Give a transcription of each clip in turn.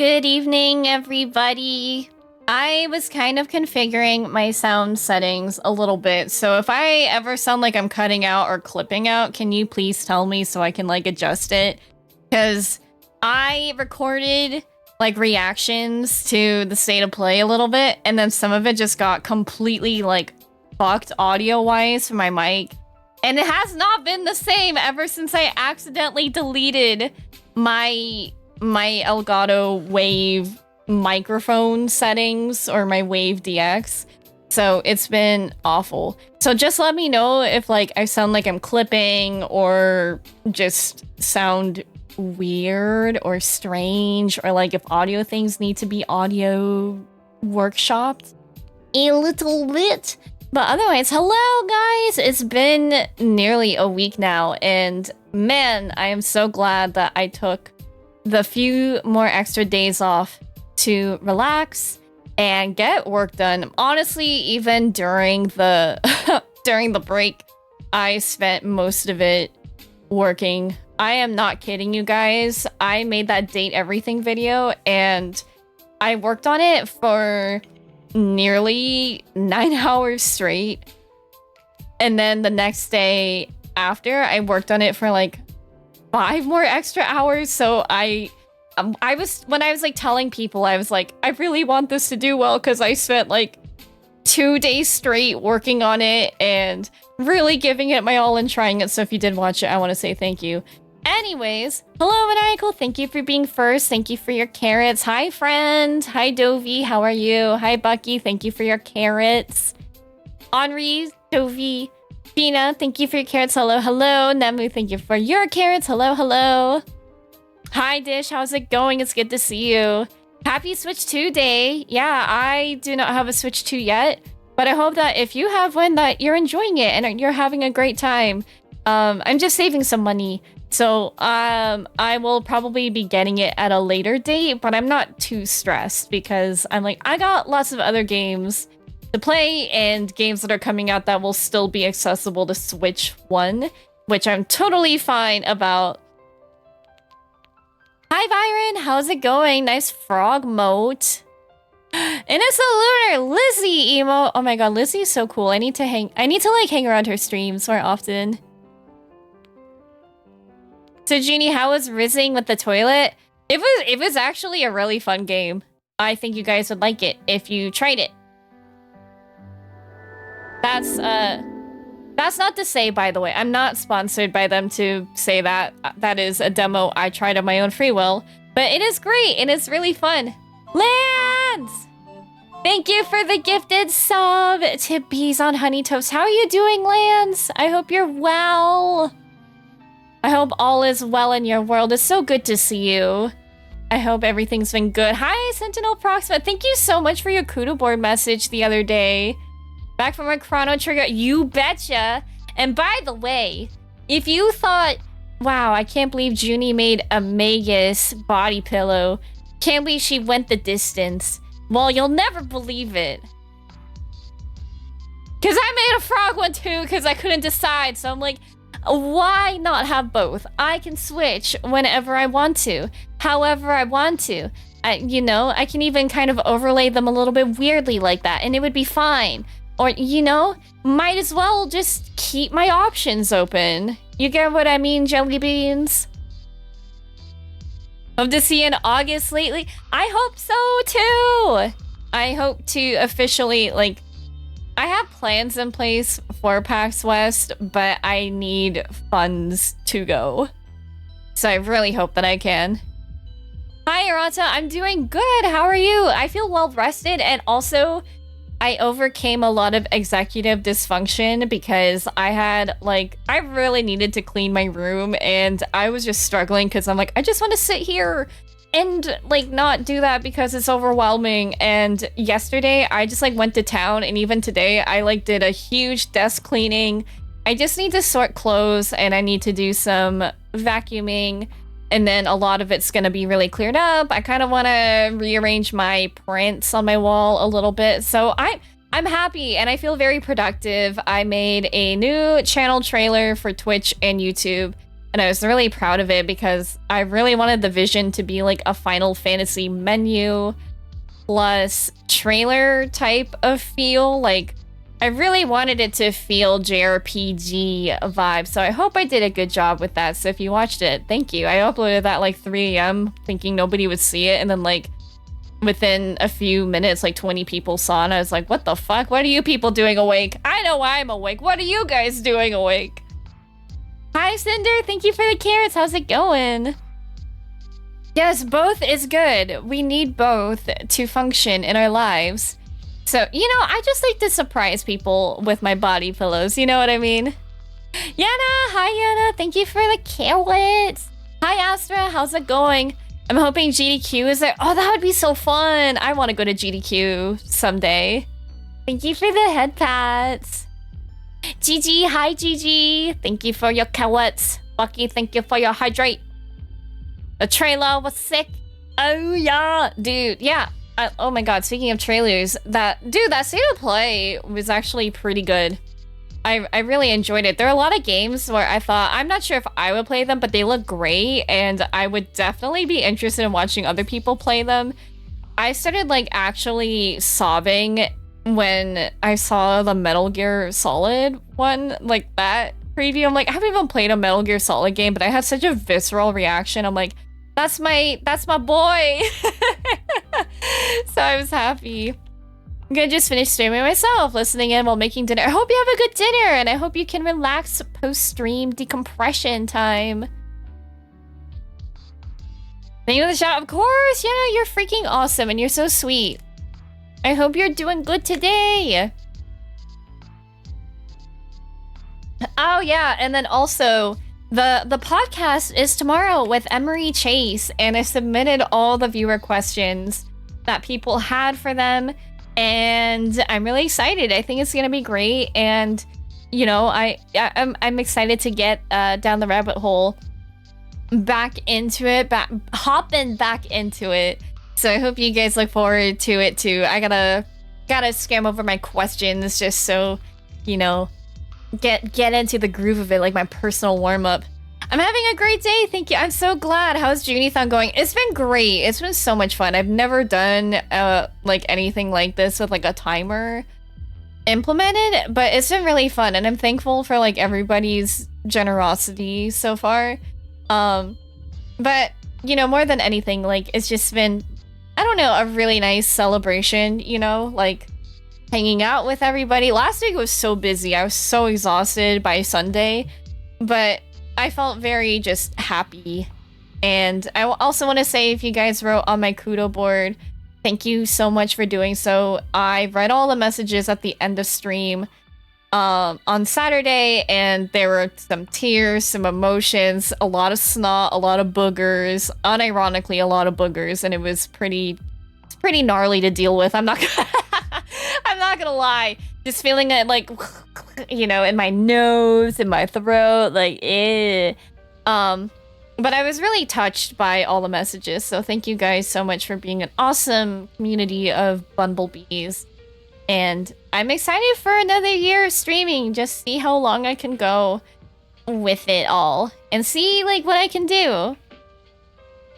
Good evening, everybody. I was kind of configuring my sound settings a little bit, so if I ever sound like I'm cutting out or clipping out, can you please tell me so I can like adjust it? Because I recorded like reactions to the state of play a little bit, and then some of it just got completely like fucked audio-wise from my mic. And it has not been the same ever since I accidentally deleted my Elgato Wave microphone settings or my Wave DX. So it's been awful. So just let me know if like I sound like I'm clipping or just sound weird or strange, or like if audio things need to be audio workshopped a little bit. But otherwise, hello guys! It's been nearly a week now, and man, I am so glad that I took the few more extra days off to relax and get work done. Honestly, even during the during the break, I spent most of it working. I am not kidding you guys. I made that date everything video and I worked on it for nearly 9 hours straight. And then the next day after, I worked on it for like 5 more extra hours. So I was, when I was like telling people, I was like, I really want this to do well because I spent like 2 days straight working on it and really giving it my all and trying it. So if you did watch it, I want to say thank you. Anyways, hello Maniacal, thank you for being first. Thank you for your carrots. Hi friend. Hi Dovey, how are you? Hi Bucky, thank you for your carrots. Henri, Dovey, Gina, thank you for your carrots. Hello, hello. Nemu, thank you for your carrots. Hello, hello. Hi Dish, how's it going? It's good to see you. Happy Switch 2 day. Yeah, I do not have a Switch 2 yet, but I hope that if you have one that you're enjoying it and you're having a great time. I'm just saving some money. So I will probably be getting it at a later date, but I'm not too stressed because I'm like, I got lots of other games to play and games that are coming out that will still be accessible to Switch 1, which I'm totally fine about. Hi Byron, how's it going? Nice frog moat. And it's a lunar Lizzie emote. Oh my god, Lizzie is so cool. I need to like hang around her streams more often. So Jeannie, how was rizzing with the toilet? It was actually a really fun game. I think you guys would like it if you tried it. That's not to say, by the way, I'm not sponsored by them to say that. That is a demo I tried on my own free will. But it is great and it's really fun. Lance! Thank you for the gifted sub to Bees on Honey Toast. How are you doing, Lance? I hope you're well. I hope all is well in your world. It's so good to see you. I hope everything's been good. Hi, Sentinel Proxima. Thank you so much for your Kudo board message the other day. Back from a Chrono trigger. You betcha. And by the way, if you thought, wow, I can't believe Junie made a Magus body pillow. Can't believe she went the distance. Well, you'll never believe it. Because I made a frog one too because I couldn't decide. So I'm like, why not have both? I can switch whenever I want to, however I want to. You know, I can even kind of overlay them a little bit weirdly like that, and it would be fine. Or, you know, might as well just keep my options open. You get what I mean, jelly beans? Hope to see you in August lately. I hope so too. I hope to officially, like, I have plans in place for PAX West, but I need funds to go. So I really hope that I can. Hi, Arata. I'm doing good. How are you? I feel well rested, and also I overcame a lot of executive dysfunction because I had, like, I really needed to clean my room, and I was just struggling because I'm like, I just want to sit here and like not do that because it's overwhelming. And yesterday I just like went to town, and even today I like did a huge desk cleaning. I just need to sort clothes and I need to do some vacuuming, and then a lot of it's gonna be really cleared up. I kind of want to rearrange my prints on my wall a little bit. So I'm happy and I feel very productive. I made a new channel trailer for Twitch and YouTube. and I was really proud of it because I really wanted the vision to be like a Final Fantasy menu plus trailer type of feel. Like, I really wanted it to feel JRPG vibe, so I hope I did a good job with that. So if you watched it, thank you. I uploaded that like 3 AM thinking nobody would see it, and then like within a few minutes, like 20 people saw it, and I was like, what the fuck? What are you people doing awake? I know I'm awake. What are you guys doing awake? Hi, Cinder. Thank you for the carrots. How's it going? Yes, both is good. We need both to function in our lives. So, you know, I just like to surprise people with my body pillows. You know what I mean? Yana, hi Yana. Thank you for the carrots. Hi Astra, how's it going? I'm hoping GDQ is there. Oh, that would be so fun. I want to go to GDQ someday. Thank you for the head pats. Gigi, hi Gigi. Thank you for your carrots. Bucky, thank you for your hydrate. The trailer was sick. Oh yeah, dude, yeah. Oh my god, speaking of trailers, that state of play was actually pretty good. I really enjoyed it. There are a lot of games where I thought, I'm not sure if I would play them, but they look great, and I would definitely be interested in watching other people play them. I started like actually sobbing when I saw the Metal Gear Solid one, like that preview. I'm like, I haven't even played a Metal Gear Solid game, but I had such a visceral reaction. I'm like, that's my boy. So I was happy. I'm gonna just finish streaming myself, listening in while making dinner. I hope you have a good dinner, and I hope you can relax post-stream decompression time. Thank you for the shout. Of course, yeah, you're freaking awesome, and you're so sweet. I hope you're doing good today. Oh yeah, and then also the podcast is tomorrow with Emery Chase, and I submitted all the viewer questions that people had for them, and I'm really excited. I think it's gonna be great, and you know, I'm excited to get down the rabbit hole, back into it, hopping back into it. So I hope you guys look forward to it too. I gotta scam over my questions just so, you know, get into the groove of it, like my personal warm-up. I'm having a great day, thank you. I'm so glad. How's Junithon going? It's been great. It's been so much fun. I've never done like anything like this with like a timer implemented, but it's been really fun, and I'm thankful for like everybody's generosity so far. But you know, more than anything, like it's just been, I don't know, a really nice celebration, you know, like hanging out with everybody. Last week was so busy. I was so exhausted by Sunday, but I felt very just happy. And I also want to say, if you guys wrote on my Kudo board, thank you so much for doing so. I read all the messages at the end of stream on Saturday, and there were some tears, some emotions, a lot of snot, a lot of boogers, unironically a lot of boogers, and it was pretty gnarly to deal with. I'm not gonna lie. Just feeling it like, you know, in my nose, in my throat, like, eh. But I was really touched by all the messages, so thank you guys so much for being an awesome community of bumblebees. And I'm excited for another year of streaming, just see how long I can go with it all, and see, like, what I can do.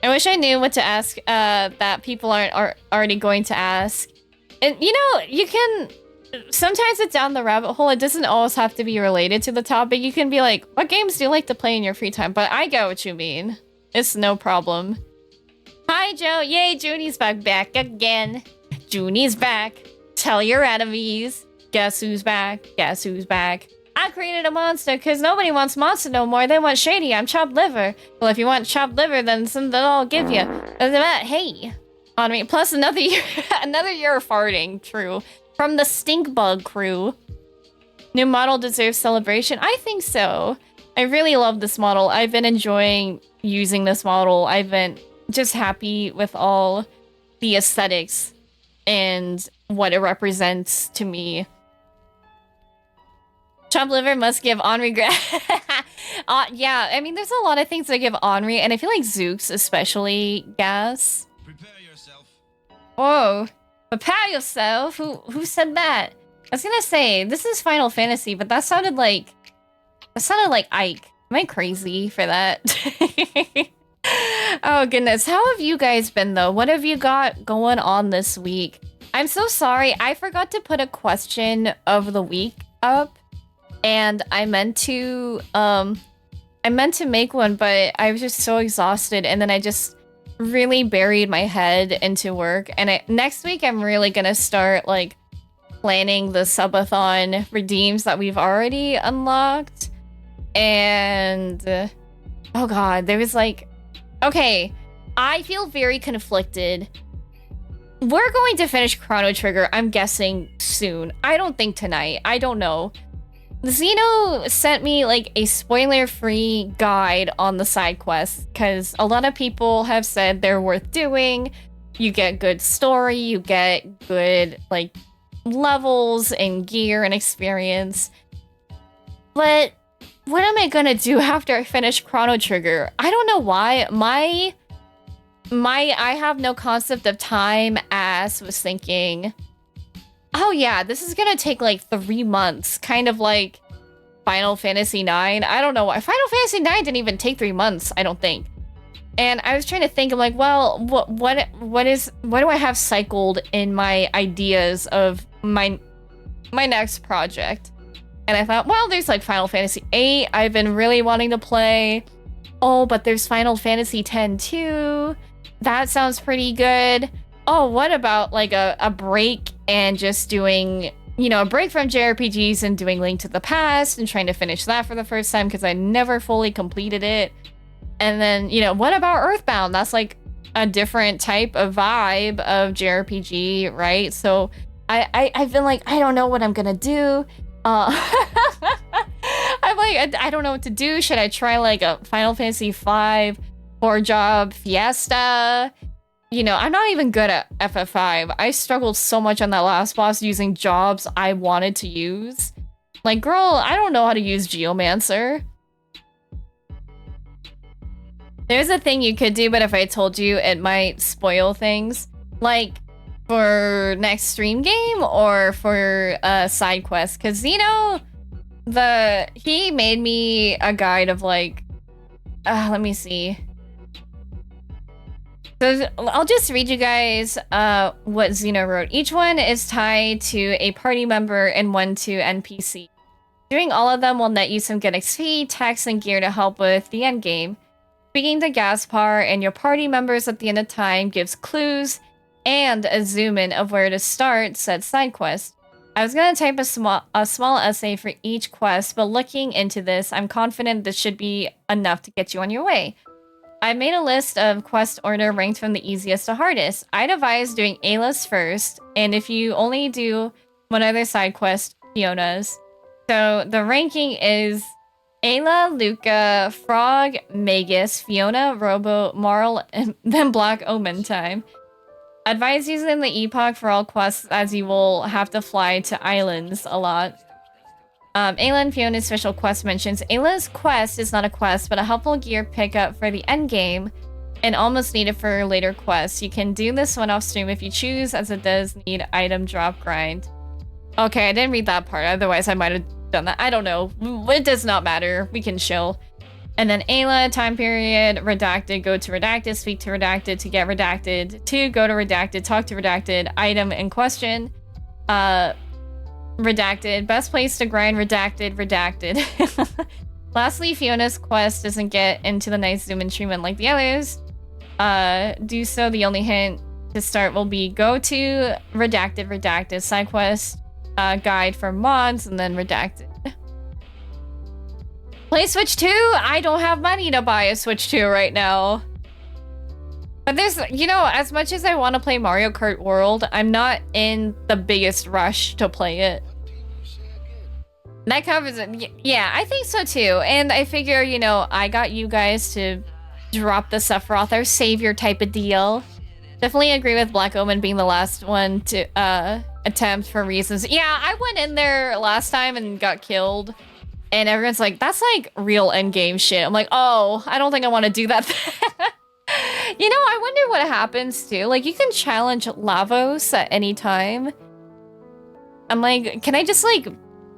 I wish I knew what to ask that people aren't already going to ask. And, you know, you can... Sometimes it's down the rabbit hole. It doesn't always have to be related to the topic. You can be like, what games do you like to play in your free time? But I get what you mean. It's no problem. Hi, Joe. Yay, Junie's back again. Junie's back. Tell your enemies. Guess who's back? Guess who's back? I created a monster because nobody wants monster no more. They want shady. I'm chopped liver. Well, if you want chopped liver, then something I'll give you. Hey. On me. Plus another year, another year of farting. True. From the Stink Bug crew. New model deserves celebration. I think so. I really love this model. I've been enjoying using this model. I've been just happy with all the aesthetics and what it represents to me. Chopped liver must give Henri yeah, I mean, there's a lot of things that give Henri, and I feel like Zooks especially gas. Prepare yourself. Whoa. Prepare yourself? Who said that? I was gonna say, this is Final Fantasy, but that sounded like Ike. Am I crazy for that? Oh goodness, how have you guys been though? What have you got going on this week? I'm so sorry, I forgot to put a question of the week up, and I meant to make one, but I was just so exhausted, and then I just really buried my head into work. And next week I'm really gonna start like planning the subathon redeems that we've already unlocked. And oh god, there was like, okay, I feel very conflicted. We're going to finish Chrono Trigger, I'm guessing, soon. I don't think tonight. I don't know. Xeno sent me like a spoiler-free guide on the side quests, because a lot of people have said they're worth doing. You get good story, you get good like levels and gear and experience. But what am I gonna do after I finish Chrono Trigger? I don't know why. My I have no concept of time ass was thinking, oh yeah, this is gonna take like 3 months, kind of like Final Fantasy IX. I don't know why. Final Fantasy IX didn't even take 3 months, I don't think. And I was trying to think, I'm like, well, what do I have cycled in my ideas of my next project? And I thought, well, there's like Final Fantasy VIII I've been really wanting to play. Oh, but there's Final Fantasy X too. That sounds pretty good. Oh, what about like a break and just doing, you know, a break from JRPGs and doing Link to the Past and trying to finish that for the first time because I never fully completed it. And then, you know, what about Earthbound? That's like a different type of vibe of JRPG, right? So I've been like, I don't know what I'm gonna do. I'm like, I don't know what to do. Should I try like a Final Fantasy V 4-job Fiesta? You know, I'm not even good at FF5. I struggled so much on that last boss using jobs I wanted to use. Like, girl, I don't know how to use Geomancer. There's a thing you could do, but if I told you, it might spoil things. Like, for next stream game or for side quest, because Xeno, he made me a guide of like, let me see. So I'll just read you guys what Xeno wrote. Each one is tied to a party member and one to NPC. Doing all of them will net you some good XP, tax, and gear to help with the end game. Speaking to Gaspar and your party members at the end of time gives clues and a zoom in of where to start said side quest. I was gonna type a small essay for each quest, but looking into this, I'm confident this should be enough to get you on your way. I made a list of quest order ranked from the easiest to hardest. I'd advise doing Ayla's first, and if you only do one other side quest, Fiona's. So the ranking is Ayla, Luca, Frog, Magus, Fiona, Robo, Marl, and then Black Omen time. Advise using the epoch for all quests, as you will have to fly to islands a lot. Ayla and Fiona's special quest mentions Ayla's quest is not a quest, but a helpful gear pickup for the endgame and almost needed for later quests. You can do this one off stream if you choose, as it does need item drop grind. Okay, I didn't read that part, otherwise I might have done that. I don't know. It does not matter. We can chill. And then Ayla, time period, redacted, go to redacted, speak to redacted to get redacted, to go to redacted, talk to redacted, item in question, redacted, best place to grind, redacted. Lastly, Fiona's quest doesn't get into the nice zoom in treatment like the others. Do so, the only hint to start will be go to redacted, side quest, guide for mods, and then redacted. Play Switch 2? I don't have money to buy a Switch 2 right now. But there's, you know, as much as I want to play Mario Kart World, I'm not in the biggest rush to play it. That covers it. Yeah, I think so too. And I figure, you know, I got you guys to drop the Sephiroth, our savior type of deal. Definitely agree with Black Omen being the last one to attempt for reasons. Yeah, I went in there last time and got killed. And everyone's like, that's like real endgame shit. I'm like, oh, I don't think I want to do that. You know, I wonder what happens too. Like, you can challenge Lavos at any time. I'm like, can I just like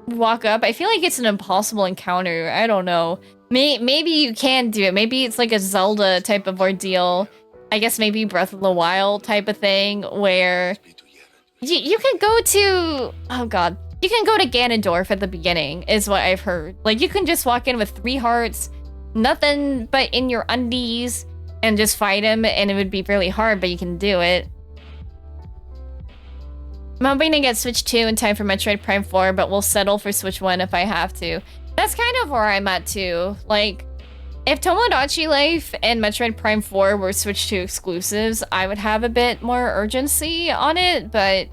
walk up? I feel like it's an impossible encounter. I don't know. Maybe you can do it. Maybe it's like a Zelda type of ordeal. I guess maybe Breath of the Wild type of thing where you can go to... Oh god. You can go to Ganondorf at the beginning, is what I've heard. Like, you can just walk in with 3 hearts, nothing but in your undies, and just fight him, and it would be really hard, but you can do it. I'm hoping to get Switch 2 in time for Metroid Prime 4, but we'll settle for Switch 1 if I have to. That's kind of where I'm at, too. Like, if Tomodachi Life and Metroid Prime 4 were Switch 2 exclusives, I would have a bit more urgency on it, but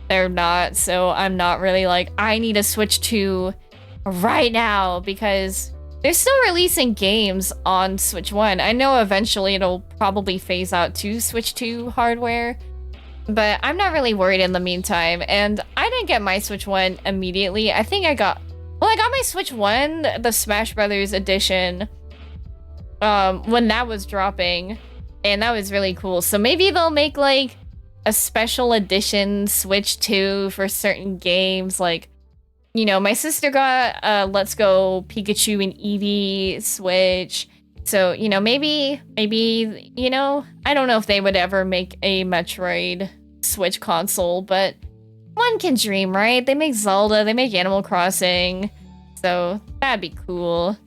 they're not, so I'm not really like, I need a Switch 2 right now, because they're still releasing games on Switch 1. I know eventually it'll probably phase out to Switch 2 hardware, but I'm not really worried in the meantime, and I didn't get my Switch 1 immediately. I think I got my Switch 1, the Smash Brothers edition, when that was dropping, and that was really cool. So maybe they'll make, like, a special edition Switch 2 for certain games. Like, you know, my sister got Let's Go Pikachu and Eevee Switch. So, you know, maybe, you know, I don't know if they would ever make a Metroid Switch console, but one can dream, right? They make Zelda, they make Animal Crossing, so that'd be cool.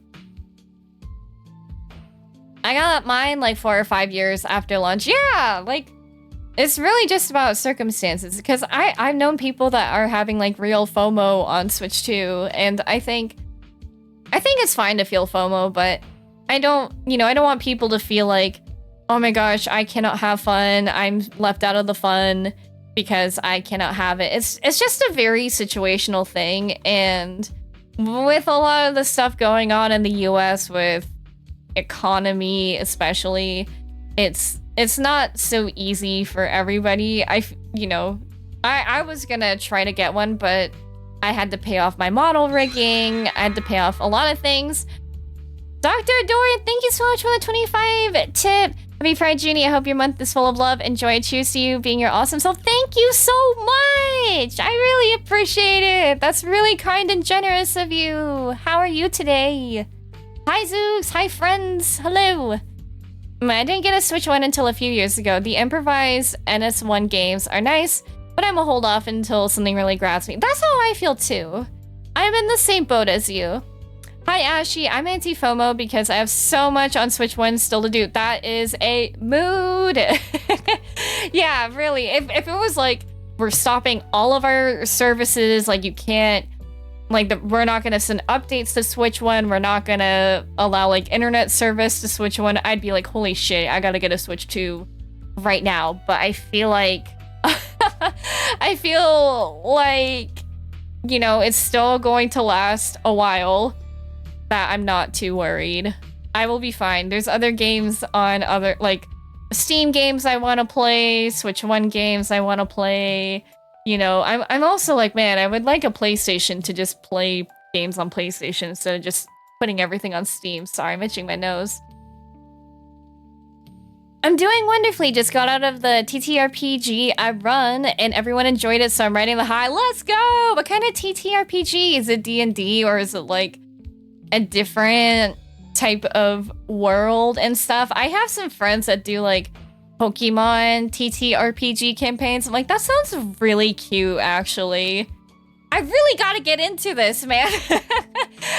I got mine like 4 or 5 years after launch. Yeah, like, it's really just about circumstances, because I've known people that are having like real FOMO on Switch 2, and I think it's fine to feel FOMO, but I don't want people to feel like, oh my gosh, I cannot have fun, I'm left out of the fun because I cannot have it. It's just a very situational thing, and with a lot of the stuff going on in the US with economy especially, it's not so easy for everybody. I was gonna try to get one, but I had to pay off my model rigging. I had to pay off a lot of things. Dr. Dorian, thank you so much for the 25 tip. Happy Pride, Junie. I hope your month is full of love and joy. Cheers to you being your awesome self. Thank you so much. I really appreciate it. That's really kind and generous of you. How are you today? Hi, Zooks. Hi, friends. Hello. I didn't get a Switch 1 until a few years ago. The improvised NS1 games are nice, but I'm a hold off until something really grabs me. That's how I feel too. I'm in the same boat as you. Hi, Ashy. I'm anti-FOMO because I have so much on Switch 1 still to do. That is a mood. Yeah, really. If it was like, we're stopping all of our services, like you can't, like we're not gonna send updates to Switch 1, we're not gonna allow like internet service to Switch 1, I'd be like, holy shit, I gotta get a Switch 2 right now. But I feel like, you know, it's still going to last a while, that I'm not too worried. I will be fine. There's other games on other, like, Steam games I want to play, Switch 1 games I want to play. You know, I'm also like, man, I would like a PlayStation to just play games on PlayStation instead of just putting everything on Steam. Sorry, I'm itching my nose. I'm doing wonderfully. Just got out of the TTRPG I run, and everyone enjoyed it, so I'm riding the high. Let's go! What kind of TTRPG? Is it D&D, or is it, like, a different type of world and stuff? I have some friends that do, like, Pokemon TTRPG campaigns. I'm like, that sounds really cute, actually. I really gotta get into this, man.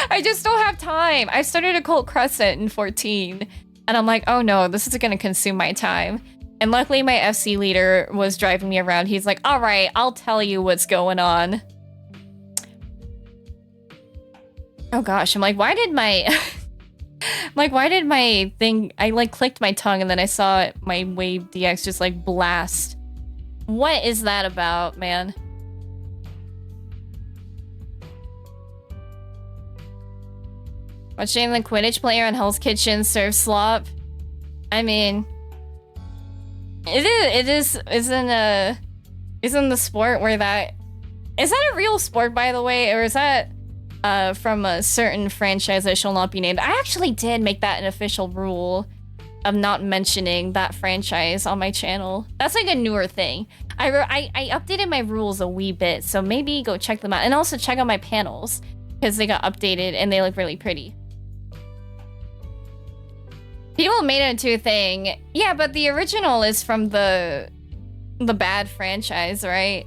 I just don't have time. I started Occult Crescent in 14, and I'm like, oh no, this is gonna consume my time. And luckily my FC leader was driving me around. He's like, all right, I'll tell you what's going on. Oh gosh, I'm like, why did my thing, I like clicked my tongue and then I saw my Wave DX just like blast. What is that about, man? Watching the Quidditch player on Hell's Kitchen serve slop. I mean, isn't the sport where that, is that a real sport, by the way, or is that from a certain franchise that shall not be named? I actually did make that an official rule of not mentioning that franchise on my channel. That's like a newer thing. I updated my rules a wee bit, so maybe go check them out. And also check out my panels, because they got updated and they look really pretty. People made it into a thing. Yeah, but the original is from the bad franchise, right?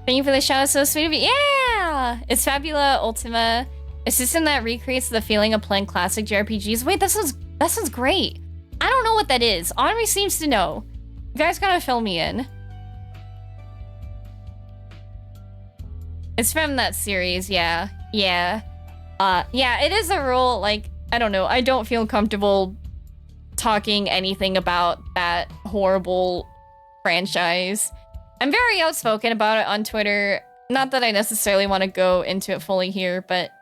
Thank you for the shout out, so sweet of you. Yeah! It's Fabula Ultima, a system that recreates the feeling of playing classic JRPGs. Wait, that sounds great. I don't know what that is. Henri seems to know. You guys gotta fill me in. It's from that series, yeah. Yeah. Yeah, it is a rule, like, I don't know. I don't feel comfortable talking anything about that horrible franchise. I'm very outspoken about it on Twitter. Not that I necessarily want to go into it fully here, but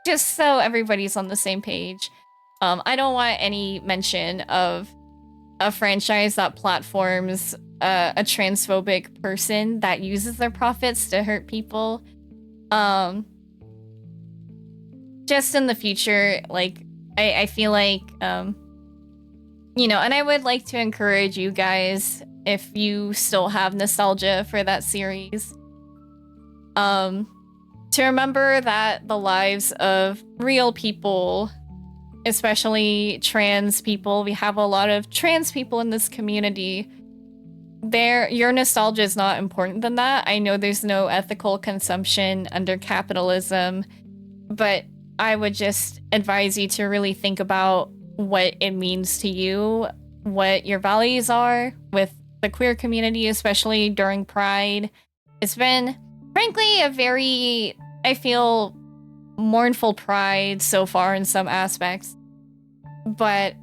just so everybody's on the same page. I don't want any mention of a franchise that platforms a transphobic person that uses their profits to hurt people. Just in the future, like, I feel like, you know, and I would like to encourage you guys, if you still have nostalgia for that series, to remember that the lives of real people, especially trans people, we have a lot of trans people in this community, your nostalgia is not important than that. I know there's no ethical consumption under capitalism, but I would just advise you to really think about what it means to you, what your values are with the queer community, especially during Pride. It's been, frankly, a very, I feel, mournful Pride so far in some aspects. But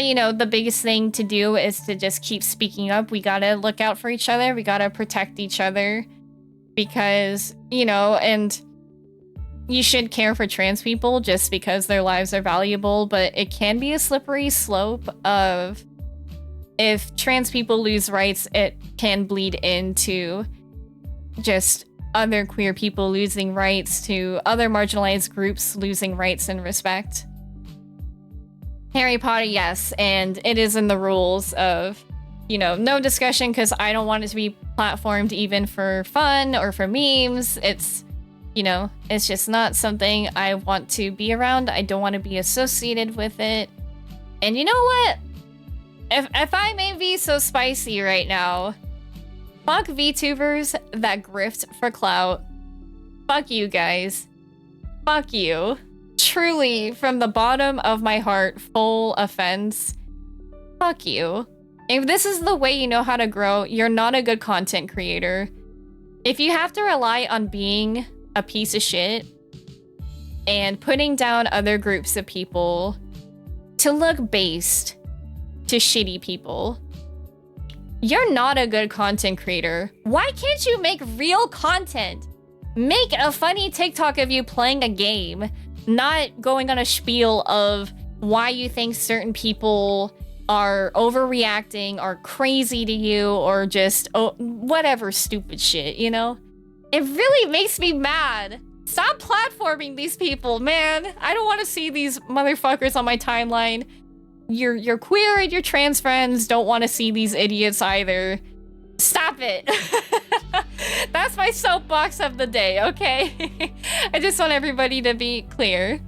you know, the biggest thing to do is to just keep speaking up. We gotta look out for each other. We gotta protect each other because, you know, and you should care for trans people just because their lives are valuable, but it can be a slippery slope of if trans people lose rights, it can bleed into just other queer people losing rights, to other marginalized groups losing rights and respect. Harry Potter, yes, and it is in the rules of, you know, no discussion because I don't want it to be platformed even for fun or for memes. It's, you know, it's just not something I want to be around. I don't want to be associated with it. And you know what? If I may be so spicy right now, fuck VTubers that grift for clout. Fuck you guys. Fuck you. Truly, from the bottom of my heart, full offense. Fuck you. If this is the way you know how to grow, you're not a good content creator. If you have to rely on being a piece of shit and putting down other groups of people to look based to shitty people, you're not a good content creator. Why can't you make real content? Make a funny TikTok of you playing a game, not going on a spiel of why you think certain people are overreacting or crazy to you or just whatever stupid shit, you know? It really makes me mad. Stop platforming these people, man. I don't want to see these motherfuckers on my timeline. Your queer and your trans friends don't want to see these idiots either. Stop it. That's my soapbox of the day, okay? I just want everybody to be clear.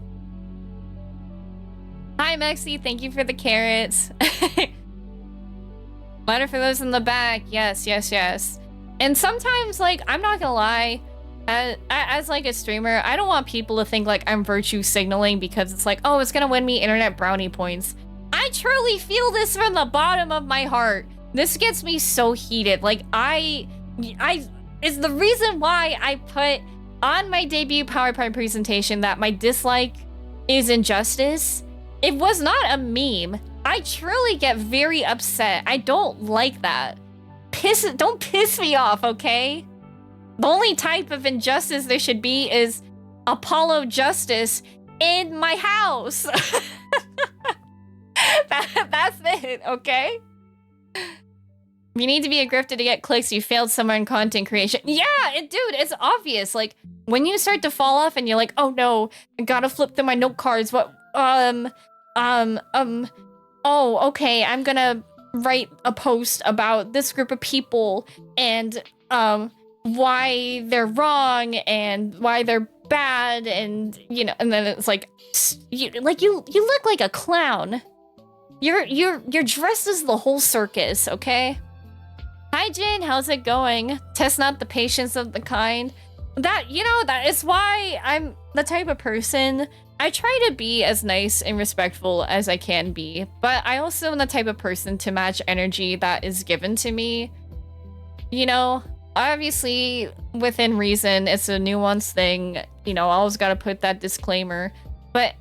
Hi, Mexi. Thank you for the carrots. Letter for those in the back. Yes, yes, yes. And sometimes, like, I'm not gonna lie, as like a streamer, I don't want people to think like I'm virtue signaling because it's like, oh, it's gonna win me internet brownie points. I truly feel this from the bottom of my heart. This gets me so heated. Like, it's the reason why I put on my debut PowerPoint presentation that my dislike is injustice. It was not a meme. I truly get very upset. I don't like that. Don't piss me off, okay? The only type of injustice there should be is Apollo Justice in my house. That's it, okay? You need to be a grifter to get clicks. You failed somewhere in content creation. Yeah, dude, it's obvious. Like, when you start to fall off and you're like, oh no, I gotta flip through my note cards. What, oh, okay, I'm gonna write a post about this group of people and, why they're wrong and why they're bad, and you know, and then it's like, you look like a clown. You're dressed as the whole circus, okay? Hi Jin, how's it going? Test not the patience of the kind. That, you know, that is why I'm the type of person, I try to be as nice and respectful as I can be, but I also am the type of person to match energy that is given to me. You know, obviously within reason, it's a nuanced thing, you know, I always gotta put that disclaimer. But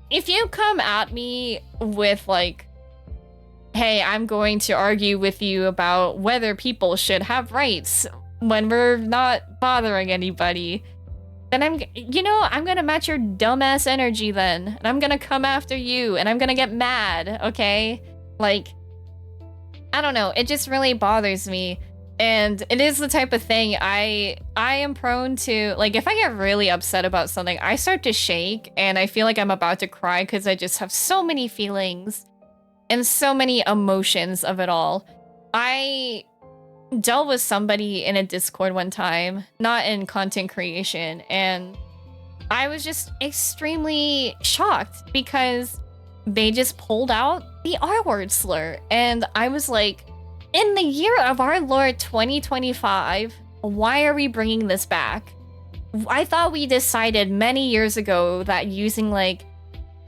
if you come at me with like, hey, I'm going to argue with you about whether people should have rights when we're not bothering anybody, then I'm gonna match your dumbass energy then. And I'm gonna come after you and I'm gonna get mad, okay? Like, I don't know, it just really bothers me. And it is the type of thing I am prone to, like, if I get really upset about something, I start to shake and I feel like I'm about to cry because I just have so many feelings and so many emotions of it all. I dealt with somebody in a Discord one time, not in content creation, and I was just extremely shocked because they just pulled out the R-word slur. And I was like, in the year of our Lord 2025, why are we bringing this back? I thought we decided many years ago that using like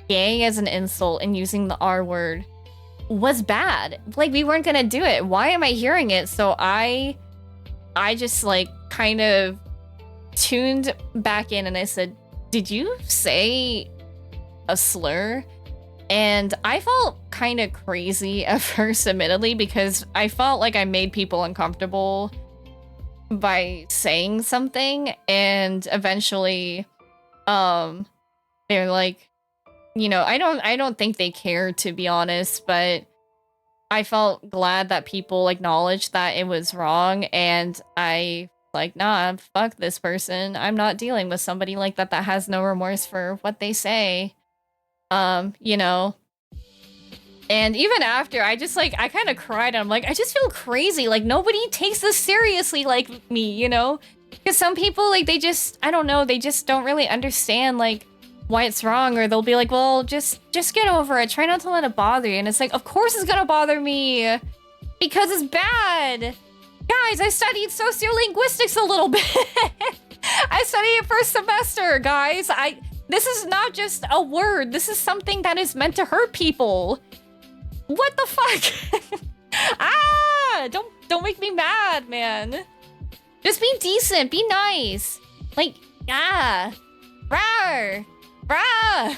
gay as an insult and using the R-word was bad. Like, we weren't gonna do it. Why am I hearing it? So I just like kind of tuned back in and I said, did you say a slur? And I felt kind of crazy at first, admittedly, because I felt like I made people uncomfortable by saying something, and eventually they're like, you know, I don't think they care, to be honest, but I felt glad that people acknowledged that it was wrong, and I like, nah, fuck this person. I'm not dealing with somebody like that that has no remorse for what they say. You know. And even after, I just like, I kind of cried. I'm like, I just feel crazy. Like, nobody takes this seriously like me, you know? Because some people, like, they just, I don't know, they just don't really understand, like, why it's wrong, or they'll be like, well, just get over it. Try not to let it bother you. And it's like, of course it's gonna bother me because it's bad. Guys, I studied sociolinguistics a little bit. I studied it first semester, guys. This is not just a word. This is something that is meant to hurt people. What the fuck? Ah, don't make me mad, man. Just be decent, be nice. Like, yeah. Rawr. Rah!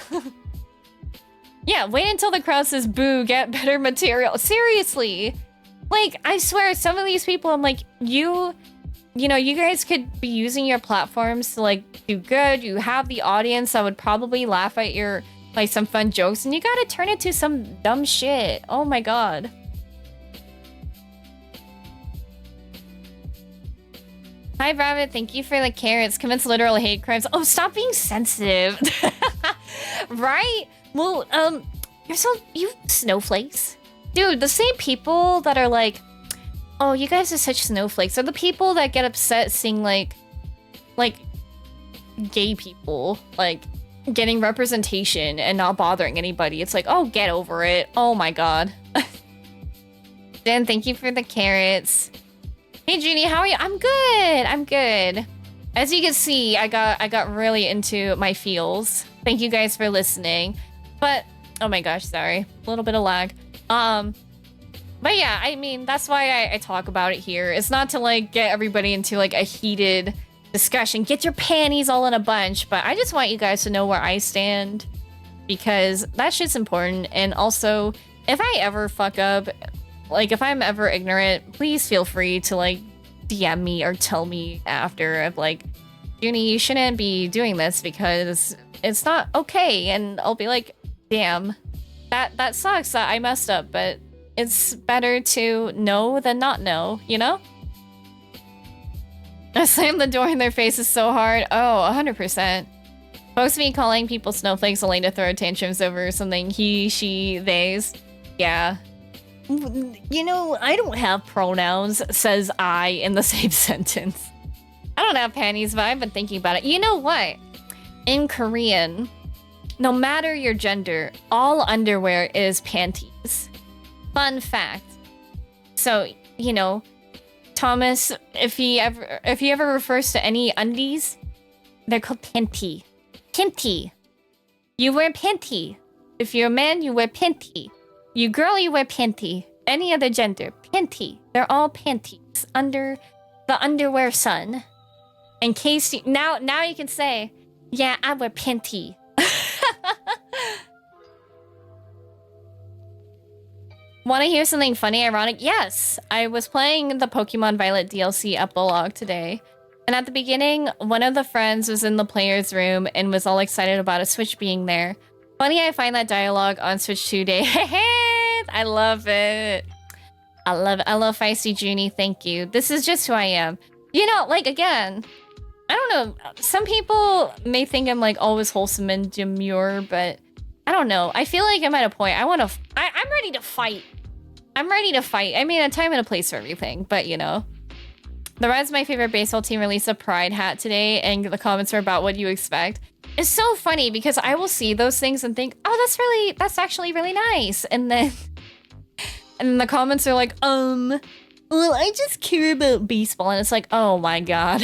Yeah, wait until the crowd says boo, get better material. Seriously. Like, I swear, some of these people, I'm like, you know, you guys could be using your platforms to, like, do good. You have the audience that would probably laugh at your, like, some fun jokes, and you gotta turn it to some dumb shit. Oh my god. Hi, Rabbit. Thank you for the carrots. Commits literal hate crimes. Oh, stop being sensitive. Right? Well, you snowflakes. Dude, the same people that are like, oh, you guys are such snowflakes, are the people that get upset seeing, like, gay people, like, getting representation and not bothering anybody. It's like, oh, get over it. Oh my god. Jen, thank you for the carrots. Hey Junie, how are you? I'm good. I'm good. As you can see, I got really into my feels. Thank you guys for listening. But oh my gosh, sorry. A little bit of lag. But yeah, I mean, that's why I talk about it here. It's not to like get everybody into like a heated discussion. Get your panties all in a bunch, but I just want you guys to know where I stand, because that shit's important. And also, if I ever fuck up, like, if I'm ever ignorant, please feel free to, like, DM me or tell me after of, like, Junie, you shouldn't be doing this because it's not okay. And I'll be like, damn, that sucks that I messed up, but it's better to know than not know, you know? I slammed the door in their faces so hard. Oh, 100%. Supposed to be calling people snowflakes only to throw tantrums over something he, she, theys. Yeah. You know, I don't have pronouns, says I in the same sentence. I don't have panties, but I've been thinking about it. You know what? in Korean, no matter your gender, all underwear is panties. Fun fact. So, you know, Thomas, if he ever refers to any undies, they're called panty. Panty. You wear panty. If you're a man, you wear panty. You girl, you wear panty. Any other gender, panty. They're all panties under the underwear sun. In case you now you can say, yeah, I wear panty. Want to hear something funny, ironic? Yes, I was playing the Pokemon Violet DLC epilogue today, and at the beginning, one of the friends was in the player's room and was all excited about a Switch being there. Funny, I find that dialogue on Switch today. I love it. I love it. I love Feisty Junie. Thank you. This is just who I am. You know, like, again, I don't know. Some people may think I'm, like, always wholesome and demure, but I don't know. I feel like I'm at a point. I'm ready to fight. I'm ready to fight. I mean, a time and a place for everything, but, you know. The Reds, my favorite baseball team, released a Pride hat today, and the comments are about what you expect. It's so funny because I will see those things and think, oh, that's actually really nice. And then the comments are like, well, I just care about baseball. And it's like, oh my God.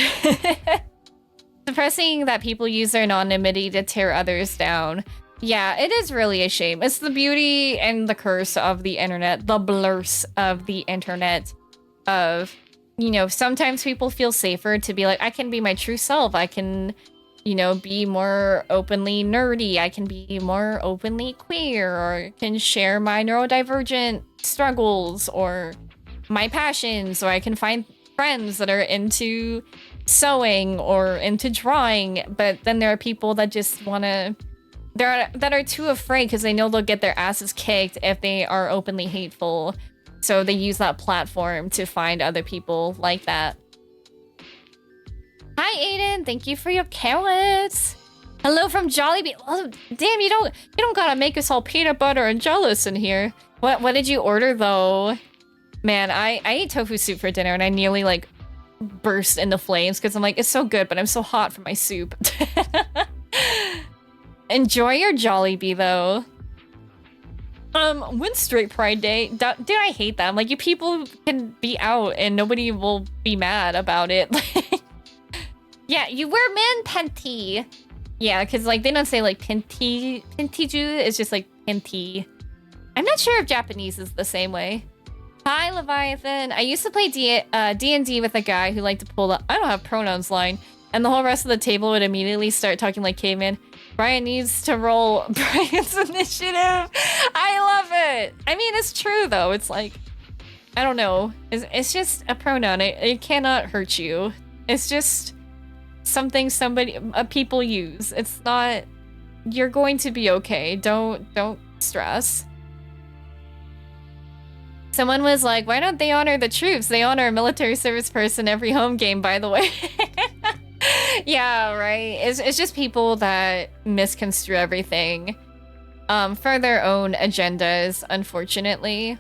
Depressing that people use their anonymity to tear others down. Yeah, it is really a shame. It's the beauty and the curse of the internet, the blurs of the internet of, you know, sometimes people feel safer to be like, I can be my true self. I can, you know, be more openly nerdy. I can be more openly queer, or can share my neurodivergent struggles or my passions, or I can find friends that are into sewing or into drawing. But then there are people that just want to, that are too afraid because they know they'll get their asses kicked if they are openly hateful. So they use that platform to find other people like that. Hi, Aiden. Thank you for your carrots. Hello from Jollibee. Oh, damn, you don't gotta make us all peanut butter and jealous in here. What did you order though? Man, I ate tofu soup for dinner and I nearly like burst into flames because I'm like, it's so good, but I'm so hot from my soup. Enjoy your Jollibee though. When's Straight Pride Day? Dude, I hate that. I'm like, you people can be out and nobody will be mad about it. Yeah, you wear men panty. Yeah, because like they don't say like pintiju. It's just like pinty. I'm not sure if Japanese is the same way. Hi, Leviathan. I used to play D&D with a guy who liked to pull the I don't have pronouns line, and the whole rest of the table would immediately start talking like caveman. Brian needs to roll Brian's initiative. I love it. I mean, it's true though. It's like, I don't know. It's just a pronoun. It cannot hurt you. It's just something people use. It's not, you're going to be okay. Don't stress. Someone was like, why don't they honor the troops? They honor a military service person every home game, by the way. Yeah, right. It's just people that misconstrue everything for their own agendas, unfortunately.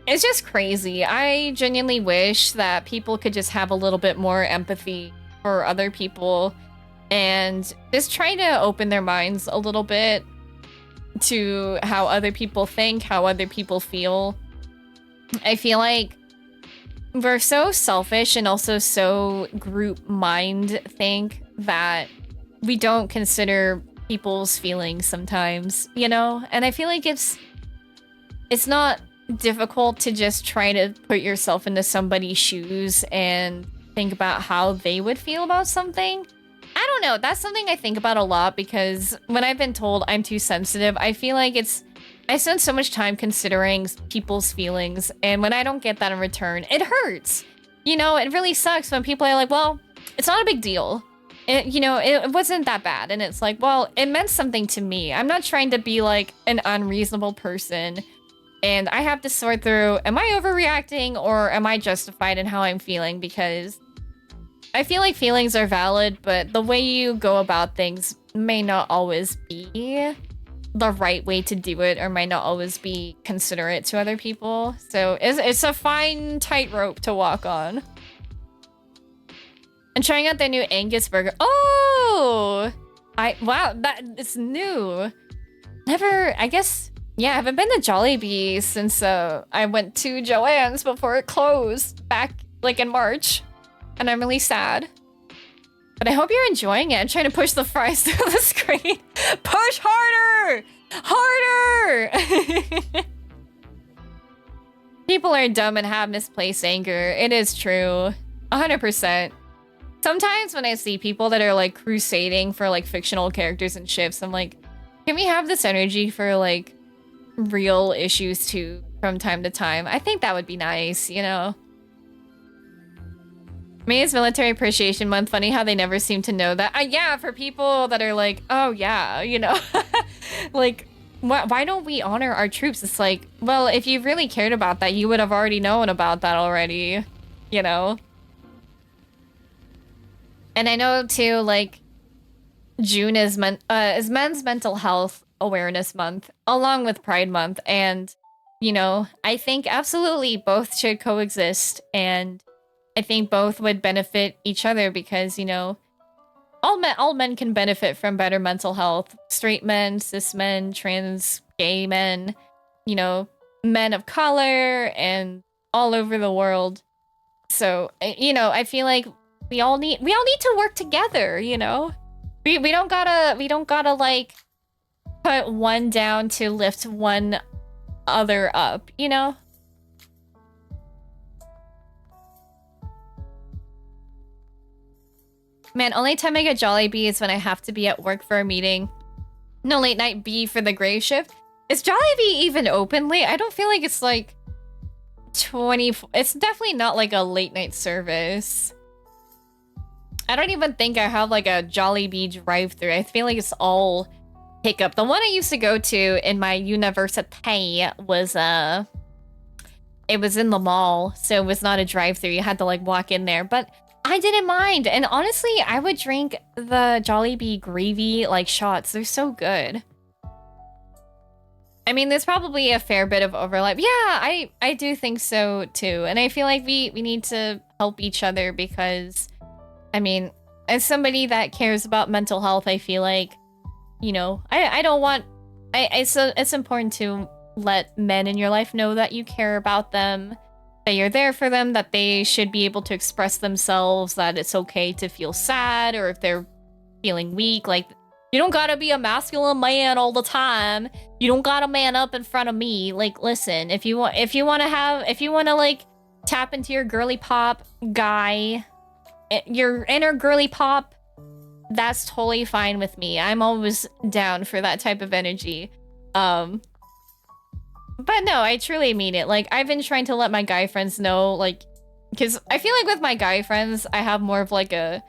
It's just crazy. I genuinely wish that people could just have a little bit more empathy for other people and just try to open their minds a little bit to how other people think, how other people feel. I feel like we're so selfish and also so group mind think that we don't consider people's feelings sometimes, you know? And I feel like it's not difficult to just try to put yourself into somebody's shoes and think about how they would feel about something. I don't know. That's something I think about a lot because when I've been told I'm too sensitive, I feel like I spend so much time considering people's feelings, and when I don't get that in return, it hurts. You know, it really sucks when people are like, well, it's not a big deal. It wasn't that bad. And it's like, well, it meant something to me. I'm not trying to be like an unreasonable person. And I have to sort through, am I overreacting or am I justified in how I'm feeling? Because I feel like feelings are valid, but the way you go about things may not always be the right way to do it, or might not always be considerate to other people. So it's a fine tightrope to walk on. And trying out their new Angus burger. Oh, Wow, that is new. Never, I guess, yeah, I haven't been to Jollibee since I went to Joann's before it closed back like in March. And I'm really sad. But I hope you're enjoying it. I'm trying to push the fries through the screen. Push harder! Harder! People are dumb and have misplaced anger. It is true. 100%. Sometimes when I see people that are like crusading for like fictional characters and ships, I'm like, can we have this energy for like real issues too from time to time? I think that would be nice, you know? May is Military Appreciation Month. Funny how they never seem to know that. Yeah, for people that are like, oh yeah, you know, like, why don't we honor our troops? It's like, well, if you really cared about that, you would have already known about that already, you know? And I know too, like, June is Men's Mental Health Awareness Month, along with Pride Month, and, you know, I think absolutely both should coexist, and I think both would benefit each other because, you know, all men can benefit from better mental health. Straight men, cis men, trans, gay men, you know, men of color, and all over the world. So, you know, I feel like we all need to work together, you know? We don't gotta like put one down to lift one other up, you know? Man, only time I get Jollibee is when I have to be at work for a meeting. No late night B for the grave shift. Is Jollibee even open late? I don't feel like it's like 24. It's definitely not like a late night service. I don't even think I have like a Jollibee drive-thru. I feel like it's all pickup. The one I used to go to in my university was it was in the mall, so it was not a drive-thru. You had to like walk in there, but I didn't mind. And honestly, I would drink the Jollibee gravy like shots. They're so good. I mean, there's probably a fair bit of overlap. Yeah, I do think so too. And I feel like we need to help each other because, I mean, as somebody that cares about mental health, I feel like, you know, I don't want, it's important to let men in your life know that you care about them, that you're there for them, that they should be able to express themselves, that it's okay to feel sad, or if they're feeling weak, like, you don't gotta be a masculine man all the time. You don't gotta man up in front of me. Like, listen, if you wanna like tap into your girly pop guy, your inner girly pop, that's totally fine with me. I'm always down for that type of energy. But no, I truly mean it. Like, I've been trying to let my guy friends know, like, because I feel like with my guy friends, I have more of like a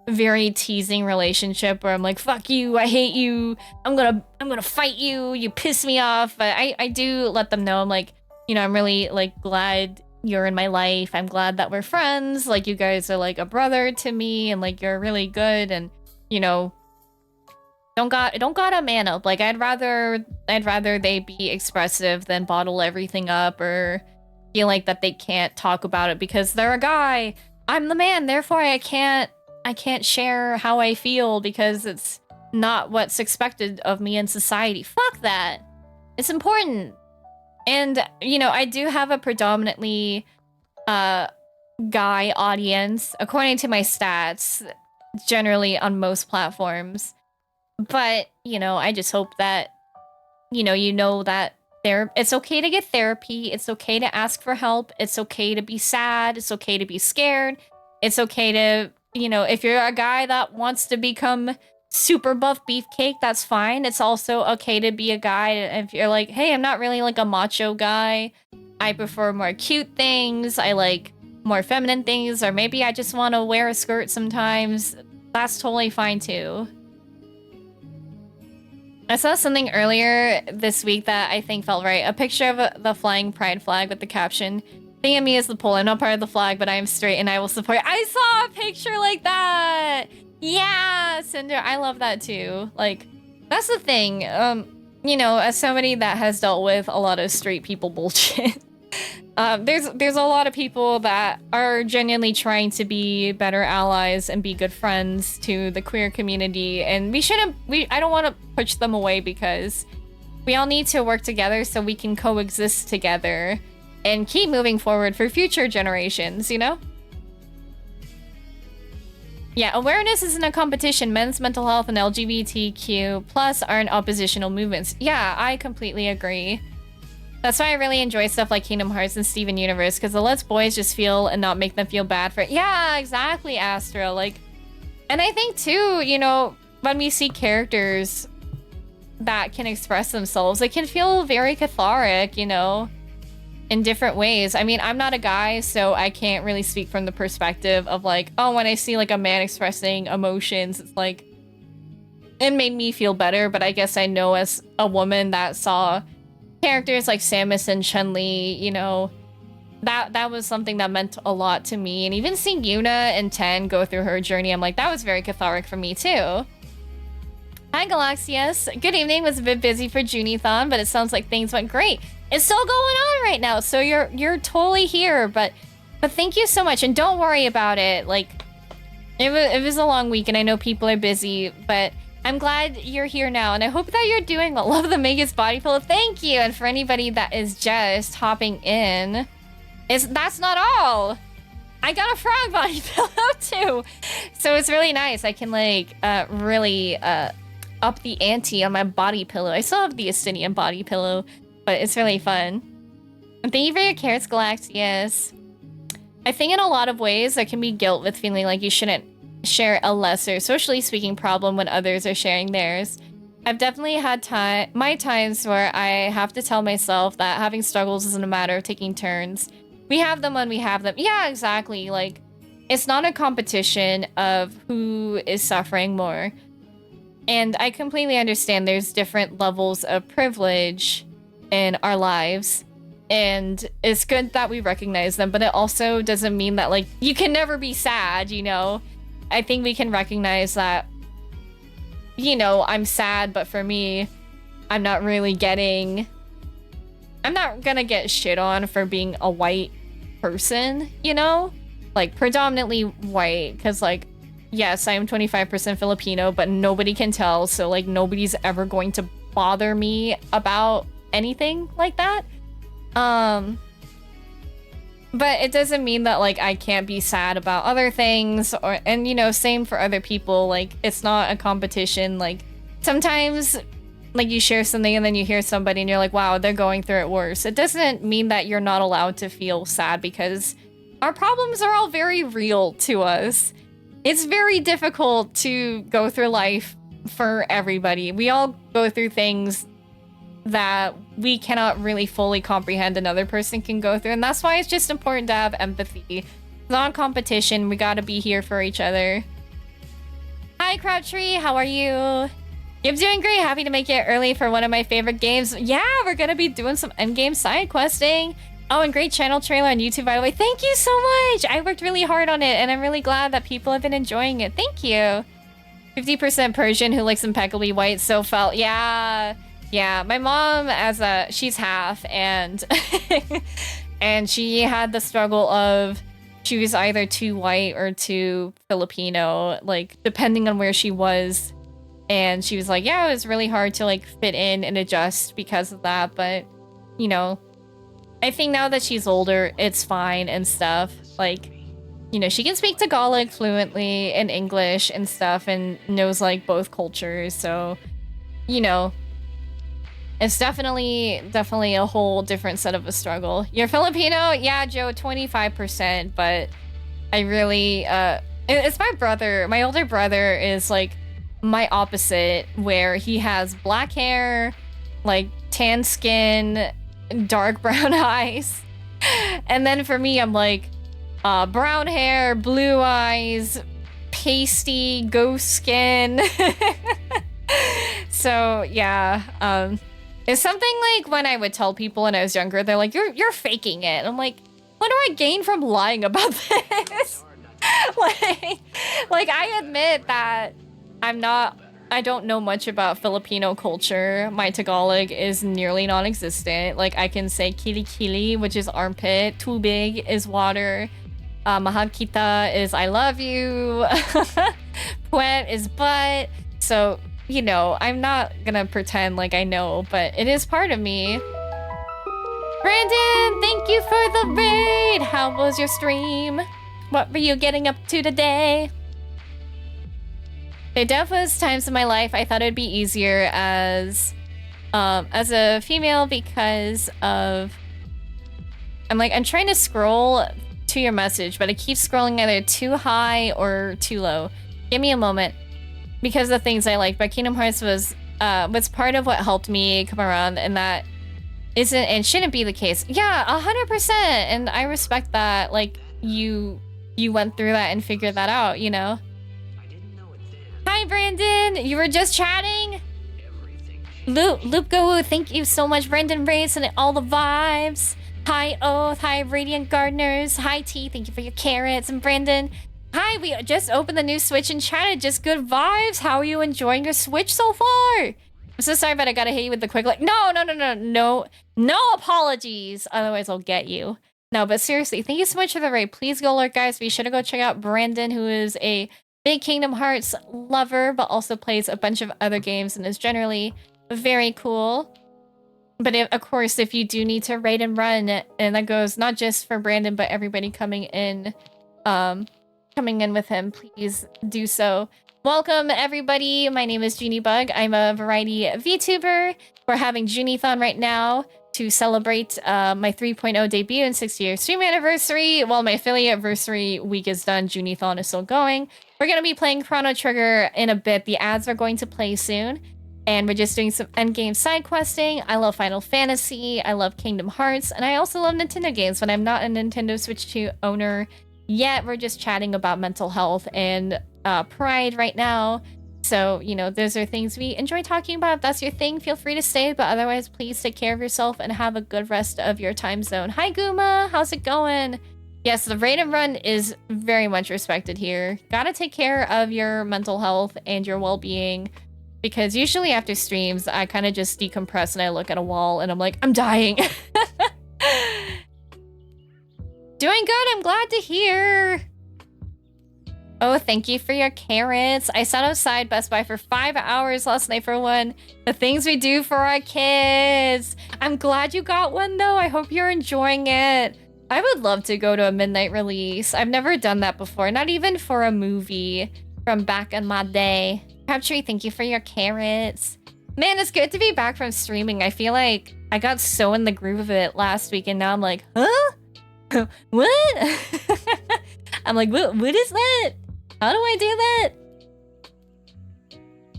very teasing relationship where I'm like, fuck you, I hate you, I'm gonna fight you, you piss me off. But I do let them know, I'm like, you know, I'm really like glad you're in my life. I'm glad that we're friends. Like, you guys are like a brother to me, and like, you're really good, and you know, don't gotta man up. Like, I'd rather they be expressive than bottle everything up or feel like that they can't talk about it because they're a guy. I'm the man, therefore I can't share how I feel because it's not what's expected of me in society. Fuck that. It's important. And, you know, I do have a predominantly guy audience, according to my stats, generally on most platforms. But, you know, I just hope that, you know that it's okay to get therapy. It's okay to ask for help. It's okay to be sad. It's okay to be scared. It's okay to, you know, if you're a guy that wants to become super buff beefcake, that's fine. It's also okay to be a guy if you're like, hey, I'm not really like a macho guy. I prefer more cute things. I like more feminine things. Or maybe I just want to wear a skirt sometimes. That's totally fine too. I saw something earlier this week that I think felt right. A picture of the flying pride flag with the caption, "Think of me as the pole. I'm not part of the flag, but I am straight and I will support." I saw a picture like that! Yeah, Cinder, I love that too. Like, that's the thing. You know, as somebody that has dealt with a lot of straight people bullshit, There's a lot of people that are genuinely trying to be better allies and be good friends to the queer community, and I don't want to push them away because we all need to work together so we can coexist together and keep moving forward for future generations, you know? Yeah, awareness isn't a competition. Men's mental health and LGBTQ plus aren't oppositional movements. Yeah, I completely agree. That's why I really enjoy stuff like Kingdom Hearts and Steven Universe, because it lets boys just feel and not make them feel bad for it. Yeah, exactly, Astro. Like, and I think too, you know, when we see characters that can express themselves, it can feel very cathartic, you know, in different ways. I mean, I'm not a guy, so I can't really speak from the perspective of like, oh, when I see like a man expressing emotions, it's like, it made me feel better. But I guess I know as a woman that saw characters like Samus and Chun-Li, you know, that was something that meant a lot to me. And even seeing Yuna and Ten go through her journey, I'm like, that was very cathartic for me too. Hi, Galaxius. Good evening. Was a bit busy for Junithon, but it sounds like things went great. It's still going on right now, so you're totally here. But thank you so much, and don't worry about it. Like, it was a long week, and I know people are busy, but I'm glad you're here now, and I hope that you're doing well. Love the Megas body pillow. Thank you. And for anybody that is just hopping in, that's not all. I got a frog body pillow too, so it's really nice. I can like really up the ante on my body pillow. I still have the Estinian body pillow, but it's really fun. And thank you for your carrots, Galaxius. I think in a lot of ways there can be guilt with feeling like you shouldn't share a lesser, socially speaking, problem when others are sharing theirs. I've definitely had my times where I have to tell myself that having struggles isn't a matter of taking turns. We have them when we have them. Yeah, exactly. Like, it's not a competition of who is suffering more. And I completely understand there's different levels of privilege in our lives. And it's good that we recognize them, but it also doesn't mean that, like, you can never be sad, you know? I think we can recognize that, you know, I'm sad, but for me, I'm not really getting... I'm not gonna get shit on for being a white person, you know? Like, predominantly white, because, like, yes, I am 25% Filipino, but nobody can tell, so, like, nobody's ever going to bother me about anything like that. But it doesn't mean that, like, I can't be sad about other things, and, you know, same for other people. Like, it's not a competition. Like, sometimes, like, you share something and then you hear somebody and you're like, wow, they're going through it worse. It doesn't mean that you're not allowed to feel sad, because our problems are all very real to us. It's very difficult to go through life for everybody. We all go through things that we cannot really fully comprehend another person can go through, and that's why it's just important to have empathy. It's not a competition. We gotta be here for each other. Hi, Crabtree. How are you? I'm doing great. Happy to make it early for one of my favorite games. Yeah, we're gonna be doing some endgame side questing. Oh, and great channel trailer on YouTube, by the way. Thank you so much. I worked really hard on it, and I'm really glad that people have been enjoying it. Thank you. 50% Persian who likes impeccably white, so felt. Yeah. Yeah, my mom, she's half, and and she had the struggle of she was either too white or too Filipino, like, depending on where she was. And she was like, yeah, it was really hard to, like, fit in and adjust because of that. But, you know, I think now that she's older, it's fine and stuff. Like, you know, she can speak Tagalog fluently and English and stuff and knows, like, both cultures. So, you know, it's definitely a whole different set of a struggle. You're Filipino? Yeah, Joe, 25%, but I really, it's my brother. My older brother is, like, my opposite, where he has black hair, like, tan skin, dark brown eyes. And then for me, I'm like, brown hair, blue eyes, pasty, ghost skin. So, yeah, it's something like when I would tell people when I was younger, they're like, you're faking it. I'm like, what do I gain from lying about this? like I admit that I'm not I don't know much about Filipino culture. My Tagalog is nearly non-existent. Like, I can say kili-kili, which is armpit. Tubig is water. Mahal kita is I love you. Puwet is butt. So, you know, I'm not gonna pretend like I know, but it is part of me. Brandon, thank you for the raid. How was your stream? What were you getting up to today? There definitely was times in my life I thought it'd be easier as a female because of... I'm trying to scroll to your message, but I keep scrolling either too high or too low. Give me a moment. Because of the things I like, but Kingdom Hearts was part of what helped me come around, and that isn't and shouldn't be the case. Yeah, 100%, and I respect that. Like, you went through that and figured that out, you know? Hi, Brandon! You were just chatting? Loop Go, thank you so much, Brandon Race, and all the vibes. Hi, Oath. Hi, Radiant Gardeners. Hi, T. Thank you for your carrots. And Brandon, hi, we just opened the new Switch and chatted. Just good vibes. How are you enjoying your Switch so far? I'm so sorry, but I gotta hit you with the quick, like, no apologies. Otherwise, I'll get you. No, but seriously, thank you so much for the raid. Please go lurk, guys. Be sure to go check out Brandon, who is a big Kingdom Hearts lover, but also plays a bunch of other games and is generally very cool. But of course, if you do need to raid and run, and that goes not just for Brandon, but everybody coming in with him, please do so. Welcome, everybody. My name is Juunibug. I'm a variety VTuber. We're having Juunithon right now to celebrate my 3.0 debut and 6-year stream anniversary. While my affiliate anniversary week is done, Juunithon is still going. We're going to be playing Chrono Trigger in a bit. The ads are going to play soon. And we're just doing some endgame side questing. I love Final Fantasy. I love Kingdom Hearts. And I also love Nintendo games, but I'm not a Nintendo Switch 2 owner yet. We're just chatting about mental health and pride right now. So, you know, those are things we enjoy talking about. If that's your thing, feel free to stay. But otherwise, please take care of yourself and have a good rest of your time zone. Hi, Guma. How's it going? Yes, the raid and run is very much respected here. Gotta take care of your mental health and your well-being. Because usually after streams, I kind of just decompress and I look at a wall and I'm like, I'm dying. Doing good, I'm glad to hear. Oh, thank you for your carrots. I sat outside Best Buy for 5 hours last night for one. The things we do for our kids. I'm glad you got one though. I hope you're enjoying it. I would love to go to a midnight release. I've never done that before, not even for a movie from back in my day. Crabtree, thank you for your carrots. Man, it's good to be back from streaming. I feel like I got so in the groove of it last week and now I'm like, huh? What? I'm like, what is that? How do I do that?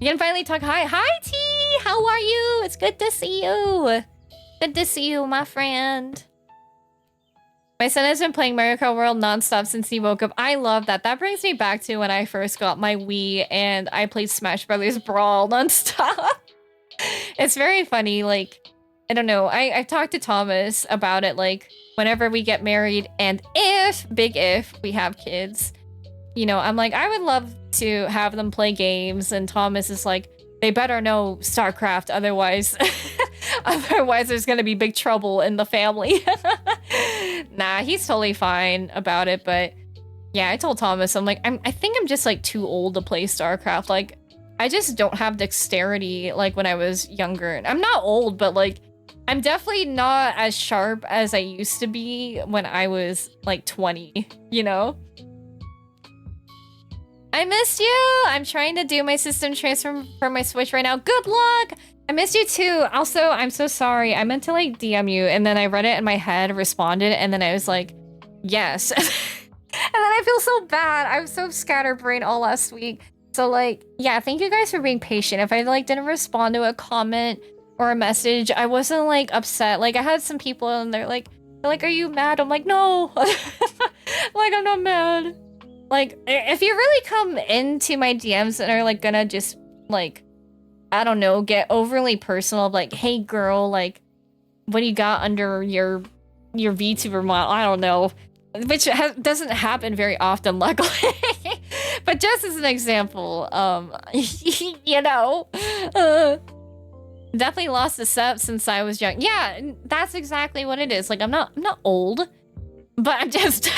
You can finally talk. Hi, T! How are you? It's good to see you. Good to see you, my friend. My son has been playing Mario Kart World nonstop since he woke up. I love that. That brings me back to when I first got my Wii and I played Smash Brothers Brawl nonstop. It's very funny. Like, I don't know. I've talked to Thomas about it. Like, whenever we get married and big if, we have kids, you know, I'm like, I would love to have them play games. And Thomas is like, they better know StarCraft, otherwise there's gonna be big trouble in the family. Nah, he's totally fine about it, but yeah, I told Thomas, I'm like, I think I'm just like too old to play StarCraft. Like, I just don't have dexterity like when I was younger. I'm not old, but like, I'm definitely not as sharp as I used to be when I was like 20, you know? I missed you! I'm trying to do my system transfer for my Switch right now. Good luck! I missed you too. Also, I'm so sorry. I meant to like DM you and then I read it in my head, responded, and then I was like, yes. And then I feel so bad. I was so scatterbrained all last week. So like, yeah, thank you guys for being patient. If I like didn't respond to a comment or a message, I wasn't like upset. Like I had some people and they're like, are you mad? I'm like, no. Like, I'm not mad. Like, if you really come into my DMs and are, like, gonna just, like, I don't know, get overly personal, like, hey, girl, like, what do you got under your VTuber model? I don't know. Which doesn't happen very often, luckily. But just as an example, you know, definitely lost a step since I was young. Yeah, that's exactly what it is. Like, I'm not old, but I'm just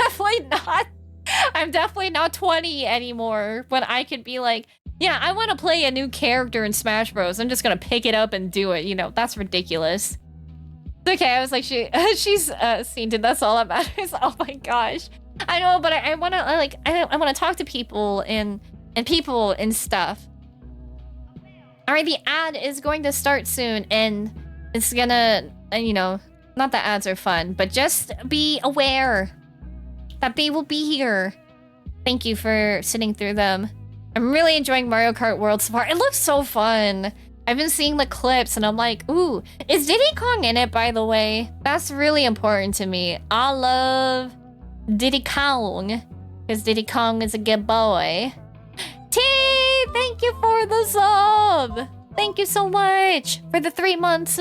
I'm definitely not 20 anymore when I could be like, yeah, I want to play a new character in Smash Bros. I'm just gonna pick it up and do it. You know, that's ridiculous. It's okay, I was like, she's seen it. That's all that matters. Oh my gosh. I know, but I want to like, I want to talk to people and people and stuff. All right, the ad is going to start soon, and it's gonna, you know, not that ads are fun, but just be aware that they will be here. Thank you for sitting through them. I'm really enjoying Mario Kart World so far. It looks so fun. I've been seeing the clips and I'm like, ooh, is Diddy Kong in it, by the way? That's really important to me. I love Diddy Kong, because Diddy Kong is a good boy. T, thank you for the sub. Thank you so much for the 3 months.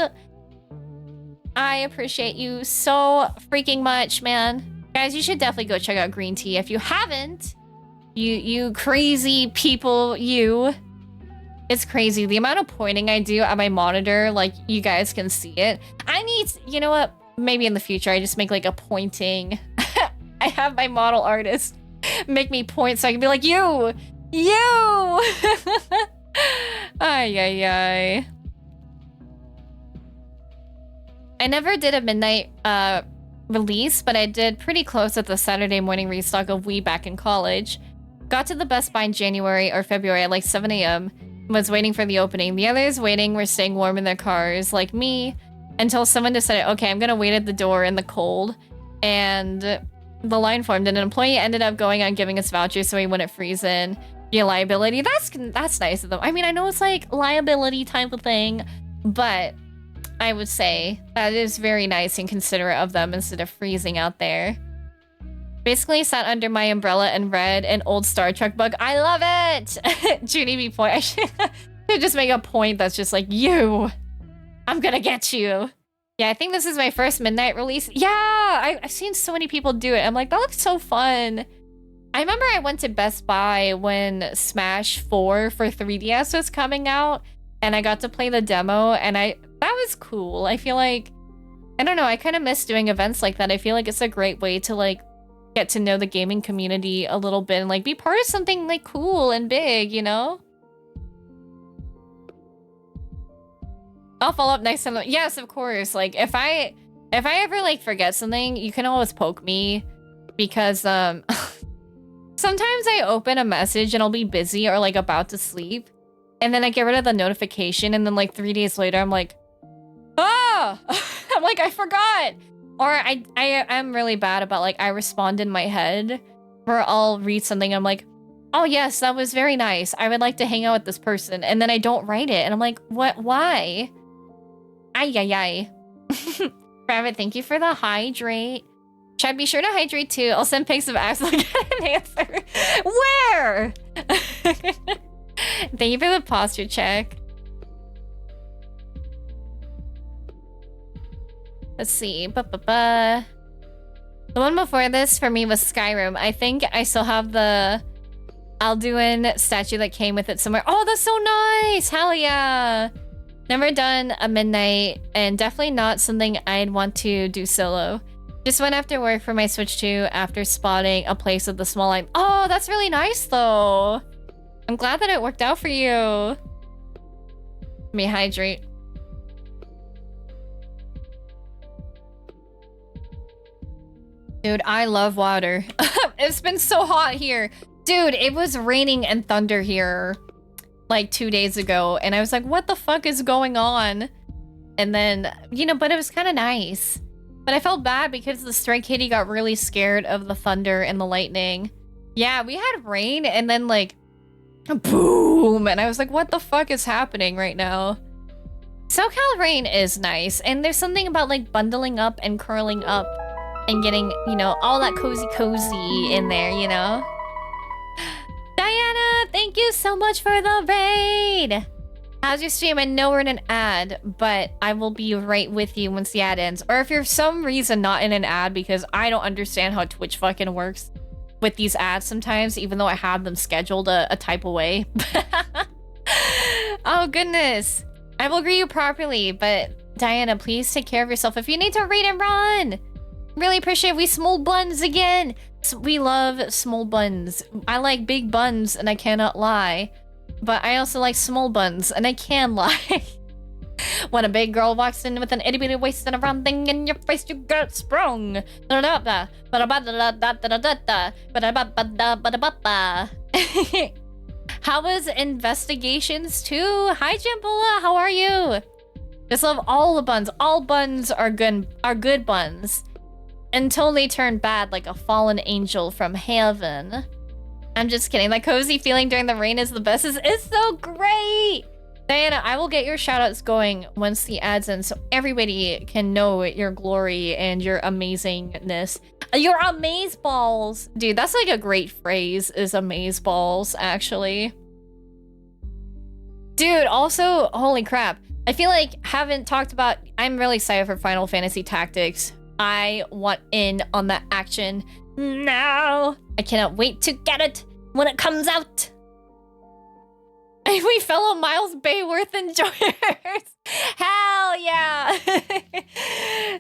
I appreciate you so freaking much, man. Guys, you should definitely go check out Green Tea if you haven't. You crazy people, you. It's crazy. The amount of pointing I do at my monitor, like, you guys can see it. I need, you know what? Maybe in the future, I just make, like, a pointing. I have my model artist make me point so I can be like, you! Ay, ay, ay. I never did a midnight release, but I did pretty close at the Saturday morning restock of Wii back in college. Got to the Best Buy in January or February at like 7 a.m. Was waiting for the opening. The others waiting were staying warm in their cars, like me, until someone decided, okay, I'm gonna wait at the door in the cold. And the line formed, and an employee ended up going on giving us vouchers so he wouldn't freeze in. Be a liability. That's nice of them. I mean, I know it's like liability type of thing, but I would say that is very nice and considerate of them instead of freezing out there. Basically sat under my umbrella and read an old Star Trek book. I love it! Junie B point. I should just make a point that's just like, you! I'm gonna get you! Yeah, I think this is my first midnight release. Yeah! I've seen so many people do it. I'm like, that looks so fun. I remember I went to Best Buy when Smash 4 for 3DS was coming out, and I got to play the demo, and that was cool. I feel like, I don't know, I kind of miss doing events like that. I feel like it's a great way to like get to know the gaming community a little bit and like be part of something like cool and big, you know? I'll follow up next time. Yes, of course. Like if I ever like forget something, you can always poke me, because sometimes I open a message and I'll be busy or like about to sleep, and then I get rid of the notification, and then like 3 days later I'm like, ah! I'm like, I forgot. Or I'm really bad about like, I respond in my head, where I'll read something, I'm like, oh yes, that was very nice. I would like to hang out with this person. And then I don't write it. And I'm like, what, why? Ay, ay, ay. Rabbit, thank you for the hydrate. Chad, be sure to hydrate too. I'll send pics of Axe. I'll get an answer. Where? Thank you for the posture check. Let's see. The one before this for me was Skyrim. I think I still have the Alduin statue that came with it somewhere. Oh, that's so nice! Hell yeah! Never done a midnight, and definitely not something I'd want to do solo. Just went after work for my Switch 2 after spotting a place with the small line. Oh, that's really nice though. I'm glad that it worked out for you. Let me hydrate. Dude, I love water. It's been so hot here. Dude, it was raining and thunder here like 2 days ago. And I was like, what the fuck is going on? And then, you know, but it was kind of nice. But I felt bad because the Stray Kitty got really scared of the thunder and the lightning. Yeah, we had rain and then like, boom. And I was like, what the fuck is happening right now? SoCal rain is nice. And there's something about like bundling up and curling up and getting, you know, all that cozy in there, you know? Diana, thank you so much for the raid! How's your stream? I know we're in an ad, but I will be right with you once the ad ends. Or if you're for some reason not in an ad because I don't understand how Twitch fucking works, with these ads sometimes, even though I have them scheduled a type away. Oh, goodness. I will greet you properly, but Diana, please take care of yourself. If you need to read and run, really appreciate we small buns again. We love small buns. I like big buns and I cannot lie, but I also like small buns and I can lie. When a big girl walks in with an itty bitty waist and a round thing in your face, you get sprung. How was investigations too? Hi Jimbula, how are you? Just love all the buns. All buns are good buns. Until they turn bad like a fallen angel from heaven. I'm just kidding. That cozy feeling during the rain is the best. It's so great! Diana, I will get your shoutouts going once the ads end so everybody can know your glory and your amazingness. Your amazeballs! Dude, that's like a great phrase, is amazeballs, actually. Dude, also, holy crap. I feel like haven't talked about... I'm really excited for Final Fantasy Tactics. I want in on that action now. I cannot wait to get it when it comes out. We fellow Miles Bayworth enjoyers. Hell yeah.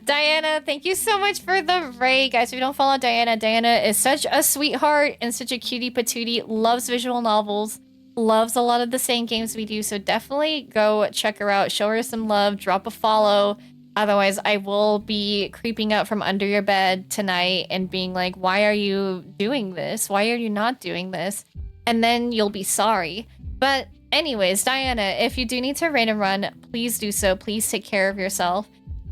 Diana, thank you so much for the raid. Guys, if you don't follow Diana, Diana is such a sweetheart and such a cutie patootie. Loves visual novels. Loves a lot of the same games we do. So definitely go check her out. Show her some love. Drop a follow. Otherwise, I will be creeping out from under your bed tonight and being like, why are you doing this? Why are you not doing this? And then you'll be sorry. But anyways, Diana, if you do need to raid and run, please do so. Please take care of yourself.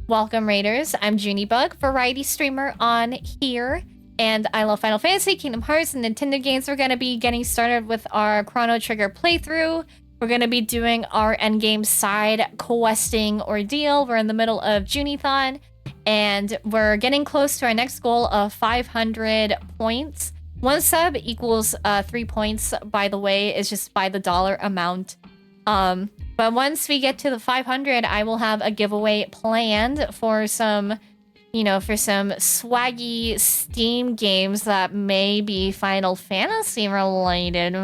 Welcome, Raiders. I'm Juunibug, variety streamer on here. And I love Final Fantasy, Kingdom Hearts, and Nintendo games. We're going to be getting started with our Chrono Trigger playthrough. We're going to be doing our endgame side questing ordeal. We're in the middle of Junithon, and we're getting close to our next goal of 500 points. One sub equals 3 points, by the way. It's just by the dollar amount. But once we get to the 500, I will have a giveaway planned for some, you know, for some swaggy Steam games that may be Final Fantasy related.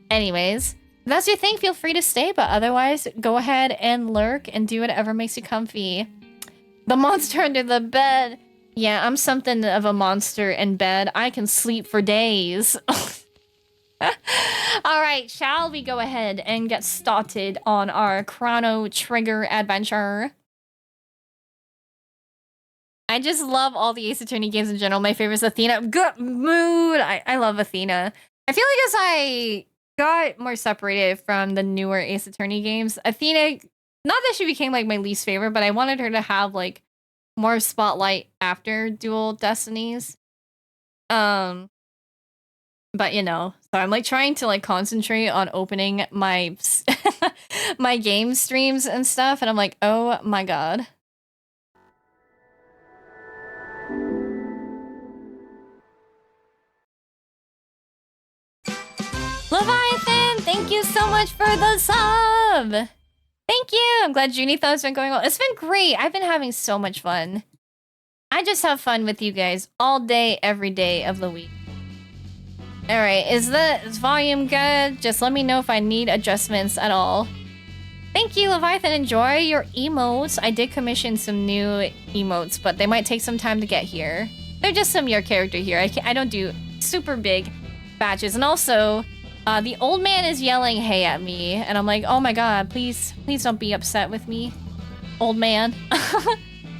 Anyways, if that's your thing, feel free to stay, but otherwise, go ahead and lurk and do whatever makes you comfy. The monster under the bed. Yeah, I'm something of a monster in bed. I can sleep for days. Alright, shall we go ahead and get started on our Chrono Trigger adventure? I just love all the Ace Attorney games in general. My favorite is Athena. Good mood! I love Athena. I feel like as I got more separated from the newer Ace Attorney games, Athena, not that she became like my least favorite, but I wanted her to have like more spotlight after Dual Destinies. But you know, so I'm like trying to like concentrate on opening my my game streams and stuff, and I'm like, oh my god. Leviathan, thank you so much for the sub. Thank you. I'm glad Junithon's been going well. It's been great. I've been having so much fun. I just have fun with you guys all day, every day of the week. All right, is the volume good? Just let me know if I need adjustments at all. Thank you, Leviathan. Enjoy your emotes. I did commission some new emotes, but they might take some time to get here. They're just some your character here. I don't do super big batches. And also, the old man is yelling hey at me, and I'm like, oh my god, please don't be upset with me, old man.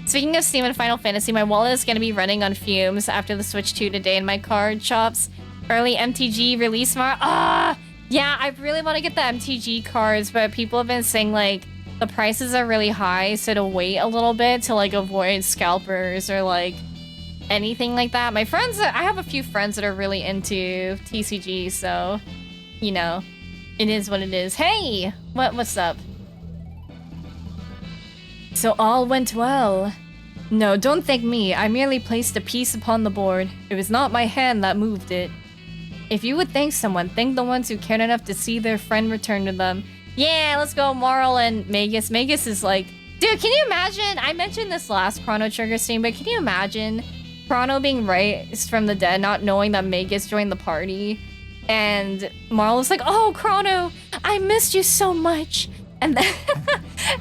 Speaking of Steam and Final Fantasy, my wallet is going to be running on fumes after the Switch 2 today, and my card shops early MTG release tomorrow. Yeah, I really want to get the MTG cards, but people have been saying like the prices are really high, so to wait a little bit to like avoid scalpers or like anything like that. My friends, I have a few friends that are really into TCG, so you know, it is what it is. Hey, what's up? So all went well. No, don't thank me. I merely placed a piece upon the board. It was not my hand that moved it. If you would thank someone, thank the ones who cared enough to see their friend return to them. Yeah, let's go, Moral and Magus. Magus is like, dude, can you imagine? I mentioned this last Chrono Trigger stream, but can you imagine Chrono being raised from the dead, not knowing that Magus joined the party. And Marlo's like, oh, Chrono, I missed you so much. And then,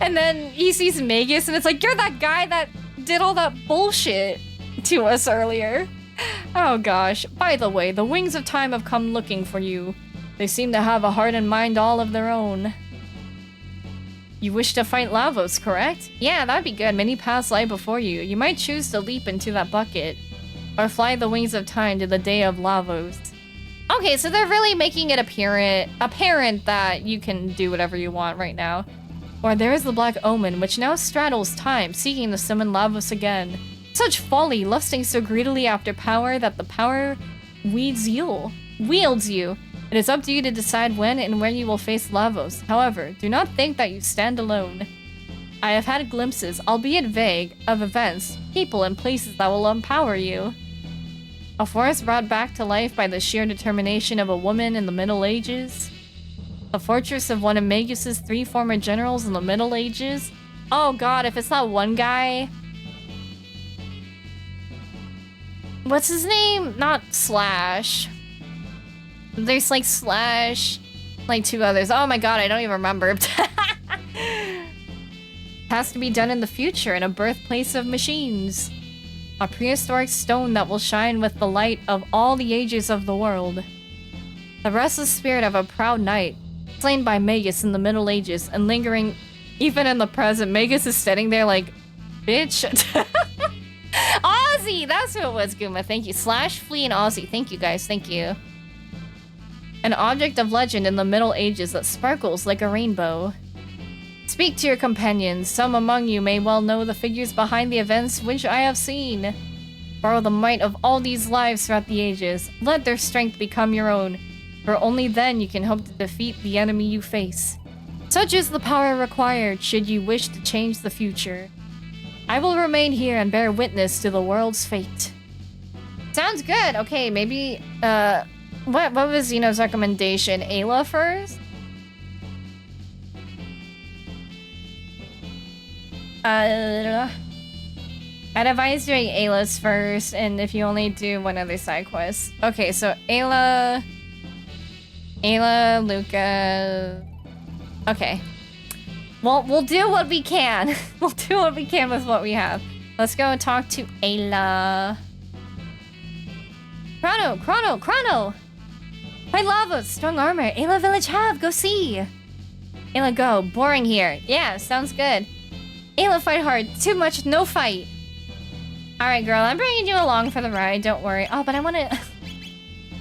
and then he sees Magus and it's like, you're that guy that did all that bullshit to us earlier. Oh gosh. By the way, the wings of time have come looking for you. They seem to have a heart and mind all of their own. You wish to fight Lavos, correct? Yeah, that'd be good. Many paths lie before you. You might choose to leap into that bucket or fly the wings of time to the day of Lavos. Okay, so they're really making it apparent that you can do whatever you want right now. Or there is the Black Omen, which now straddles time, seeking to summon Lavos again. Such folly, lusting so greedily after power that the power wields you. It is up to you to decide when and where you will face Lavos. However, do not think that you stand alone. I have had glimpses, albeit vague, of events, people, and places that will empower you. A forest brought back to life by the sheer determination of a woman in the Middle Ages. The fortress of one of Magus's 3 former generals in the Middle Ages. Oh god, if it's that one guy... What's his name? Not Slash. There's like Slash, like 2 others. Oh my god, I don't even remember. Has to be done in the future in a birthplace of machines. A prehistoric stone that will shine with the light of all the ages of the world. The restless spirit of a proud knight, slain by Magus in the Middle Ages and lingering even in the present. Magus is sitting there like, bitch. Ozzy! That's who it was, Guma. Thank you. Slash, Flea, and Ozzy. Thank you, guys. Thank you. An object of legend in the Middle Ages that sparkles like a rainbow. Speak to your companions. Some among you may well know the figures behind the events which I have seen. Borrow the might of all these lives throughout the ages. Let their strength become your own, for only then you can hope to defeat the enemy you face. Such is the power required should you wish to change the future. I will remain here and bear witness to the world's fate. Sounds good. Okay, maybe, what was Zeno's recommendation? Ayla first? I'd advise doing Ayla's first, and if you only do one other side quest. Okay, so Ayla, Luca. Okay. Well, we'll do what we can. We'll do what we can with what we have. Let's go and talk to Ayla. Chrono! Fight Lavos, strong armor. Ayla village have, go see. Ayla go, boring here. Yeah, sounds good. Ayla fight hard, too much, no fight. Alright girl, I'm bringing you along for the ride, don't worry. Oh, but I wanna...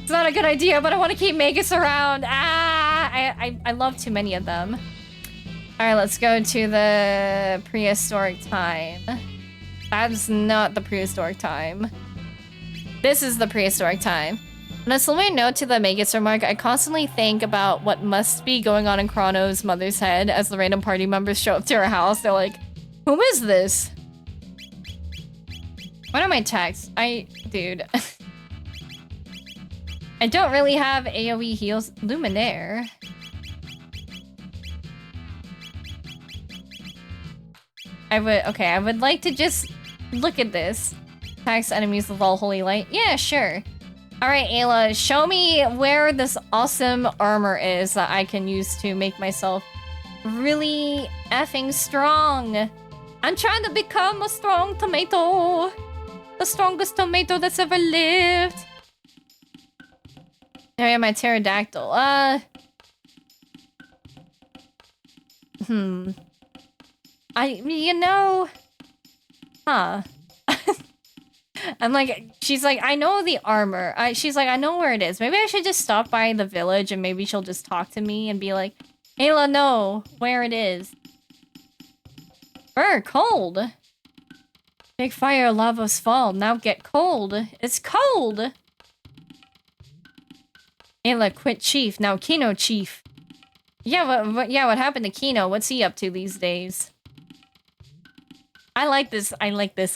It's not a good idea, but I want to keep Magus around. I love too many of them. Alright, let's go to the prehistoric time. That's not the prehistoric time. This is the prehistoric time. On a similar note to the Magus remark, I constantly think about what must be going on in Chrono's mother's head as the random party members show up to her house. They're like, who is this? What are my texts? Dude. I don't really have AoE heals. Luminaire. I would like to just look at this. Attacks enemies with all holy light. Yeah, sure. Alright, Ayla, show me where this awesome armor is that I can use to make myself really effing strong. I'm trying to become a strong tomato. The strongest tomato that's ever lived. There I have my pterodactyl. You know... Huh. I'm like, she's like, I know the armor. She's like, I know where it is. Maybe I should just stop by the village and maybe she'll just talk to me and be like, Ayla, know where it is. Brr, cold. Big fire, Lavos fall. Now get cold. It's cold. Ayla quit chief. Now Kino chief. Yeah, what happened to Kino? What's he up to these days? I like this,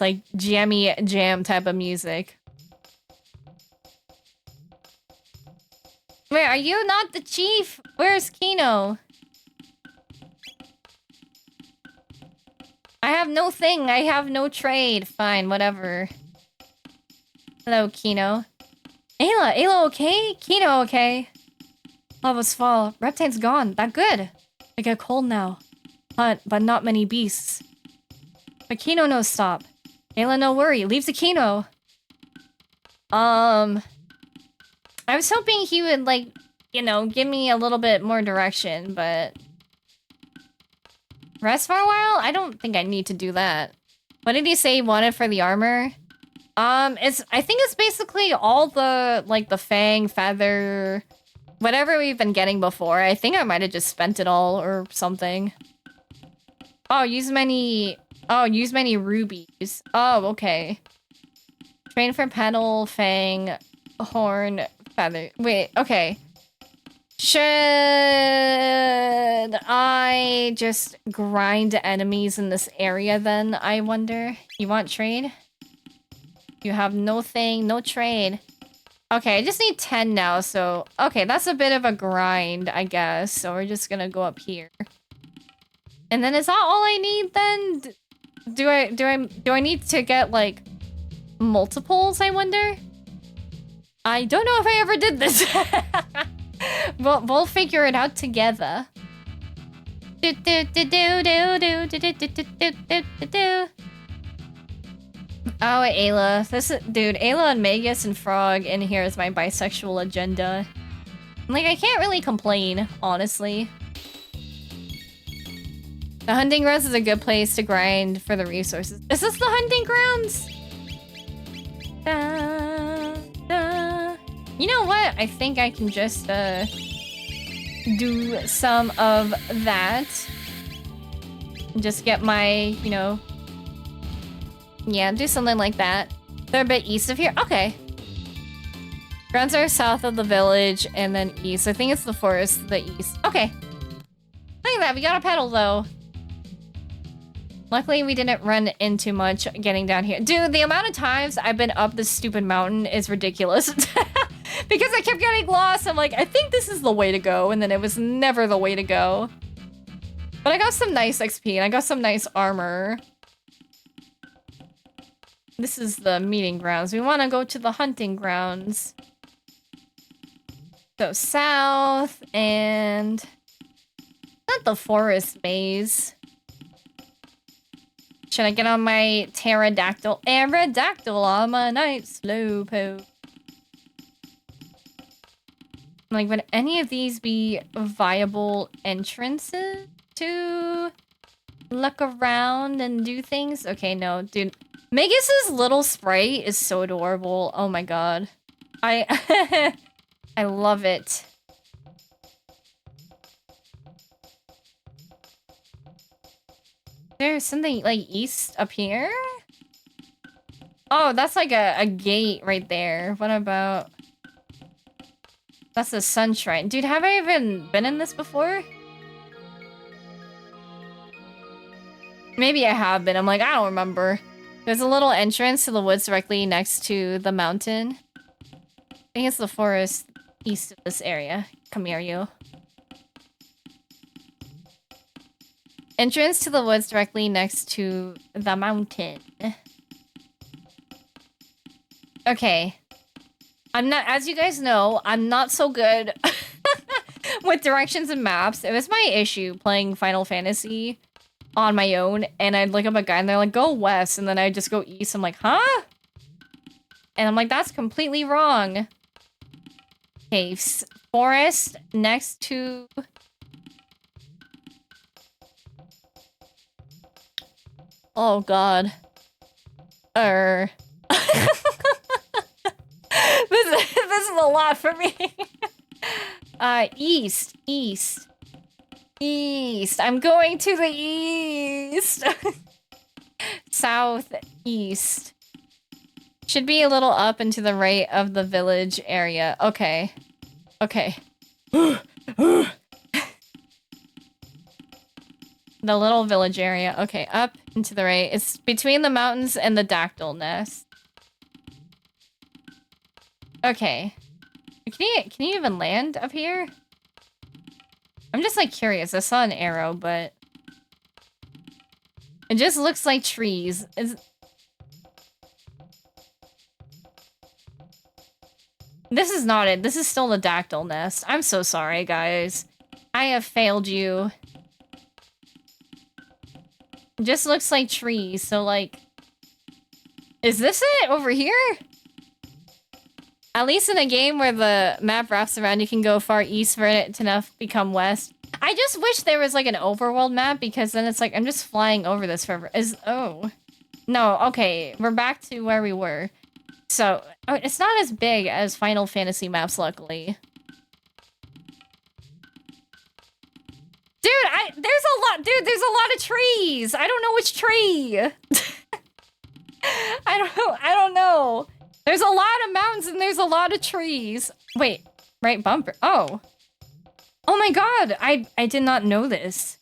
like, jammy jam type of music. Wait, are you not the chief? Where's Kino? I have no thing. I have no trade. Fine, whatever. Hello, Kino. Ayla okay? Kino okay? Lava's fall. Reptine's gone. That good. I get cold now. But not many beasts. But Kino no stop. Ayla no worry. Leave to Kino. I was hoping he would, like, you know, give me a little bit more direction, but... Rest for a while? I don't think I need to do that. What did he say he wanted for the armor? I think it's basically all the, like, the fang, feather... Whatever we've been getting before. I think I might have just spent it all or something. Oh, use many rubies. Oh, okay. Train for petal, fang, horn, feather. Wait, okay. Should I just grind enemies in this area then, I wonder? You want trade? You have no thing, no trade. Okay, I just need 10 now, so... Okay, that's a bit of a grind, I guess. So we're just gonna go up here. And then is that all I need then? Do I need to get, like, multiples, I wonder? I don't know if I ever did this. We'll figure it out together. Oh, Ayla. Dude, Ayla and Magus and Frog in here is my bisexual agenda. Like, I can't really complain, honestly. The hunting grounds is a good place to grind for the resources. Is this the hunting grounds? Da, da. You know what? I think I can just, do some of that. Just get my, you know... Yeah, do something like that. They're a bit east of here. Okay. Grounds are south of the village and then east. I think it's the forest to the east. Okay. Look at that. We got a pedal, though. Luckily, we didn't run into much getting down here. Dude, the amount of times I've been up this stupid mountain is ridiculous. Because I kept getting lost. I'm like, I think this is the way to go. And then it was never the way to go. But I got some nice XP and I got some nice armor. This is the meeting grounds. We want to go to the hunting grounds. So south and... Not the forest maze. Should I get on my pterodactyl? Aerodactyl on my night slowpoke. Like, would any of these be viable entrances to look around and do things? Okay, no, dude. Magus's little sprite is so adorable. Oh my god. I love it. There's something like east up here? Oh, that's like a gate right there. What about... That's the sun shrine. Dude, have I even been in this before? Maybe I have been. I'm like, I don't remember. There's a little entrance to the woods directly next to the mountain. I think it's the forest east of this area. Come here, you. Entrance to the woods directly next to the mountain. Okay. I'm not, as you guys know, I'm not so good with directions and maps. It was my issue playing Final Fantasy on my own, and I'd look up a guide and they're like, go west, and then I'd just go east. I'm like, huh? And I'm like, that's completely wrong. Okay, forest next to... Oh god. This is a lot for me. East. I'm going to the east. Southeast. Should be a little up and to the right of the village area. Okay. Okay. The little village area. Okay, up and to the right. It's between the mountains and the nest. Okay. Can you even land up here? I'm just like curious. I saw an arrow, but it just looks like trees. This is not it. This is still the dactyl nest. I'm so sorry, guys. I have failed you. It just looks like trees, so like... Is this it? Over here? At least in a game where the map wraps around, you can go far east for it to enough become west. I just wish there was like an overworld map, because then it's like, I'm just flying over this forever. Oh. No, okay. We're back to where we were. So, it's not as big as Final Fantasy maps, luckily. Dude, there's a lot of trees! I don't know which tree! I don't know. There's a lot of mountains and there's a lot of trees. Wait, right bumper. Oh. Oh my god, I did not know this.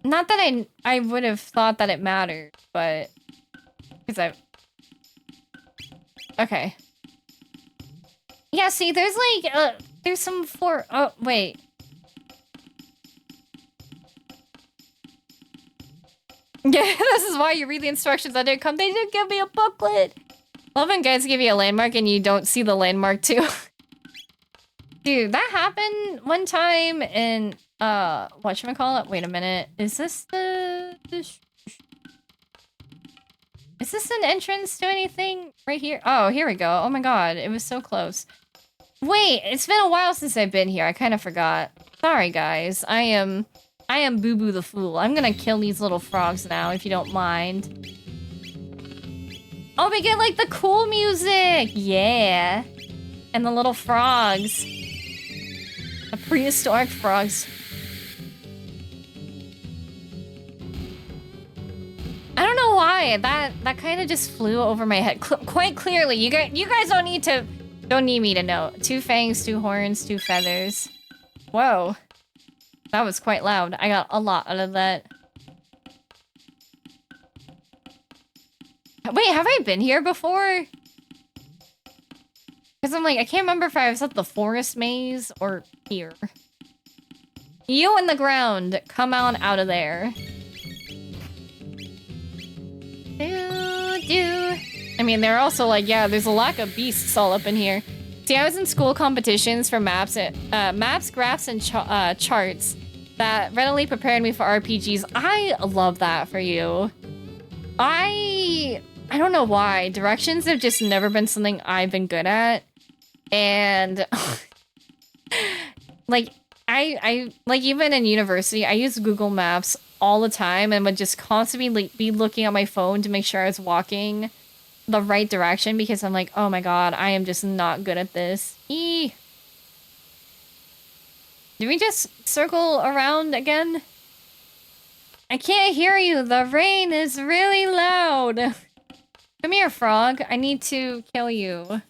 Not that I would have thought that it mattered, but... Because okay. Yeah, see, there's like, there's some oh, wait. Yeah, this is why you read the instructions that didn't come. They didn't give me a booklet. Love when guys give you a landmark and you don't see the landmark too. Dude, that happened one time in, whatchamacallit? Wait a minute. Is this is this an entrance to anything right here? Oh, here we go. Oh my god, it was so close. Wait, it's been a while since I've been here. I kind of forgot. Sorry, guys. I am Boo Boo the Fool. I'm gonna kill these little frogs now, if you don't mind. Oh, we get, like, the cool music! Yeah! And the little frogs. The prehistoric frogs. I don't know why. That kind of just flew over my head. Quite clearly. You guys don't need me to know. 2 fangs, 2 horns, 2 feathers. Whoa. That was quite loud. I got a lot out of that. Wait, have I been here before? Because I'm like, I can't remember if I was at the forest maze or here. You in the ground. Come on out of there. I mean, they're also like, yeah, there's a lack of beasts all up in here. See, I was in school competitions for maps, graphs, and charts that readily prepared me for RPGs. I love that for you. I don't know why. Directions have just never been something I've been good at. And like I like even in university, I used Google Maps all the time and would just constantly be looking at my phone to make sure I was walking the right direction because I'm like, oh my god, I am just not good at this. Eee. Did we just circle around again? I can't hear you. The rain is really loud. Come here, frog. I need to kill you.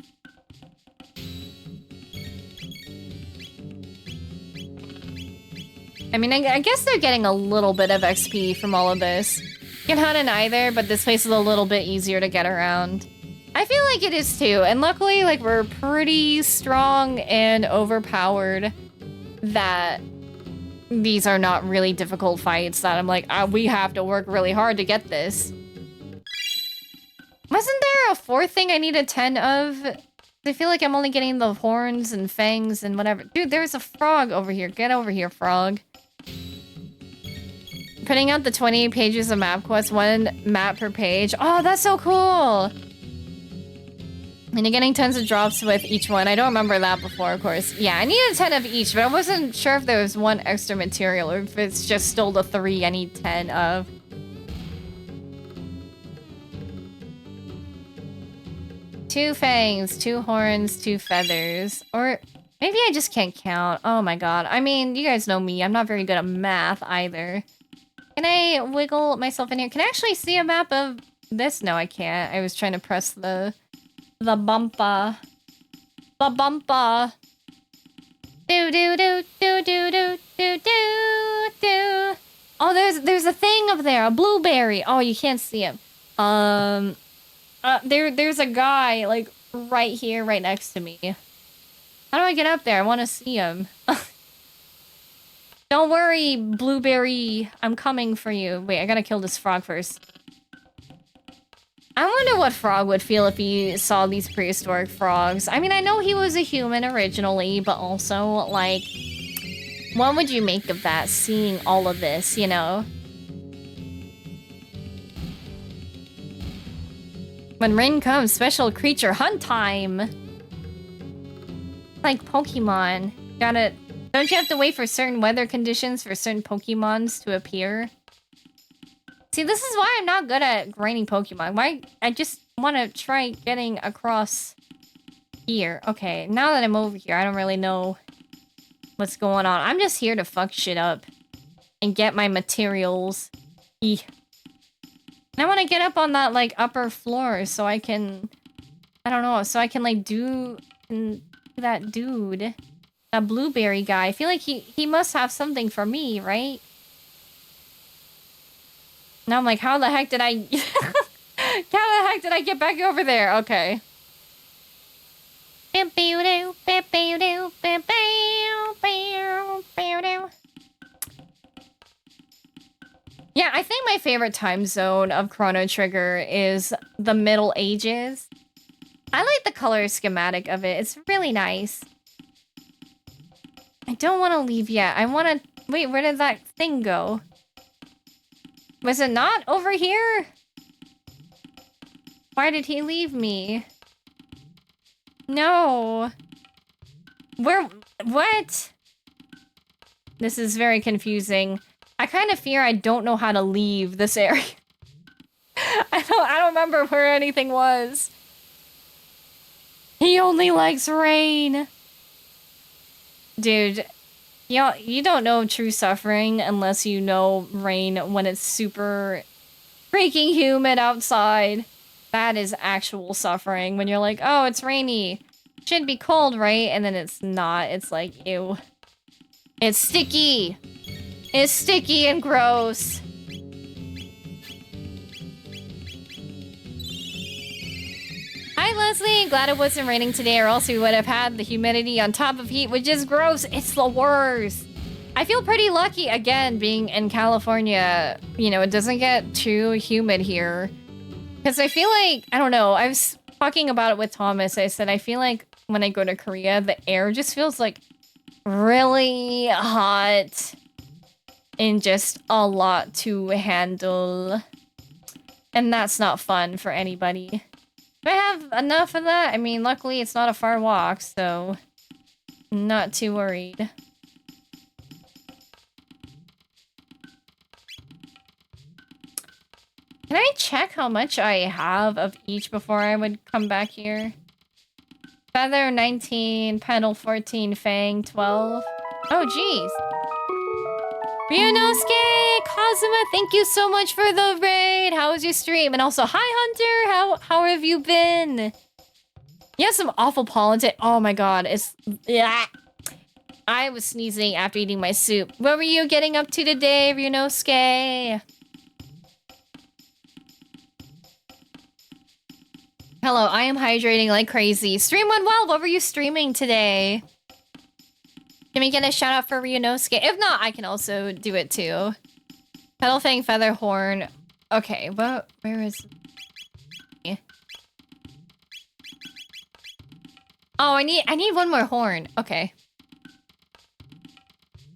I mean, I guess they're getting a little bit of XP from all of this. You can hunt in either, but this place is a little bit easier to get around. I feel like it is too, and luckily, like, we're pretty strong and overpowered that these are not really difficult fights that I'm like, we have to work really hard to get this. Wasn't there a 4th thing I needed 10 of? I feel like I'm only getting the horns and fangs and whatever. Dude, there's a frog over here. Get over here, frog. Putting out the 20 pages of map quests, 1 map per page. Oh, that's so cool! And you're getting tons of drops with each one. I don't remember that before, of course. Yeah, I needed 10 of each, but I wasn't sure if there was 1 extra material or if it's just still the 3 I need 10 of. Two fangs, 2 horns, 2 feathers. Or maybe I just can't count. Oh my god. I mean, you guys know me. I'm not very good at math either. Can I wiggle myself in here? Can I actually see a map of this? No, I can't. I was trying to press the bumper. The bumper. Do do do do do do do do do. Oh, there's a thing up there, a blueberry. Oh, you can't see him. There's a guy like right here, right next to me. How do I get up there? I want to see him. Don't worry, blueberry. I'm coming for you. Wait, I gotta kill this frog first. I wonder what Frog would feel if he saw these prehistoric frogs. I mean, I know he was a human originally, but also, like, what would you make of that, seeing all of this, you know? When rain comes, special creature hunt time! Like Pokemon. Don't you have to wait for certain weather conditions for certain Pokemons to appear? See, this is why I'm not good at grinding Pokemon. Why? I just want to try getting across here. Okay, now that I'm over here, I don't really know what's going on. I'm just here to fuck shit up and get my materials. And I want to get up on that, like, upper floor so I can... I don't know, so I can, like, do that dude. That blueberry guy. I feel like he must have something for me, right? Now I'm like, how the heck did I... how the heck did I get back over there? Okay. Yeah, I think my favorite time zone of Chrono Trigger is the Middle Ages. I like the color schematic of it. It's really nice. I don't want to leave yet. I want to... Wait, where did that thing go? Was it not over here? Why did he leave me? No. Where? What? This is very confusing. I kind of fear I don't know how to leave this area. I don't remember where anything was. He only likes rain. Dude, you don't know true suffering unless you know rain when it's super freaking humid outside. That is actual suffering. When you're like, oh, it's rainy. Should be cold, right? And then it's not. It's like, ew. It's sticky. It's sticky and gross. Hi, Leslie. Glad it wasn't raining today, or else we would have had the humidity on top of heat, which is gross. It's the worst. I feel pretty lucky, again, being in California. You know, it doesn't get too humid here. Because I feel like, I don't know, I was talking about it with Thomas. I said, I feel like when I go to Korea, the air just feels like really hot. And just a lot to handle. And that's not fun for anybody. Do I have enough of that? I mean, luckily it's not a far walk, so not too worried. Can I check how much I have of each before I would come back here? Feather 19, Petal 14, Fang 12. Oh, jeez. Ryunosuke! Kazuma, thank you so much for the raid! How was your stream? And also, hi Hunter! How have you been? You have some awful pollen today. Oh my god, it's... Yeah. I was sneezing after eating my soup. What were you getting up to today, Ryunosuke? Hello, I am hydrating like crazy. Stream went well! What were you streaming today? Can we get a shout out for Ryunosuke? If not, I can also do it too. Petal Fang Feather Horn. Okay, but where is... Oh, I need one more horn. Okay.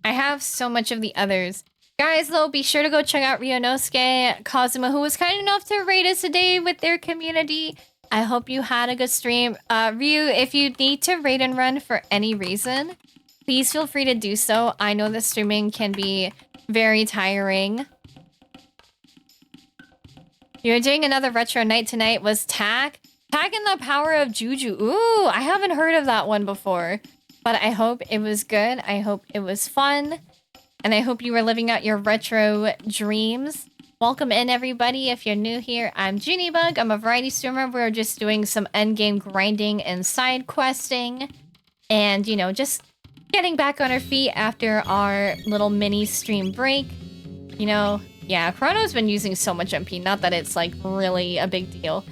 I have so much of the others. Guys, though, be sure to go check out Ryunosuke, Kazuma, who was kind enough to raid us today with their community. I hope you had a good stream. Ryu, if you need to raid and run for any reason, please feel free to do so. I know that streaming can be very tiring. You're doing another retro night tonight. Was Tag and the Power of Juju. Ooh, I haven't heard of that one before. But I hope it was good. I hope it was fun. And I hope you were living out your retro dreams. Welcome in, everybody. If you're new here, I'm Juunibug. I'm a variety streamer. We're just doing some endgame grinding and side questing. And, you know, just getting back on our feet after our little mini stream break. You know, yeah, Chrono's been using so much MP. Not that it's, like, really a big deal.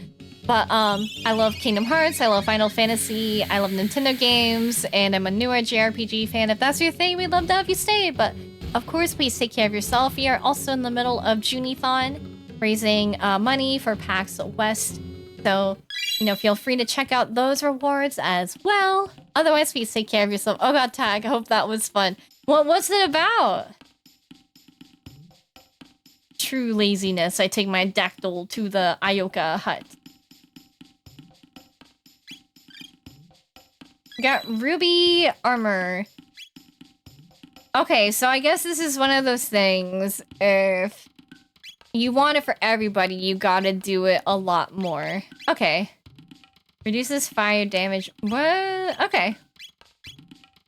But, I love Kingdom Hearts, I love Final Fantasy, I love Nintendo games, and I'm a newer JRPG fan. If that's your thing, we'd love to have you stay, but of course, please take care of yourself. We are also in the middle of Junithon, raising money for PAX West. So, you know, feel free to check out those rewards as well. Otherwise, please take care of yourself. Oh god, Tag, I hope that was fun. What was it about? True laziness. I take my dactyl to the Ioka hut. Got ruby armor. Okay, so I guess this is one of those things. If you want it for everybody, you gotta do it a lot more. Okay. Reduces fire damage. What? Okay.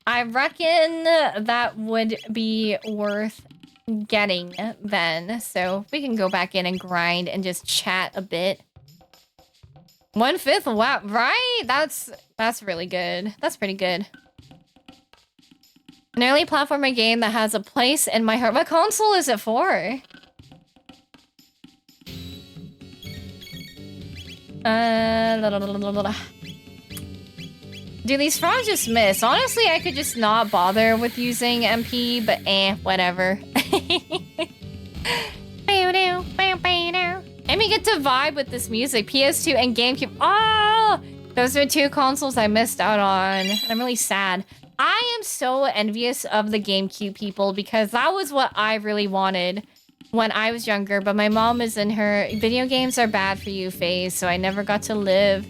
I reckon that would be worth getting then. So we can go back in and grind and just chat a bit. 1/5, wow, right? That's really good. That's pretty good. An early platformer game that has a place in my heart. What console is it for? Do these frogs just miss? Honestly, I could just not bother with using MP, but whatever. And we get to vibe with this music. PS2 and GameCube. Oh! Those are two consoles I missed out on. I'm really sad. I am so envious of the GameCube people because that was what I really wanted when I was younger. But my mom is in her video games are bad for you phase, so I never got to live.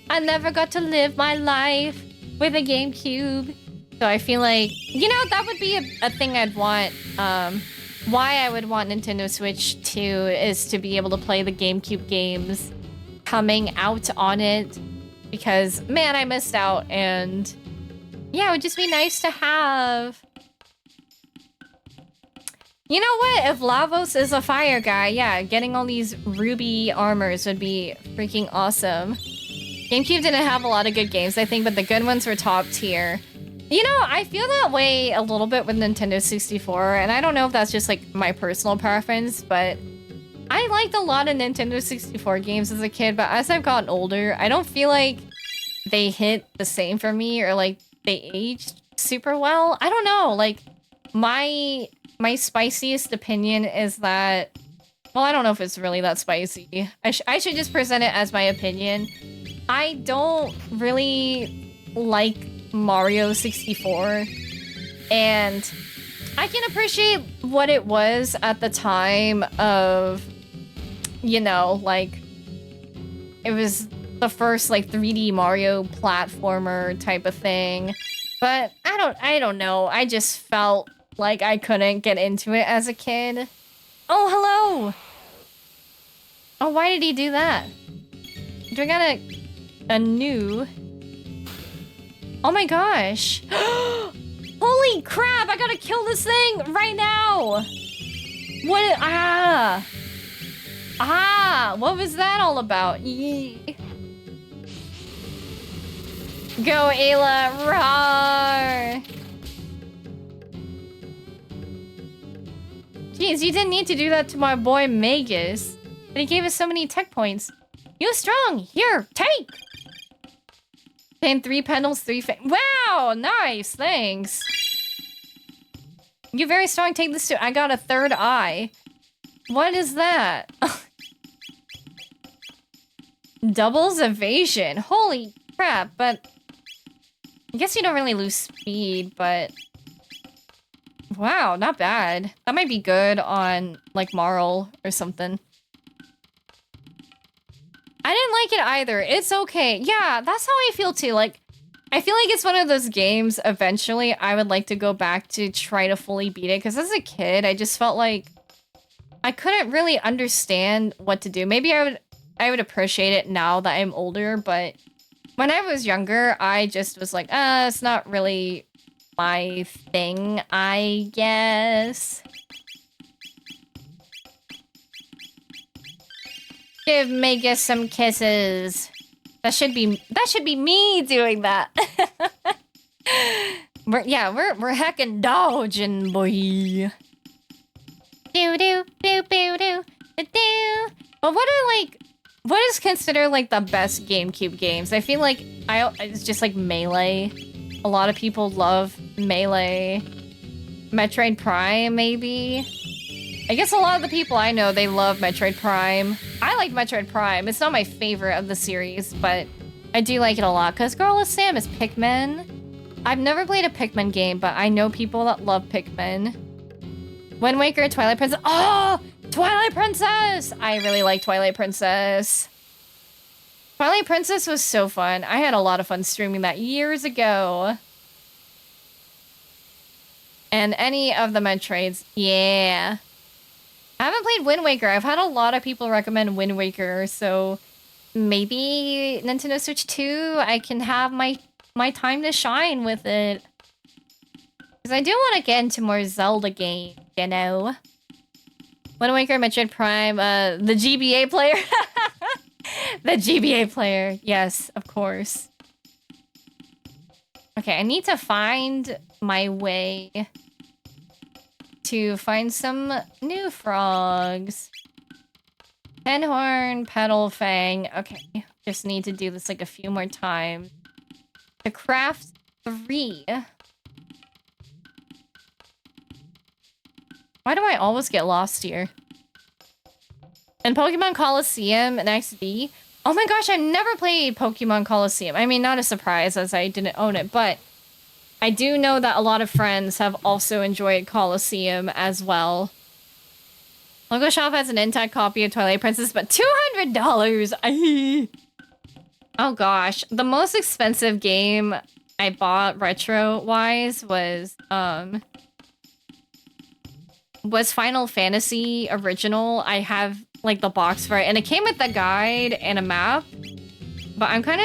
I never got to live my life with a GameCube. So I feel like, you know, that would be a thing I'd want. Why I would want Nintendo Switch 2 is to be able to play the GameCube games coming out on it. Because, man, I missed out, and yeah, it would just be nice to have. You know what? If Lavos is a fire guy, yeah, getting all these ruby armors would be freaking awesome. GameCube didn't have a lot of good games, I think, but the good ones were top tier. You know, I feel that way a little bit with Nintendo 64, and I don't know if that's just, like, my personal preference, but I liked a lot of Nintendo 64 games as a kid, but as I've gotten older, I don't feel like they hit the same for me, or, like, they aged super well. I don't know, like, my spiciest opinion is that... Well, I don't know if it's really that spicy. I should just present it as my opinion. I don't really like Mario 64, and I can appreciate what it was at the time of, you know, like, it was the first, like, 3D Mario platformer type of thing, but I don't know, I just felt like I couldn't get into it as a kid. Oh, hello! Oh, why did he do that? Do I got a new... Oh my gosh. Holy crap, I gotta kill this thing right now. What? What was that all about? Yee. Go, Ayla, roar. Jeez, you didn't need to do that to my boy Magus. But he gave us so many tech points. You strong, here, take. Paying 3 pendles, 3 wow, nice, thanks. You're very strong, take this too. I got a 3rd eye. What is that? Doubles evasion, holy crap, but... I guess you don't really lose speed, but... Wow, not bad. That might be good on, like, Marl or something. I didn't like it either. It's okay. Yeah, that's how I feel too. Like, I feel like it's one of those games eventually I would like to go back to try to fully beat it. Because as a kid, I just felt like I couldn't really understand what to do. Maybe I would appreciate it now that I'm older. But when I was younger, I just was like, it's not really my thing, I guess. Give Magus some kisses. That should be me doing that. we're heckin' dodging, boy. Do do do do do do. But what is considered like the best GameCube games? I feel like it's just like Melee. A lot of people love Melee. Metroid Prime, maybe. I guess a lot of the people I know, they love Metroid Prime. I like Metroid Prime. It's not my favorite of the series, but I do like it a lot because Girl Sam is Pikmin. I've never played a Pikmin game, but I know people that love Pikmin. Wind Waker, Twilight Princess. Oh, Twilight Princess! I really like Twilight Princess. Twilight Princess was so fun. I had a lot of fun streaming that years ago. And any of the Metroids, yeah. I haven't played Wind Waker. I've had a lot of people recommend Wind Waker, so maybe Nintendo Switch 2, I can have my time to shine with it. Because I do want to get into more Zelda games, you know? Wind Waker, Metroid Prime, the GBA player. The GBA player, yes, of course. Okay, I need to find my way to find some new frogs. Penhorn, Petal Fang. Okay, just need to do this like a few more times. To craft 3. Why do I always get lost here? And Pokemon Colosseum and XD. Oh my gosh, I've never played Pokemon Colosseum. I mean, not a surprise as I didn't own it, but I do know that a lot of friends have also enjoyed Colosseum as well. Logo Shop has an intact copy of Twilight Princess, but $200! Aye. Oh gosh, the most expensive game I bought retro-wise was Final Fantasy Original. I have like the box for it, and it came with the guide and a map. But I'm kind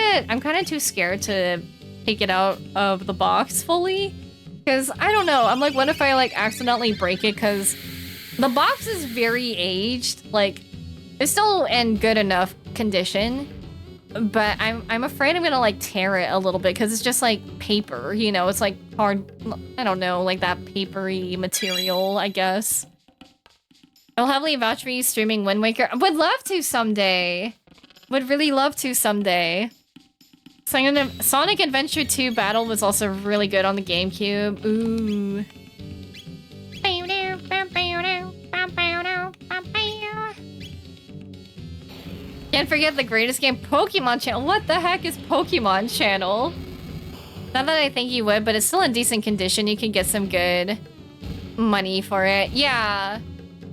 of too scared to take it out of the box fully, because I don't know. I'm like, what if I like accidentally break it? Because the box is very aged. Like, it's still in good enough condition, but I'm afraid I'm gonna like tear it a little bit because it's just like paper. You know, it's like hard. I don't know, like that papery material, I guess. I'll heavily vouch for you streaming Wind Waker. Would love to someday. Would really love to someday. Sonic Adventure 2 Battle was also really good on the GameCube. Ooh. Can't forget the greatest game, Pokemon Channel. What the heck is Pokemon Channel? Not that I think you would, but it's still in decent condition. You can get some good money for it. Yeah.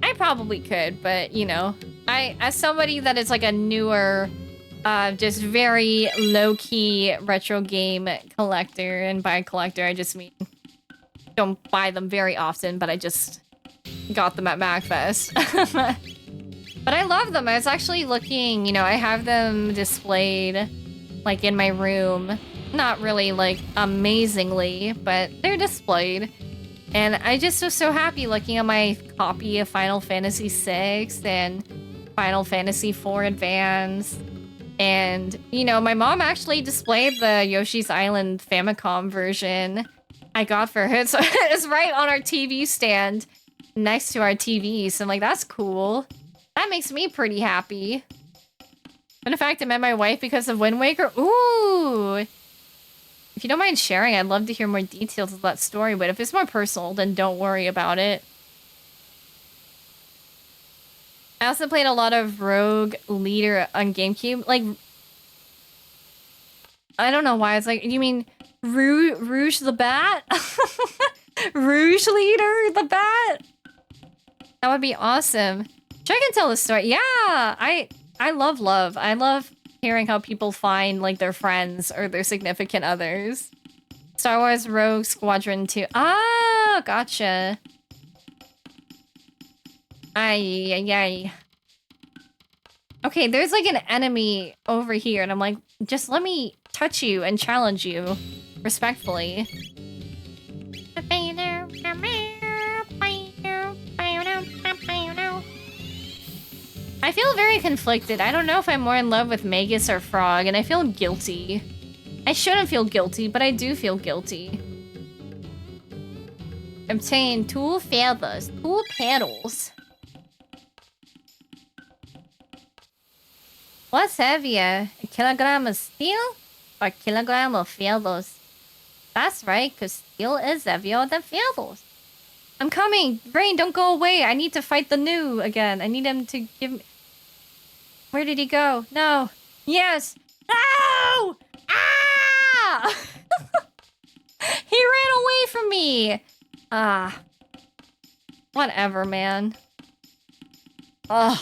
I probably could, but you know, as somebody that is like a newer, just very low-key retro game collector, and by collector I just mean don't buy them very often, but I just got them at MagFest. But I love them. I was actually looking, you know, I have them displayed like in my room. Not really like amazingly, but they're displayed. And I just was so happy looking at my copy of Final Fantasy VI and Final Fantasy IV Advance. And, you know, my mom actually displayed the Yoshi's Island Famicom version I got for her. So it's right on our TV stand next to our TV. So I'm like, that's cool. That makes me pretty happy. And in fact, I met my wife because of Wind Waker. Ooh! If you don't mind sharing, I'd love to hear more details of that story, but if it's more personal, then don't worry about it. I also played a lot of Rogue Leader on GameCube. Like, I don't know why. It's like, you mean Rouge the Bat? Rouge Leader the Bat? That would be awesome. Sure, I can tell the story. Yeah, I love love. I love hearing how people find like their friends or their significant others. Star Wars Rogue Squadron 2. Ah, gotcha. Ay. Okay, there's like an enemy over here, and I'm like, just let me touch you and challenge you respectfully. I feel very conflicted. I don't know if I'm more in love with Magus or Frog, and I feel guilty. I shouldn't feel guilty, but I do feel guilty. Obtain 2 feathers, 2 petals. What's heavier, a kilogram of steel or a kilogram of feathers? That's right, because steel is heavier than feathers. I'm coming! Brain, don't go away! I need to fight the new again. I need him to give me... Where did he go? No! Yes! No! Ah! He ran away from me! Ah. Whatever, man. Ugh.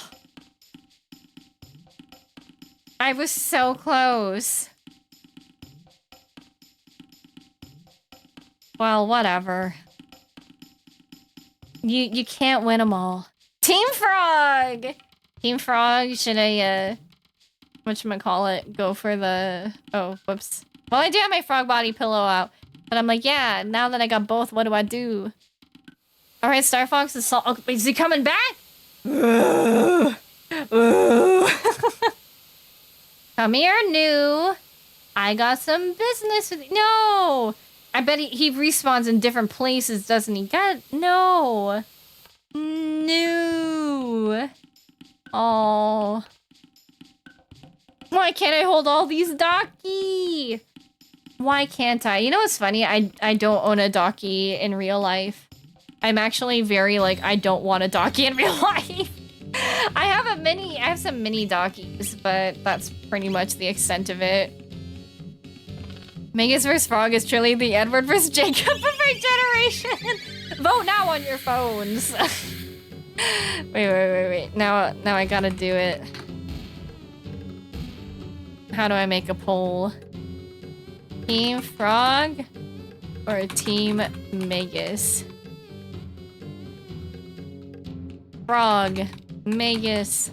I was so close. Well, whatever. You can't win them all. Team Frog! Team Frog, should I, whatchamacallit, go for the... Oh, whoops. Well, I do have my frog body pillow out. But I'm like, yeah, now that I got both, what do I do? Alright, Star Fox is... Oh, is he coming back? Come here, new. I got some business with... No! I bet he respawns in different places, doesn't he? God, no. No. Oh. Why can't I hold all these Docky? Why can't I? You know what's funny? I don't own a Docky in real life. I'm actually very, like, I don't want a Docky in real life. I have some mini Dockies, but that's pretty much the extent of it. Megas vs. Frog is truly the Edward vs. Jacob of our generation. Vote now on your phones. Wait. Now I gotta do it. How do I make a poll? Team Frog or Team Megas? Frog. Megas.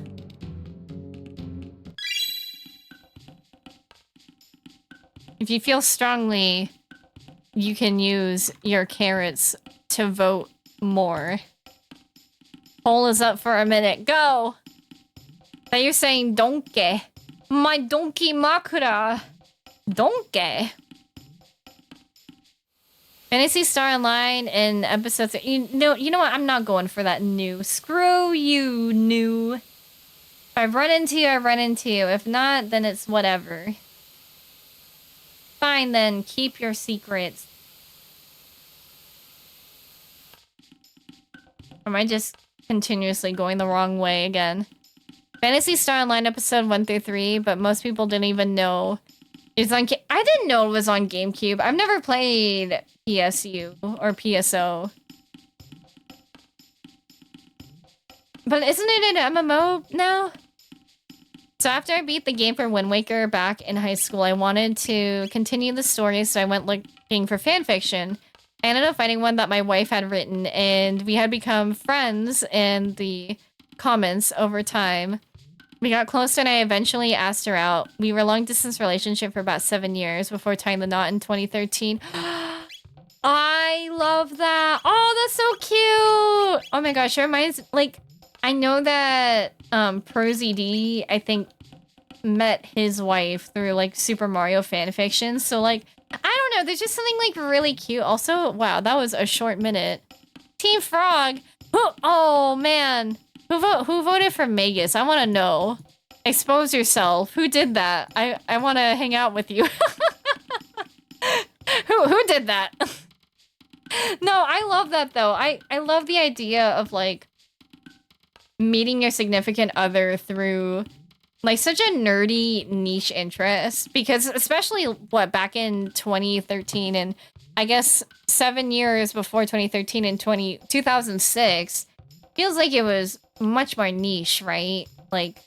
If you feel strongly, you can use your carrots to vote more. Poll is up for a minute. Go! Now you're saying donkey. My donkey makura. Donkey. Fantasy Star Online in episodes... You know what? I'm not going for that new. Screw you, new. If I run into you, I run into you. If not, then it's whatever. Fine then, keep your secrets. Or am I just continuously going the wrong way again? Fantasy Star Online episode 1 through 3, but most people didn't even know it was on... I didn't know it was on GameCube. I've never played PSU or PSO. But isn't it an MMO now? So after I beat the game for Wind Waker back in high school, I wanted to continue the story, so I went looking for fanfiction. I ended up finding one that my wife had written, and we had become friends in the comments over time. We got closer, and I eventually asked her out. We were a long-distance relationship for about 7 years before tying the knot in 2013. I love that! Oh, that's so cute! Oh my gosh, it reminds... Like, I know that ProZD, I think, met his wife through, like, Super Mario fanfiction. So, like, I don't know. There's just something, like, really cute. Also, wow, that was a short minute. Team Frog! Oh, man. Who voted for Magus? I want to know. Expose yourself. Who did that? I want to hang out with you. Who did that? No, I love that, though. I love the idea of, like, meeting your significant other through like such a nerdy niche interest, because especially back in 2013 and I guess 7 years before 2013 and 2006 feels like it was much more niche, right? Like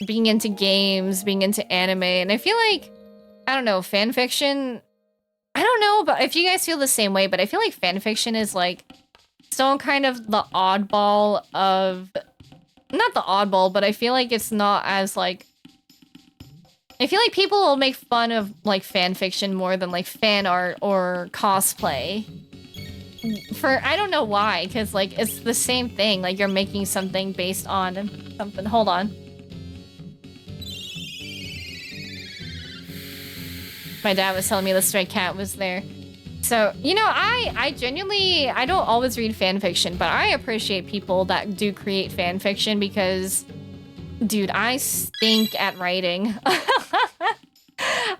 being into games, being into anime, and I feel like, I don't know, fanfiction, I don't know, but if you guys feel the same way, but I feel like fanfiction is like still kind of the oddball of, not the oddball, but I feel like it's not as like, I feel like people will make fun of like fanfiction more than like fan art or cosplay. For, I don't know why, because like it's the same thing, like you're making something based on something. Hold on. My dad was telling me the stray cat was there. So, you know, I genuinely, I don't always read fan fiction, but I appreciate people that do create fan fiction because, dude, I stink at writing.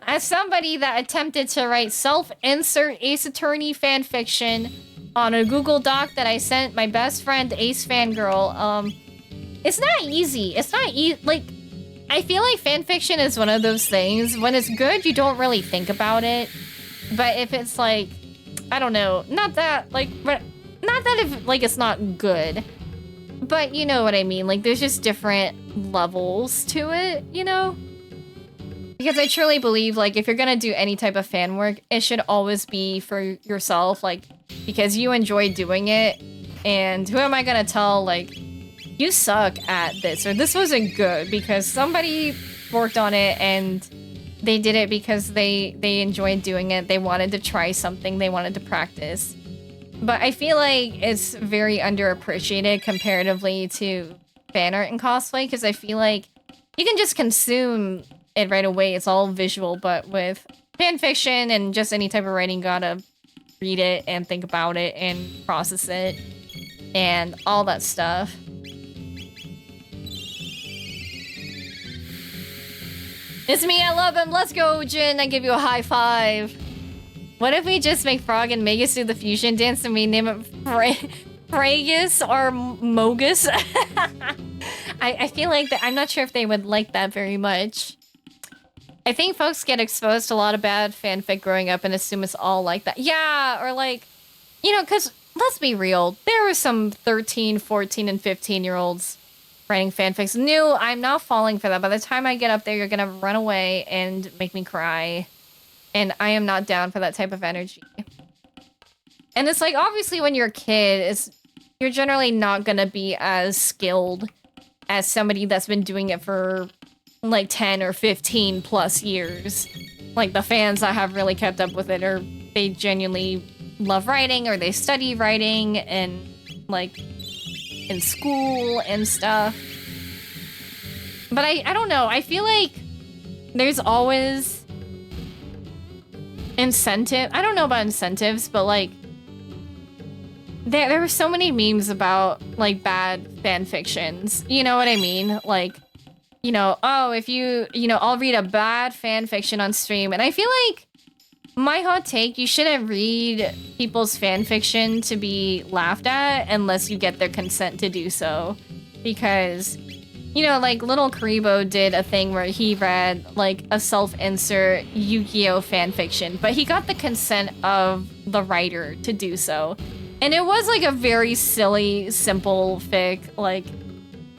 As somebody that attempted to write self-insert Ace Attorney fan fiction on a Google Doc that I sent my best friend, Ace Fangirl. It's not easy. It's not like, I feel like fanfiction is one of those things. When it's good, you don't really think about it. But if it's like, I don't know, not that if like it's not good. But you know what I mean? Like, there's just different levels to it, you know? Because I truly believe, like, if you're gonna do any type of fan work, it should always be for yourself, like, because you enjoy doing it. And who am I gonna tell, like, you suck at this, or this wasn't good, because somebody worked on it and they did it because they enjoyed doing it, they wanted to try something, they wanted to practice. But I feel like it's very underappreciated comparatively to fan art and cosplay, because I feel like you can just consume it right away. It's all visual, but with fan fiction and just any type of writing, gotta read it and think about it and process it and all that stuff. It's me, I love him. Let's go, Jin. I give you a high five. What if we just make Frog and Magus do the fusion dance and we name it Fragus or Mogus? I feel like that. I'm not sure if they would like that very much. I think folks get exposed to a lot of bad fanfic growing up and assume it's all like that. Yeah, or like, you know, because let's be real. There were some 13, 14, and 15-year-olds writing fanfics. No, I'm not falling for that. By the time I get up there, you're going to run away and make me cry. And I am not down for that type of energy. And it's like, obviously, when you're a kid, you're generally not going to be as skilled as somebody that's been doing it for like 10 or 15 plus years. Like the fans that have really kept up with it, or they genuinely love writing, or they study writing and like in school and stuff. But I don't know. I feel like there's always incentive. I don't know about incentives, but like there were so many memes about like bad fan fictions. You know what I mean? Like, you know, oh, if you know, I'll read a bad fan fiction on stream. And I feel like my hot take, you shouldn't read people's fan fiction to be laughed at unless you get their consent to do so. Because, you know, like Little Karibo did a thing where he read like a self-insert Yu-Gi-Oh fan fiction, but he got the consent of the writer to do so. And it was like a very silly, simple fic. Like,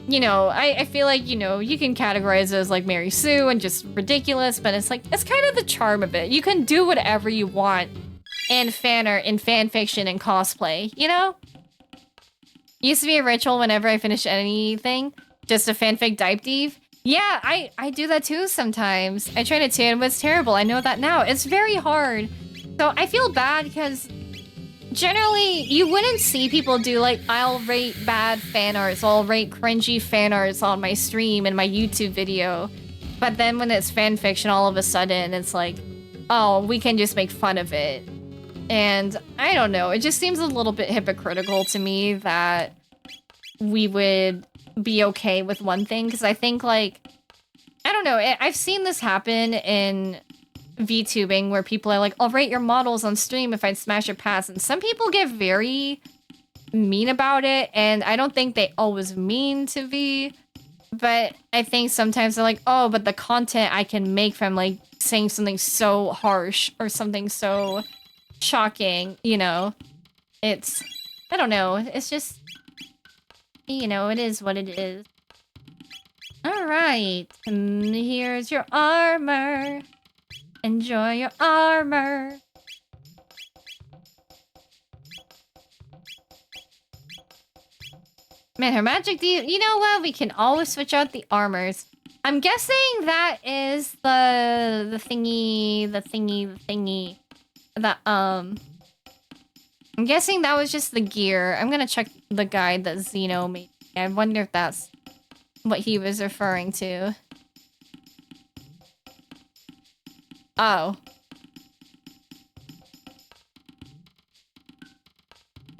you know, I feel like, you know, you can categorize it as like Mary Sue and just ridiculous, but it's like, it's kind of the charm of it. You can do whatever you want in fan art, in fan fiction, and cosplay, you know? Used to be a ritual whenever I finished anything, just a fanfic dive dive. Yeah, I do that too sometimes. I try to tune, but it's terrible. I know that now. It's very hard. So I feel bad because generally, you wouldn't see people do like, I'll rate bad fan arts, I'll rate cringy fan arts on my stream and my YouTube video. But then when it's fan fiction, all of a sudden it's like, oh, we can just make fun of it. And I don't know, it just seems a little bit hypocritical to me that we would be okay with one thing. Because I think like, I don't know, I've seen this happen in VTubing where people are like, I'll rate your models on stream if I'd smash your pass, and some people get very mean about it, and I don't think they always mean to be, but I think sometimes they're like, oh, but the content I can make from like saying something so harsh or something so shocking, you know, it's, I don't know, it's just, you know, it is what it is. All right, here's your armor. Enjoy your armor. Man, her magic you know what? We can always switch out the armors. I'm guessing that is the thingy. That, I'm guessing that was just the gear. I'm gonna check the guide that Zeno made. I wonder if that's what he was referring to. Oh.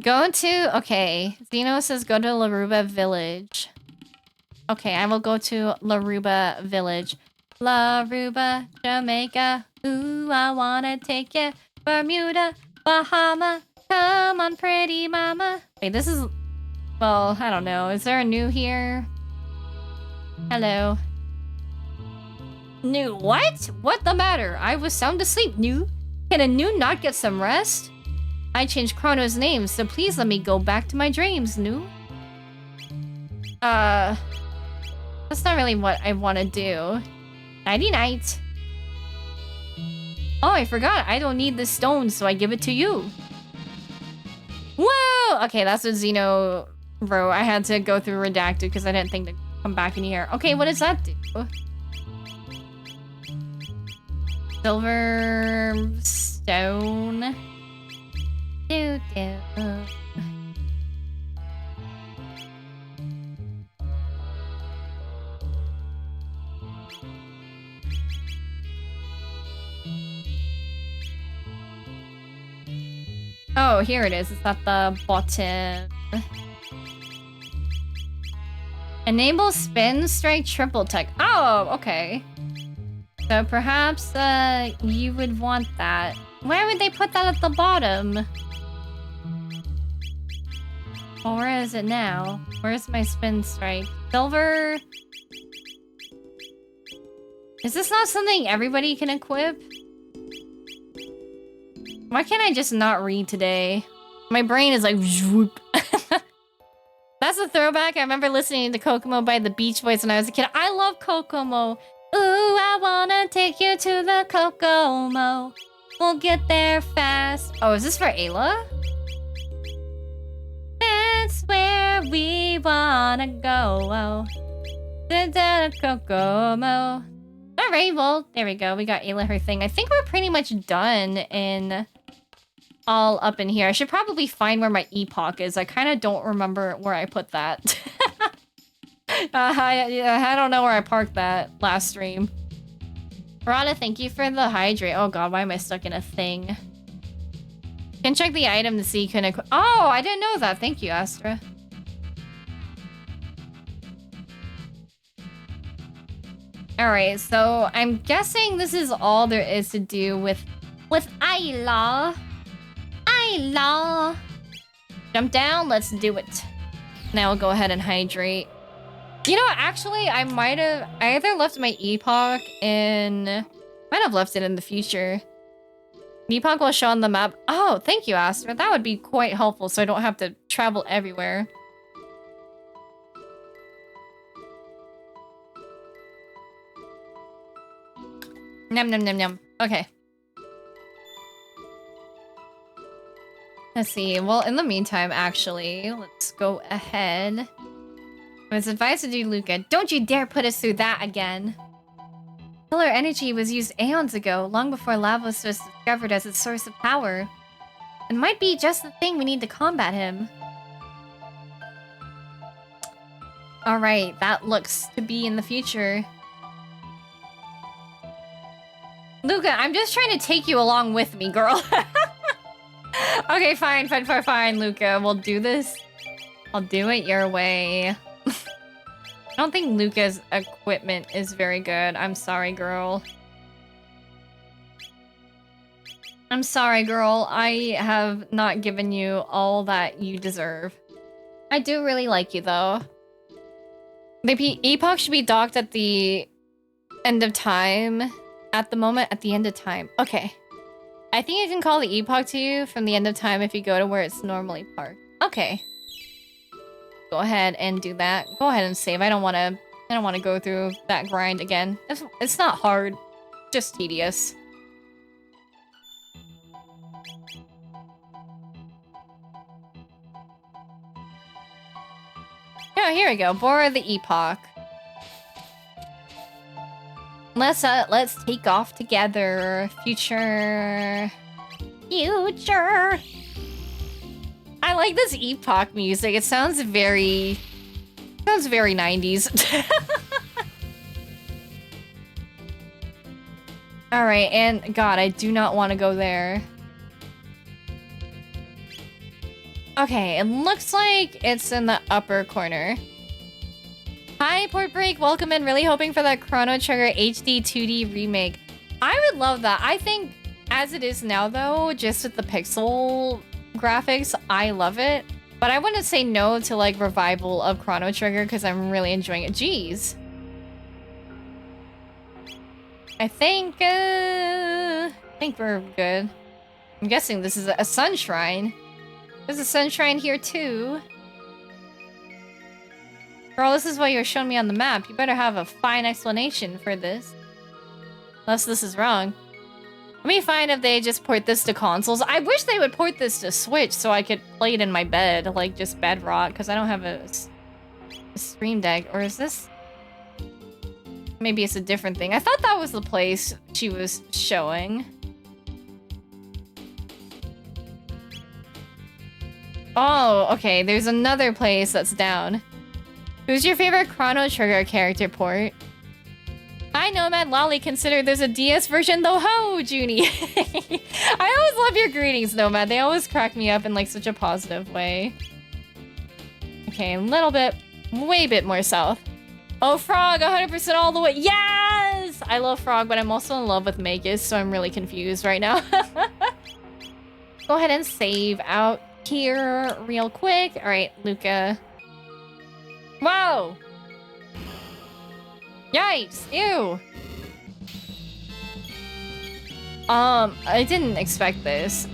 Go to... Okay. Zeno says go to Laruba Village. Okay, I will go to Laruba Village. Laruba, Jamaica. Ooh, I wanna take ya. Bermuda, Bahama. Come on, pretty mama. Wait, this is... Well, I don't know. Is there a new here? Hello. New what? What the matter? I was sound asleep, new. Can a new not get some rest? I changed Chrono's name, so please let me go back to my dreams, new. That's not really what I want to do. Nighty night. Oh, I forgot. I don't need this stone, so I give it to you. Whoa! Okay, that's what Xeno wrote. I had to go through redacted because I didn't think to come back in here. Okay, what does that do? Silver stone. Do. Oh, here it is. It's at the bottom. Enable spin strike triple tech. Oh, okay. So perhaps you would want that. Where would they put that at the bottom? Well, where is it now? Where's my spin strike? Silver? Is this not something everybody can equip? Why can't I just not read today? My brain is like, whoop. That's a throwback. I remember listening to Kokomo by the Beach Boys when I was a kid. I love Kokomo. Ooh, I wanna take you to the Kokomo. We'll get there fast. Oh, is this for Ayla? That's where we wanna go. Da Kokomo. Alright, well, there we go. We got Ayla her thing. I think we're pretty much done in... all up in here. I should probably find where my epoch is. I kind of don't remember where I put that. I don't know where I parked that last stream. Rana, thank you for the hydrate. Oh god, why am I stuck in a thing? You can check the item to see you can equip. Oh, I didn't know that. Thank you, Astra. Alright, so I'm guessing this is all there is to do with Ayla. Ayla! Jump down, let's do it. Now I'll go ahead and hydrate. You know what, actually, I either left my epoch in... Might have left it in the future. Epoch will show on the map. Oh, thank you, Astra. That would be quite helpful so I don't have to travel everywhere. Nom nom nom nom. Okay. Let's see. Well, in the meantime, actually, let's go ahead. I was advised to do Luca. Don't you dare put us through that again. Solar energy was used aeons ago, long before Lavos was discovered as its source of power. It might be just the thing we need to combat him. Alright, that looks to be in the future. Luca, I'm just trying to take you along with me, girl. Okay, fine, Luca. We'll do this. I'll do it your way. I don't think Luca's equipment is very good. I'm sorry, girl. I'm sorry, girl. I have not given you all that you deserve. I do really like you, though. The epoch should be docked at the end of time. At the moment, at the end of time. Okay. I think you can call the epoch to you from the end of time if you go to where it's normally parked. Okay. Go ahead and do that. Go ahead and save. I don't want to go through that grind again. It's not hard, just tedious. Oh, here we go. Bora the epoch. Let's take off together. Future. I like this epoch music. It sounds very 90s. Alright, and god, I do not want to go there. Okay, it looks like it's in the upper corner. Hi, Port Break. Welcome in. Really hoping for that Chrono Trigger HD 2D remake. I would love that. I think, as it is now, though, just with the pixel graphics, I love it. But I wouldn't say no to like revival of Chrono Trigger because I'm really enjoying it. Jeez. I think we're good. I'm guessing this is a sun shrine. There's a sun shrine here too. Girl, this is what you're showing me on the map. You better have a fine explanation for this. Unless this is wrong. Let me find if they just port this to consoles. I wish they would port this to Switch so I could play it in my bed, like just bedrock, because I don't have a Stream Deck. Or is this? Maybe it's a different thing. I thought that was the place she was showing. Oh, okay. There's another place that's down. Who's your favorite Chrono Trigger character port? Hi, Nomad Lolly. Consider there's a DS version though. Ho, Junie. I always love your greetings, Nomad. They always crack me up in like such a positive way. Okay, a little bit, way bit more south. Oh, Frog, 100% all the way. Yes! I love Frog, but I'm also in love with Magus, so I'm really confused right now. Go ahead and save out here real quick. All right, Luca. Whoa! Yikes! Ew! I didn't expect this.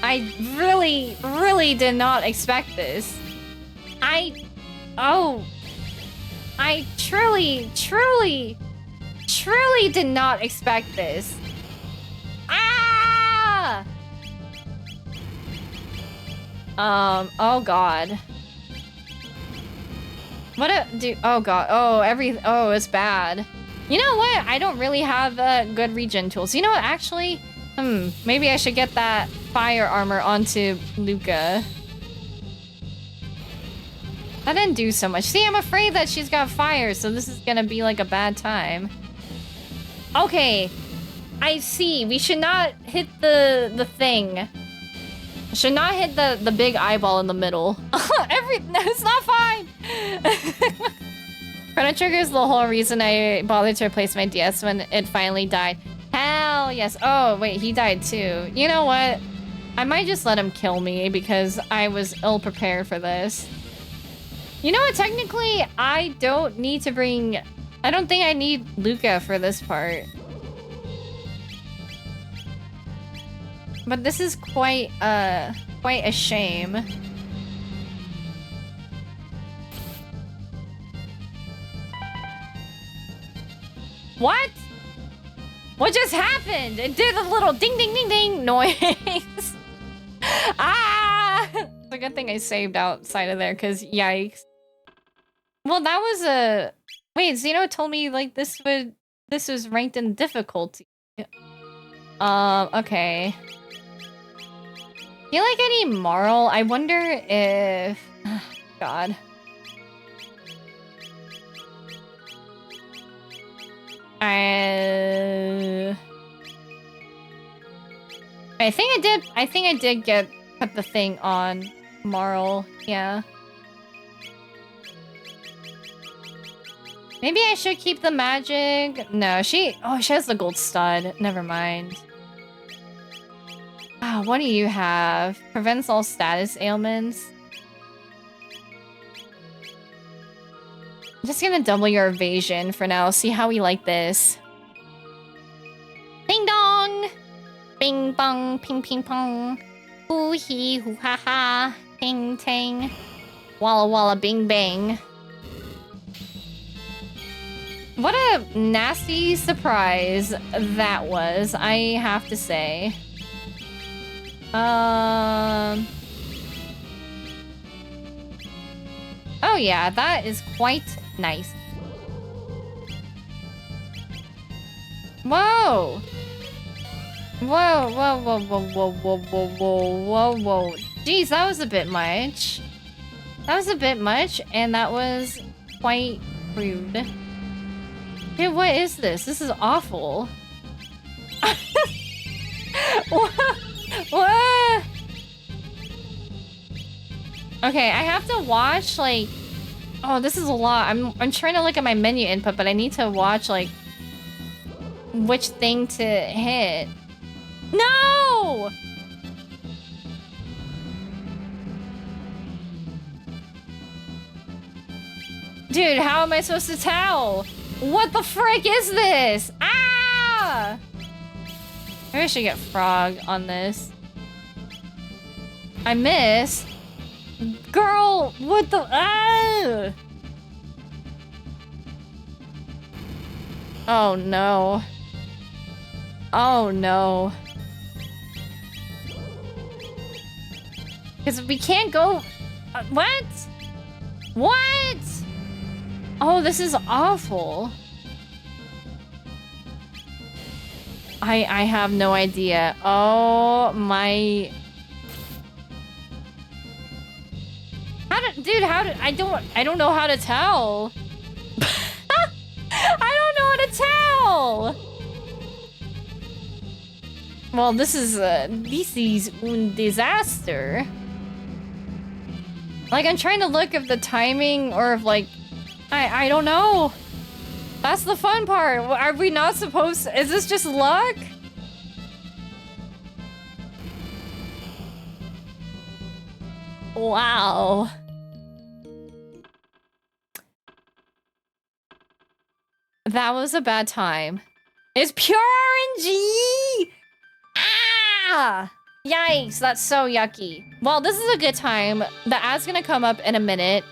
I really, really did not expect this. I truly, truly, truly did not expect this. Ah! Oh god. What oh god, oh, it's bad. You know what? I don't really have good regen tools. You know what, actually? Maybe I should get that fire armor onto Luca. That didn't do so much. See, I'm afraid that she's got fire, so this is gonna be like a bad time. Okay, I see. We should not hit the thing. Should not hit the big eyeball in the middle. It's not fine. Chrono Trigger is the whole reason I bothered to replace my DS when it finally died. Hell yes. Oh, wait, he died too. You know what? I might just let him kill me because I was ill-prepared for this. You know what? Technically, I don't need to bring... I don't think I need Luca for this part. But this is quite a shame. What? What just happened? It did a little ding ding ding ding noise. Ah! It's a good thing I saved outside of there, because yikes. Well, that was a... Wait, Zeno told me, like, this was ranked in difficulty. Okay. Feel like I need Marl. I wonder if... God. I think I did put the thing on Marl. Yeah. Maybe I should keep the magic. No, she has the gold stud. Never mind. What do you have? Prevents all status ailments. I'm just gonna double your evasion for now. See how we like this. Ding dong! Bing bong, ping ping pong. Hoo hee, hoo ha ha. Ting ting. Walla walla bing bang. What a nasty surprise that was, I have to say. Oh yeah, that is quite nice. Whoa! Whoa, whoa, whoa, whoa, whoa, whoa, whoa, whoa, whoa, whoa. Jeez, that was a bit much. That was a bit much, and that was quite rude. Dude, what is this? This is awful. What? Okay, I have to watch, like... Oh, this is a lot. I'm trying to look at my menu input, but I need to watch, like... which thing to hit. No! Dude, how am I supposed to tell? What the frick is this? Ah! Maybe I should get frog on this. I missed. Girl, what the... Ah! Oh, no. Oh, no. Because we can't go... what? What? Oh, this is awful. I have no idea. Oh, my... I don't know how to tell. I don't know how to tell. Well, this is a disaster. Like, I'm trying to look if the timing or if, like, I don't know. That's the fun part. Are we not supposed to, is this just luck? Wow. That was a bad time. It's pure RNG! Ah! Yikes, that's so yucky. Well, this is a good time. The ad's gonna come up in a minute.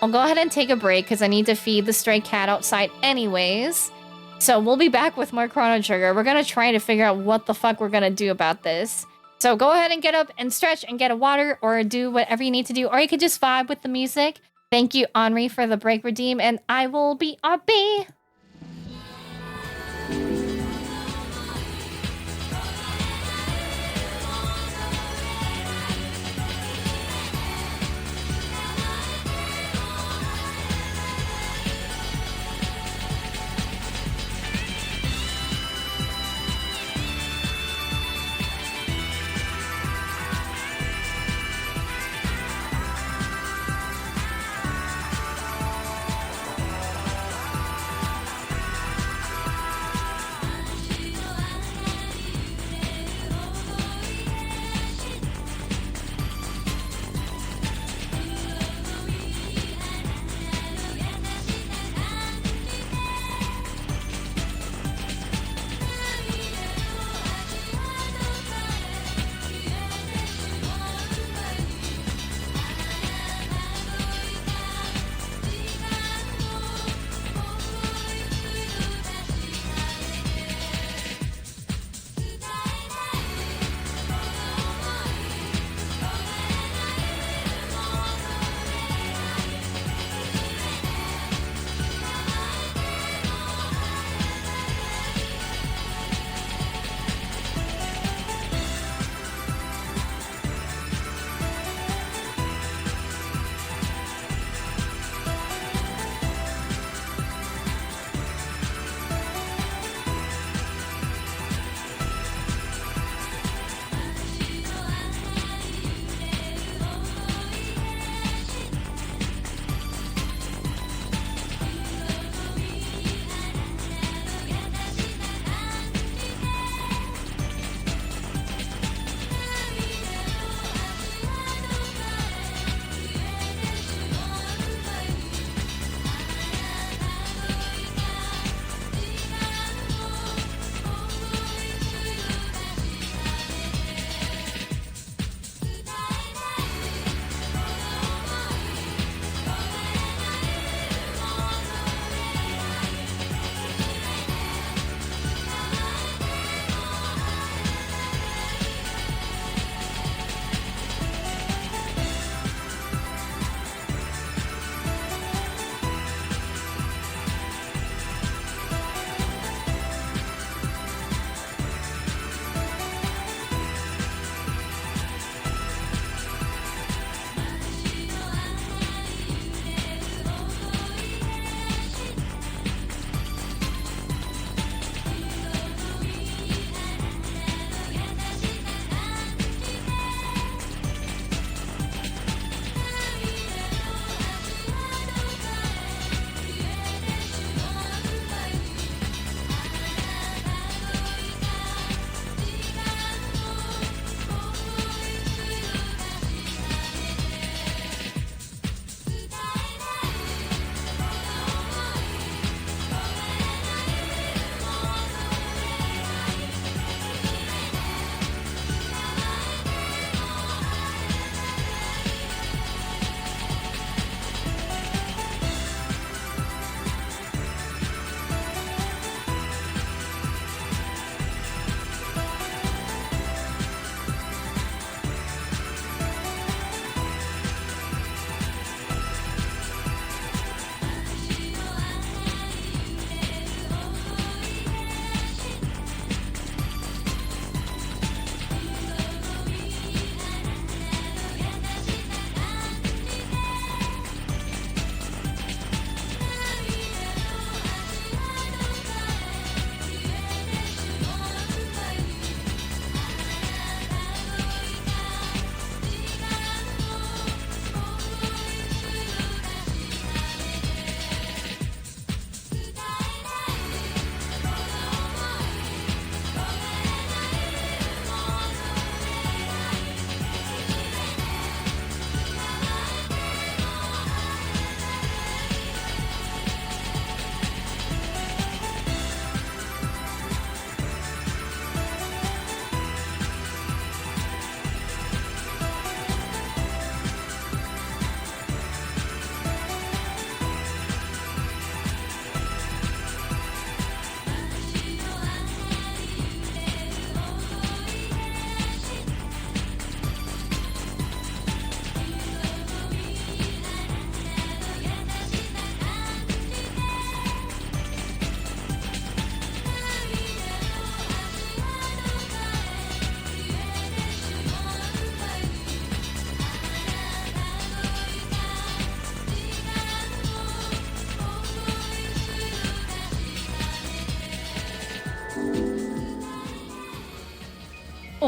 I'll go ahead and take a break because I need to feed the stray cat outside anyways. So we'll be back with more Chrono Trigger. We're gonna try to figure out what the fuck we're gonna do about this. So go ahead and get up and stretch and get a water or do whatever you need to do. Or you could just vibe with the music. Thank you, Henri, for the break redeem. And I will be RB.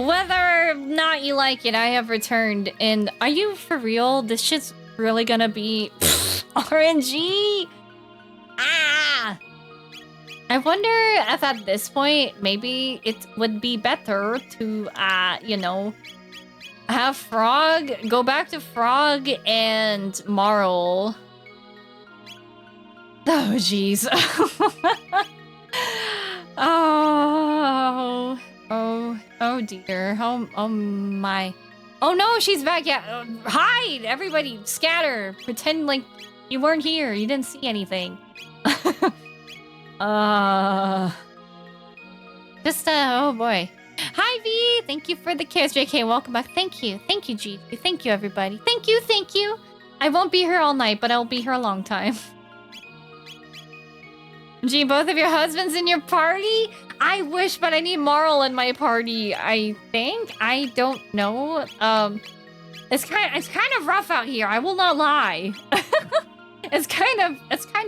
Whether or not you like it, I have returned. And are you for real? This shit's really gonna be RNG? Ah! I wonder if at this point, maybe it would be better to, you know, have Frog, go back to Frog and Marl. Oh, jeez. Oh dear. Oh my. Oh no, she's back. Yeah, hide! Everybody, scatter. Pretend like you weren't here. You didn't see anything. Oh boy. Hi V, thank you for the cares. JK, welcome back. Thank you, G. Thank you, everybody. Thank you. I won't be here all night, but I'll be here a long time. G, both of your husbands in your party? I wish, but I need Marl in my party. I think. I don't know. It's kind of rough out here. I will not lie. It's kind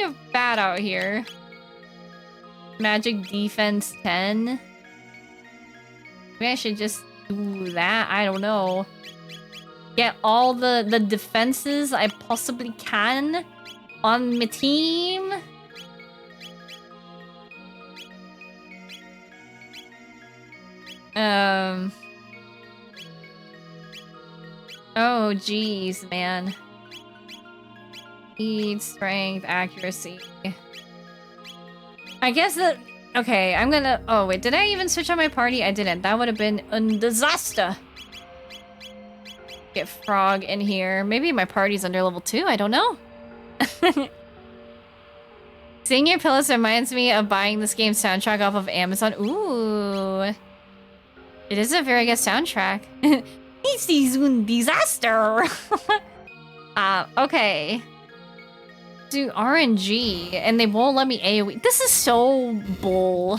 of bad out here. Magic defense 10. Maybe I should just do that. I don't know. Get all the defenses I possibly can on my team. Oh, geez, man. Speed, strength, accuracy. I guess that... Okay, I'm gonna... Oh, wait. Did I even switch on my party? I didn't. That would have been a disaster. Get Frog in here. Maybe my party's under level 2. I don't know. Seeing your pillows reminds me of buying this game's soundtrack off of Amazon. Ooh. It is a very good soundtrack. This is a disaster. Okay. Do RNG, and they won't let me AoE. This is so bull.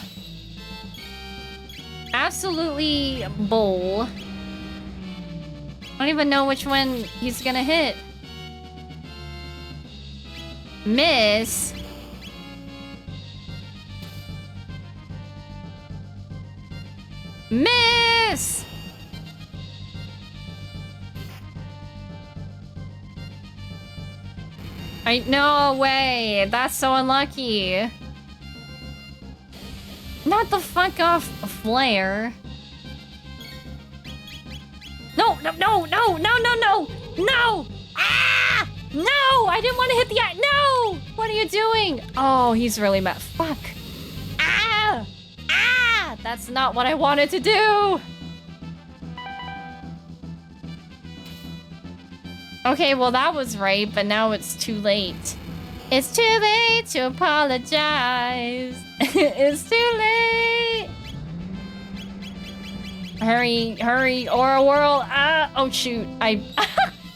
Absolutely bull. I don't even know which one he's gonna hit. Miss. Miss! No way. That's so unlucky. Not the fuck off flare. No! Ah! No! I didn't want to hit the eye. No! What are you doing? Oh, he's really mad. Fuck. Ah! Ah! That's not what I wanted to do. Okay, well that was right, but now it's too late. It's too late to apologize. It's too late. Hurry, Aura Whirl. Oh shoot, I hit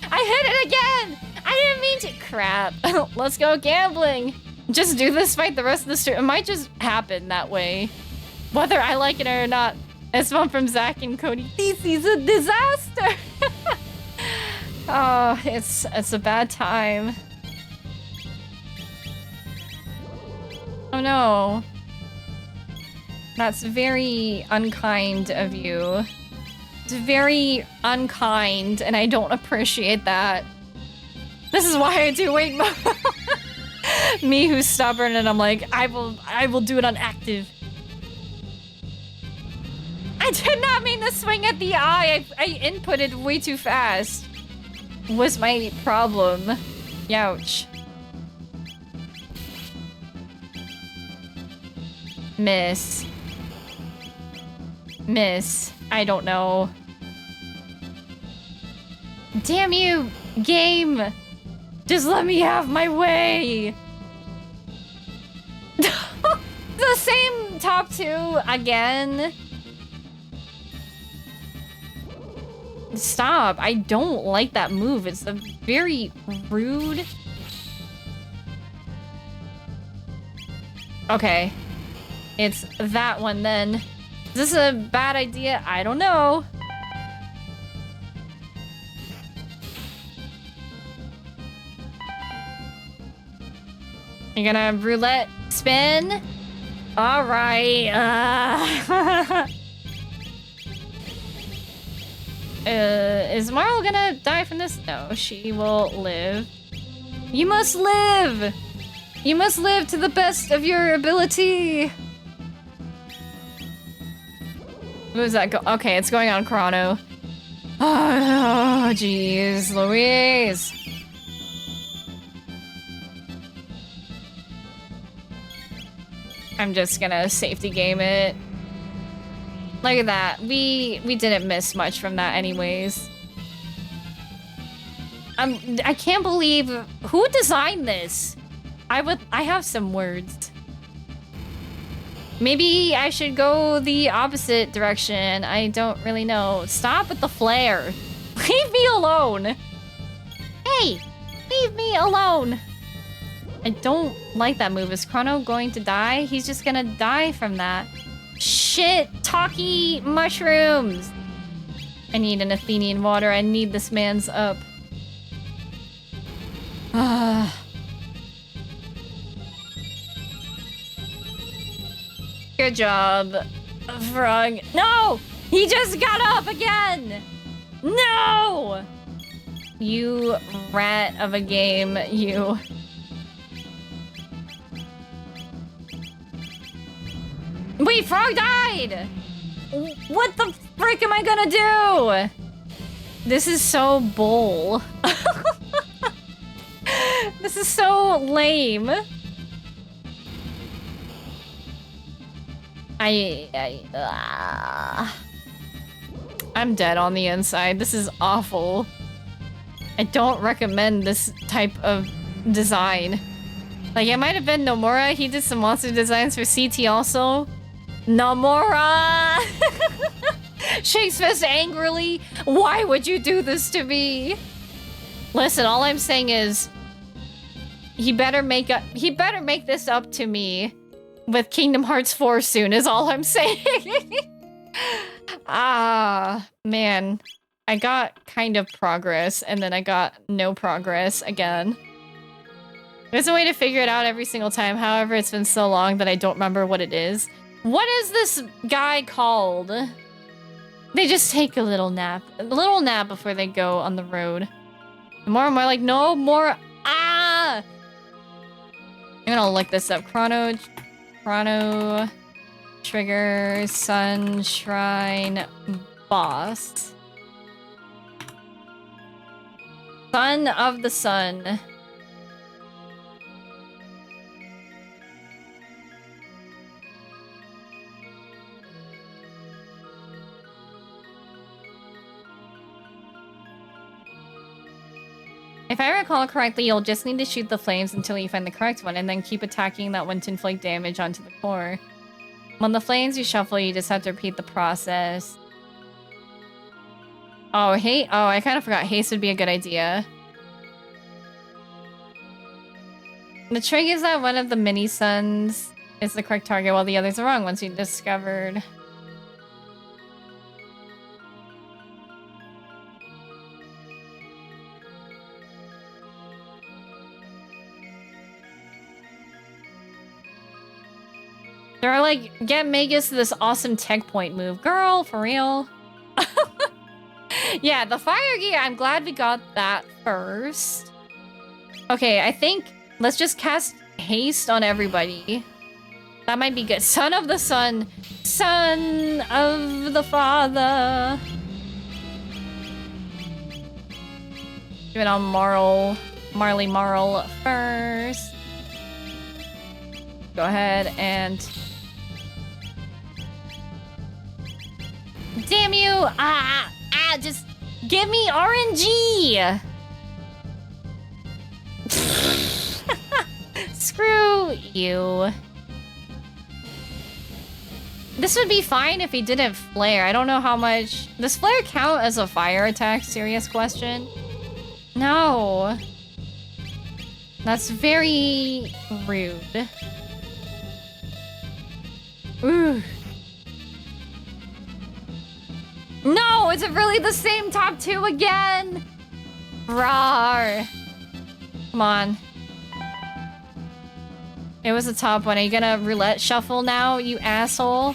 it again. I didn't mean to. Crap. Let's go gambling. Just do this fight the rest of the stream. It might just happen that way, whether I like it or not. It's one from Zach and Cody. This is a disaster. Oh, it's a bad time. Oh no. That's very unkind of you. It's very unkind, and I don't appreciate that. This is why I do wait mode. Me who's stubborn, and I'm like, I will do it on active. I did not mean to swing at the eye. I inputted way too fast. Was my problem. Youch. Miss. I don't know. Damn you, game! Just let me have my way! The same top two again? Stop. I don't like that move. It's a very rude. Okay. It's that one then. Is this a bad idea? I don't know. You're gonna roulette spin? All right. Is Marl gonna die from this? No, she will live. You must live! You must live to the best of your ability! Who's that go? Okay, it's going on Chrono. Oh, jeez, Louise. I'm just gonna safety game it. Look at that. We didn't miss much from that anyways. I can't believe who designed this? I have some words. Maybe I should go the opposite direction. I don't really know. Stop with the flare. Leave me alone. Hey, leave me alone. I don't like that move. Is Chrono going to die? He's just gonna die from that. Shit, talkie mushrooms. I need an Athenian water. I need this man's up. Good job, Frog. No! He just got up again! No! You rat of a game, you. Wait, Frog died! What the frick am I gonna do? This is so bull. This is so lame. I'm dead on the inside. This is awful. I don't recommend this type of design. Like, it might have been Nomura. He did some monster designs for CT also. Nomura! Shakes fist angrily. Why would you do this to me? Listen, all I'm saying is he better make this up to me with Kingdom Hearts 4 soon is all I'm saying. Ah, man. I got kind of progress and then I got no progress again. There's a way to figure it out every single time. However, it's been so long that I don't remember what it is. What is this guy called? They just take a little nap. A little nap before they go on the road. More and more like, no more. Ah! I'm gonna look this up. Chrono, Trigger, Sun, Shrine, Boss. Son of the Sun. If I recall correctly, you'll just need to shoot the flames until you find the correct one, and then keep attacking that one to inflict damage onto the core. When the flames you shuffle, you just have to repeat the process. Oh, hey! Oh, I kind of forgot. Haste would be a good idea. The trick is that one of the mini-suns is the correct target, while the others are wrong once you discovered. They're like, get Magus this awesome tech point move. Girl, for real? Yeah, the fire gear, I'm glad we got that first. Okay, I think let's just cast haste on everybody. That might be good. Son of the Sun. Son of the Father. Do it on Marley Marl first. Go ahead and... Damn you! Just give me RNG! Screw you. This would be fine if he didn't flare. I don't know how much... Does flare count as a fire attack? Serious question. No. That's very rude. Ooh. No, is it really the same top two again? Rawr. Come on. It was the top one. Are you gonna roulette shuffle now, you asshole?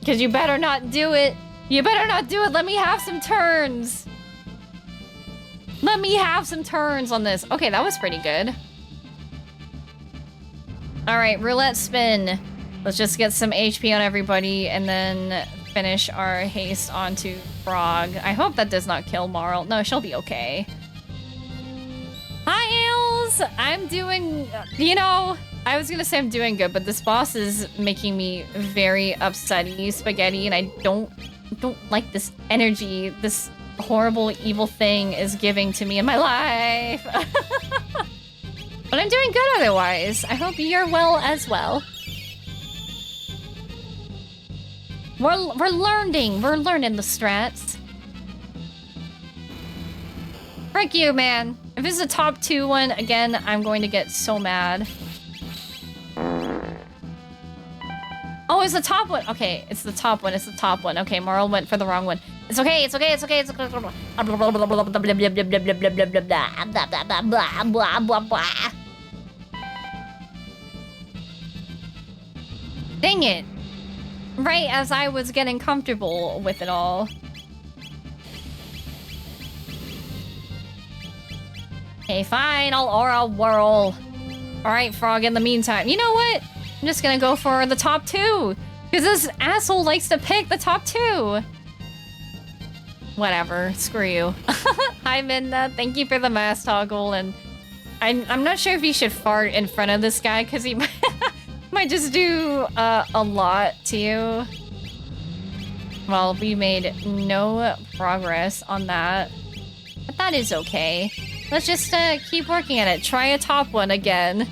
Because you better not do it. You better not do it. Let me have some turns. Let me have some turns on this. Okay, that was pretty good. All right, roulette spin. Let's just get some HP on everybody and then finish our haste onto Frog. I hope that does not kill Marl. No, she'll be okay. Hi, Ales! I'm doing... You know, I was gonna say I'm doing good, but this boss is making me very upsetty, Spaghetti, and I don't like this energy this horrible, evil thing is giving to me in my life. But I'm doing good otherwise. I hope you're well as well. We're learning. We're learning the strats. Frick you, man. If this is a top 2 one, again, I'm going to get so mad. Oh, it's the top one. Okay, it's the top one. It's the top one. Okay, Marl went for the wrong one. It's okay. It's okay. It's okay. It's okay. Dang it. Right as I was getting comfortable with it all. Okay, fine. I'll whirl. Alright, Frog, in the meantime. You know what? I'm just gonna go for the top 2. Because this asshole likes to pick the top 2. Whatever. Screw you. Hi, Minna. Thank you for the mask toggle. And I'm not sure if you should fart in front of this guy because he might just do a lot to you. Well, we made no progress on that. But that is okay. Let's just keep working at it. Try a top one again.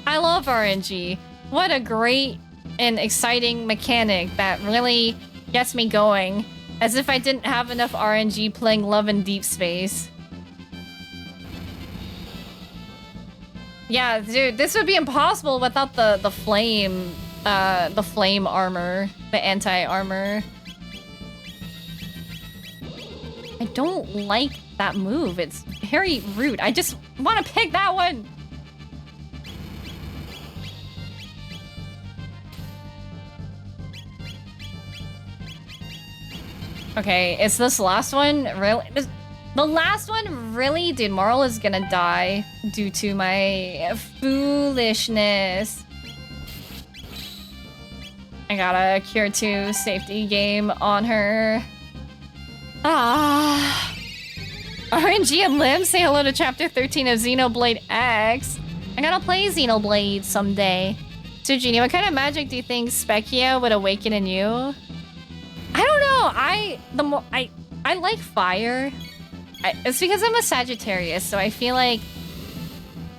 I love RNG. What a great and exciting mechanic that really gets me going. As if I didn't have enough RNG playing Love in Deep Space. Yeah, dude, this would be impossible without the flame armor, the anti-armor. I don't like that move. It's very rude. I just want to pick that one. Okay, it's this last one. Really? The last one? Really? Dude, Marl is gonna die due to my foolishness. I got a Cure 2 safety game on her. Ah. RNG and Lim, say hello to chapter 13 of Xenoblade X. I gotta play Xenoblade someday. So, Genie, what kind of magic do you think Specchia would awaken in you? I don't know. I like fire. It's because I'm a Sagittarius, so I feel like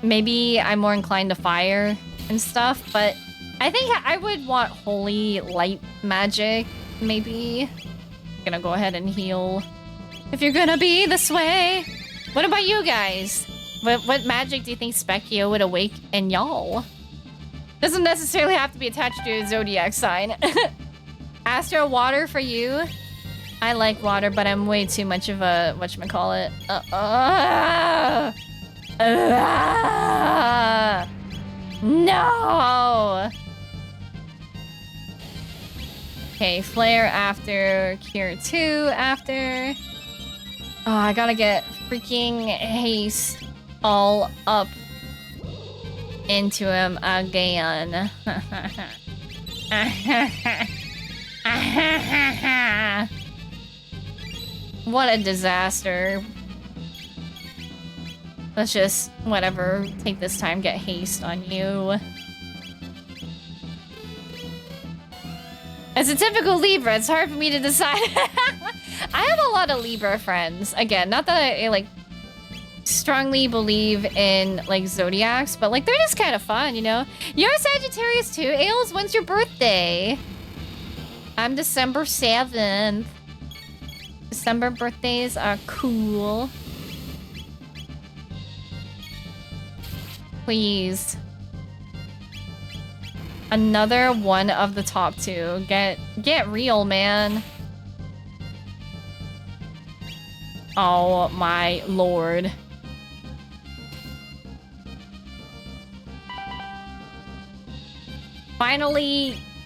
maybe I'm more inclined to fire and stuff. But I think I would want holy light magic, maybe. I'm gonna go ahead and heal. If you're gonna be this way. What about you guys? What magic do you think Specchio would awake in y'all? Doesn't necessarily have to be attached to a zodiac sign. Astro water for you. I like water, but I'm way too much of a whatchamacallit. No! Okay, flare after, cure 2 after. Oh, I gotta get freaking haste all up into him again. What a disaster. Let's just, whatever, take this time, get haste on you. As a typical Libra, it's hard for me to decide. I have a lot of Libra friends. Again, not that I like strongly believe in like zodiacs, but like they're just kind of fun, you know? You're a Sagittarius too. Ailes, when's your birthday? I'm December 7th. December birthdays are cool. Please. Another one of the top 2. Get real, man. Oh my lord.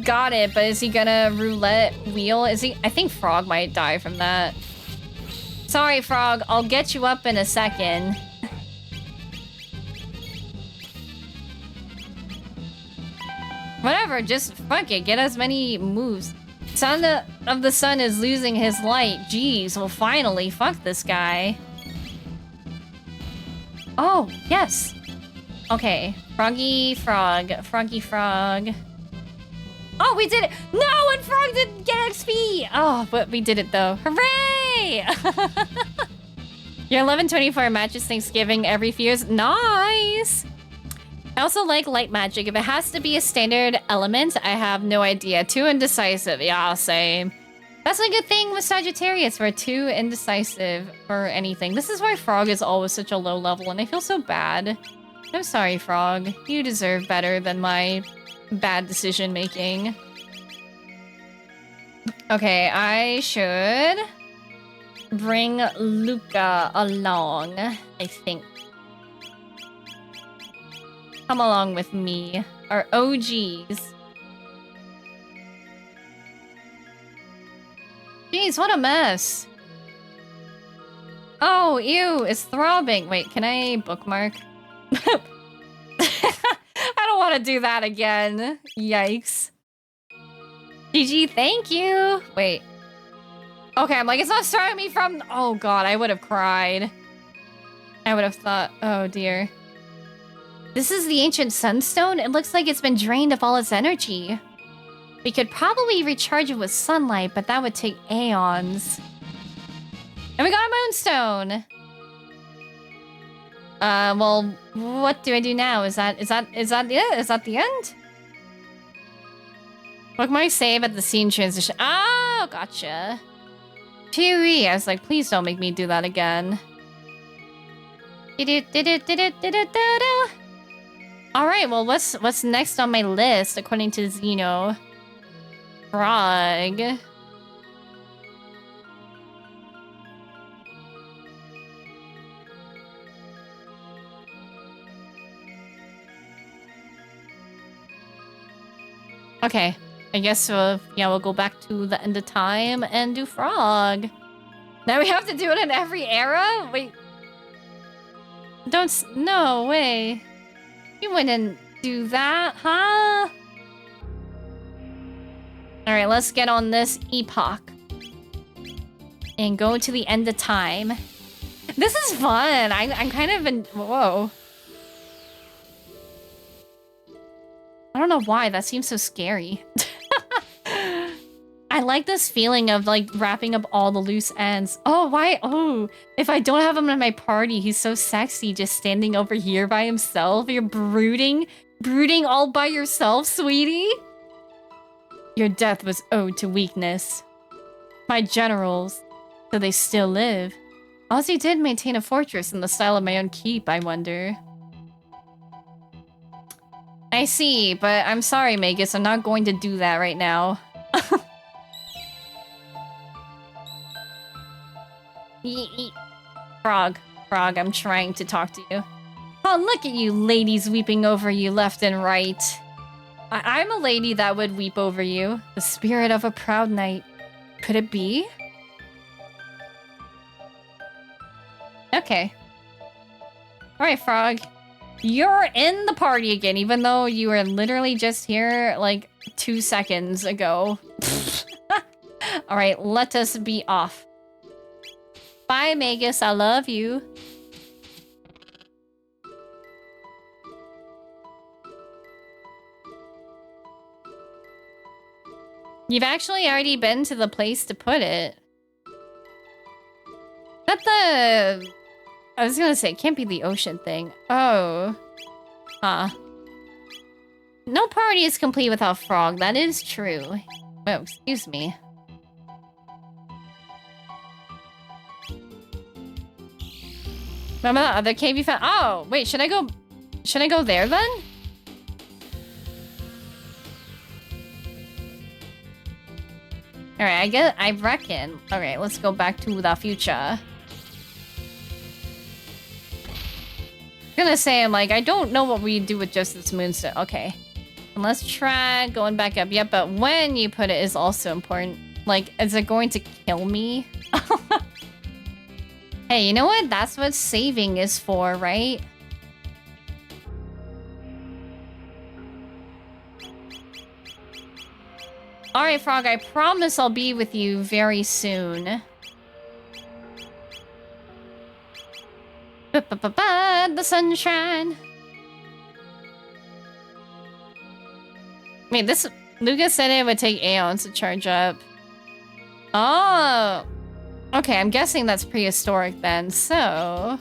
Got it, but is he gonna roulette wheel? Is he? I think Frog might die from that. Sorry, Frog. I'll get you up in a second. Whatever, just fuck it. Get as many moves. Son of the Sun is losing his light. Jeez, well finally, fuck this guy. Oh, yes. Okay, Froggy Frog, Froggy Frog. Oh, we did it! No, and Frog didn't get XP! Oh, but we did it though. Hooray! Your 11/24 matches Thanksgiving every few years. Nice! I also like light magic. If it has to be a standard element, I have no idea. Too indecisive. Yeah, same. That's a good thing with Sagittarius. We're too indecisive for anything. This is why Frog is always such a low level, and I feel so bad. I'm sorry, Frog. You deserve better than my bad decision making. Okay, I should bring Luca along, I think. Come along with me. Our OGs. Jeez, what a mess. Oh, ew, it's throbbing. Wait, can I bookmark? I don't want to do that again. Yikes. GG, thank you. Wait. Okay, I'm like, it's not starting me from... Oh god, I would have cried. I would have thought, oh dear. This is the ancient sunstone? It looks like it's been drained of all its energy. We could probably recharge it with sunlight, but that would take aeons. And we got a moonstone! Well, what do I do now? Is that it? Is that the end? Bookmark save at the scene transition. Oh, gotcha. Pee-wee. I was like, please don't make me do that again. Alright, well, what's next on my list, according to Zeno? Frog. Okay, I guess we'll go back to the end of time and do Frog. Now we have to do it in every era? Wait. No way. You wouldn't do that, huh? Alright, let's get on this epoch. And go to the end of time. This is fun. I'm kind of in... Whoa. I don't know why. That seems so scary. I like this feeling of, like, wrapping up all the loose ends. Oh, why? Oh, if I don't have him in my party, he's so sexy just standing over here by himself. You're brooding all by yourself, sweetie? Your death was owed to weakness. My generals, so they still live. Ozzy did maintain a fortress in the style of my own keep, I wonder. I see, but I'm sorry, Magus. I'm not going to do that right now. Frog, I'm trying to talk to you. Oh, look at you ladies weeping over you left and right. I'm a lady that would weep over you. The spirit of a proud knight. Could it be? Okay. Alright, Frog. You're in the party again, even though you were literally just here, like, 2 seconds ago. Alright, let us be off. Bye, Magus. I love you. You've actually already been to the place to put it. Not the... I was gonna say, it can't be the ocean thing. Oh. Huh. No party is complete without Frog. That is true. Oh, excuse me. Remember that other cave you found? Oh, wait, should I go there then? Alright, I reckon. Alright, let's go back to the future. I'm gonna say, I'm like, I don't know what we do with just this moonstone. Okay. And let's try going back up. Yep, but when you put it is also important. Like, is it going to kill me? Hey, you know what? That's what saving is for, right? Alright, Frog, I promise I'll be with you very soon. The sunshine. Wait, this... Lucas said it would take aeons to charge up. Oh! Okay, I'm guessing that's prehistoric then, so...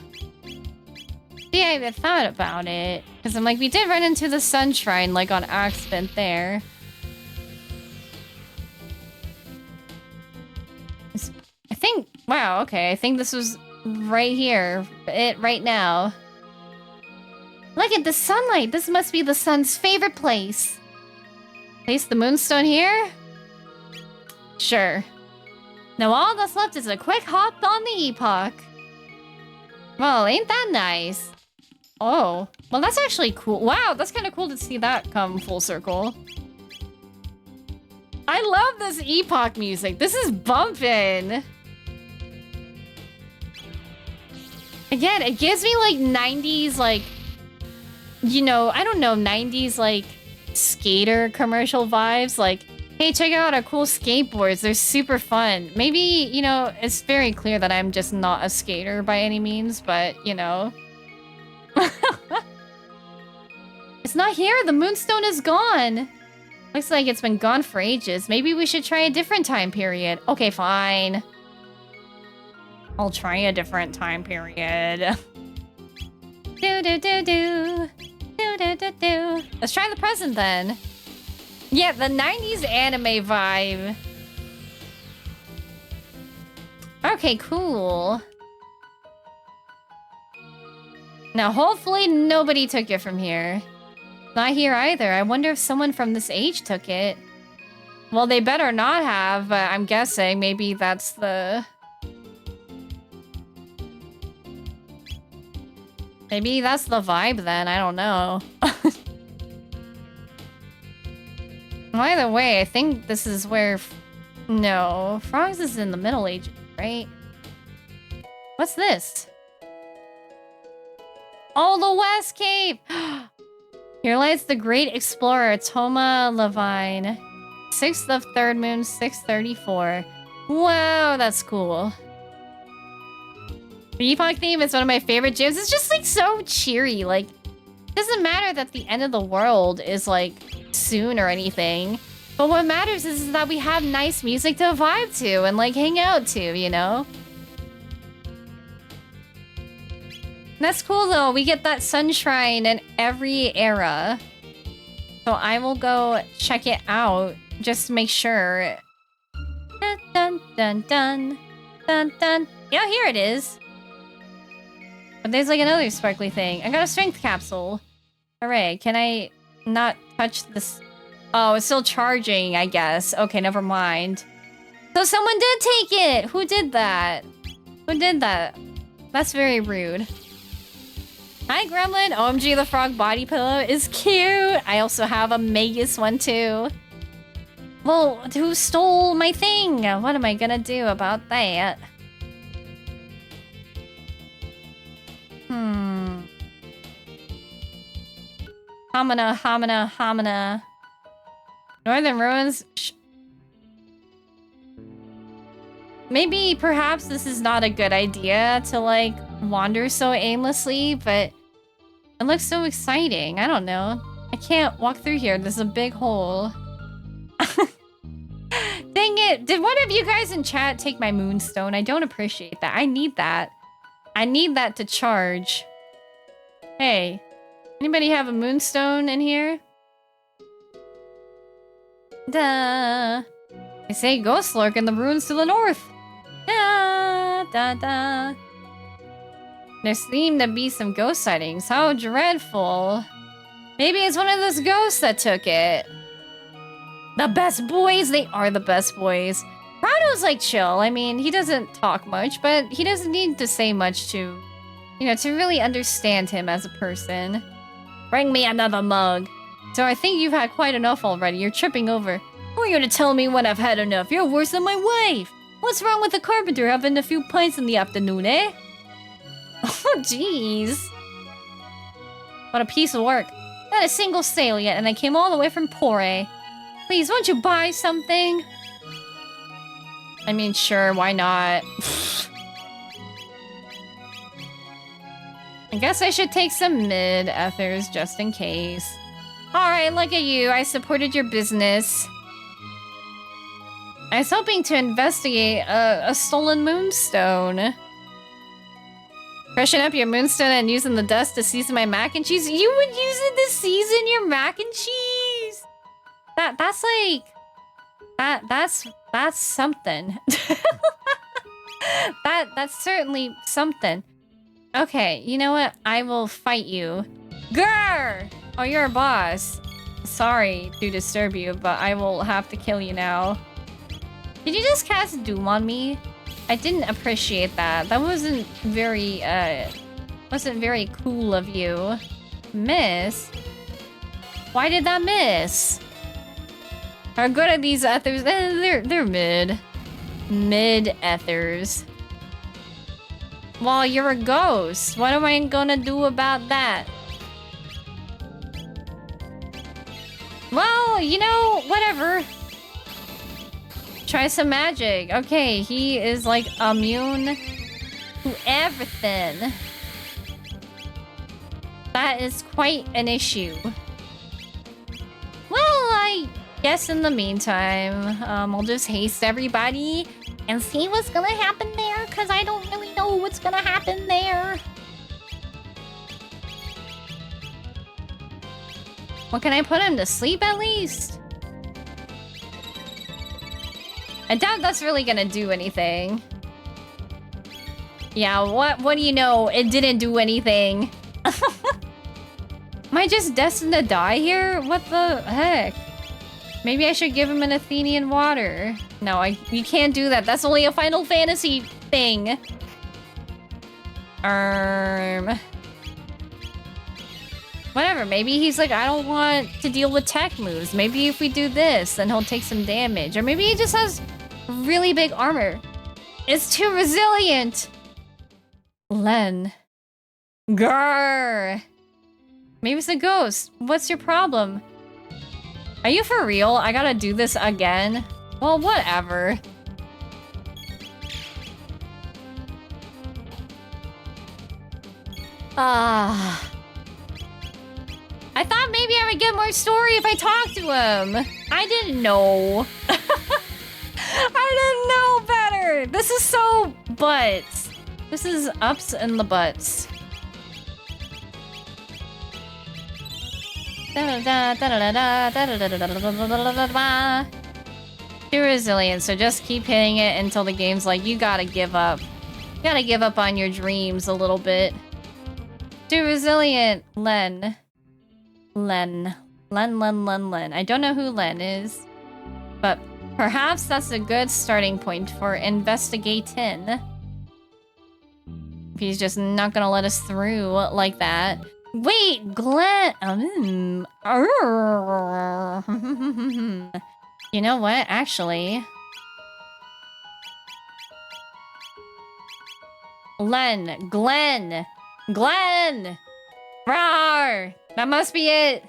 Yeah, I haven't thought about it. Because I'm like, we did run into the sun shrine, like, on accident there. I think... Wow, okay, I think this was right here. Right now. Look at the sunlight! This must be the sun's favorite place. Place the moonstone here? Sure. Now all that's left is a quick hop on the epoch. Well, ain't that nice? Oh, well that's actually cool. Wow, that's kind of cool to see that come full circle. I love this epoch music. This is bumpin'. Again, it gives me like 90s, like, you know, I don't know, 90s like skater commercial vibes. Like, hey, check out our cool skateboards. They're super fun. Maybe, you know, it's very clear that I'm just not a skater by any means, but, you know. It's not here. The moonstone is gone. Looks like it's been gone for ages. Maybe we should try a different time period. Okay, fine. I'll try a different time period. Do-do-do-do. Do-do-do-do. Let's try the present then. Yeah, the 90s anime vibe. Okay, cool. Now, hopefully nobody took it from here. Not here either. I wonder if someone from this age took it. Well, they better not have, but I'm guessing maybe that's the... Maybe that's the vibe then. I don't know. Either way, I think this is where... No, Frogs is in the Middle Ages, right? What's this? Oh, the West Cape! Here lies the great explorer, Toma Levine. 6th of 3rd moon, 634. Wow, that's cool. The Epoch theme is one of my favorite jams. It's just, like, so cheery. Like, it doesn't matter that the end of the world is, like, soon or anything. But what matters is that we have nice music to vibe to and, like, hang out to, you know? That's cool, though. We get that sun shrine in every era. So I will go check it out just to make sure. Dun, dun, dun, dun. Dun, dun. Yeah, here it is. But there's like another sparkly thing. I got a strength capsule. Hooray. Can I not touch this? Oh, it's still charging, I guess. Okay, never mind. So someone did take it! Who did that? Who did that? That's very rude. Hi, Gremlin. OMG, the frog body pillow is cute. I also have a Magus one, too. Well, who stole my thing? What am I gonna do about that? Homina, homina, homina. Northern ruins. Maybe, perhaps this is not a good idea to, like, wander so aimlessly, but it looks so exciting. I don't know. I can't walk through here. There's a big hole. Dang it. Did one of you guys in chat take my moonstone? I don't appreciate that. I need that. I need that to charge. Hey, anybody have a moonstone in here? Duh. They say ghosts lurk in the ruins to the north. Da, da, da. There seem to be some ghost sightings. How dreadful. Maybe it's one of those ghosts that took it. The best boys? They are the best boys. Chrono's like chill. I mean, he doesn't talk much, but he doesn't need to say much to, you know, to really understand him as a person. Bring me another mug. So I think you've had quite enough already. You're tripping over. Who are you to tell me when I've had enough? You're worse than my wife. What's wrong with the carpenter having a few pints in the afternoon, eh? Oh, jeez. What a piece of work. Not a single sale yet, and I came all the way from Pore. Please, won't you buy something? I mean, sure, why not? I guess I should take some mid-ethers just in case. Alright, look at you. I supported your business. I was hoping to investigate a stolen moonstone. Freshen up your moonstone and using the dust to season my mac and cheese. You would use it to season your mac and cheese? That's like... That's something. That's certainly something. Okay, you know what? I will fight you. Grr! Oh, you're a boss. Sorry to disturb you, but I will have to kill you now. Did you just cast Doom on me? I didn't appreciate that. That wasn't very cool of you. Miss? Why did that miss? How good are these ethers? They're mid. Mid-ethers. Well, you're a ghost. What am I gonna do about that? Well, you know, whatever. Try some magic. Okay, he is like immune to everything. That is quite an issue. Well, I guess in the meantime, I'll just haste everybody and see what's gonna happen there, because I don't really know what's gonna happen there. Well, can I put him to sleep at least? I doubt that's really gonna do anything. Yeah, what do you know? It didn't do anything. Am I just destined to die here? What the heck? Maybe I should give him an Athenian water. No, you can't do that. That's only a Final Fantasy thing. Whatever, maybe he's like, I don't want to deal with tech moves. Maybe if we do this, then he'll take some damage. Or maybe he just has really big armor. It's too resilient. Len. Grrr. Maybe it's a ghost. What's your problem? Are you for real? I gotta do this again? Well, whatever. I thought maybe I would get more story if I talked to him. I didn't know. I didn't know better. This is so butts. This is ups and the butts. Too resilient, so just keep hitting it until the game's like, you gotta give up. You gotta give up on your dreams a little bit. Too resilient, Len. Len. I don't know who Len is, but perhaps that's a good starting point for investigating. If he's just not gonna let us through like that. Wait, Glenn. You know what? Actually, Glenn. Rawr! That must be it.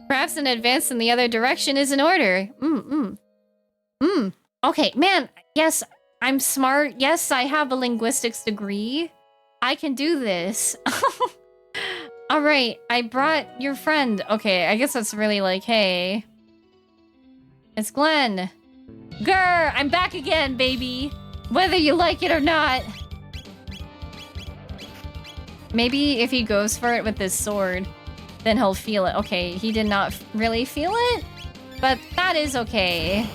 Perhaps an advance in the other direction is in order. Okay, man. Yes, I'm smart. Yes, I have a linguistics degree. I can do this. Alright, I brought your friend. Okay, I guess that's really like, hey. It's Glenn. Grr, I'm back again, baby. Whether you like it or not. Maybe if he goes for it with this sword, then he'll feel it. Okay, he did not really feel it, but that is okay.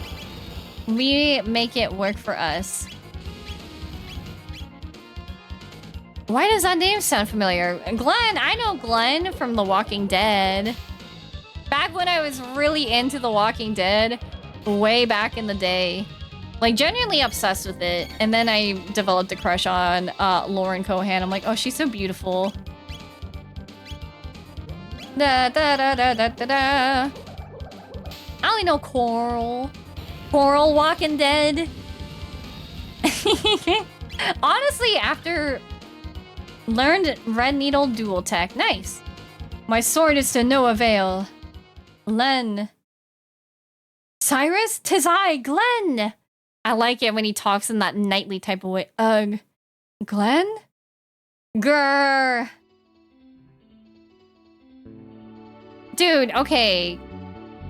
We make it work for us. Why does that name sound familiar? Glenn! I know Glenn from The Walking Dead. Back when I was really into The Walking Dead, way back in the day. Like, genuinely obsessed with it. And then I developed a crush on Lauren Cohan. I'm like, oh, she's so beautiful. Da da da da da da da. I only know Coral. Coral Walking Dead. Honestly, after learned Red Needle Dual Tech. Nice. My sword is to no avail. Len. Cyrus? 'Tis I, Glenn. I like it when he talks in that knightly type of way. Ugh. Glenn? Grr. Dude, okay.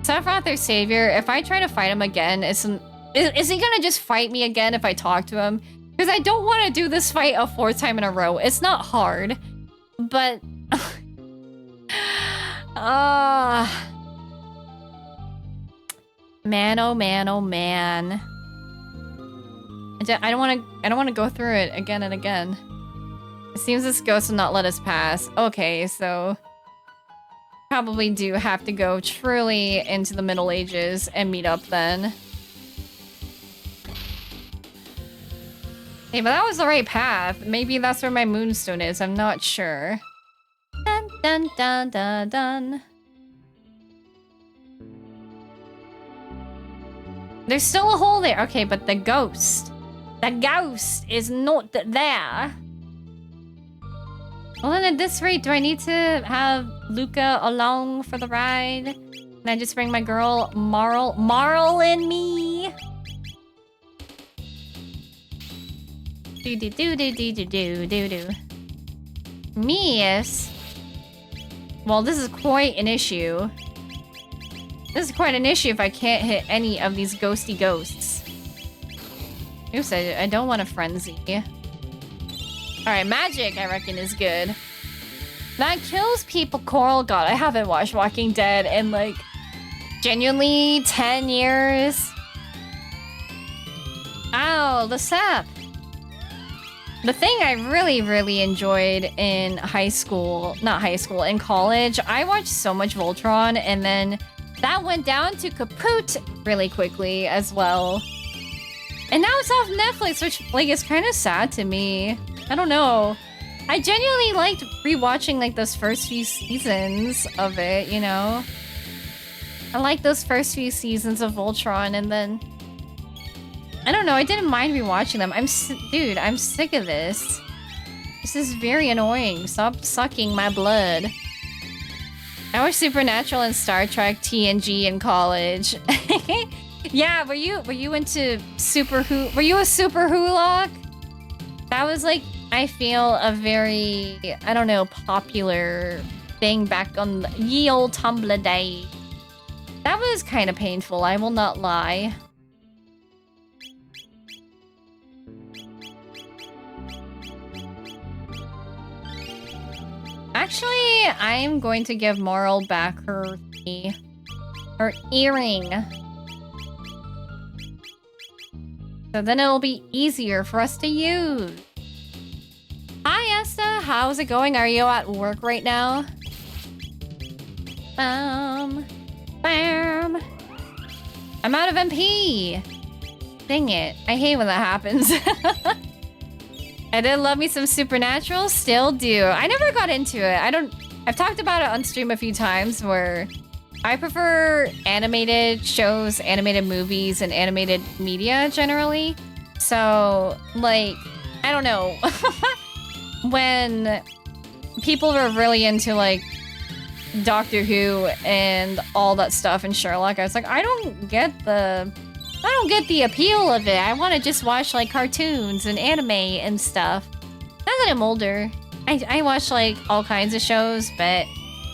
Sephiroth, their savior, if I try to fight him again, is he gonna just fight me again if I talk to him? Because I don't want to do this fight a 4th time in a row. It's not hard, but... Man, oh man, oh man. I don't want to go through it again and again. It seems this ghost will not let us pass. Okay, so probably do have to go truly into the Middle Ages and meet up then. Hey, but that was the right path. Maybe that's where my moonstone is. I'm not sure. Dun dun dun dun dun. There's still a hole there. Okay, but the ghost is not there. Well, then at this rate, do I need to have Luca along for the ride? Can I just bring my girl Marl and me? Do do do do do do do do do. Miss. Well, this is quite an issue. This is quite an issue if I can't hit any of these ghosty ghosts. Oops, I don't want a frenzy. Alright, magic, I reckon, is good. That kills people, Coral. God, I haven't watched Walking Dead in, like, genuinely 10 years. Ow, the sap. The thing I really, really enjoyed in in college, I watched so much Voltron, and then that went down to kaput really quickly as well. And now it's off Netflix, which, like, is kind of sad to me. I don't know. I genuinely liked rewatching, like, those first few seasons of it, you know? I like those first few seasons of Voltron, and then... I don't know, I didn't mind rewatching them. Dude, I'm sick of this. This is very annoying. Stop sucking my blood. I watched Supernatural and Star Trek TNG in college. Yeah, were you into were you a Super Hulock? That was, like, I feel a very, I don't know, popular thing back on the ye old Tumblr day. That was kind of painful, I will not lie. Actually, I'm going to give Marl back her earring. So then it'll be easier for us to use. Hi, Esta. How's it going? Are you at work right now? Bam. I'm out of MP. Dang it. I hate when that happens. I did love me some Supernatural. Still do. I never got into it. I've talked about it on stream a few times where I prefer animated shows, animated movies, and animated media generally. So, like, I don't know. When people were really into, like, Doctor Who and all that stuff and Sherlock, I was like, I don't get the appeal of it. I want to just watch, like, cartoons and anime and stuff. Now that I'm older, I watch, like, all kinds of shows, but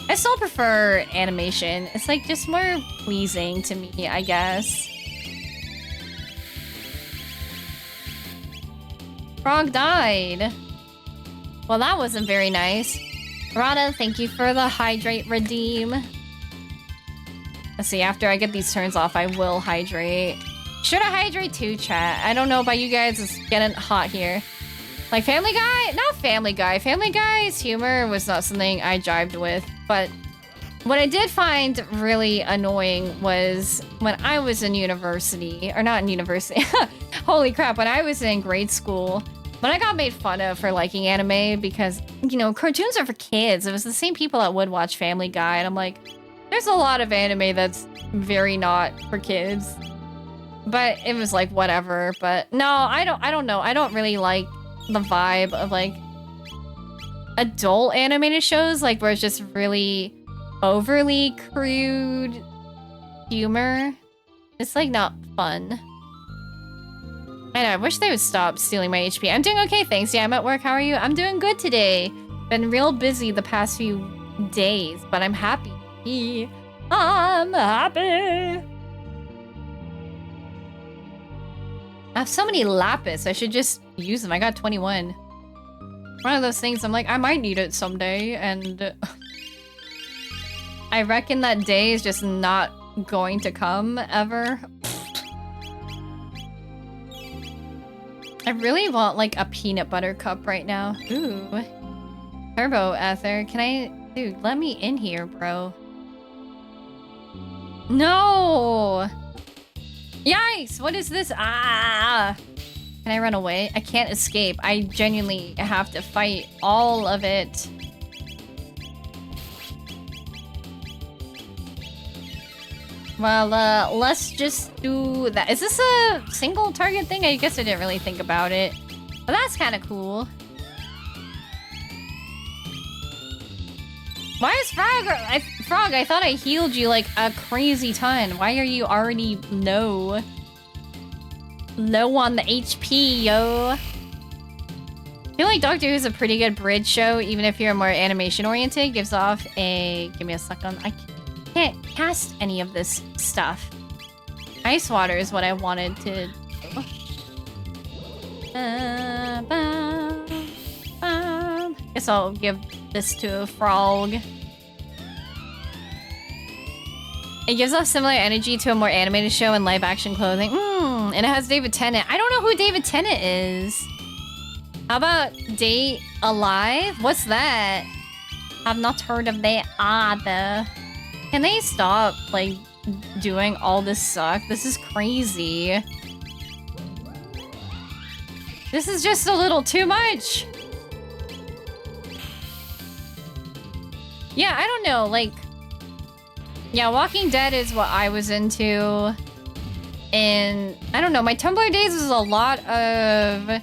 I still prefer animation. It's, like, just more pleasing to me, I guess. Frog died. Well, that wasn't very nice. Rada, thank you for the hydrate redeem. Let's see, after I get these turns off, I will hydrate. Should I hydrate too, chat? I don't know about you guys, it's getting hot here. Like Family Guy? Not Family Guy. Family Guy's humor was not something I jived with, but what I did find really annoying was when I was in university, or not in university, holy crap, when I was in grade school, But I got made fun of for liking anime because, you know, cartoons are for kids. It was the same people that would watch Family Guy, and I'm like, there's a lot of anime that's very not for kids. But it was like, whatever. But no, I don't know. I don't really like the vibe of like adult animated shows, like where it's just really overly crude humor. It's like not fun. I know, I wish they would stop stealing my HP. I'm doing okay, thanks. Yeah, I'm at work. How are you? I'm doing good today. Been real busy the past few days, but I'm happy. I'm happy. I have so many lapis. I should just use them. I got 21. One of those things I'm like, I might need it someday, and I reckon that day is just not going to come ever. I really want like a peanut butter cup right now. Ooh. Turbo Ether. Can I... Dude, let me in here, bro. No! Yikes! What is this? Ah! Can I run away? I can't escape. I genuinely have to fight all of it. Well, let's just do that. Is this a single target thing? I guess I didn't really think about it. But that's kind of cool. Why is Frog? Frog, I thought I healed you like a crazy ton. Why are you already low? Low on the HP, yo. I feel like Doctor Who's a pretty good bridge show, even if you're more animation oriented. Gives off a... Give me a second. I can't cast any of this stuff. Ice water is what I wanted to do. Guess I'll give this to a frog. It gives off similar energy to a more animated show and live action clothing. And it has David Tennant. I don't know who David Tennant is. How about Date Alive? What's that? I've not heard of that either. Can they stop, like, doing all this suck? This is crazy. This is just a little too much. Yeah, I don't know, like... Yeah, Walking Dead is what I was into. And, I don't know, my Tumblr days was a lot of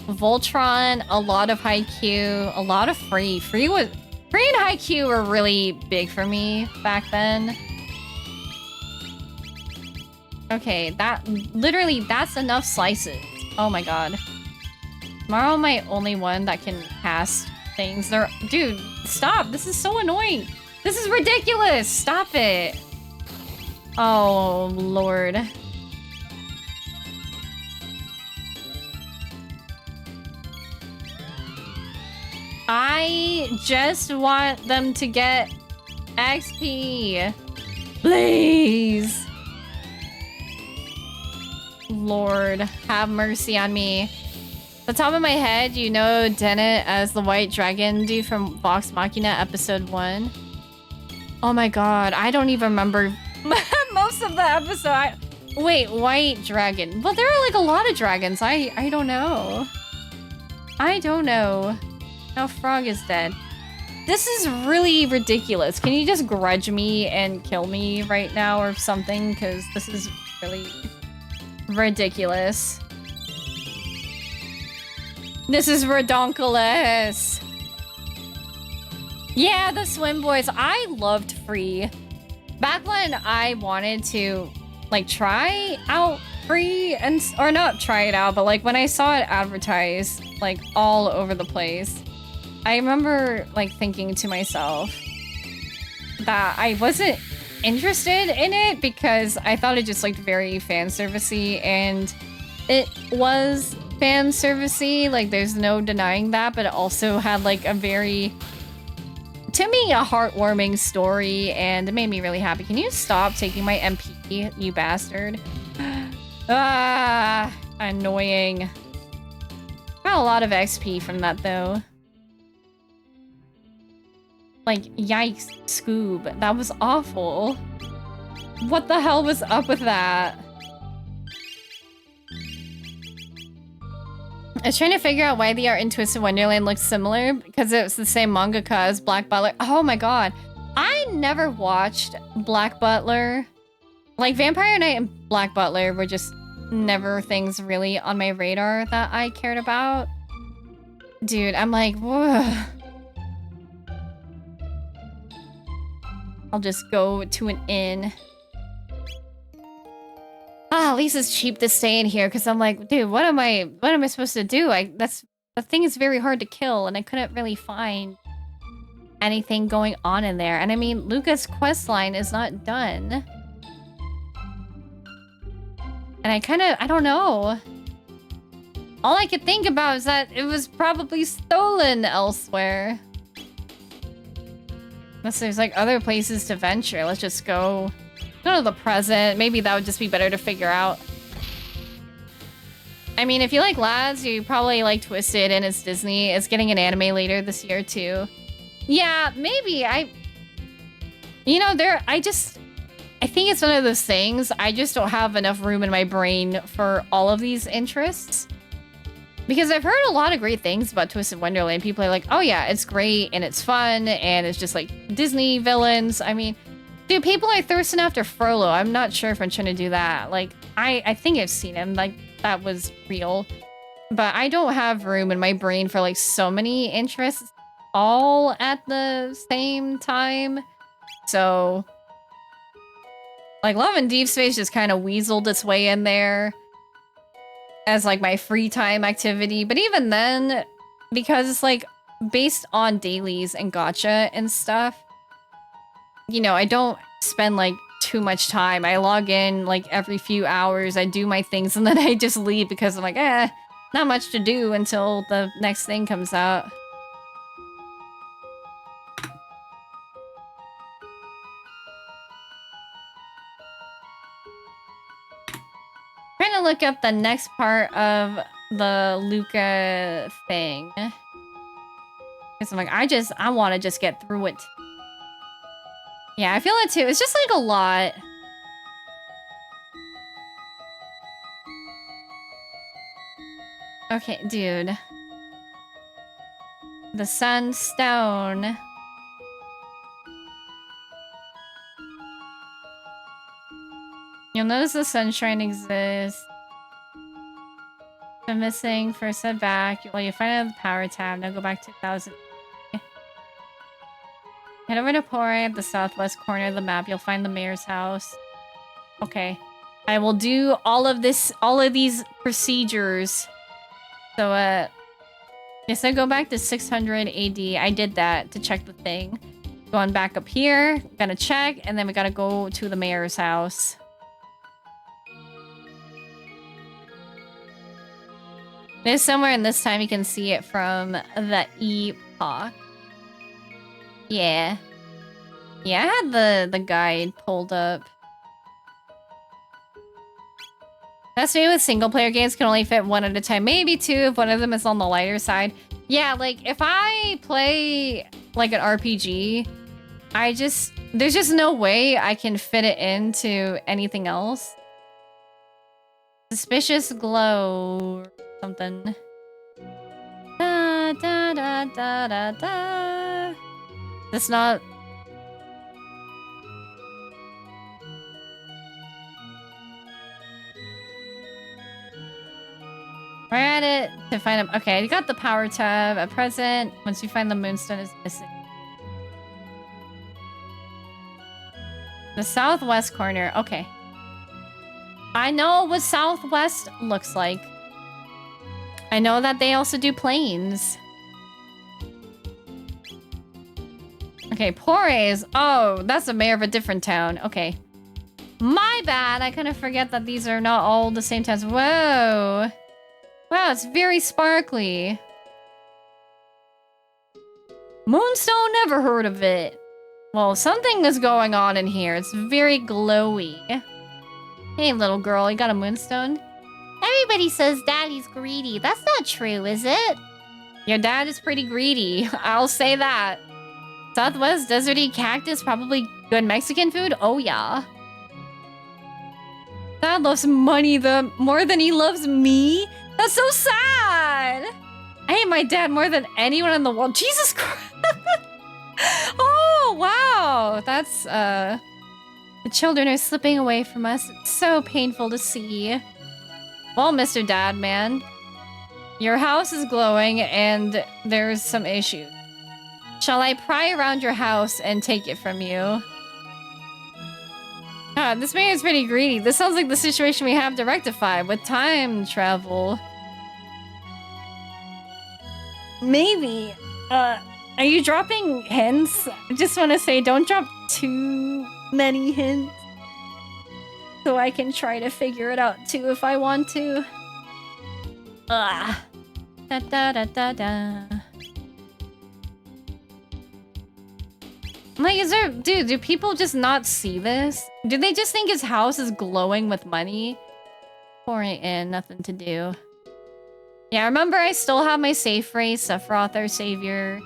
Voltron, a lot of Haikyuu, a lot of Free. Free and Haikyuu were really big for me back then. Okay, literally, that's enough slices. Oh my god. Tomorrow, my only one that can cast things. Dude, stop! This is so annoying! This is ridiculous! Stop it! Oh, Lord. I just want them to get XP. Please. Lord, have mercy on me. The top of my head, you know Dennett as the white dragon dude from Vox Machina episode 1. Oh my god, I don't even remember most of the episode. Wait, white dragon. Well, there are like a lot of dragons. I don't know. I don't know. Now Frog is dead. This is really ridiculous. Can you just grudge me and kill me right now or something? Because this is really ridiculous. This is redonkulous. Yeah, the Swim Boys. I loved Free. Back when I wanted to, like, try out Free or not try it out, but like when I saw it advertised, like, all over the place, I remember, like, thinking to myself that I wasn't interested in it because I thought it just looked very fan servicey, and it was fan servicey, like, there's no denying that, but it also had, like, a very, to me, a heartwarming story, and it made me really happy. Can you stop taking my MP, you bastard? Ah, annoying. Got a lot of XP from that, though. Like, yikes, Scoob. That was awful. What the hell was up with that? I was trying to figure out why the art in Twisted Wonderland looks similar because it was the same mangaka as Black Butler. Oh my god. I never watched Black Butler. Like, Vampire Knight and Black Butler were just never things really on my radar that I cared about. Dude, I'm like, whoa. I'll just go to an inn. At least it's cheap to stay in here because I'm like, dude, what am I supposed to do? The thing is very hard to kill and I couldn't really find anything going on in there. And I mean, Luca's questline is not done. And I don't know. All I could think about is that it was probably stolen elsewhere. Unless there's like other places to venture. Let's just go to the present. Maybe that would just be better to figure out. I mean, if you like lads, you probably like Twisted and it's Disney. It's getting an anime later this year too. Yeah, maybe. I think it's one of those things. I just don't have enough room in my brain for all of these interests. Because I've heard a lot of great things about Twisted Wonderland. People are like, oh yeah, it's great and it's fun and it's just like Disney villains. I mean, dude, people are thirsting after Frollo. I'm not sure if I'm trying to do that. Like, I think I've seen him. Like, that was real. But I don't have room in my brain for like so many interests all at the same time. So, like, Love and Deep Space just kind of weaseled its way in there as like my free time activity. But even then, because it's like based on dailies and gacha and stuff, you know, I don't spend like too much time. I log in like every few hours, I do my things, and then I just leave because I'm like, not much to do until the next thing comes out. Trying to look up the next part of the Luca thing. Because I'm like, I want to just get through it. Yeah, I feel it too. It's just like a lot. Okay, dude. The Sunstone. You'll notice the sunshine exists. The missing first head back. Well, you find out the power tab. Now go back to 1000. Head over to Pori at the southwest corner of the map. You'll find the mayor's house. Okay. I will do all of these procedures. So, yes, I go back to 600 AD. I did that to check the thing. Going back up here. Gonna check, and then we gotta go to the mayor's house. There's somewhere in this time you can see it from the epoch. Yeah. Yeah, I had the guide pulled up. That's me with single player games, can only fit one at a time. Maybe two if one of them is on the lighter side. Yeah, like if I play like an RPG, there's just no way I can fit it into anything else. Suspicious glow or something. Da da da da da da. That's not. We're at it to find them. Okay, you got the power tab. At present, once you find the moonstone is missing. The southwest corner. Okay. I know what southwest looks like. I know that they also do plains. Okay, Pores. Oh, that's the mayor of a different town. Okay. My bad. I kind of forget that these are not all the same towns. Whoa. Wow, it's very sparkly. Moonstone, never heard of it. Well, something is going on in here. It's very glowy. Hey, little girl, you got a moonstone? Everybody says daddy's greedy. That's not true, is it? Your dad is pretty greedy. I'll say that. Southwest deserty cactus, probably good Mexican food? Oh, yeah. Dad loves money more than he loves me? That's so sad! I hate my dad more than anyone in the world. Jesus Christ! Oh, wow! That's, the children are slipping away from us. It's so painful to see. Well, Mr. Dad, man. Your house is glowing, and there's some issues. Shall I pry around your house and take it from you? God, this man is pretty greedy. This sounds like the situation we have to rectify with time travel. Maybe. Are you dropping hints? I just want to say, don't drop too many hints. So I can try to figure it out too if I want to. Da da da da da. Like, is there... Dude, do people just not see this? Do they just think his house is glowing with money? Pouring in, nothing to do. Yeah, remember I still have my save phrase, Sephiroth our savior,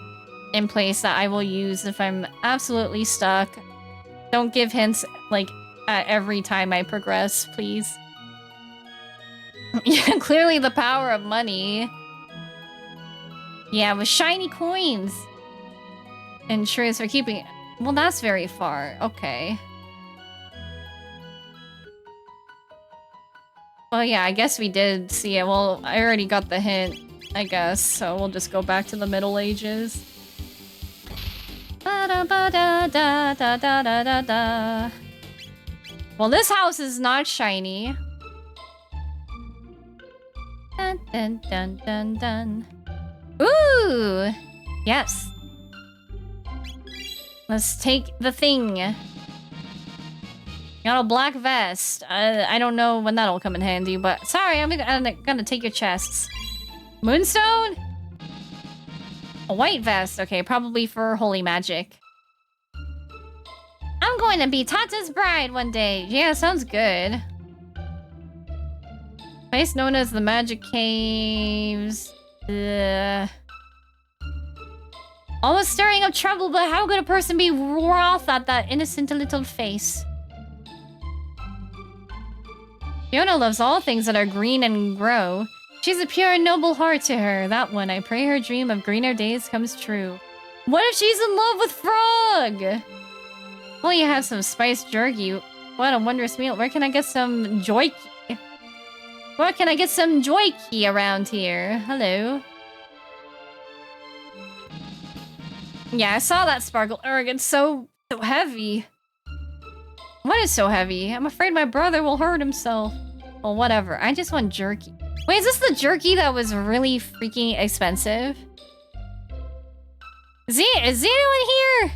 in place that I will use if I'm absolutely stuck. Don't give hints, like, every time I progress, please. Yeah, clearly the power of money. Yeah, with shiny coins. Insurance for keeping it. Well, that's very far. Okay. Well, yeah, I guess we did see it. Well, I already got the hint, I guess. So we'll just go back to the Middle Ages. Ba-da-ba-da-da-da-da-da-da-da. Well, this house is not shiny. Dun, dun, dun, dun, dun. Ooh! Yes. Let's take the thing. Got a black vest. I don't know when that'll come in handy, but... Sorry, I'm gonna take your chests. Moonstone? A white vest. Okay, probably for holy magic. I'm going to be Tata's bride one day. Yeah, sounds good. Place known as the Magic Caves. Almost stirring up trouble, but how could a person be wroth at that innocent little face? Fiona loves all things that are green and grow. She's a pure and noble heart to her. That one, I pray her dream of greener days comes true. What if she's in love with Frog? Well, you have some spiced jerky. What a wondrous meal. Where can I get some joyki? Where can I get some joyki around here? Hello. Yeah, I saw that sparkle. Urgh, it's so heavy. What is so heavy? I'm afraid my brother will hurt himself. Well, whatever. I just want jerky. Wait, is this the jerky that was really freaking expensive? Is anyone here?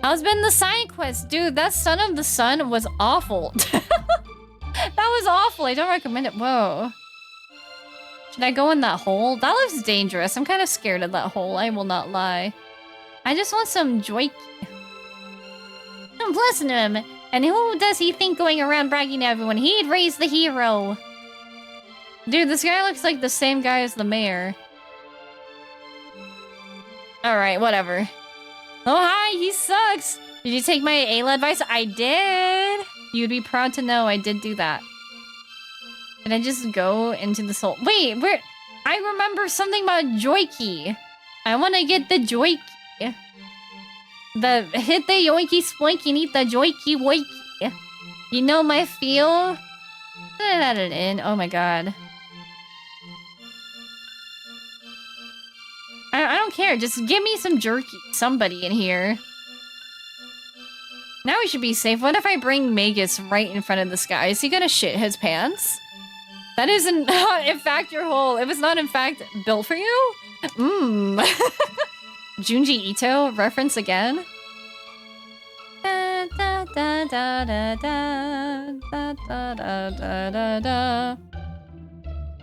How's been the Sidequests? Dude, that Son of the Sun was awful. That was awful. I don't recommend it. Whoa. Should I go in that hole? That looks dangerous. I'm kind of scared of that hole. I will not lie. I just want some joy. I'm listening to him. And who does he think going around bragging to everyone? He'd raise the hero. Dude, this guy looks like the same guy as the mayor. Alright, whatever. Oh, hi, he sucks. Did you take my Ayla advice? I did. You'd be proud to know I did do that. Can I just go into this hole? Wait, where? I remember something about Joyki. I want to get the Joyki. The hit the yoinky splinky and eat the Joyki woiki. You know my feel? Let it in. Oh my god. I don't care. Just give me some jerky. Somebody in here. Now we should be safe. What if I bring Magus right in front of this guy? Is he gonna shit his pants? That isn't in fact your hole. It was not in fact built for you? Mmm. Junji Ito reference again? Da, da, da, da, da, da, da, da, da, da, da.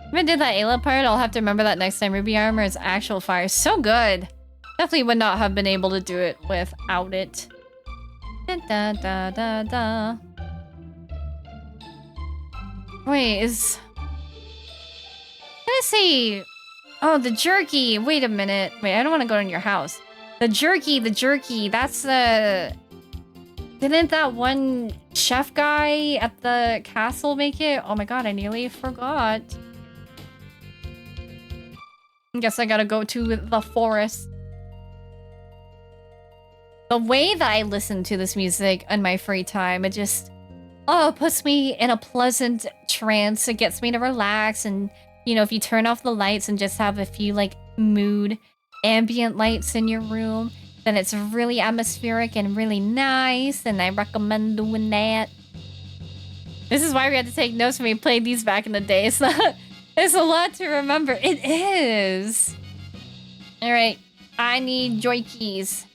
If I did that Ayla part, I'll have to remember that next time. Ruby armor is actual fire. So good. Definitely would not have been able to do it without it. Da, da, da, da, da. Wait, is... Let's see. Oh, the jerky. Wait a minute. Wait, I don't want to go in your house. The jerky. That's the... Didn't that one chef guy at the castle make it? Oh my god, I nearly forgot. I guess I gotta go to the forest. The way that I listen to this music in my free time, it just, oh, it puts me in a pleasant trance. It gets me to relax. And, you know, if you turn off the lights and just have a few, like, mood ambient lights in your room, then it's really atmospheric and really nice. And I recommend doing that. This is why we had to take notes when we played these back in the day. It's a lot to remember. It is. All right. I need joy keys.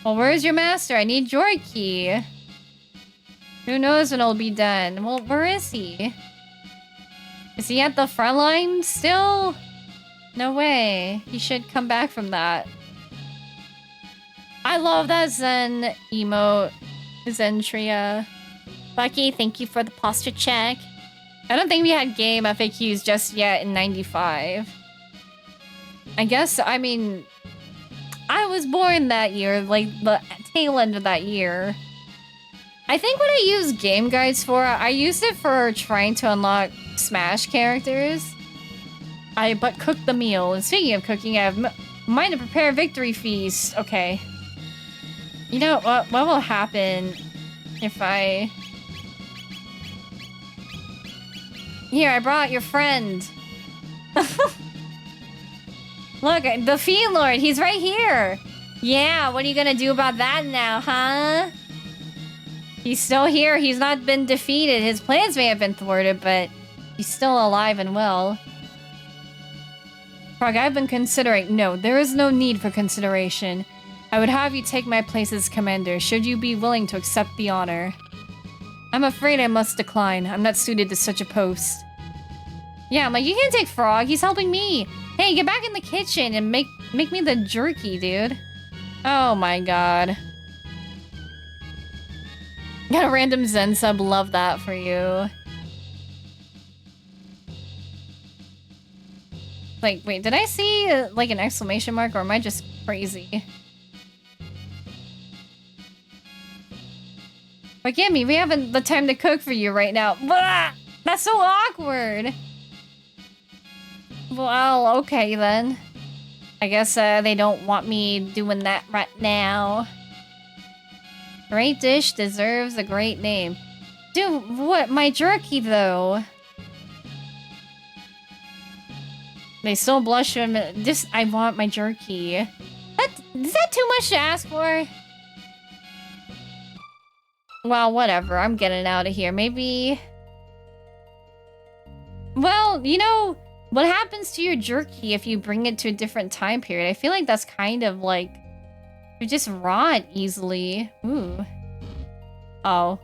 Well, where's your master? I need joy key. Who knows when it'll be done? Well, where is he? Is he at the front line still? No way. He should come back from that. I love that Zen emote. Zentria. Bucky, thank you for the posture check. I don't think we had game FAQs just yet in 95. I guess, I mean, I was born that year, like the tail end of that year. I think what I use game guides for, I used it for trying to unlock Smash characters. But cook the meal. And speaking of cooking, I have mind to prepare a victory feast. Okay. You know, what will happen if I... Here, I brought your friend. Look, the Fiend Lord, he's right here. Yeah, what are you gonna do about that now, huh? He's still here. He's not been defeated. His plans may have been thwarted, but he's still alive and well. Frog, I've been considering... No, there is no need for consideration. I would have you take my place as commander, should you be willing to accept the honor. I'm afraid I must decline. I'm not suited to such a post. Yeah, I'm like, you can't take Frog. He's helping me. Hey, get back in the kitchen and make me the jerky, dude. Oh my god. Got a random Zen sub. Love that for you. Like, wait, did I see like an exclamation mark or am I just crazy? Forgive me, we haven't the time to cook for you right now. Blah! That's so awkward. Well, okay then. I guess they don't want me doing that right now. Great dish deserves a great name. Dude, what? My jerky, though. They still blush him. Just, I want my jerky. Is that too much to ask for? Well, whatever. I'm getting out of here. Maybe... Well, you know... What happens to your jerky if you bring it to a different time period? I feel like that's kind of like... You just rot easily. Ooh. Oh.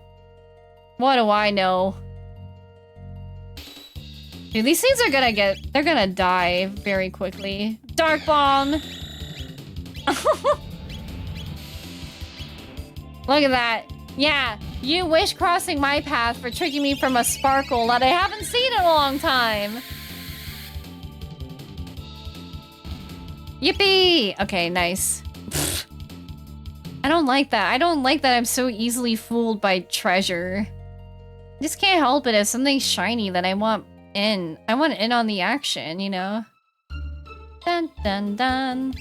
What do I know? Dude, these things are gonna get... They're gonna die very quickly. Dark Bomb! Look at that. Yeah, you wish crossing my path for tricking me from a sparkle that I haven't seen in a long time. Yippee! Okay, nice. I don't like that. I don't like that I'm so easily fooled by treasure. Just can't help it. If something's shiny, then I want in. I want in on the action, you know? Dun dun dun.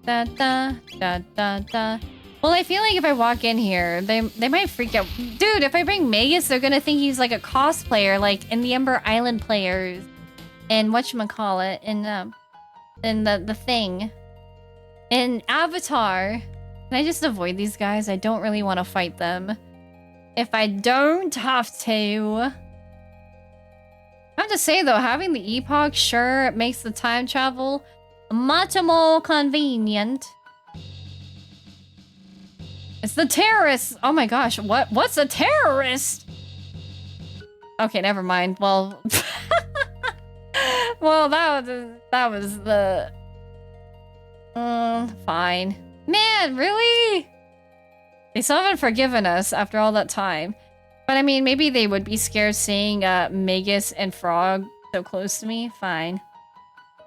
Da da da da da. Well, I feel like if I walk in here, they might freak out. Dude, if I bring Magus, they're gonna think he's like a cosplayer, like in the Ember Island players. And whatchamacallit, in the thing. In Avatar. Can I just avoid these guys? I don't really want to fight them. If I don't have to. I have to say though, having the epoch sure makes the time travel much more convenient. It's the terrorists! Oh my gosh, what's a terrorist? Okay, never mind. Well... well, that was the... fine. Man, really? They still haven't forgiven us after all that time. But I mean, maybe they would be scared seeing Magus and Frog so close to me. Fine.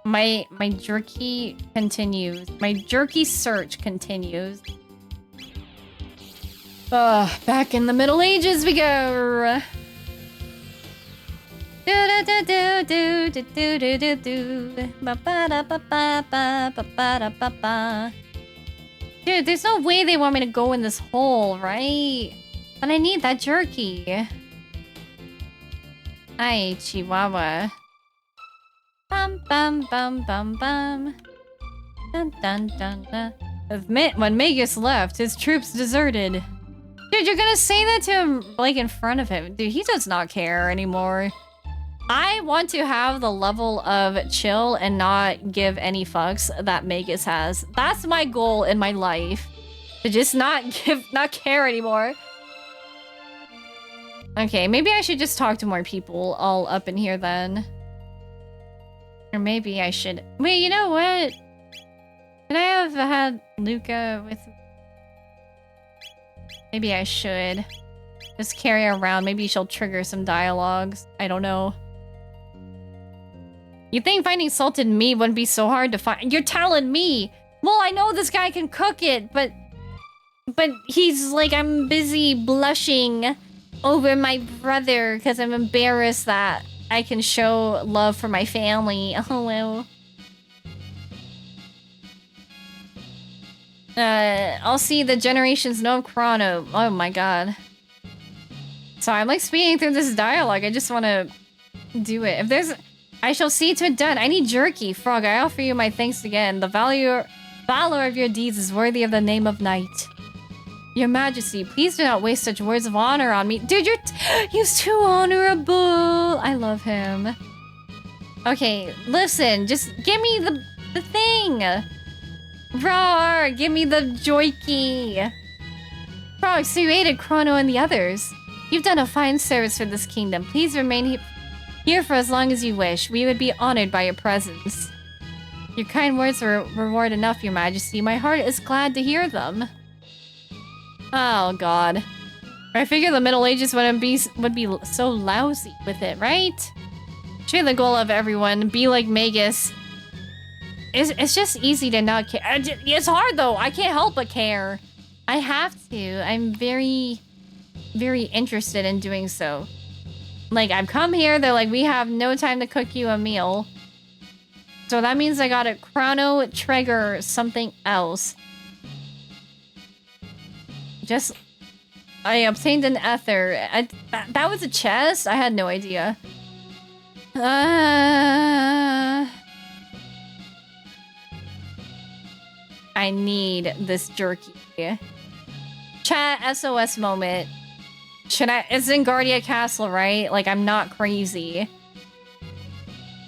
My jerky continues. My jerky search continues. Back in the Middle Ages we go. Dude, there's no way they want me to go in this hole, right? But I need that jerky. Hi, Chihuahua. Bum bum bum bum bum. Dun dun dun dun. When Magus left, his troops deserted. Dude, you're gonna say that to him, like, in front of him. Dude, he does not care anymore. I want to have the level of chill and not give any fucks that Magus has. That's my goal in my life. To just not care anymore. Okay, maybe I should just talk to more people all up in here then. Or maybe I should... Wait, you know what? Could I have had Luca with me? Maybe I should. Just carry her around. Maybe she'll trigger some dialogues. I don't know. You think finding salted meat wouldn't be so hard to find? You're telling me! Well, I know this guy can cook it, but he's like, I'm busy blushing over my brother because I'm embarrassed that I can show love for my family. Oh, well. I'll see the generations know of Chrono. Oh my god. So I'm like speeding through this dialogue. I just want to do it. If there's... I shall see to it done. I need jerky. Frog, I offer you my thanks again. The valor of your deeds is worthy of the name of knight. Your Majesty, please do not waste such words of honor on me. Dude, he's too honorable. I love him. Okay, listen. Just give me the thing. Roar, give me the joikey. Frog, so you aided Chrono and the others. You've done a fine service for this kingdom. Please remain here for as long as you wish. We would be honored by your presence. Your kind words are reward enough, Your Majesty. My heart is glad to hear them. Oh, God. I figure the Middle Ages would be so lousy with it, right? Share the goal of everyone. Be like Magus. It's just easy to not care. It's hard, though. I can't help but care. I have to. I'm very, very interested in doing so. Like, I've come here. They're like, we have no time to cook you a meal. So that means I gotta chrono trigger something else. I obtained an ether. That was a chest? I had no idea. I need this jerky. Chat, SOS moment. It's in Guardia Castle, right? Like, I'm not crazy.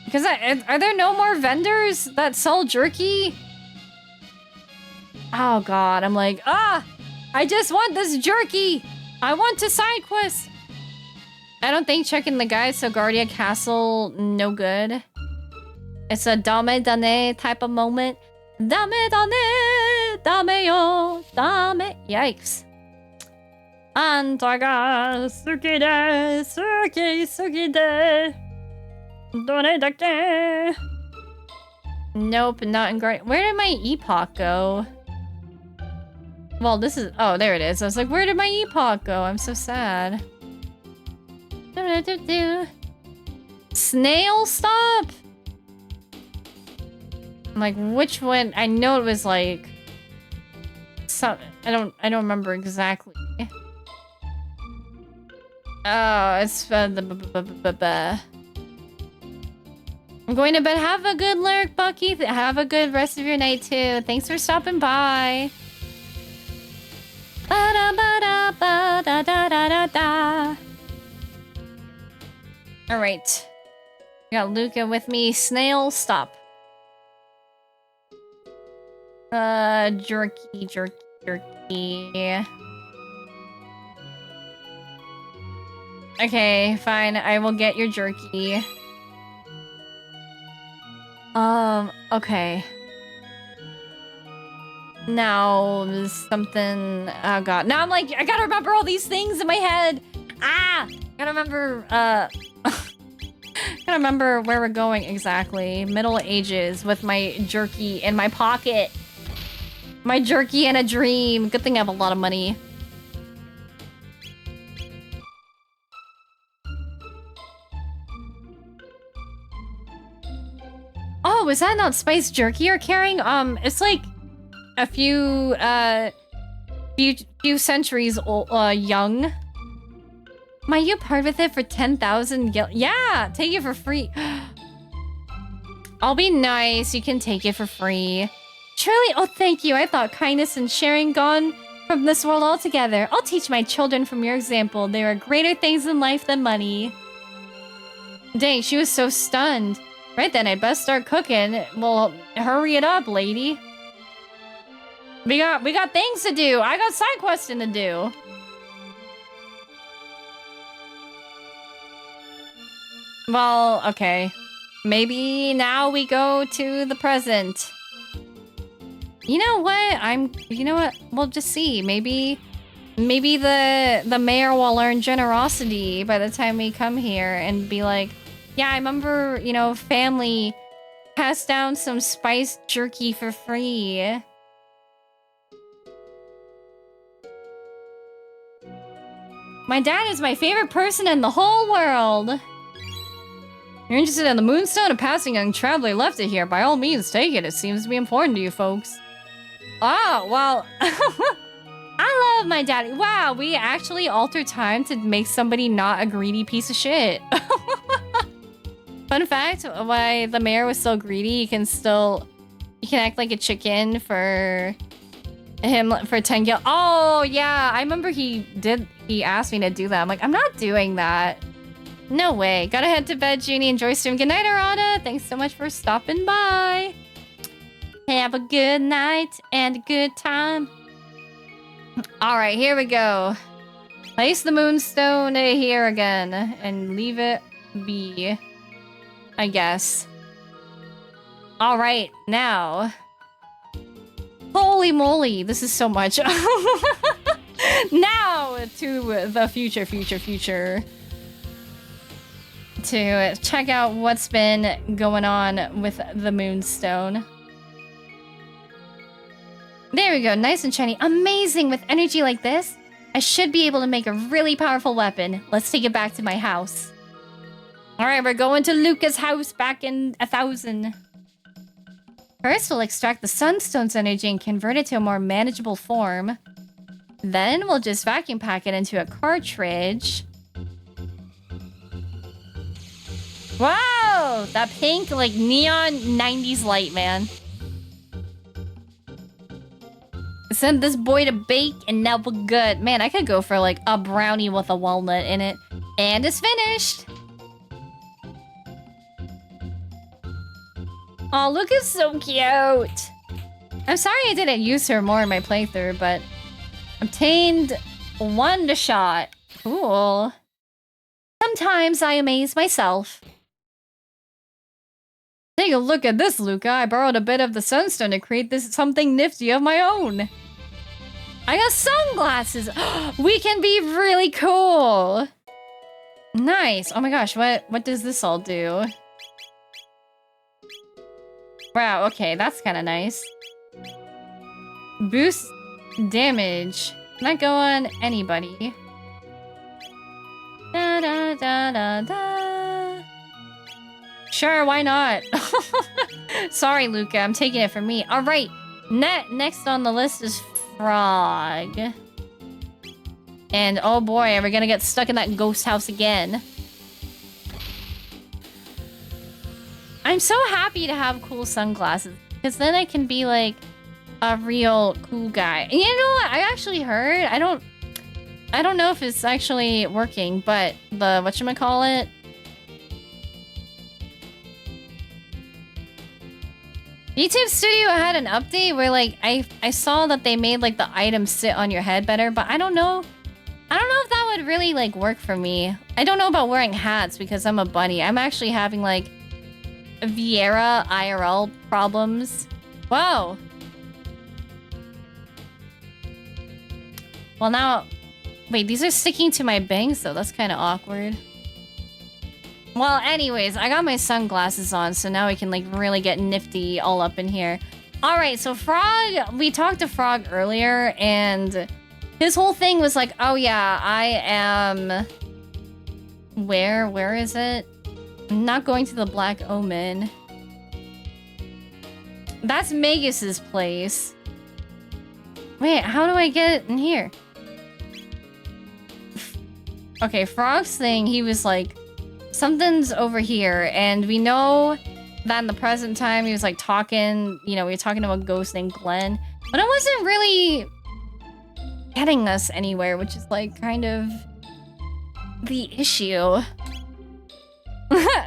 Because are there no more vendors that sell jerky? Oh god, I'm like, I just want this jerky! I want to side quest! I don't think checking the guides to Guardia Castle no good. It's a dame dane type of moment. Dame dane, dame yo, dame. Yikes. Antaga, sukide, sukide. Done dake. Nope, not in Guardia. Where did my epoch go? Well, this is... Oh, there it is. I was like, where did my epoch go? I'm so sad. Snail stop? I'm like, which one? I know it was like... Some... I don't remember exactly. Oh, it's... I'm going to bed. Have a good lurk, Bucky. Have a good rest of your night, too. Thanks for stopping by. Alright. Got Luca with me. Snail, stop. Jerky. Okay, fine. I will get your jerky. Okay. Now, something... Oh, God. Now I'm like, I gotta remember all these things in my head. Gotta remember, gotta remember where we're going exactly. Middle Ages with my jerky in my pocket. My jerky and a dream. Good thing I have a lot of money. was that not spiced jerky you're carrying? It's like a few centuries old, young. Might you part with it for 10,000 gil? Yeah, take it for free. I'll be nice. You can take it for free. Truly, oh, thank you. I thought kindness and sharing gone from this world altogether. I'll teach my children from your example. There are greater things in life than money. Dang, she was so stunned. Right then, I'd best start cooking. Well, hurry it up, lady. We got things to do. I got side questing to do. Well, okay. Maybe now we go to the present. You know what? You know what? We'll just see. Maybe the mayor will learn generosity by the time we come here and be like, yeah, I remember, you know, family passed down some spiced jerky for free. My dad is my favorite person in the whole world. You're interested in the moonstone? A passing young traveler left it here. By all means, take it. It seems to be important to you folks. Oh, well... I love my daddy. Wow, we actually alter time to make somebody not a greedy piece of shit. Fun fact, why the mayor was so greedy, you can act like a chicken for him for 10 gil. Oh, yeah, I remember he asked me to do that. I'm like, I'm not doing that. No way. Gotta head to bed, Junie. Enjoy stream. Good night, Arata. Thanks so much for stopping by. Have a good night and a good time. Alright, here we go. Place the moonstone here again and leave it be, I guess. Alright, now. Holy moly, this is so much. Now to the future. To check out what's been going on with the moonstone. There we go, nice and shiny. Amazing! With energy like this, I should be able to make a really powerful weapon. Let's take it back to my house. Alright, we're going to Luca's house back in 1000. First, we'll extract the sunstone's energy and convert it to a more manageable form. Then, we'll just vacuum pack it into a cartridge. Wow! That pink, like, neon 90s light, man. Send this boy to bake and now we're good. Man, I could go for like a brownie with a walnut in it. And it's finished. Oh, Luca's so cute. I'm sorry I didn't use her more in my playthrough, but obtained one shot. Cool. Sometimes I amaze myself. Take a look at this, Luca. I borrowed a bit of the sunstone to create this something nifty of my own. I got sunglasses. We can be really cool. Nice. Oh my gosh, what does this all do? Wow, okay, that's kind of nice. Boost damage. Not go on anybody. Da da da da da. Sure, why not? Sorry, Luca, I'm taking it for me. All right, next on the list is Frog. And oh boy, are we gonna get stuck in that ghost house again. I'm so happy to have cool sunglasses, because then I can be like a real cool guy. And you know what? I actually heard, I don't know if it's actually working, but the whatchamacallit? YouTube Studio had an update where like I saw that they made like the items sit on your head better, but I don't know if that would really like work for me. I don't know about wearing hats because I'm a bunny. I'm actually having like Viera IRL problems. Whoa. Well now, wait, these are sticking to my bangs though. That's kind of awkward. Well, anyways, I got my sunglasses on, so now we can like really get nifty all up in here. All right, so Frog, we talked to Frog earlier, and his whole thing was like, oh yeah, I am... Where is it? I'm not going to the Black Omen. That's Magus's place. Wait, how do I get in here? Okay, Frog's thing, he was like, something's over here, and we know that in the present time he was like talking, you know, we were talking to a ghost named Glenn, but it wasn't really getting us anywhere, which is like kind of the issue.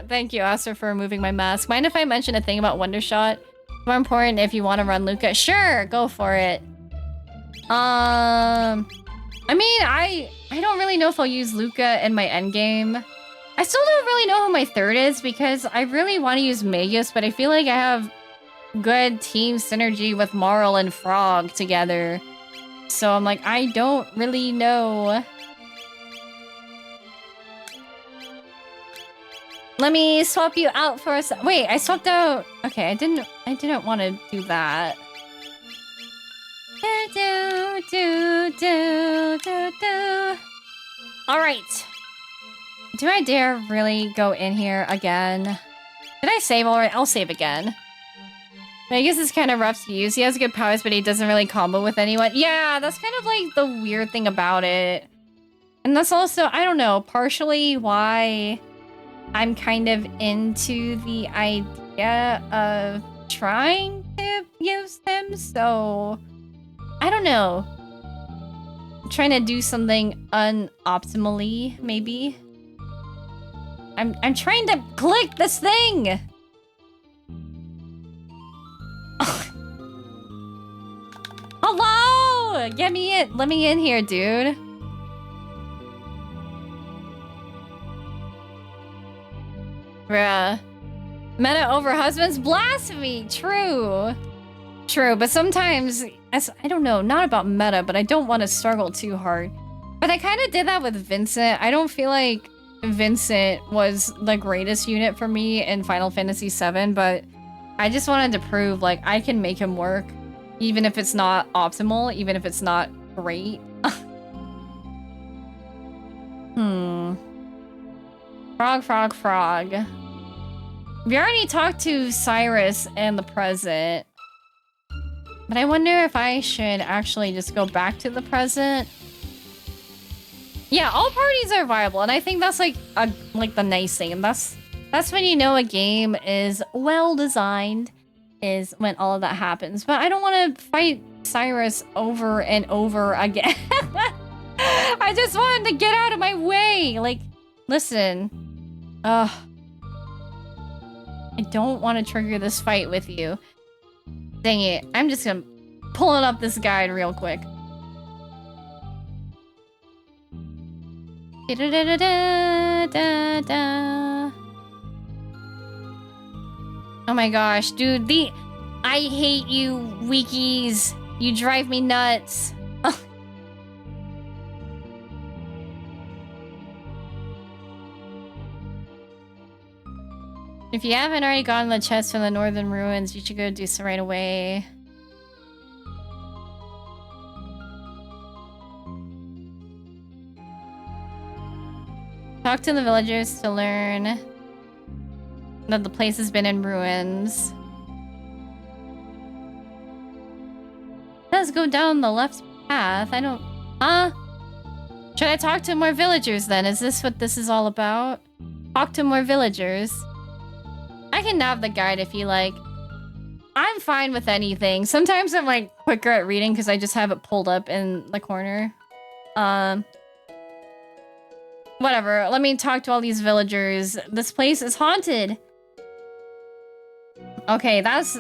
Thank you, Aster, for removing my mask. Mind if I mention a thing about Wondershot? More important if you want to run Luca. Sure, go for it. I mean, I don't really know if I'll use Luca in my endgame. I still don't really know who my third is because I really want to use Magus, but I feel like I have good team synergy with Marl and Frog together. So I'm like, I don't really know. Let me swap you out for a sec. Wait, I swapped out. Okay, I didn't want to do that. All right. Do I dare really go in here again? Did I save already? I'll save again. Magus is kind of rough to use. He has good powers, but he doesn't really combo with anyone. Yeah, that's kind of like the weird thing about it. And that's also, I don't know, partially why I'm kind of into the idea of trying to use them, so I don't know. I'm trying to do something unoptimally, maybe. I'm trying to click this thing! Hello! Get me in. Let me in here, dude. Bruh. Meta over husbands? Blasphemy! True. True, but sometimes, I don't know, not about meta, but I don't want to struggle too hard. But I kind of did that with Vincent. I don't feel like Vincent was the greatest unit for me in Final Fantasy VII, but I just wanted to prove, like, I can make him work, even if it's not optimal, even if it's not great. Frog. We already talked to Cyrus and the present. But I wonder if I should actually just go back to the present. Yeah, all parties are viable, and I think that's like the nice thing. And that's when you know a game is well designed, is when all of that happens. But I don't want to fight Cyrus over and over again. I just wanted to get out of my way. Like, listen. I don't want to trigger this fight with you. Dang it. I'm just gonna pull up this guide real quick. Oh my gosh, dude. I hate you, wikis. You drive me nuts. If you haven't already gotten the chest from the northern ruins, you should go do so right away. Talk to the villagers to learn that the place has been in ruins. Let's go down the left path. I don't... Should I talk to more villagers then? Is this what this is all about? Talk to more villagers. I can nav the guide if you like. I'm fine with anything. Sometimes I'm like quicker at reading because I just have it pulled up in the corner. Whatever. Let me talk to all these villagers. This place is haunted. Okay, that's...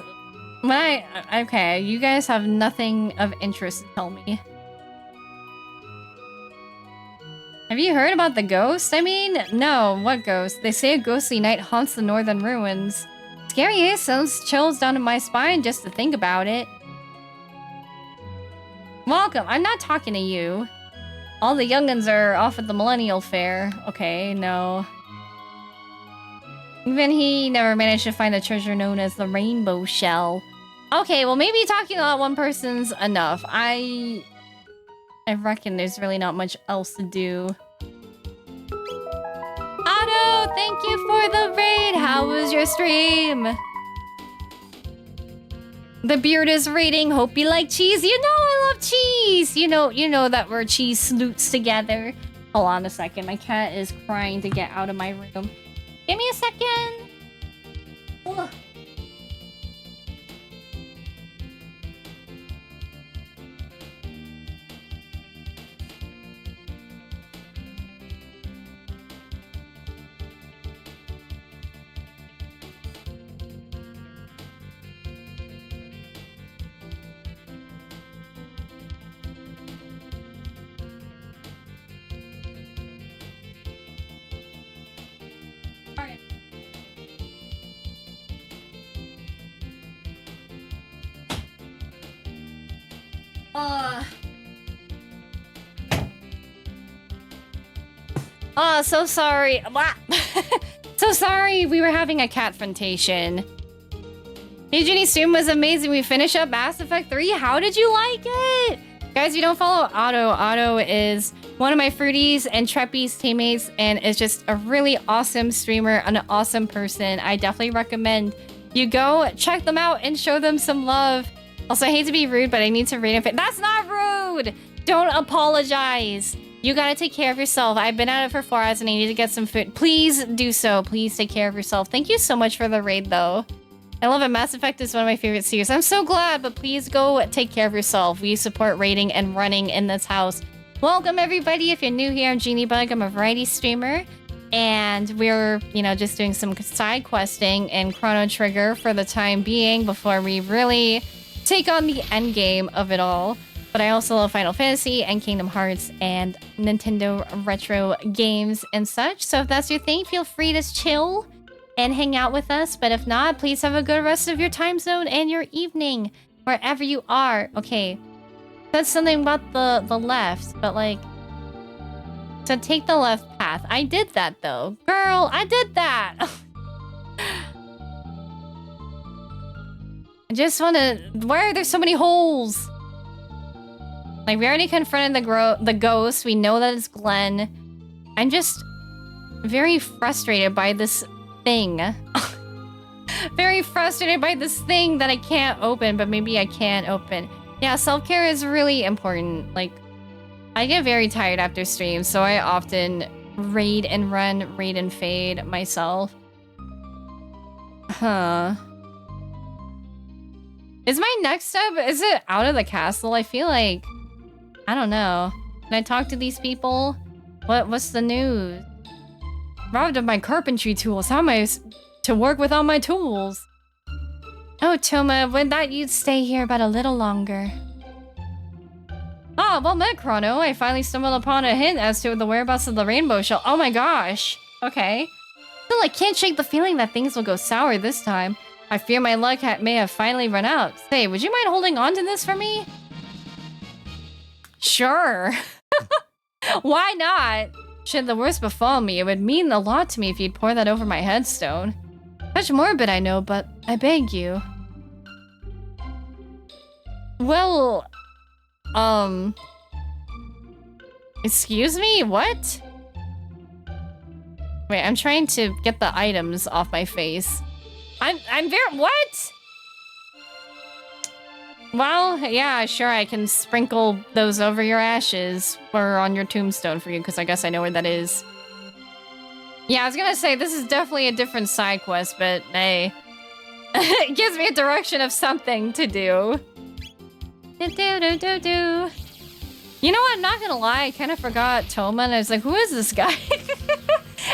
Okay, you guys have nothing of interest to tell me. Have you heard about the ghost? I mean, no, what ghost? They say a ghostly night haunts the northern ruins. Scary, eh? Sends chills down to my spine just to think about it. Welcome. I'm not talking to you. All the young'uns are off at the Millennial Fair. Okay, no. Even he never managed to find the treasure known as the Rainbow Shell. Okay, well maybe talking to that one person's enough. I reckon there's really not much else to do. Otto, thank you for the raid. How was your stream? The beard is rating. Hope you like cheese. You know I love cheese. You know that we're cheese snoots together. Hold on a second. My cat is crying to get out of my room. Give me a second. Ugh. Oh, so sorry. So sorry we were having a catfrontation. Hey, Ginny Stream was amazing. We finished up Mass Effect 3. How did you like it? Guys, if you don't follow Otto is one of my Fruities and Treppies teammates and is just a really awesome streamer, an awesome person. I definitely recommend you go check them out and show them some love. Also, I hate to be rude, but I need to rate and fit. That's not rude! Don't apologize. You gotta take care of yourself. I've been at it for 4 hours and I need to get some food. Please do so. Please take care of yourself. Thank you so much for the raid, though. I love it. Mass Effect is one of my favorite series. I'm so glad, but please go take care of yourself. We support raiding and running in this house. Welcome, everybody. If you're new here, I'm juunibug. I'm a variety streamer. And we're, just doing some side questing and Chrono Trigger for the time being before we really take on the end game of it all. But I also love Final Fantasy and Kingdom Hearts and Nintendo retro games and such. So if that's your thing, feel free to chill and hang out with us. But if not, please have a good rest of your time zone and your evening, wherever you are. Okay, that's something about the left, but like, so take the left path. I did that though. Girl, I did that. I just want to... Why are there so many holes? Like, we already confronted the ghost. We know that it's Glenn. I'm just very frustrated by this thing. Very frustrated by this thing that I can't open, but maybe I can open. Yeah, self-care is really important. Like, I get very tired after streams, so I often raid and run, raid and fade myself. Huh. Is my next step, is it out of the castle? I feel like... I don't know. Can I talk to these people? What's the news? Robbed of my carpentry tools. How am I to work without my tools? Oh, Toma, would that you'd stay here but a little longer. Ah, well met, Chrono. I finally stumbled upon a hint as to the whereabouts of the rainbow shell. Oh my gosh. Okay. Still, I can't shake the feeling that things will go sour this time. I fear my luck may have finally run out. Say, would you mind holding on to this for me? Sure. Why not? Should the worst befall me, it would mean a lot to me if you'd pour that over my headstone. Much morbid, I know, but I beg you. Well, excuse me? What? Wait, I'm trying to get the items off my face. I'm very... What? Well, yeah, sure, I can sprinkle those over your ashes or on your tombstone for you, because I guess I know where that is. Yeah, I was gonna say, this is definitely a different side quest, but hey. It gives me a direction of something to do. You know what, I'm not gonna lie, I kind of forgot Toma, and I was like, who is this guy?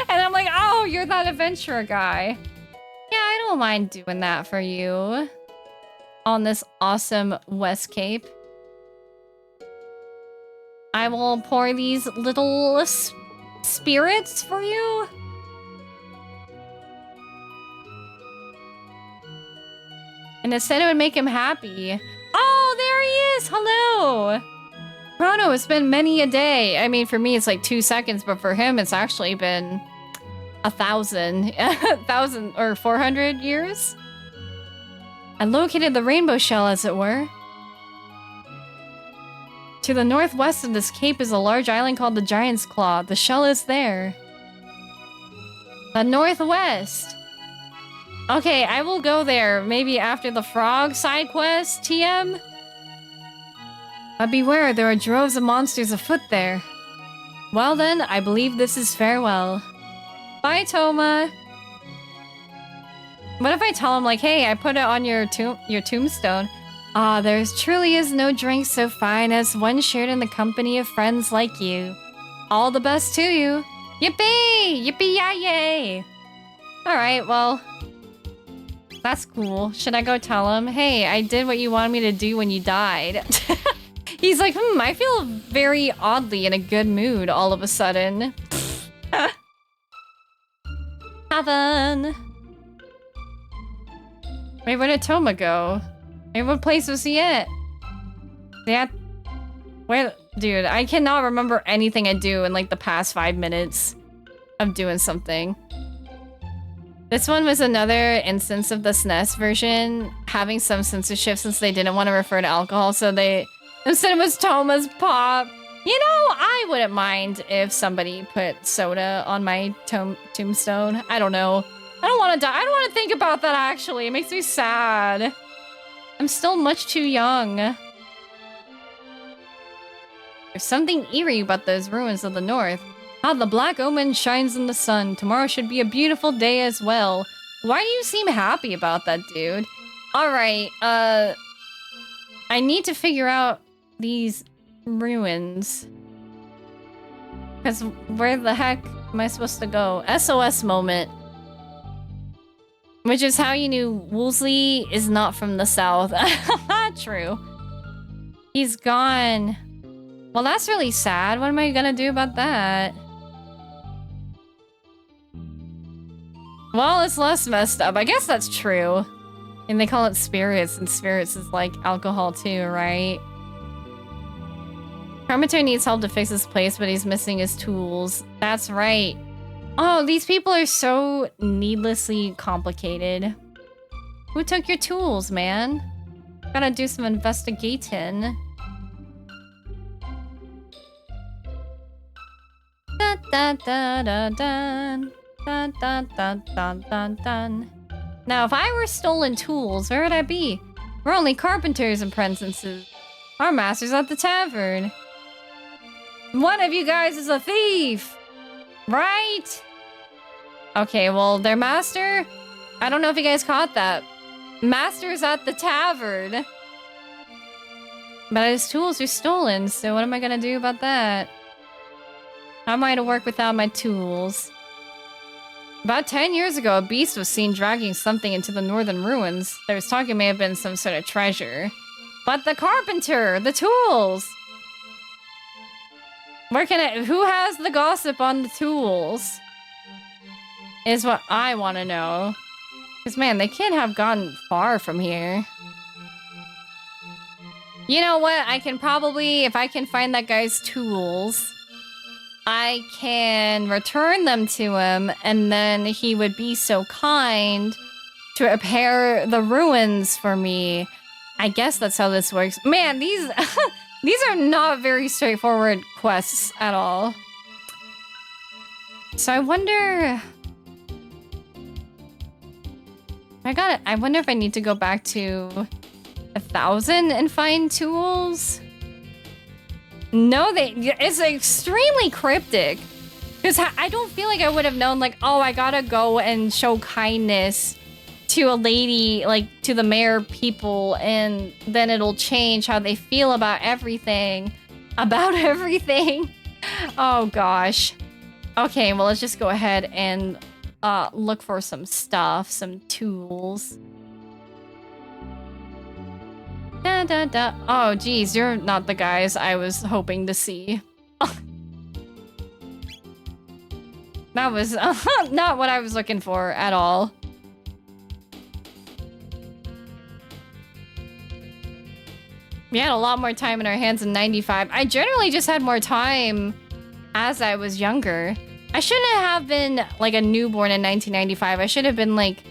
And I'm like, oh, you're that adventurer guy. Yeah, I don't mind doing that for you. On this awesome West Cape. I will pour these little spirits for you. And it said it would make him happy. Oh, there he is! Hello! Chrono, it's been many a day. I mean, for me, it's like 2 seconds, but for him, it's actually been 1,000. 1,000 or 400 years? I located the rainbow shell, as it were. To the northwest of this cape is a large island called the Giant's Claw. The shell is there. The northwest. Okay, I will go there. Maybe after the frog side quest, TM? But beware, there are droves of monsters afoot there. Well then, I believe this is farewell. Bye, Toma. What if I tell him, like, hey, I put it on your tombstone. Ah, there truly is no drink so fine as one shared in the company of friends like you. All the best to you. Yippee! Yippee-yay-yay! Alright, well... That's cool. Should I go tell him, hey, I did what you wanted me to do when you died? He's like, I feel very oddly in a good mood all of a sudden. Heaven! Wait, where did Toma go? Wait, what place was he at? Yeah. Wait, dude, I cannot remember anything I do in like the past 5 minutes of doing something. This one was another instance of the SNES version having some censorship since they didn't want to refer to alcohol, so they... Instead it was Toma's Pop. You know, I wouldn't mind if somebody put soda on my tombstone. I don't know. I don't want to die. I don't want to think about that, actually. It makes me sad. I'm still much too young. There's something eerie about those ruins of the north. How the black omen shines in the sun. Tomorrow should be a beautiful day as well. Why do you seem happy about that, dude? Alright, I need to figure out these ruins. Because where the heck am I supposed to go? SOS moment. Which is how you knew Woolsey is not from the south. True. He's gone. Well, that's really sad. What am I gonna do about that? Well, it's less messed up. I guess that's true. And they call it spirits, and spirits is like alcohol too, right? Carpenter needs help to fix his place, but he's missing his tools. That's right. Oh, these people are so needlessly complicated. Who took your tools, man? Gotta do some investigating. Da da da da dun. Dun dun dun dun dun dun. Now, if I were stolen tools, where would I be? We're only carpenters and apprentices. Our master's at the tavern. One of you guys is a thief! Right? Okay, well, their master... I don't know if you guys caught that. Master's at the tavern. But his tools are stolen, so what am I gonna do about that? How am I to work without my tools? About 10 years ago, a beast was seen dragging something into the northern ruins. There was talk it may have been some sort of treasure. But the carpenter! The tools! Where can I... Who has the gossip on the tools? Is what I want to know. Because, man, they can't have gone far from here. You know what? I can probably... If I can find that guy's tools... I can return them to him, and then he would be so kind to repair the ruins for me. I guess that's how this works. Man, these these are not very straightforward quests at all. So I wonder... I wonder if I need to go back to 1,000 and find tools? No, it's extremely cryptic. Because I don't feel like I would have known, like, oh, I gotta go and show kindness to a lady, like, to the mayor people, and then it'll change how they feel about everything. About everything. Oh, gosh. Okay, well, let's just go ahead and look for some stuff, some tools. Da, da, da. Oh, geez, you're not the guys I was hoping to see. That was not what I was looking for at all. We had a lot more time in our hands in 95. I generally just had more time as I was younger. I shouldn't have been like a newborn in 1995. I should have been like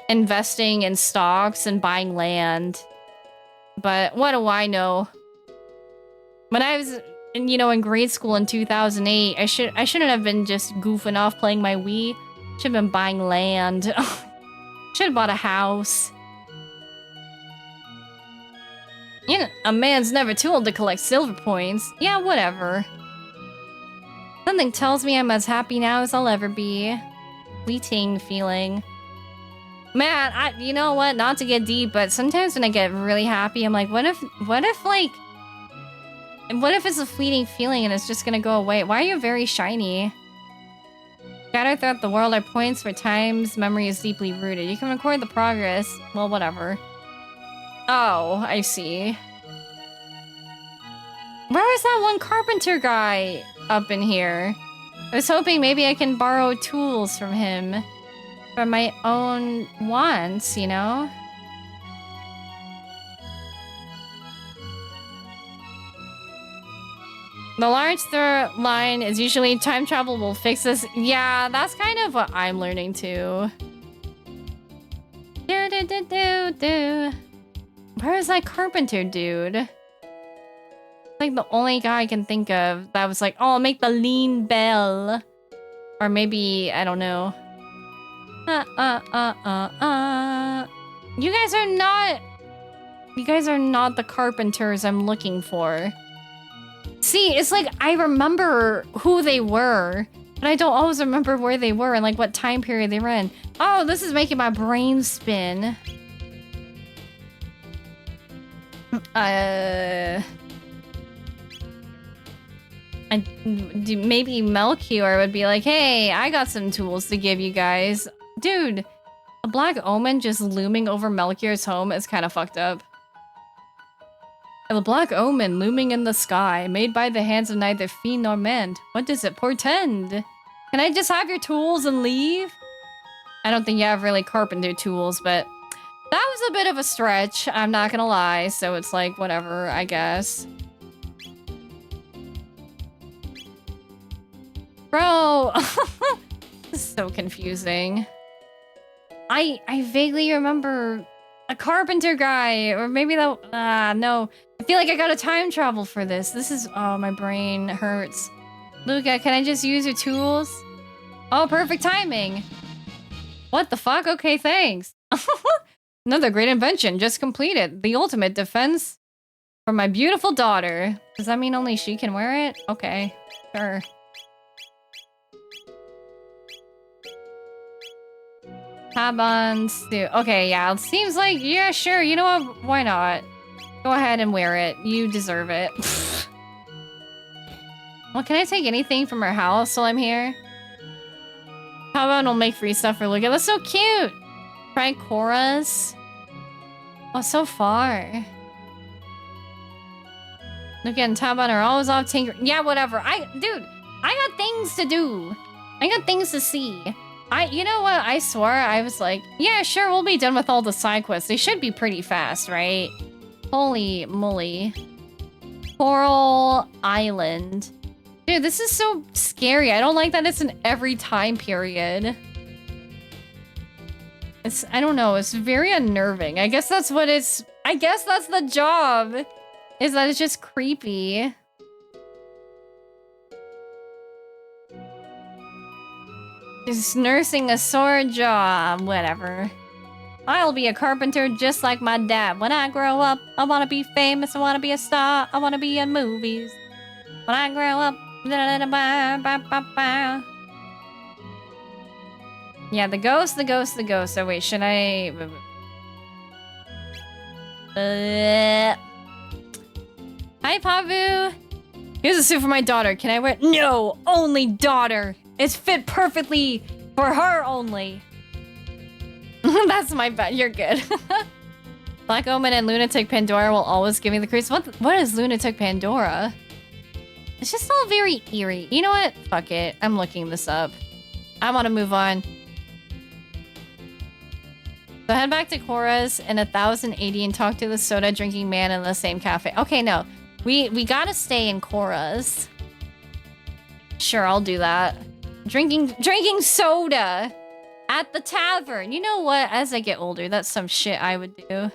investing in stocks and buying land. But what do I know? When I was, in grade school in 2008, I shouldn't have been just goofing off playing my Wii. Should have been buying land. Should have bought a house. You know, a man's never too old to collect silver points. Yeah, whatever. Something tells me I'm as happy now as I'll ever be. Fleeting feeling. Man, you know what? Not to get deep, but sometimes when I get really happy, I'm like, what if it's a fleeting feeling and it's just gonna go away? Why are you very shiny? Scattered throughout the world are points where time's memory is deeply rooted. You can record the progress. Well, whatever. Oh, I see. Where is that one carpenter guy up in here? I was hoping maybe I can borrow tools from him for my own wants, you know? The large through line is usually time travel will fix this. Yeah, that's kind of what I'm learning too. Where is that carpenter dude? Like the only guy I can think of that was like, oh, I'll make the lean bell. Or maybe, I don't know. You guys are not the carpenters I'm looking for. See, it's like I remember who they were, but I don't always remember where they were and like what time period they were in. Oh, this is making my brain spin. Maybe Melchior would be like, hey, I got some tools to give you guys. Dude, a black omen just looming over Melchior's home is kind of fucked up. A black omen looming in the sky, made by the hands of neither fiend nor man. What does it portend? Can I just have your tools and leave? I don't think you have really carpenter tools, but that was a bit of a stretch, I'm not gonna lie, so it's like, whatever, I guess. Bro! This is so confusing. I vaguely remember a carpenter guy, or maybe that, no. I feel like I gotta time travel for this. This is, oh, my brain hurts. Luca, can I just use your tools? Oh, perfect timing. What the fuck? Okay, thanks. Another great invention just completed. The ultimate defense for my beautiful daughter. Does that mean only she can wear it? Okay, sure. Habon suit. Okay, yeah, it seems like, yeah, sure. You know what? Why not? Go ahead and wear it. You deserve it. Well, can I take anything from her house while I'm here? Habon will make free stuff for Luca. That's so cute. Try Cora's. Oh, so far. Luca and Taban are always off tinkering. Yeah, whatever. Dude, I got things to do. I got things to see. You know what? I swore I was like, yeah, sure, we'll be done with all the side quests. They should be pretty fast, right? Holy moly. Coral Island. Dude, this is so scary. I don't like that it's in every time period. I don't know, it's very unnerving. I guess that's what it's... I guess that's the job. Is that it's just creepy. Just nursing a sore jaw. Whatever. I'll be a carpenter just like my dad. When I grow up, I want to be famous. I want to be a star. I want to be in movies. When I grow up... Yeah, the ghost. Oh, wait, should I... Hi, Pavu. Here's a suit for my daughter. Can I wear it? No, only daughter. It's fit perfectly for her only. That's my bet. You're good. Black Omen and Lunatic Pandora will always give me the creeps. What is Lunatic Pandora? It's just all very eerie. You know what? Fuck it. I'm looking this up. I want to move on. So head back to Cora's in 1080 and talk to the soda drinking man in the same cafe. Okay, no. We gotta stay in Cora's. Sure, I'll do that. Drinking soda at the tavern. You know what? As I get older, that's some shit I would do.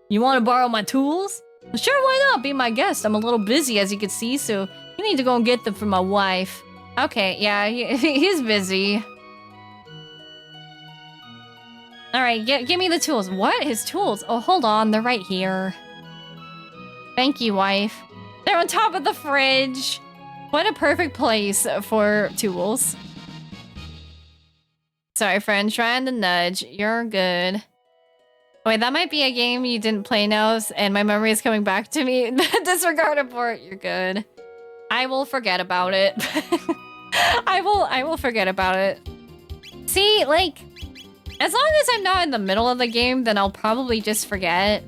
You want to borrow my tools? Sure, why not? Be my guest. I'm a little busy, as you can see, so you need to go and get them for my wife. Okay, yeah, he's busy. All right, give me the tools. What? His tools? Oh, hold on. They're right here. Thank you, wife. They're on top of the fridge. What a perfect place for tools. Sorry, friend. Trying to nudge. You're good. Wait, that might be a game you didn't play now, and my memory is coming back to me. Disregard report. You're good. I will forget about it. I will forget about it. See, like, as long as I'm not in the middle of the game, then I'll probably just forget.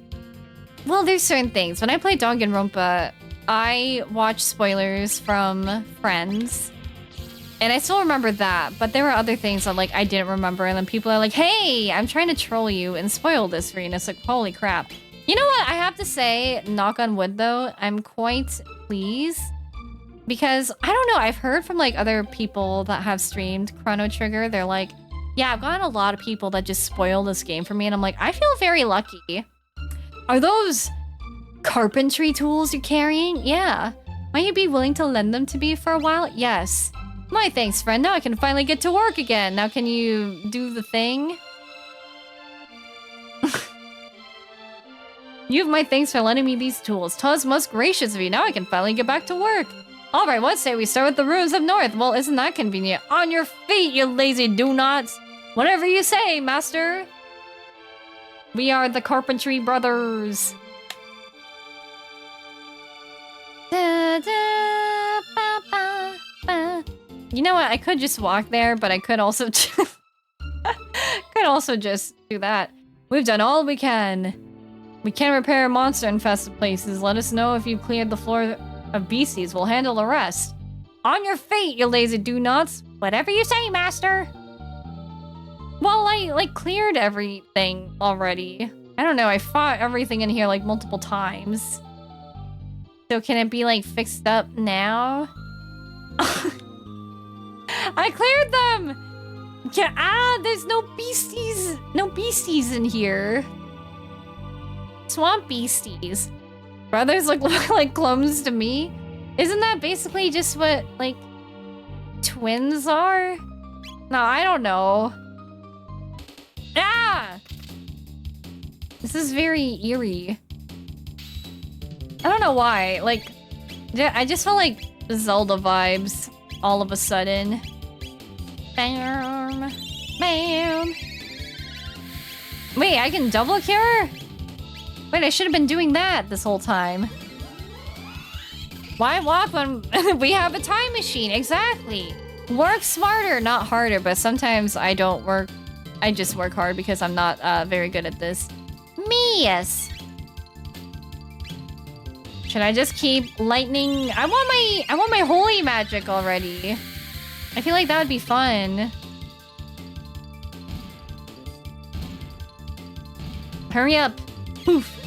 Well, there's certain things. When I play Danganronpa, I watch spoilers from friends. And I still remember that, but there were other things that, like, I didn't remember. And then people are like, hey, I'm trying to troll you and spoil this for you. And it's like, holy crap. You know what? I have to say, knock on wood, though, I'm quite pleased. Because, I don't know, I've heard from, like, other people that have streamed Chrono Trigger. They're like, yeah, I've gotten a lot of people that just spoil this game for me. And I'm like, I feel very lucky. Are those carpentry tools you're carrying? Yeah. Might you be willing to lend them to me for a while? Yes. My thanks, friend. Now I can finally get to work again. Now can you do the thing? You have my thanks for lending me these tools. 'Twas most gracious of you. Now I can finally get back to work. Alright, what say we start with the ruins of North? Well, isn't that convenient? On your feet, you lazy do-nots! Whatever you say, master! We are the Carpentry Brothers! Da, da, ba, ba, ba. You know what? I could just walk there, but I could also just do that. We've done all we can. We can repair monster-infested places. Let us know if you've cleared the floor of beasties. We'll handle the rest. On your feet, you lazy do-nots. Whatever you say, master. Well, I, like, cleared everything already. I don't know, I fought everything in here, like, multiple times. So can it be, like, fixed up now? I cleared them! Yeah, there's no beasties in here. Swamp beasties. Brothers look like clones to me. Isn't that basically just what, like, twins are? No, I don't know. Ah! This is very eerie. I don't know why. Like, I just felt like Zelda vibes all of a sudden. Bam! Bam! Wait, I can double cure? Wait, I should have been doing that this whole time. Why walk when we have a time machine? Exactly. Work smarter, not harder. But sometimes I don't work. I just work hard because I'm not very good at this. Me, yes. Should I just keep lightning? I want my holy magic already. I feel like that would be fun. Hurry up. Poof.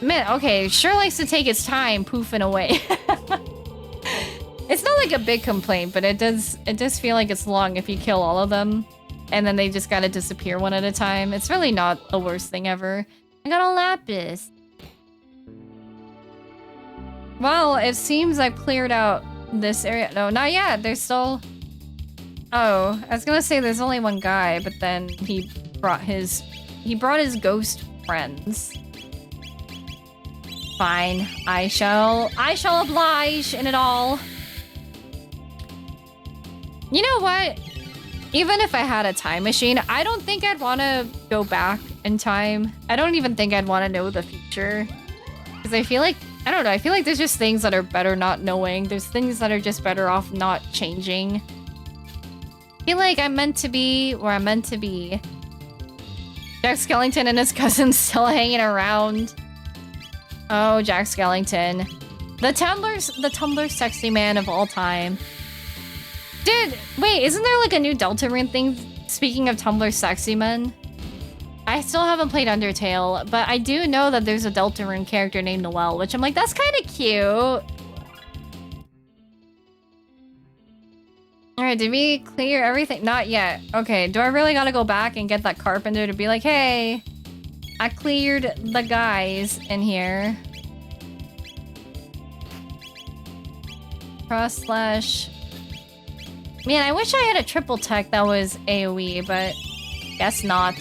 Man, okay, sure likes to take its time poofing away. It's not like a big complaint, but it does feel like it's long if you kill all of them. And then they just gotta disappear one at a time. It's really not the worst thing ever. I got a lapis. Well, it seems I've cleared out this area. No, not yet. There's still... Oh, I was gonna say there's only one guy, but then he brought his ghost friends. Fine. I shall oblige in it all. You know what? Even if I had a time machine, I don't think I'd want to go back in time. I don't even think I'd want to know the future. Because I feel like, I don't know, I feel like there's just things that are better not knowing. There's things that are just better off not changing. I feel like I'm meant to be where I'm meant to be. Jack Skellington and his cousins still hanging around. Oh, Jack Skellington. The Tumblr sexy man of all time. Dude, wait, isn't there like a new Deltarune thing? Speaking of Tumblr sexy men. I still haven't played Undertale, but I do know that there's a Deltarune character named Noelle, which I'm like, that's kind of cute. Alright, did we clear everything? Not yet. Okay, do I really gotta go back and get that carpenter to be like, hey, I cleared the guys in here. // Man, I wish I had a triple tech that was AoE, but guess not.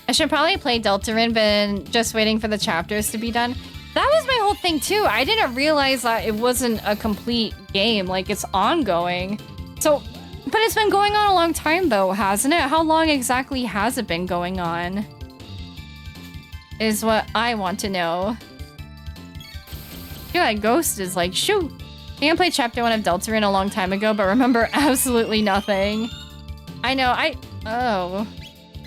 I should probably play Deltarune, but just waiting for the chapters to be done. That was my whole thing too. I didn't realize that it wasn't a complete game, like it's ongoing. So, but it's been going on a long time though, hasn't it? How long exactly has it been going on? Is what I want to know. I feel like Ghost is like, shoot. I think I played chapter 1 of Deltarune a long time ago, but remember absolutely nothing. I know, oh.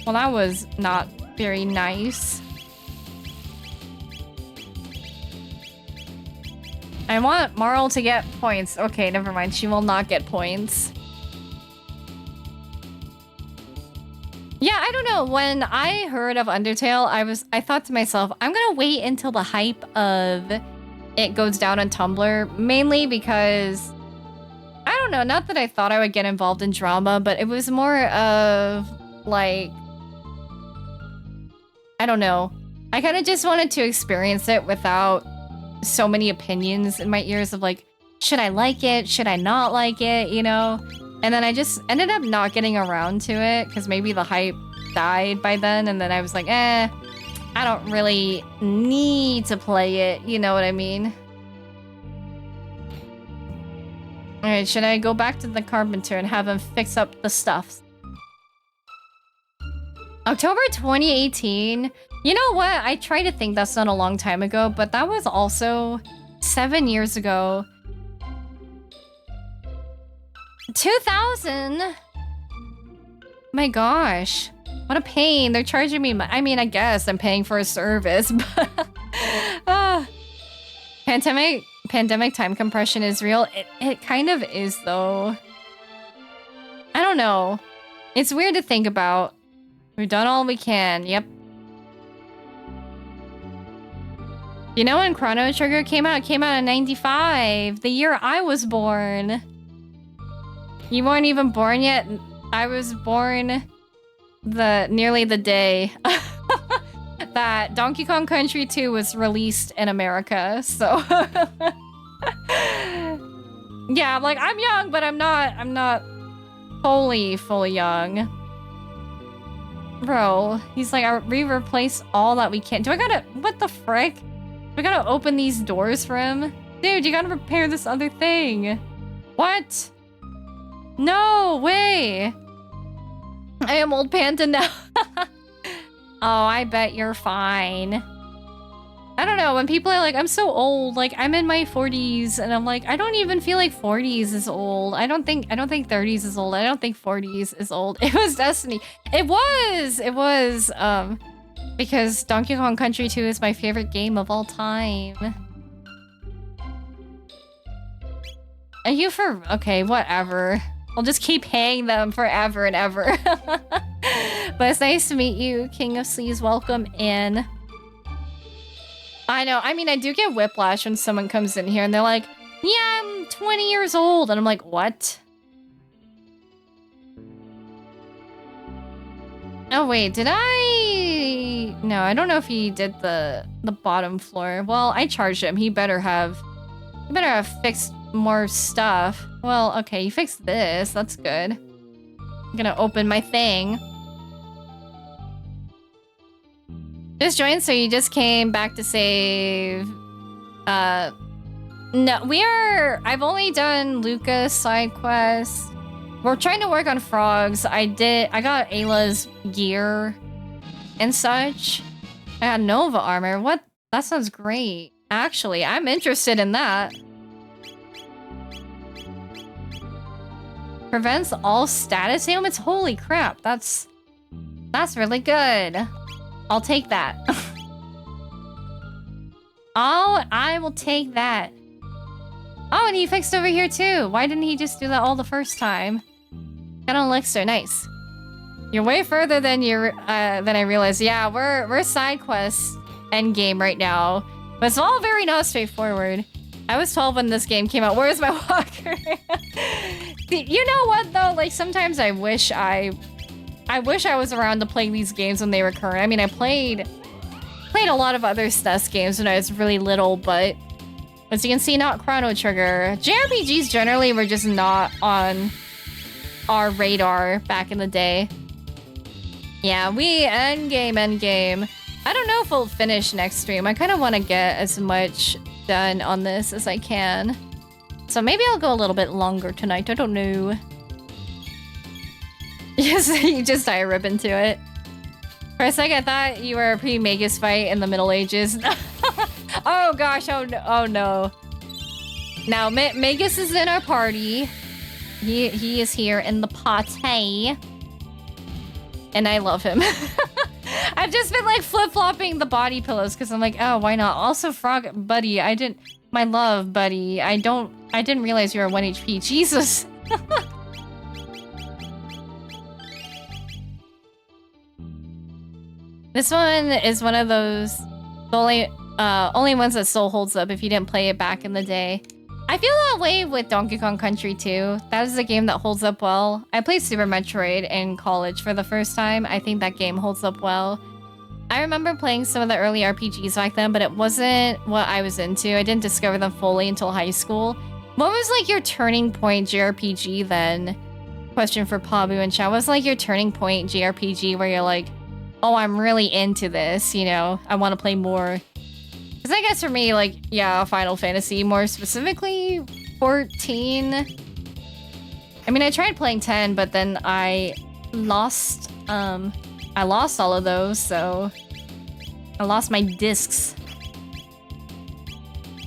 Well, that was not very nice. I want Marl to get points. Okay, never mind. She will not get points. Yeah, I don't know. When I heard of Undertale, I thought to myself, I'm gonna wait until the hype of it goes down on Tumblr, mainly because I don't know, not that I thought I would get involved in drama, but it was more of like, I don't know. I kind of just wanted to experience it without so many opinions in my ears of like, should I like it? Should I not like it? You know? And then I just ended up not getting around to it because maybe the hype died by then. And then I was like, I don't really need to play it. You know what I mean? All right, should I go back to the carpenter and have him fix up the stuff? October 2018. You know what? I try to think that's not a long time ago, but that was also 7 years ago. 2000? My gosh. What a pain. They're charging me. I mean, I guess I'm paying for a service, but... Pandemic time compression is real. It kind of is, though. I don't know. It's weird to think about. We've done all we can. Yep. You know when Chrono Trigger came out? It came out in 95. The year I was born. You weren't even born yet? I was born nearly the day that Donkey Kong Country 2 was released in America, so... Yeah, like, I'm young, but I'm not fully young. Bro, he's like, we replace all that we can. What the frick? We gotta open these doors for him? Dude, you gotta repair this other thing. What? No way. I am old Panda now. Oh, I bet you're fine. I don't know, when people are like, I'm so old, like, I'm in my 40s, and I'm like, I don't even feel like 40s is old. I don't think 30s is old. I don't think 40s is old. It was Destiny. It was, because Donkey Kong Country 2 is my favorite game of all time. Are you for... Okay, whatever. I'll just keep paying them forever and ever. But it's nice to meet you, King of Sleaze. Welcome in. I know. I mean, I do get whiplash when someone comes in here and they're like, yeah, I'm 20 years old. And I'm like, what? Oh, wait, did I... No, I don't know if he did the bottom floor. Well, I charged him. He better have fixed more stuff. Well, okay, you fixed this. That's good. I'm gonna open my thing. Just joined, so you just came back to save. No, I've only done Lucas side quests. We're trying to work on frogs. I got Ayla's gear and such. I got Nova armor. What? That sounds great. Actually, I'm interested in that. Prevents all status ailments? Holy crap, that's really good. I'll take that. Oh, I will take that. Oh, and he fixed over here too. Why didn't he just do that all the first time? Got an elixir, nice. You're way further than I realized. Yeah, we're side quest end game right now, but it's all very not straightforward. I was 12 when this game came out. Where's my walker? You know what though? Like sometimes I wish I was around to play these games when they were current. I mean, I played a lot of other SNES games when I was really little, but as you can see, not Chrono Trigger. JRPGs generally were just not on our radar back in the day. Yeah, we endgame. I don't know if we'll finish next stream. I kind of want to get as much done on this as I can. So maybe I'll go a little bit longer tonight. I don't know. Yes, you just tie a ribbon to it. For a second, I thought you were a pre-Magus fight in the Middle Ages. Oh gosh, oh no. Now, Magus is in our party. He is here in the party. And I love him. I've just been like flip-flopping the body pillows because I'm like, oh, why not? Also, Frog Buddy, my love, buddy. I didn't realize you were 1 HP. Jesus. This one is one of those only ones that still holds up if you didn't play it back in the day. I feel that way with Donkey Kong Country 2. That is a game that holds up well. I played Super Metroid in college for the first time. I think that game holds up well. I remember playing some of the early RPGs back then, but it wasn't what I was into. I didn't discover them fully until high school. What was like your turning point JRPG then? Question for Pabu and Chow. What was like your turning point JRPG where you're like, oh, I'm really into this, you know? I want to play more. Because I guess for me, like, yeah, Final Fantasy, more specifically 14. I mean, I tried playing 10, but then I lost all of those, so I lost my discs.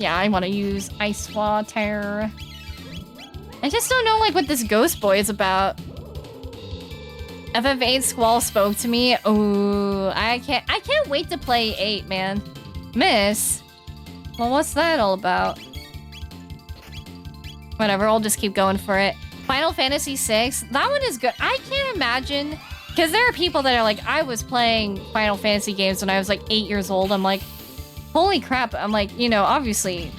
Yeah, I want to use Ice Water. I just don't know, like, what this Ghost Boy is about. FF8 Squall spoke to me. Oh, I can't wait to play 8, man. Miss? Well, what's that all about? Whatever, I'll just keep going for it. Final Fantasy VI, that one is good. I can't imagine, because there are people that are like, I was playing Final Fantasy games when I was like 8 years old. I'm like, holy crap. I'm like, you know, obviously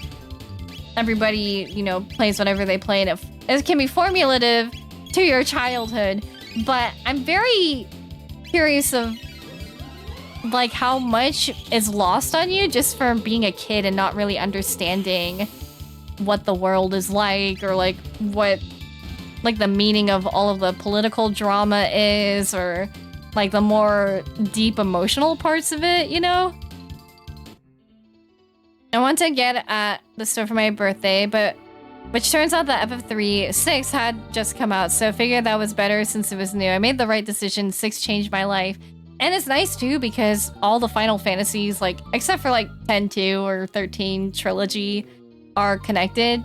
everybody, you know, plays whatever they play, and it can be formulative to your childhood. But I'm very curious of like how much is lost on you just from being a kid and not really understanding what the world is like, or like what like the meaning of all of the political drama is, or like the more deep emotional parts of it, you know? I want to get at the store for my birthday, but which turns out that FF3 6 had just come out, so I figured that was better since it was new. I made the right decision. 6 changed my life. And it's nice too because all the Final Fantasies, like, except for like 10-2 or 13 Trilogy, are connected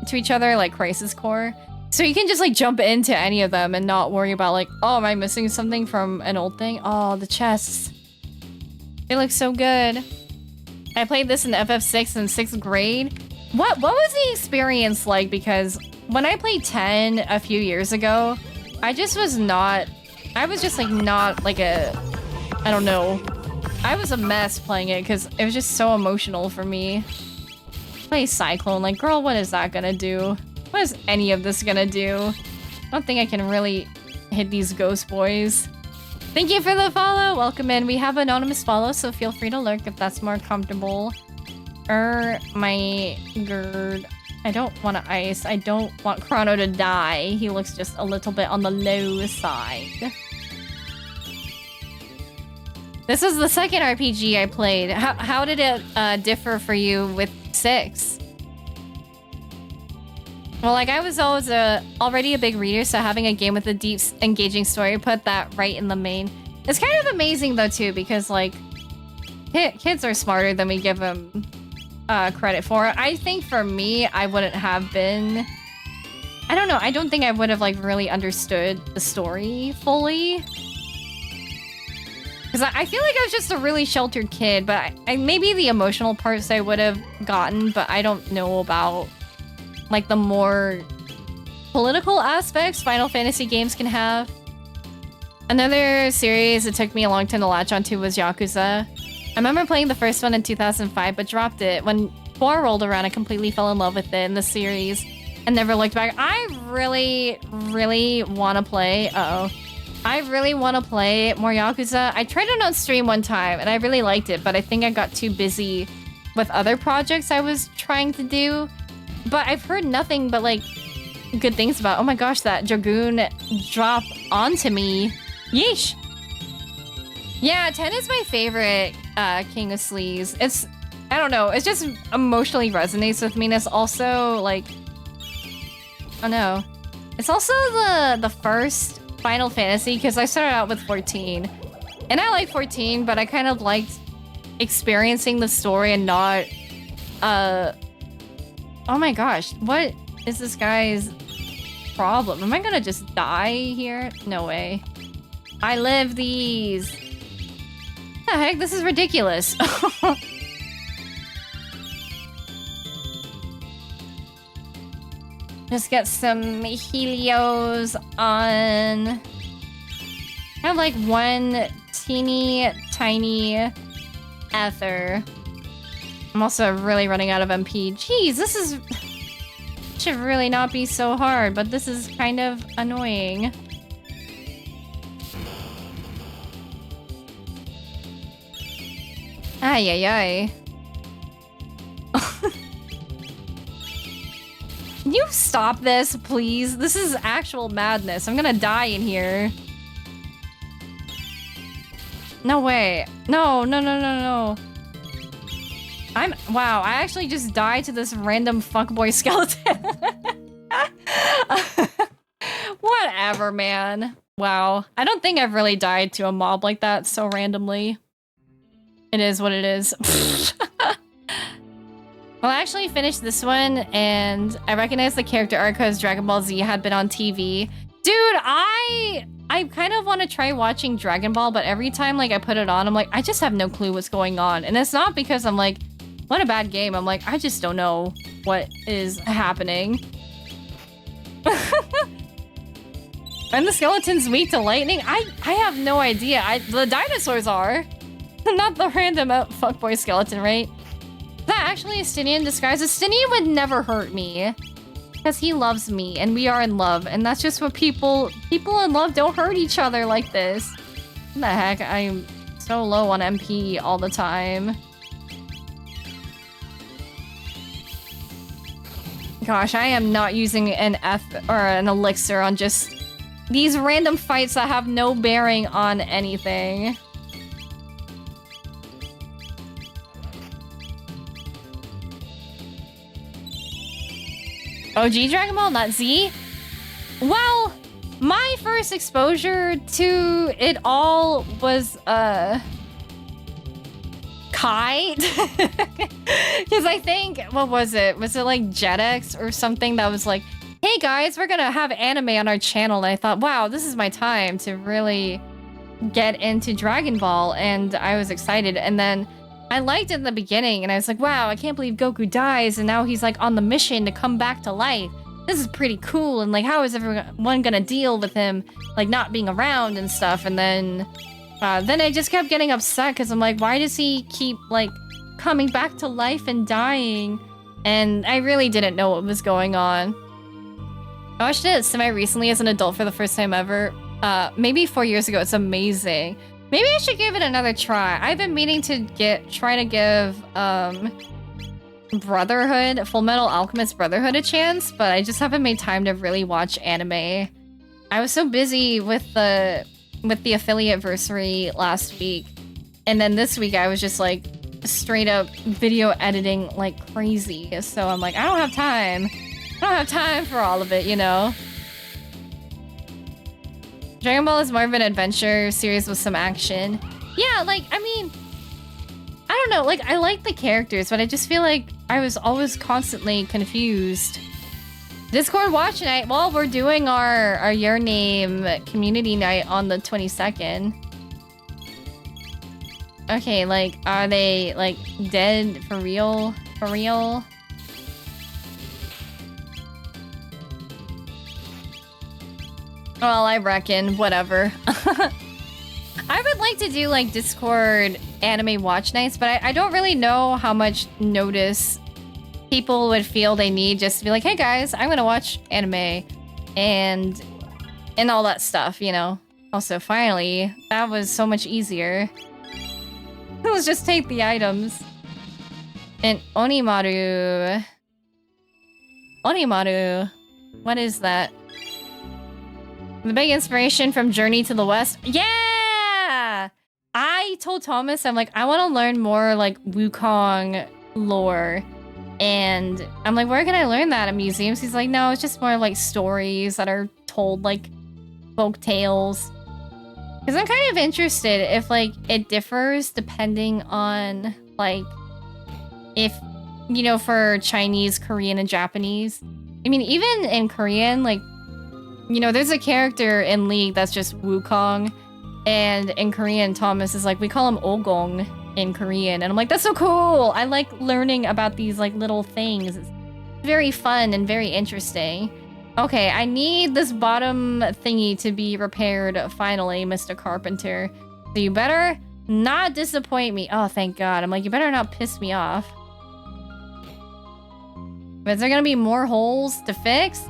to each other, like Crisis Core. So you can just like jump into any of them and not worry about like, oh, am I missing something from an old thing? Oh, the chests. They look so good. I played this in FF6 in 6th grade. What was the experience like? Because when I played 10 a few years ago, I was just like not like a, I don't know. I was a mess playing it because it was just so emotional for me. Play Cyclone, like, girl, what is that gonna do? What is any of this gonna do? I don't think I can really hit these ghost boys. Thank you for the follow. Welcome in. We have anonymous follow, so feel free to lurk if that's more comfortable. My gird. I don't want to ice. I don't want Chrono to die. He looks just a little bit on the low side. This is the second RPG I played. How did it differ for you with 6? Well, like, I was always already a big reader, so having a game with a deep, engaging story put that right in the main. It's kind of amazing, though, too, because, like, kids are smarter than we give them credit for. I think for me, I wouldn't have been... I don't know. I don't think I would have, like, really understood the story fully. Because I feel like I was just a really sheltered kid, but maybe the emotional parts I would have gotten, but I don't know about, like, the more political aspects Final Fantasy games can have. Another series it took me a long time to latch onto was Yakuza. I remember playing the first one in 2005, but dropped it. When 4 rolled around, I completely fell in love with it in the series and never looked back. I really, really want to play... I really want to play more Yakuza. I tried it on stream one time, and I really liked it, but I think I got too busy with other projects I was trying to do. But I've heard nothing but, like, good things about... Oh my gosh, that Dragoon dropped onto me. Yeesh. Yeah, 10 is my favorite King of Sleaze. It's, I don't know, it just emotionally resonates with me, and it's also like, oh no. It's also the first Final Fantasy, because I started out with 14. And I like 14, but I kind of liked experiencing the story and not, oh my gosh, what is this guy's problem? Am I gonna just die here? No way. I live these. What the heck? This is ridiculous. Just get some Helios on. I have like one teeny tiny ether. I'm also really running out of MP. Jeez, this is... should really not be so hard, but this is kind of annoying. Ay, ay, ay. Can you stop this, please? This is actual madness. I'm gonna die in here. No way. No, no, no, no, no. Wow, I actually just died to this random fuckboy skeleton. Whatever, man. Wow. I don't think I've really died to a mob like that so randomly. It is what it is. Well, I actually finished this one, and I recognized the character arc because Dragon Ball Z had been on TV. Dude, I kind of want to try watching Dragon Ball, but every time like I put it on, I'm like, I just have no clue what's going on. And it's not because I'm like, what a bad game. I'm like, I just don't know what is happening. And the skeleton's weak to lightning? I have no idea. The dinosaurs are. Not the random fuckboy skeleton, right? Is that actually a Stinian disguise? A Stinian would never hurt me. Because he loves me, and we are in love. And that's just what people in love don't hurt each other like this. What the heck? I'm so low on MP all the time. Gosh, I am not using an elixir on just these random fights that have no bearing on anything. OG Dragon Ball, not Z? Well, my first exposure to it all was, Kai? Because I think, what was it? Was it like Jetix or something that was like, hey guys, we're gonna have anime on our channel. And I thought, wow, this is my time to really get into Dragon Ball. And I was excited. And then I liked it in the beginning, and I was like, wow, I can't believe Goku dies, and now he's like on the mission to come back to life. This is pretty cool, and like, how is everyone gonna deal with him like not being around and stuff? And then I just kept getting upset because I'm like, why does he keep like coming back to life and dying? And I really didn't know what was going on. I watched it semi-recently as an adult for the first time ever. Maybe 4 years ago. It's amazing. Maybe I should give it another try. I've been meaning to try to give Brotherhood, Full Metal Alchemist Brotherhood a chance, but I just haven't made time to really watch anime. I was so busy with the affiliate-versary last week, and then this week I was just like straight up video editing like crazy. So I'm like, I don't have time. I don't have time for all of it, you know? Dragon Ball is more of an adventure series with some action. Yeah, like, I mean, I don't know, like, I like the characters, but I just feel like I was always constantly confused. Discord watch night. Well, we're doing our Your Name community night on the 22nd. Okay, like, are they, like, dead for real? For real? Well, I reckon, whatever. I would like to do, like, Discord anime watch nights, but I don't really know how much notice people would feel they need just to be like, hey guys, I'm gonna watch anime and all that stuff, you know? Also, finally, that was so much easier. Let's just take the items. And Onimaru... Onimaru... What is that? The big inspiration from Journey to the West? Yeah! I told Thomas, I'm like, I want to learn more like Wukong lore. And I'm like, where can I learn that? At museums? He's like, no, it's just more like stories that are told like folk tales. Because I'm kind of interested if like it differs depending on like if, you know, for Chinese, Korean, and Japanese. I mean, even in Korean, like, you know, there's a character in League that's just Wukong. And in Korean, Thomas is like, we call him Ogong in Korean. And I'm like, that's so cool. I like learning about these like little things. It's very fun and very interesting. Okay, I need this bottom thingy to be repaired finally, Mr. Carpenter. So you better not disappoint me. Oh, thank God. I'm like, you better not piss me off. But is there gonna be more holes to fix?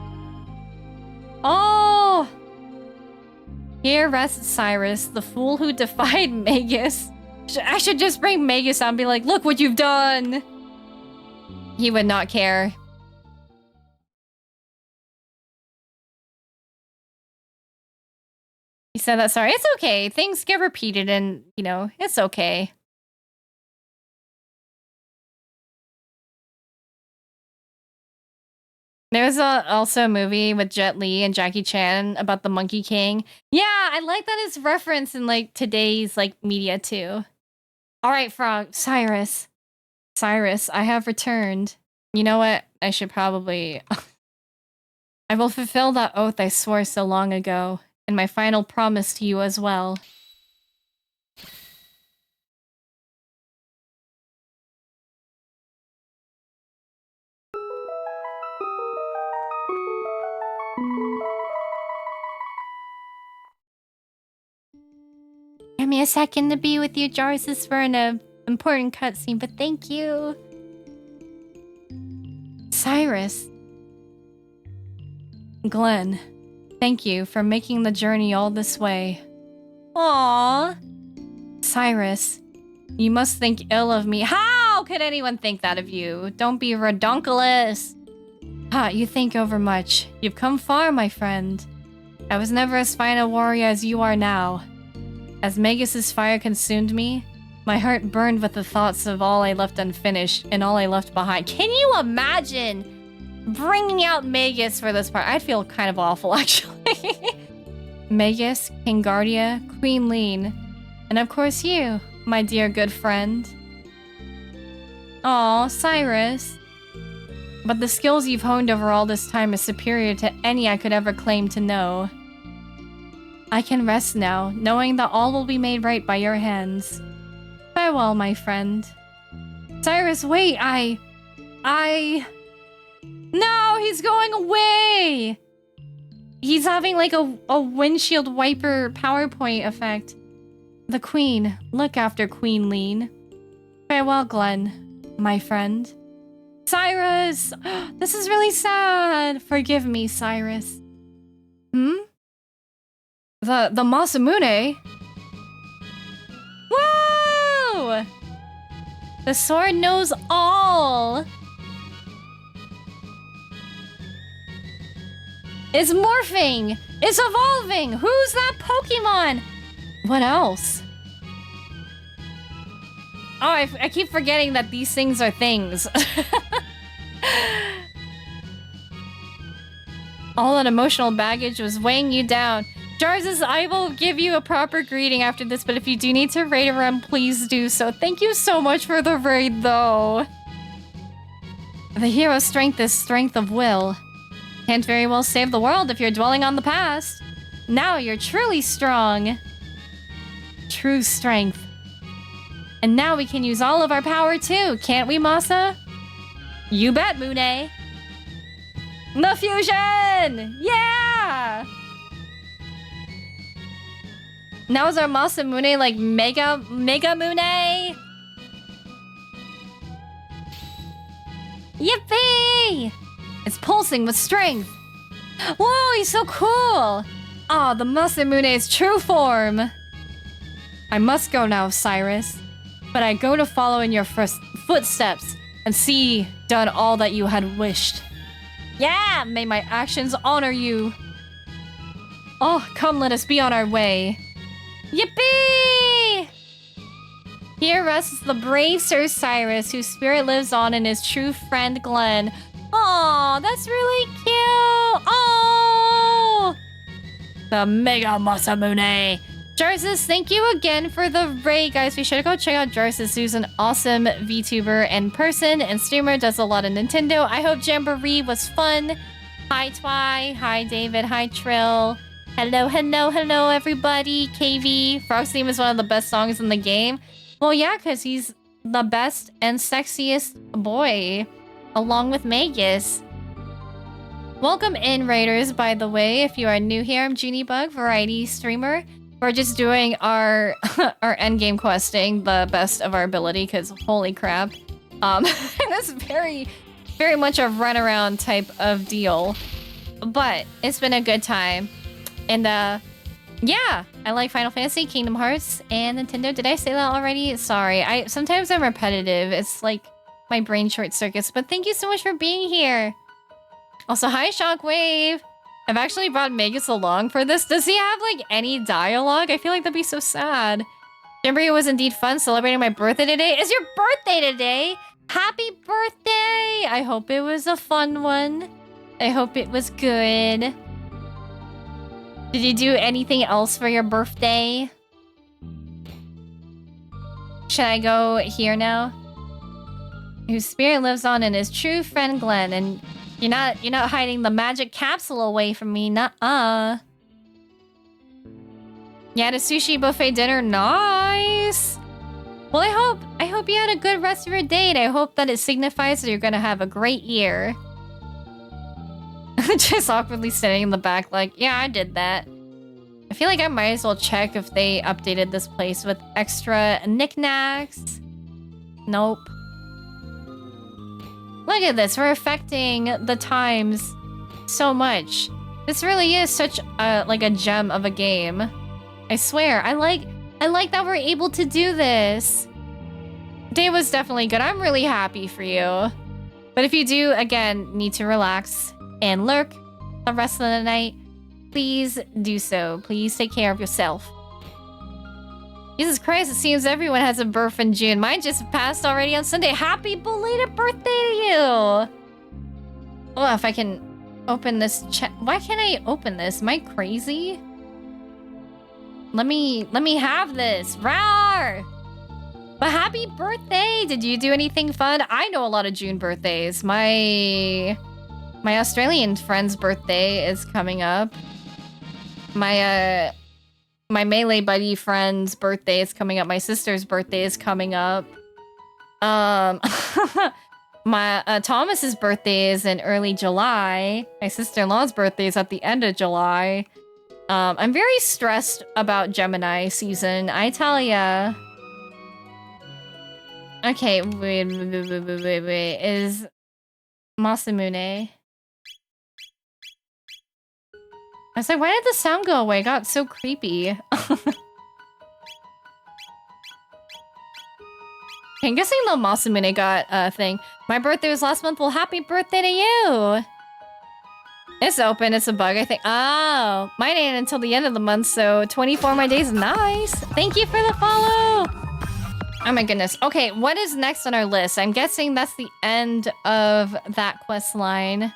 Oh! Here rests Cyrus, the fool who defied Magus. I should just bring Magus out and be like, look what you've done! He would not care. He said that, sorry. It's okay. Things get repeated and, you know, it's okay. There was also a movie with Jet Li and Jackie Chan about the Monkey King. Yeah, I like that it's referenced in like today's like media too. All right, Frog. Cyrus, I have returned. You know what? I should probably... I will fulfill that oath I swore so long ago, and my final promise to you as well. Give me a second to be with you, Jars. This is for an important cutscene, but thank you. Cyrus. Glenn, thank you for making the journey all this way. Aww. Cyrus, you must think ill of me. How could anyone think that of you? Don't be redonkulous. Ah, you think overmuch. You've come far, my friend. I was never as fine a warrior as you are now. As Magus's fire consumed me, my heart burned with the thoughts of all I left unfinished and all I left behind. Can you imagine bringing out Magus for this part? I'd feel kind of awful, actually. Magus, King Guardia, Queen Lean, and of course you, my dear good friend. Aw, Cyrus. But the skills you've honed over all this time is superior to any I could ever claim to know. I can rest now, knowing that all will be made right by your hands. Farewell, my friend. Cyrus, wait, No, he's going away! He's having like a windshield wiper PowerPoint effect. The Queen. Look after Queen Lean. Farewell, Glenn, my friend. Cyrus! This is really sad. Forgive me, Cyrus. Hmm? The Masamune? Whoa! The sword knows all! It's morphing! It's evolving! Who's that Pokemon? What else? Oh, I keep forgetting that these things are things. All that emotional baggage was weighing you down. Jarzus, I will give you a proper greeting after this, but if you do need to raid a run, please do so. Thank you so much for the raid, though. The hero's strength is strength of will. Can't very well save the world if you're dwelling on the past. Now you're truly strong. True strength. And now we can use all of our power too, can't we, Masa? You bet, Mune. The fusion! Yeah! Now is our Masamune like Mega Mune? Yippee! It's pulsing with strength. Whoa, he's so cool! Ah, the Masamune's true form. I must go now, Cyrus. But I go to follow in your first footsteps and see done all that you had wished. Yeah, may my actions honor you. Oh, come, let us be on our way. Yippee! Here rests the brave Sir Cyrus, whose spirit lives on in his true friend Glenn. Oh, that's really cute. Oh, the Mega Masamune. Jarsis, thank you again for the raid, guys. We should go check out Jarsis, who's an awesome VTuber in person and streamer, does a lot of Nintendo. I hope Jamboree was fun. Hi, Twy. Hi, David. Hi, Trill. Hello, hello, hello, everybody. KV. Frog's Theme is one of the best songs in the game. Well, yeah, because he's the best and sexiest boy, along with Magus. Welcome in, Raiders, by the way. If you are new here, I'm Juunibug, variety streamer. We're just doing our our endgame questing the best of our ability, because holy crap. That's very, very much a runaround type of deal. But it's been a good time. And yeah, I like Final Fantasy, Kingdom Hearts, and Nintendo. Did I say that already? Sorry. Sometimes I'm repetitive. It's like my brain short circuits. But thank you so much for being here. Also, hi, Shockwave. I've actually brought Magus along for this. Does he have, like, any dialogue? I feel like that'd be so sad. Jamboree was indeed fun celebrating my birthday today. Is your birthday today? Happy birthday! I hope it was a fun one. I hope it was good. Did you do anything else for your birthday? Should I go here now? Whose spirit lives on in his true friend Glenn, and you're not hiding the magic capsule away from me. Nuh-uh. You had a sushi buffet dinner. Nice. Well, I hope you had a good rest of your day, and I hope that it signifies that you're gonna have a great year. Just awkwardly standing in the back like, yeah, I did that. I feel like I might as well check if they updated this place with extra knickknacks. Nope. Look at this, we're affecting the times so much. This really is such a, like a gem of a game. I swear, I like that we're able to do this. Day was definitely good. I'm really happy for you. But if you do, again, need to relax and lurk the rest of the night, please do so. Please take care of yourself. Jesus Christ, it seems everyone has a birth in June. Mine just passed already on Sunday. Happy belated birthday to you! Oh, if I can open this chat. Why can't I open this? Am I crazy? Let me have this. Rawr! But happy birthday! Did you do anything fun? I know a lot of June birthdays. My Australian friend's birthday is coming up. My Melee buddy friend's birthday is coming up. My sister's birthday is coming up. My Thomas's birthday is in early July. My sister-in-law's birthday is at the end of July. I'm very stressed about Gemini season, I tell ya. Okay, wait. Is Masamune? I was like, why did the sound go away? It got so creepy. Okay, I'm guessing the Masamune got a thing. My birthday was last month. Well, happy birthday to you. It's open. It's a bug, I think. Oh, mine ain't until the end of the month, so 24 of my days. Nice. Thank you for the follow. Oh my goodness. Okay, what is next on our list? I'm guessing that's the end of that quest line.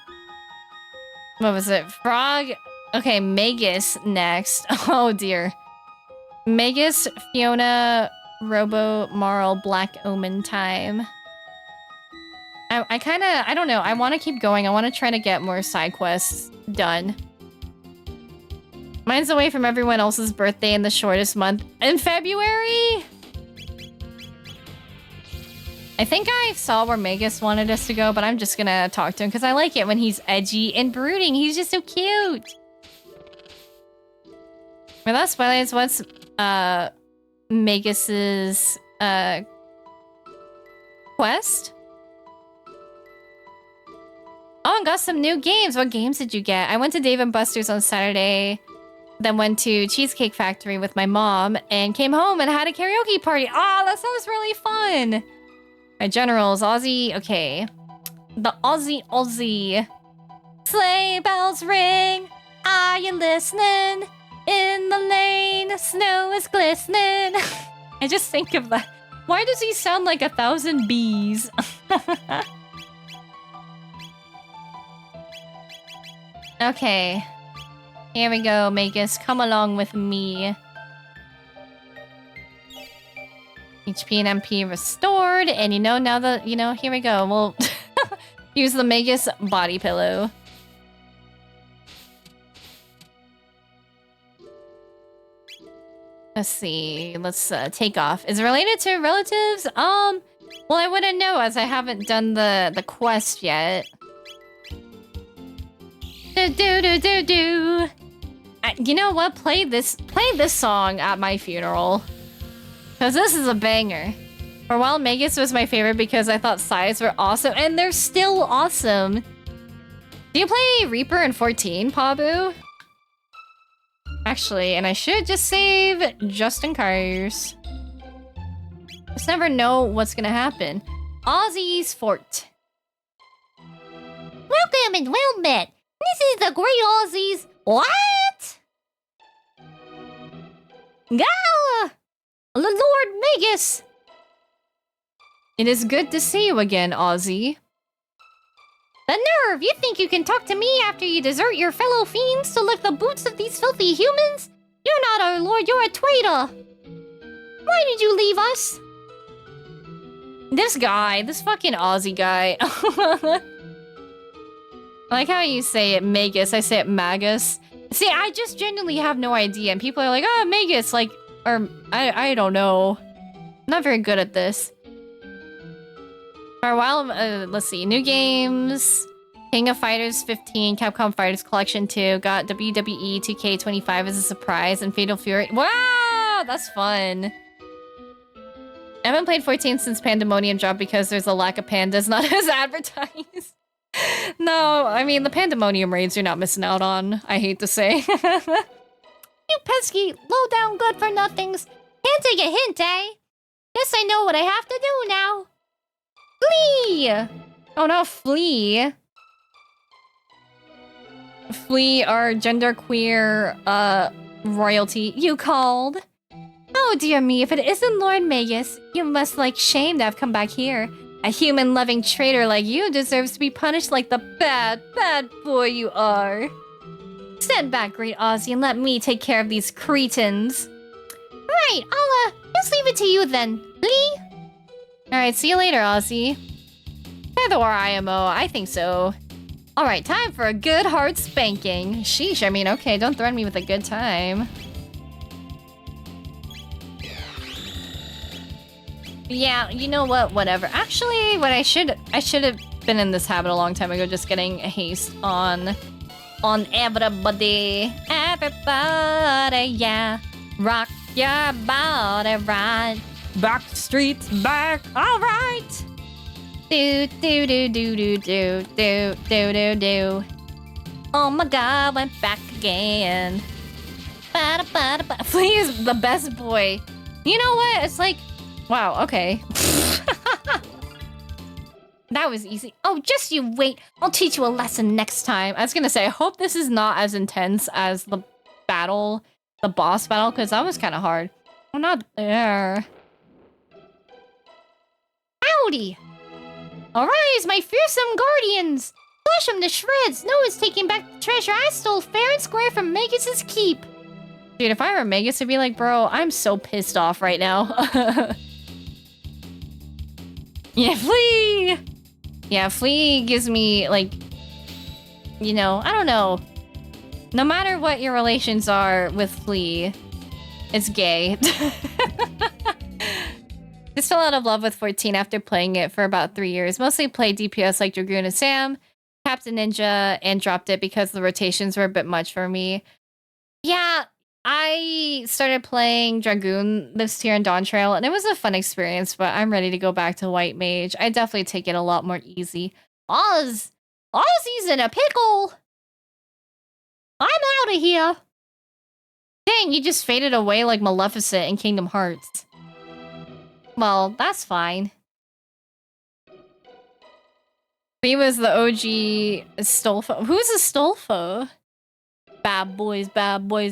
What was it? Frog... Okay, Magus next. Oh dear. Magus, Fiona, Robo, Marl, Black Omen time. I don't know. I want to keep going. I want to try to get more side quests done. Mine's away from everyone else's birthday in the shortest month. In February? I think I saw where Magus wanted us to go, but I'm just gonna talk to him because I like it when he's edgy and brooding. He's just so cute. Well, that's spoilers. What's Magus's quest? Oh, and got some new games. What games did you get? I went to Dave & Buster's on Saturday, then went to Cheesecake Factory with my mom, and came home and had a karaoke party. Oh, that sounds really fun. My generals, Aussie. Okay. The Aussie. Sleigh bells ring. Are you listening? In the lane, snow is glistening. I just think of that. Why does he sound like 1,000 bees? Okay. Here we go, Magus. Come along with me. HP and MP restored. And now that, here we go. We'll use the Magus body pillow. Let's see. Let's take off. Is it related to relatives? Well, I wouldn't know as I haven't done the quest yet. You know what? Play this song at my funeral. Because this is a banger. For a while, Magus was my favorite because I thought sides were awesome. And they're still awesome. Do you play Reaper in 14, Pabu? Actually, and I should just save just in case. Just never know what's gonna happen. Aussie's Fort. Welcome and well met. This is the Great Aussies. What? Gah! The Lord Magus. It is good to see you again, Aussie. The nerve! You think you can talk to me after you desert your fellow fiends to lick the boots of these filthy humans? You're not our lord, you're a traitor! Why did you leave us? This guy, this fucking Aussie guy. I like how you say it, Magus. I say it, Magus. See, I just genuinely have no idea. And people are like, oh, Magus, like, or, I don't know. I'm not very good at this. For a while, let's see, new games. King of Fighters 15, Capcom Fighters Collection 2, got WWE 2K25 as a surprise, and Fatal Fury. Wow, that's fun. I haven't played 14 since Pandemonium dropped because there's a lack of pandas, not as advertised. No, I mean, the Pandemonium raids you're not missing out on, I hate to say. You pesky, low-down good-for-nothings. Can't take a hint, eh? Guess I know what I have to do now. Flee! Oh no, flee. Flee our genderqueer, royalty. You called? Oh dear me, if it isn't Lord Magus, you must like shame to have come back here. A human-loving traitor like you deserves to be punished like the bad, bad boy you are. Stand back, great Aussie, and let me take care of these cretins. Right, I'll, just leave it to you then. Flee? Alright, see you later, Aussie. Either or IMO, I think so. Alright, time for a good hard spanking. Sheesh, I mean, okay, don't threaten me with a good time. Yeah, you know what, whatever. Actually, what I should have been in this habit a long time ago, just getting a haste on everybody. Everybody, yeah. Rock your body right. Back streets back, alright! Do do do do do do do do do do. Oh my god, went back again. Bada bada bada. Flea is the best boy. You know what? It's like, wow, okay. That was easy. Oh, just you wait. I'll teach you a lesson next time. I was gonna say, I hope this is not as intense as the battle, the boss battle, because that was kind of hard. I'm not there. Howdy! Arise, my fearsome guardians! Flush them to shreds! No one's taking back the treasure I stole fair and square from Magus's keep! Dude, if I were Magus, I'd be like, bro, I'm so pissed off right now. Yeah, Flea! Yeah, Flea gives me, like, you know, I don't know. No matter what your relations are with Flea, it's gay. Just fell out of love with 14 after playing it for about 3 years. Mostly played DPS like Dragoon and Sam, Captain Ninja, and dropped it because the rotations were a bit much for me. Yeah, I started playing Dragoon this year in Dawn Trail, and it was a fun experience, but I'm ready to go back to White Mage. I definitely take it a lot more easy. Aussie's in a pickle! I'm out of here! Dang, you just faded away like Maleficent in Kingdom Hearts. Well, that's fine. He was the OG Stolfo. Who's a Stolfo? Bad boys,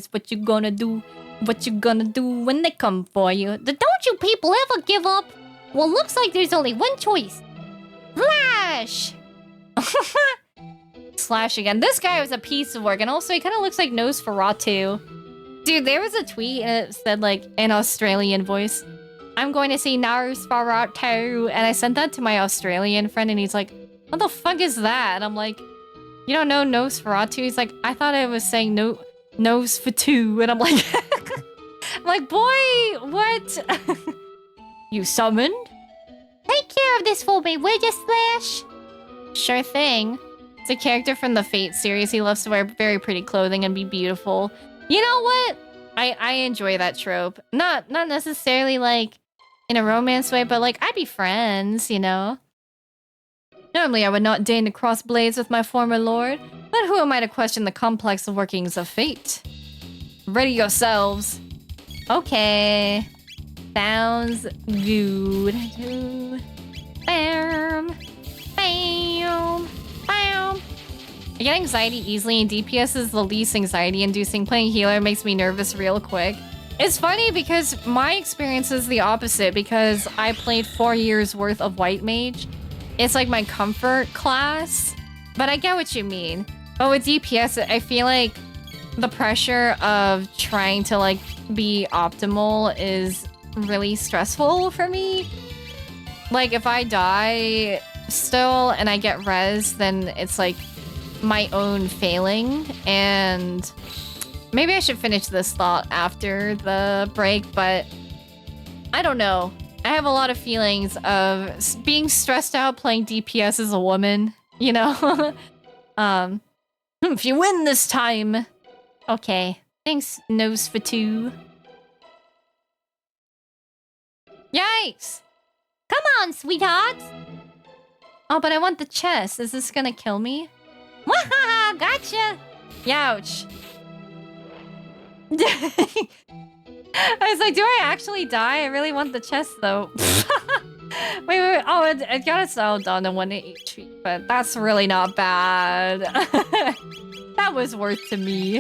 what you gonna do? What you gonna do when they come for you? Don't you people ever give up? Well, looks like there's only one choice. Flash! Slash again. This guy was a piece of work, and also he kind of looks like Nosferatu. Dude, there was a tweet and it said like in Australian voice, I'm going to see Nosferatu, and I sent that to my Australian friend, and he's like, what the fuck is that? And I'm like, you don't know Nosferatu? He's like, I thought I was saying Nosferatu, and I'm like, I'm like, boy, what? You summoned? Take care of this for me, will you, Slash? Sure thing. It's a character from the Fate series. He loves to wear very pretty clothing and be beautiful. You know what? I enjoy that trope. Not necessarily like in a romance way, but like I'd be friends, you know? Normally I would not deign to cross blades with my former lord, but who am I to question the complex workings of fate? Ready yourselves. Okay. Sounds good. Bam. Bam. Bam. I get anxiety easily, and DPS is the least anxiety-inducing. Playing healer makes me nervous real quick. It's funny because my experience is the opposite, because I played 4 years worth of White Mage. It's like my comfort class, but I get what you mean. But with DPS, I feel like the pressure of trying to like be optimal is really stressful for me. Like if I die still and I get res, then it's like my own failing, and maybe I should finish this thought after the break, but I don't know. I have a lot of feelings of being stressed out playing DPS as a woman, you know? If you win this time. Okay. Thanks, Nosferatu. Yikes! Come on, sweethearts! Oh, but I want the chest. Is this gonna kill me? Wahaha, gotcha! Youch. I was like, do I actually die? I really want the chest, though. wait. Oh, it got itself down to 1 HP, but that's really not bad. That was worth to me.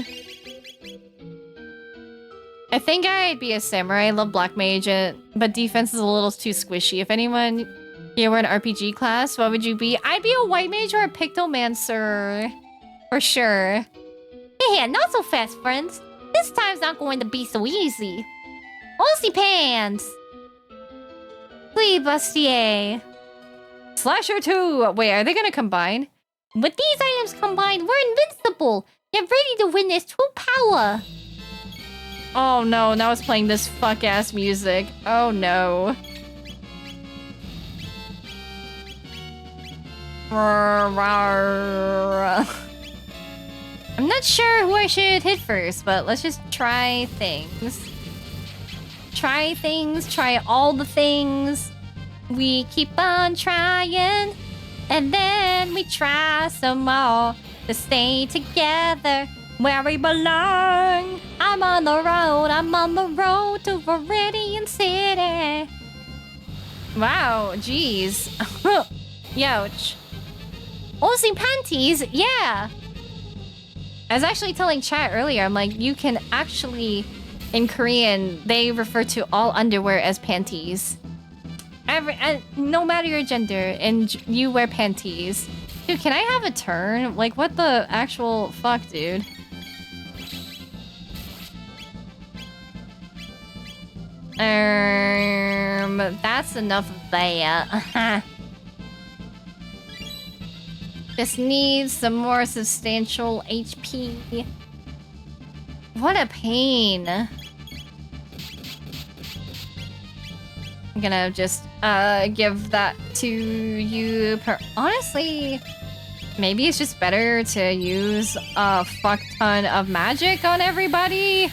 I think I'd be a samurai. I love black mage, but defense is a little too squishy. If anyone here were an RPG class, what would you be? I'd be a white mage or a pictomancer. For sure. Yeah, not so fast, friends. This time's not going to be so easy. Aussie pants! Please, bustier. Slasher 2! Wait, are they gonna combine? With these items combined, we're invincible! Get ready to win this true power! Oh no, now it's playing this fuck-ass music. Oh no. I'm not sure who I should hit first, but let's just try things. Try things, try all the things. We keep on trying, and then we try some more to stay together where we belong. I'm on the road to Viridian City. Wow, jeez. Youch. Aussie panties, yeah. I was actually telling chat earlier, I'm like, you can actually, in Korean, they refer to all underwear as panties. No matter your gender, and you wear panties. Dude, can I have a turn? Like, what the actual fuck, dude? That's enough of that. Just needs some more substantial HP. What a pain. I'm gonna just give that to you. Honestly, maybe it's just better to use a fuck ton of magic on everybody.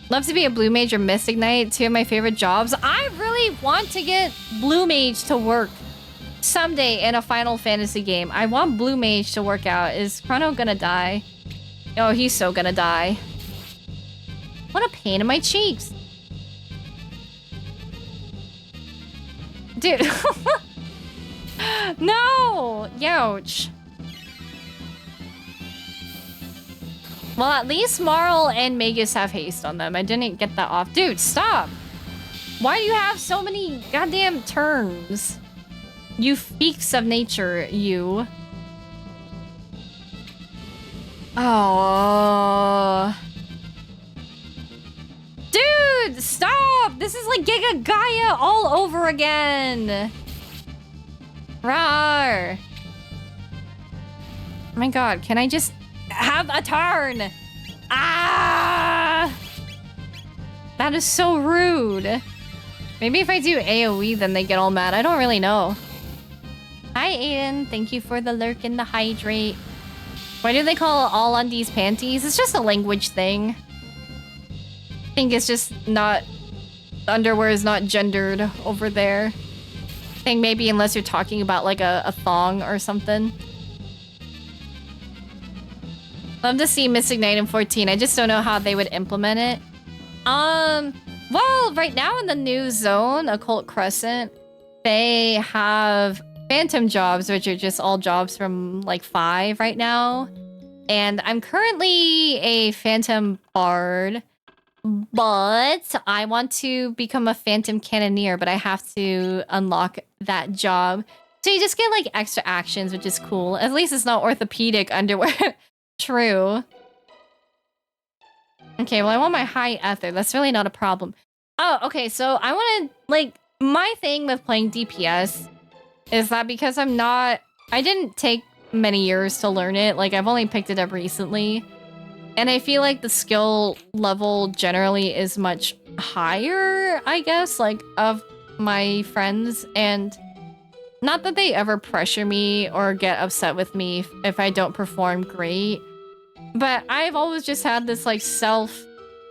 Love to be a blue mage or mystic knight, two of my favorite jobs. I really want to get blue mage to work someday in a Final Fantasy game. I want blue mage to work out. Is Chrono gonna die? Oh, he's so gonna die. What a pain in my cheeks. Dude. No! Youch. Well, at least Marl and Magus have haste on them. I didn't get that off. Dude, stop! Why do you have so many goddamn terms? You freaks of nature, you. Oh. Dude, stop! This is like Giga Gaia all over again. Rawr. Oh my god, can I just have a turn? Ah! That is so rude. Maybe if I do AoE, then they get all mad. I don't really know. Hi, Aiden. Thank you for the lurk and the hydrate. Why do they call all undies panties? It's just a language thing. I think it's just not... Underwear is not gendered over there. I think maybe unless you're talking about like a thong or something. Love to see Mystic Knight in 14. I just don't know how they would implement it. Well, right now in the new zone, Occult Crescent, they have phantom jobs, which are just all jobs from like 5 right now. And I'm currently a phantom bard, but I want to become a phantom cannoneer, but I have to unlock that job. So you just get like extra actions, which is cool. At least it's not orthopedic underwear. True. Okay, well, I want my high ether. That's really not a problem. Oh, okay, so I want to, like, my thing with playing DPS is that because I didn't take many years to learn it. Like, I've only picked it up recently. And I feel like the skill level generally is much higher, I guess, like, of my friends. And not that they ever pressure me or get upset with me if I don't perform great. But I've always just had this, like, I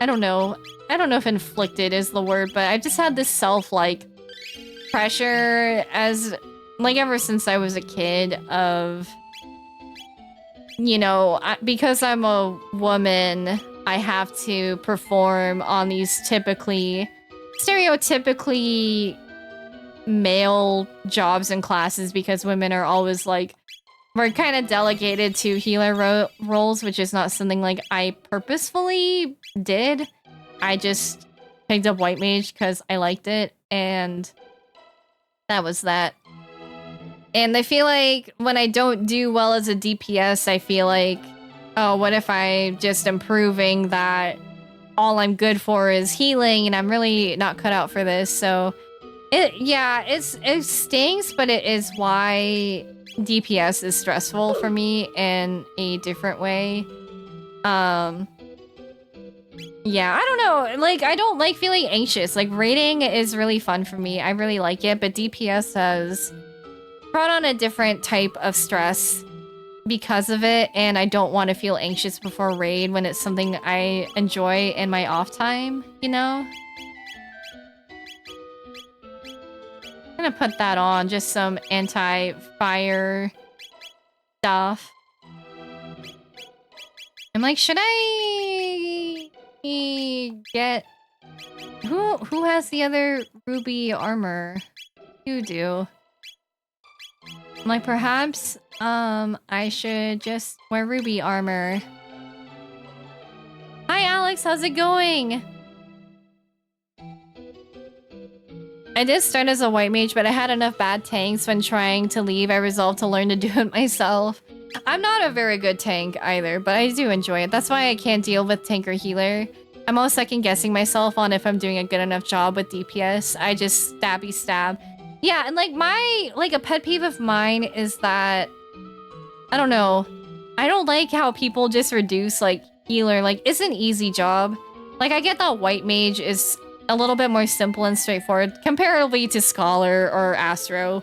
don't know if inflicted is the word, but I've just had this like, pressure as, like, ever since I was a kid of, you know, because I'm a woman, I have to perform on these stereotypically male jobs and classes because women are always, like, we're kind of delegated to healer roles, which is not something, like, I purposefully did. I just picked up White Mage because I liked it, and that was that. And I feel like when I don't do well as a DPS, I feel like, oh, what if I just am proving that all I'm good for is healing, and I'm really not cut out for this, so... it stings, but it is why DPS is stressful for me in a different way. Yeah, I don't know. Like, I don't like feeling anxious. Like, raiding is really fun for me. I really like it, but DPS has brought on a different type of stress because of it, and I don't want to feel anxious before raid when it's something I enjoy in my off time, you know? I'm gonna put that on, just some anti-fire stuff. I'm like, should I get... Who has the other ruby armor? You do. I'm like, perhaps, I should just wear ruby armor. Hi, Alex, how's it going? I did start as a white mage, but I had enough bad tanks when trying to leave. I resolved to learn to do it myself. I'm not a very good tank either, but I do enjoy it. That's why I can't deal with tank or healer. I'm always second guessing myself on if I'm doing a good enough job with DPS. I just stabby stab. Yeah, and like a pet peeve of mine is that, I don't know. I don't like how people just reduce like healer. Like, it's an easy job. Like, I get that white mage is a little bit more simple and straightforward comparatively to Scholar or Astro.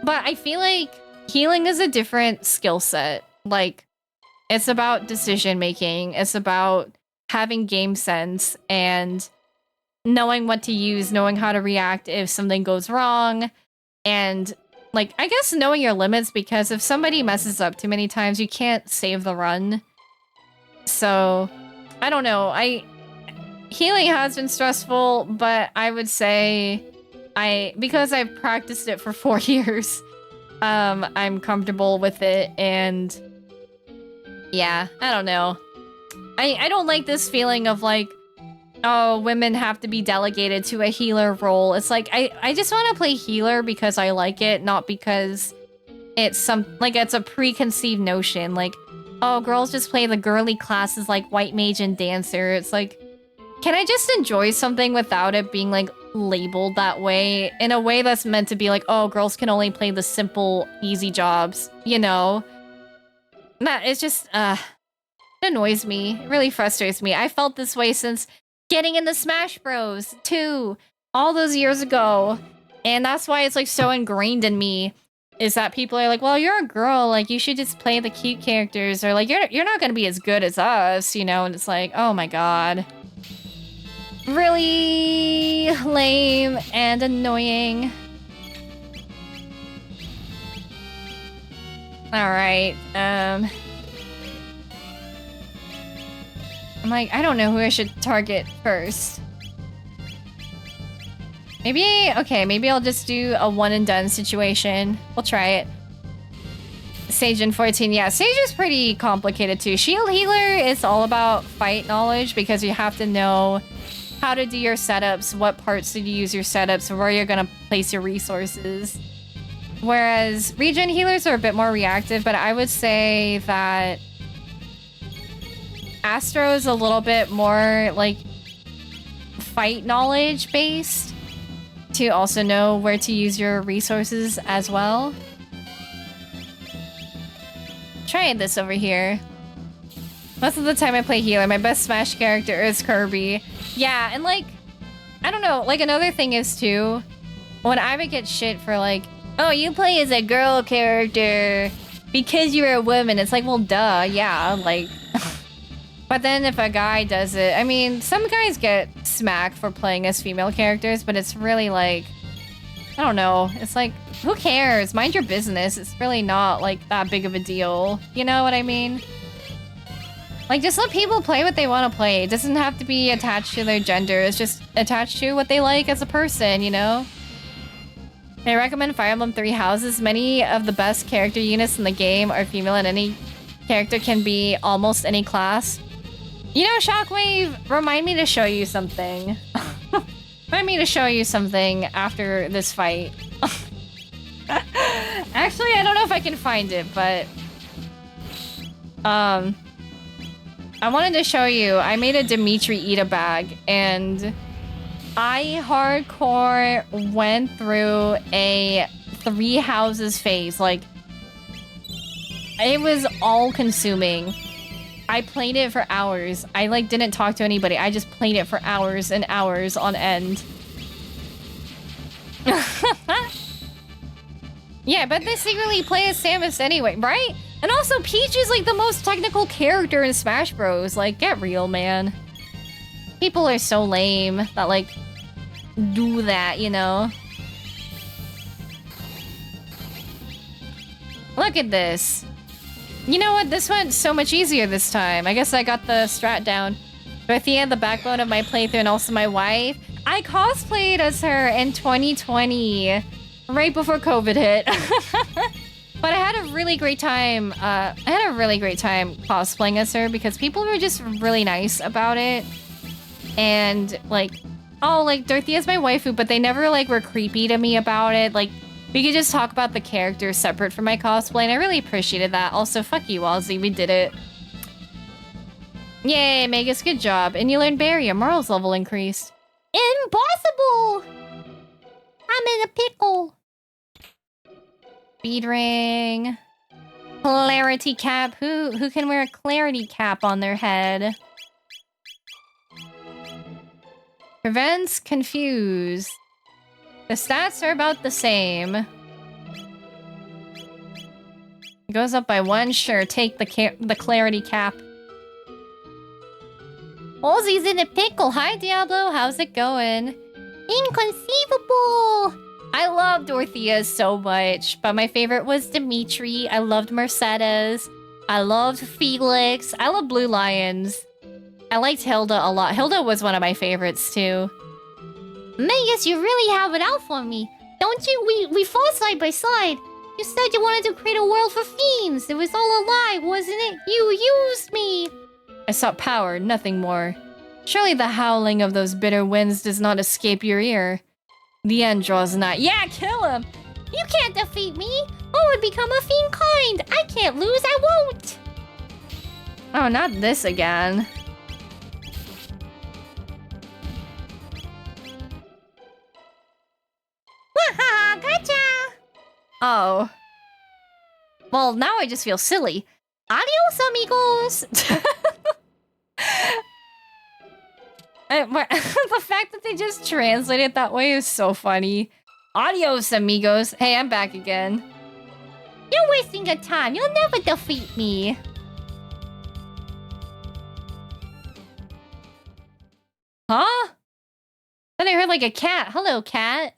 But I feel like healing is a different skill set. Like, it's about decision making. It's about having game sense and knowing what to use, knowing how to react if something goes wrong. And, like, I guess knowing your limits, because if somebody messes up too many times, you can't save the run. So, I don't know. Healing has been stressful, but I would say because I've practiced it for 4 years, I'm comfortable with it, and yeah, I don't know. I don't like this feeling of like, oh, women have to be delegated to a healer role. It's like, I just want to play healer because I like it, not because it's it's a preconceived notion. Like, oh, girls just play the girly classes like white mage and dancer. It's like, can I just enjoy something without it being like labeled that way? In a way that's meant to be like, oh, girls can only play the simple, easy jobs, you know? It's just, it annoys me. It really frustrates me. I felt this way since getting into Smash Bros. 2 all those years ago. And that's why it's like so ingrained in me, is that people are like, well, you're a girl, like you should just play the cute characters, or like you're not gonna be as good as us, you know? And it's like, oh my god. Really lame and annoying. Alright, I'm like, I don't know who I should target first. Maybe, okay, maybe I'll just do a one and done situation. We'll try it. Sage in 14, yeah, Sage is pretty complicated too. Shield Healer is all about fight knowledge because you have to know how to do your setups, what parts to use your setups, where you're gonna place your resources. Whereas regen healers are a bit more reactive, but I would say that Astro is a little bit more like fight knowledge based to also know where to use your resources as well. Trying this over here. Most of the time I play healer. My best Smash character is Kirby. Yeah, and like, I don't know, like another thing is too, when I would get shit for like, oh, you play as a girl character because you're a woman, it's like, well, duh, yeah, like. But then if a guy does it, I mean, some guys get smacked for playing as female characters, but it's really like, I don't know, it's like, who cares? Mind your business. It's really not like that big of a deal. You know what I mean? Like, just let people play what they want to play. It doesn't have to be attached to their gender. It's just attached to what they like as a person, you know? I recommend Fire Emblem Three Houses. Many of the best character units in the game are female, and any character can be almost any class. You know, Shockwave, remind me to show you something. Remind me to show you something after this fight. Actually, I don't know if I can find it, but... I wanted to show you, I made a Dimitri Ida bag, and I hardcore went through a 3 houses phase. Like, it was all-consuming. I played it for hours. I, like, didn't talk to anybody. I just played it for hours and hours on end. Yeah, but they secretly play as Samus anyway, right? And also, Peach is, like, the most technical character in Smash Bros. Like, get real, man. People are so lame that, like, do that, you know? Look at this. You know what? This went so much easier this time. I guess I got the strat down. Dorothea, the backbone of my playthrough, and also my wife. I cosplayed as her in 2020, right before COVID hit. But I had a really great time. Cosplaying as her because people were just really nice about it. And like, oh, like Dorothea's my waifu, but they never like were creepy to me about it. Like, we could just talk about the character separate from my cosplay, and I really appreciated that. Also, fuck you, Ozzy, we did it. Yay, Magus, good job. And you learned Barry, your morals level increased. Impossible! I'm in a pickle. Bead ring. Clarity cap. Who can wear a clarity cap on their head? Prevents confuse. The stats are about the same. It goes up by 1. Sure, take the clarity cap. Ozzy's in a pickle. Hi, Diablo. How's it going? Inconceivable! I love Dorothea so much, but my favorite was Dimitri. I loved Mercedes. I loved Felix. I love Blue Lions. I liked Hilda a lot. Hilda was one of my favorites, too. Magus, you really have it out for me. Don't you? We fought side by side. You said you wanted to create a world for fiends. It was all a lie, wasn't it? You used me. I sought power, nothing more. Surely the howling of those bitter winds does not escape your ear. The end draws nigh. Yeah, kill him! You can't defeat me! I would become a fiend kind! I can't lose, I won't! Oh, not this again. Wahaha, gotcha! Oh. Well, now I just feel silly. Adios, amigos! The fact that they just translate it that way is so funny. Adios, amigos. Hey, I'm back again. You're wasting your time. You'll never defeat me. Huh? Then I heard like a cat. Hello, cat.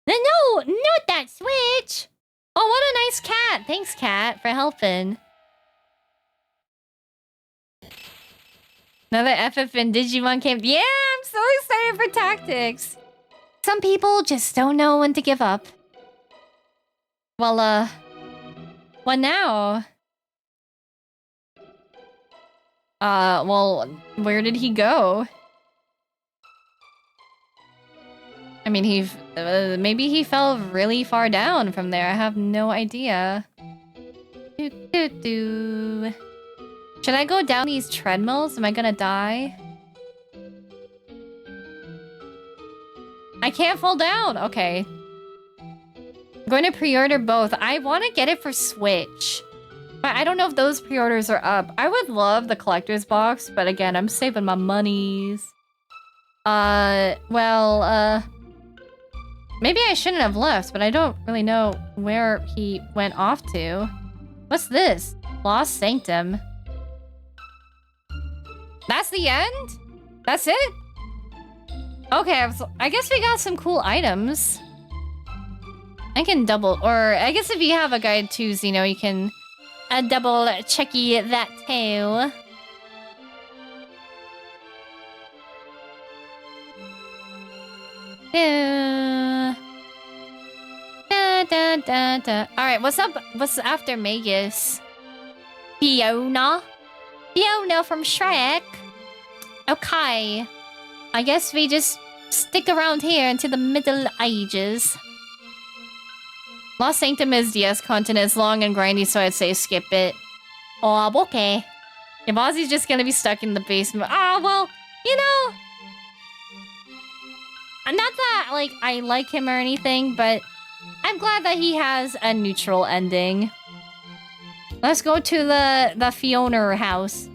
No, not that switch. Oh, what a nice cat. Thanks, cat, for helping. Another FF and Digimon came. Yeah, I'm so excited for tactics. Some people just don't know when to give up. Well, what now? Well, where did he go? I mean, maybe he fell really far down from there. I have no idea. Should I go down these treadmills? Am I gonna die? I can't fall down. Okay. I'm going to pre-order both. I want to get it for Switch. But I don't know if those pre-orders are up. I would love the collector's box, but again, I'm saving my monies. Maybe I shouldn't have left, but I don't really know where he went off to. What's this? Lost Sanctum. That's the end? That's it? Okay, I guess we got some cool items. I can double, or I guess if you have a guide too, Zeno, you can double checky that too. Alright, what's up? What's after Magus? Fiona? Fiona from Shrek? Okay. I guess we just stick around here into the Middle Ages. Lost Sanctum is DS content. It's long and grindy, so I'd say skip it. Oh, okay. If Ozzy's just gonna be stuck in the basement. Ah, well, you know. Not that, like, I like him or anything, but I'm glad that he has a neutral ending. Let's go to the Fiona house.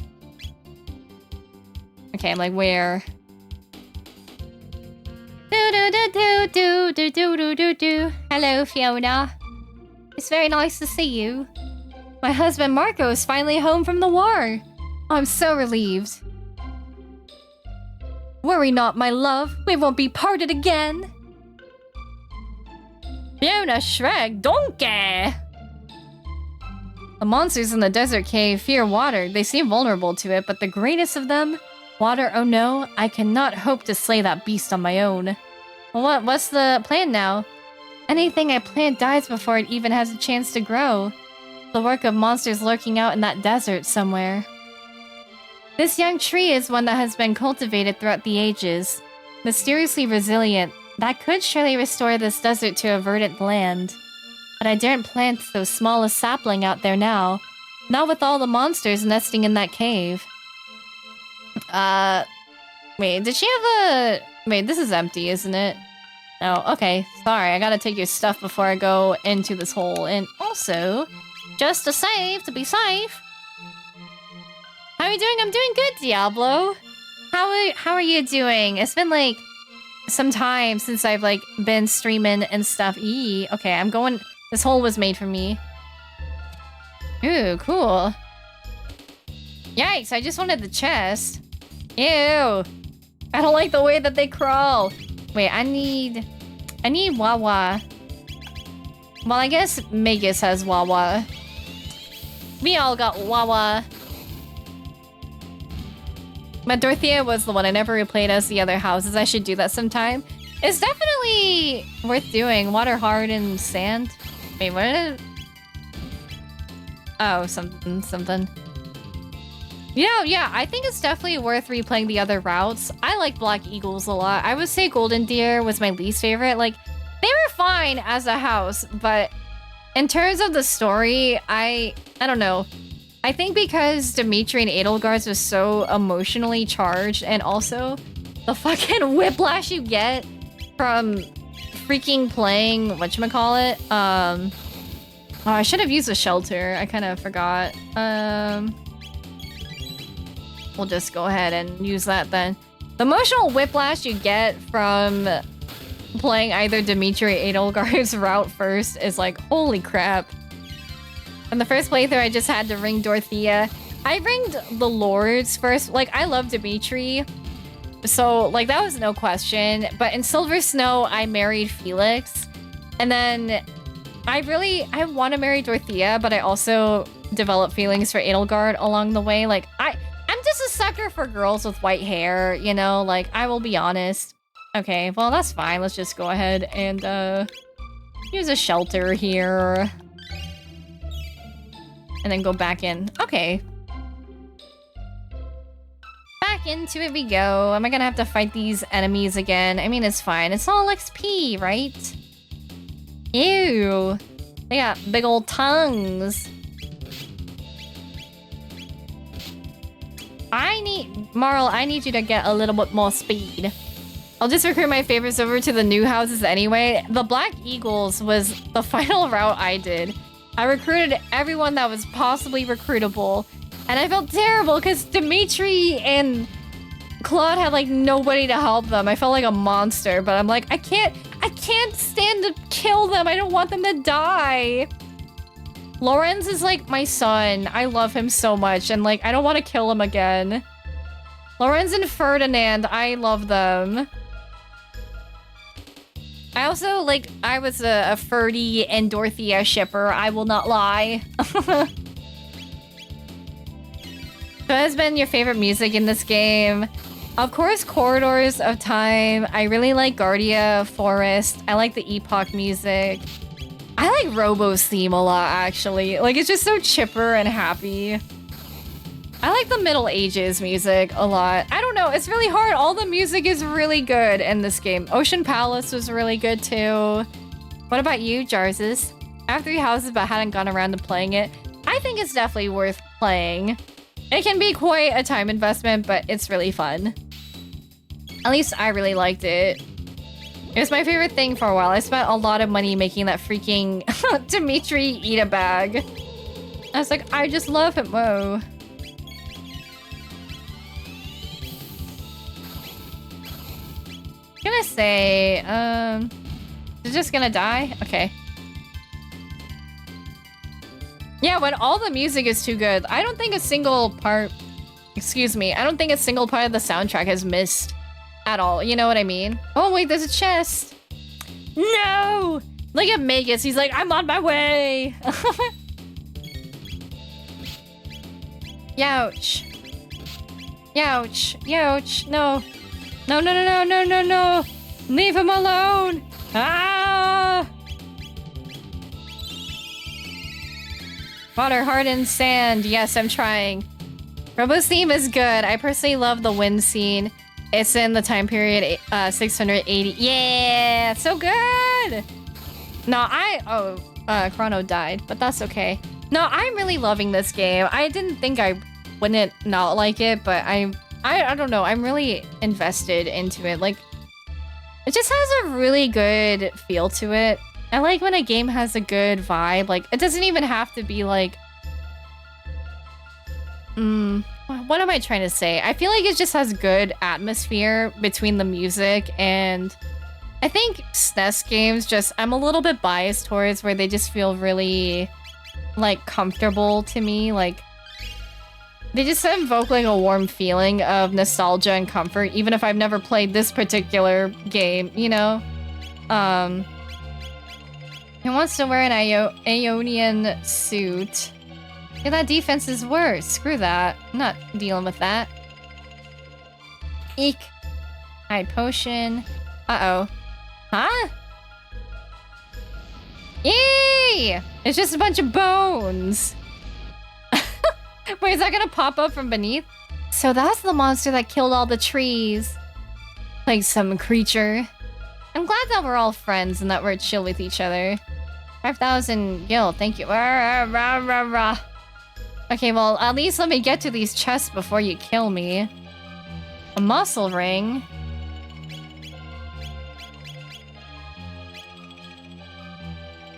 Okay, I'm like, where? Hello, Fiona. It's very nice to see you. My husband Marco is finally home from the war. I'm so relieved. Worry not, my love. We won't be parted again. Fiona Shrek, donkey! The monsters in the desert cave fear water. They seem vulnerable to it, but the greatest of them... Water, oh no, I cannot hope to slay that beast on my own. Well, what's the plan now? Anything I plant dies before it even has a chance to grow. The work of monsters lurking out in that desert somewhere. This young tree is one that has been cultivated throughout the ages. Mysteriously resilient, that could surely restore this desert to a verdant land. But I daren't plant so small a sapling out there now. Not with all the monsters nesting in that cave. Wait, did she have a... Wait, this is empty, isn't it? No, okay. Sorry, I gotta take your stuff before I go into this hole. And also, just to save, to be safe. How are you doing? I'm doing good, Diablo. How are you doing? It's been like some time since I've like been streaming and stuff. Okay, I'm going... This hole was made for me. Ooh, cool. Yikes, I just wanted the chest. Ew. I don't like the way that they crawl. Wait, I need Wawa. Well, I guess Magus has Wawa. We all got Wawa. But Dorothea was the one I never replayed as the other houses. I should do that sometime. It's definitely worth doing. Water hard and sand. Wait, what? Oh, something. Yeah, I think it's definitely worth replaying the other routes. I like Black Eagles a lot. I would say Golden Deer was my least favorite. Like, they were fine as a house, but in terms of the story, I don't know. I think because Dimitri and Edelgard's was so emotionally charged, and also the fucking whiplash you get from freaking playing whatchamacallit. Oh, I should have used a shelter. I kind of forgot. We'll just go ahead and use that then. The emotional whiplash you get from playing either Dimitri or Edelgard's route first is like, holy crap. In the first playthrough, I just had to ring Dorothea. I ringed the Lords first. Like, I love Dimitri. So, like, that was no question. But in Silver Snow, I married Felix. And then I want to marry Dorothea, but I also developed feelings for Edelgard along the way. Like, I'm just a sucker for girls with white hair, you know? Like, I will be honest. Okay, well, that's fine. Let's just go ahead and, use a shelter here. And then go back in. Okay. Back into it we go. Am I gonna have to fight these enemies again? I mean, it's fine. It's all XP, right? Ew. They got big old tongues. Marl, I need you to get a little bit more speed. I'll just recruit my favorites over to the new houses anyway. The Black Eagles was the final route I did. I recruited everyone that was possibly recruitable. And I felt terrible because Dimitri and Claude had like nobody to help them. I felt like a monster, but I'm like, I can't stand to kill them. I don't want them to die. Lorenz is like my son. I love him so much. And like, I don't want to kill him again. Lorenz and Ferdinand, I love them. I also, like, I was a Ferdy and Dorothea shipper. I will not lie. What has been your favorite music in this game? Of course, Corridors of Time. I really like Guardia Forest. I like the Epoch music. I like Robo's theme a lot, actually. Like, it's just so chipper and happy. I like the Middle Ages music a lot. I don't know, it's really hard. All the music is really good in this game. Ocean Palace was really good too. What about you, Jarzus? I have 3 houses but hadn't gone around to playing it. I think it's definitely worth playing. It can be quite a time investment, but it's really fun. At least I really liked it. It was my favorite thing for a while. I spent a lot of money making that freaking Dimitri eat a bag. I was like, I just love him. Whoa. I'm gonna say, they're just gonna die? Okay. Yeah, when all the music is too good, I don't think a single part, excuse me, I don't think a single part of the soundtrack has missed at all. You know what I mean? Oh, wait, there's a chest. No! Look at Magus. He's like, I'm on my way. Youch. Youch. Youch. No. No, no, no, no, no, no, no. Leave him alone. Ah! Water, hardened sand. Yes, I'm trying. Robo's theme is good. I personally love the wind scene. It's in the time period 680. Yeah, so good. No, Chrono died, but that's okay. No, I'm really loving this game. I didn't think I wouldn't not like it, but I don't know. I'm really invested into it. Like, it just has a really good feel to it. I like when a game has a good vibe. Like, it doesn't even have to be like... what am I trying to say? I feel like it just has good atmosphere between the music and... I think SNES games just... I'm a little bit biased towards where they just feel really, like, comfortable to me. Like, they just invoke, like, a warm feeling of nostalgia and comfort, even if I've never played this particular game, you know? He wants to wear an Aeonian suit. Yeah, that defense is worse. Screw that. I'm not dealing with that. Eek. Hide potion. Uh-oh. Huh? Yay! It's just a bunch of bones. Wait, is that gonna pop up from beneath? So that's the monster that killed all the trees. Like some creature. I'm glad that we're all friends and that we're chill with each other. 5,000 gil, thank you. Rah, rah, rah, rah. Okay, well, at least let me get to these chests before you kill me. A muscle ring.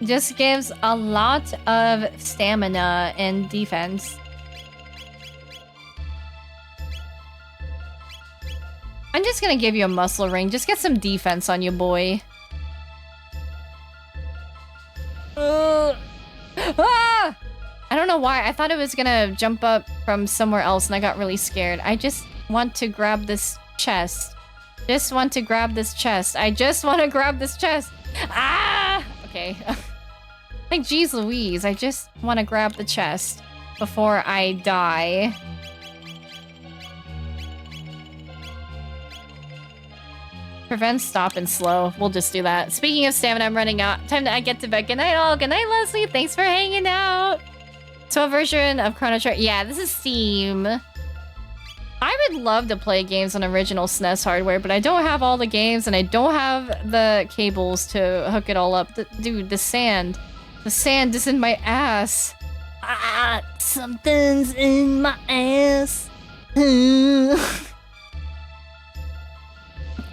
Just gives a lot of stamina and defense. I'm just gonna give you a muscle ring. Just get some defense on you, boy. Ah! I don't know why. I thought it was gonna jump up from somewhere else and I got really scared. I just want to grab this chest. Just want to grab this chest. I just want to grab this chest. Ah! Okay. Like, geez Louise. I just want to grab the chest before I die. Prevent, stop, and slow. We'll just do that. Speaking of stamina, I'm running out. Time to get to bed. Good night, all. Good night, Leslie. Thanks for hanging out. So a version of Chrono Trigger. Yeah, this is Steam. I would love to play games on original SNES hardware, but I don't have all the games, and I don't have the cables to hook it all up. Dude, the sand. The sand is in my ass. Ah, something's in my ass.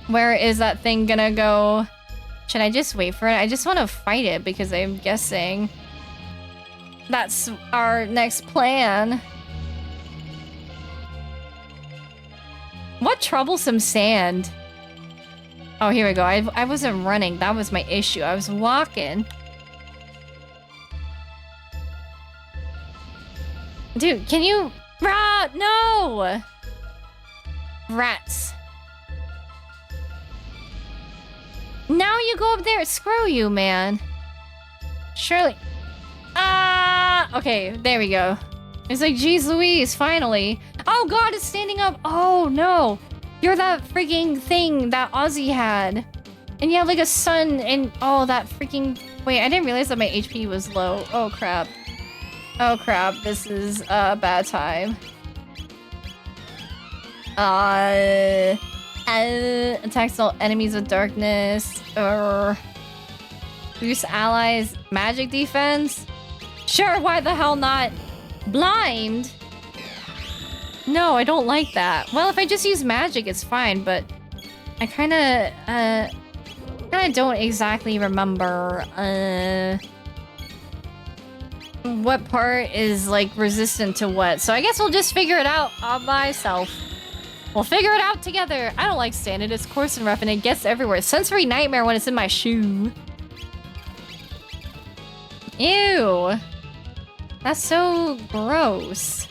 Where is that thing gonna go? Should I just wait for it? I just want to fight it because I'm guessing that's our next plan. What troublesome sand? Oh, here we go. I wasn't running. That was my issue. I was walking. Dude, can you... Rah! No! Rats. Now you go up there. Screw you, man. Surely. Ah! Okay, there we go. It's like, geez Louise, finally. Oh god, it's standing up. Oh no. You're that freaking thing that Ozzy had. And you have like a sun and... Oh, that freaking... Wait, I didn't realize that my HP was low. Oh crap. Oh crap, this is a bad time. Attacks all enemies with darkness. Boost allies. Magic defense? Sure, why the hell not? Blind? No, I don't like that. Well, if I just use magic, it's fine, but I kinda don't exactly remember, what part is, like, resistant to what. So I guess we'll just figure it out on myself. We'll figure it out together. I don't like standard. It's coarse and rough and it gets everywhere. Sensory nightmare when it's in my shoe. Ew. That's so gross.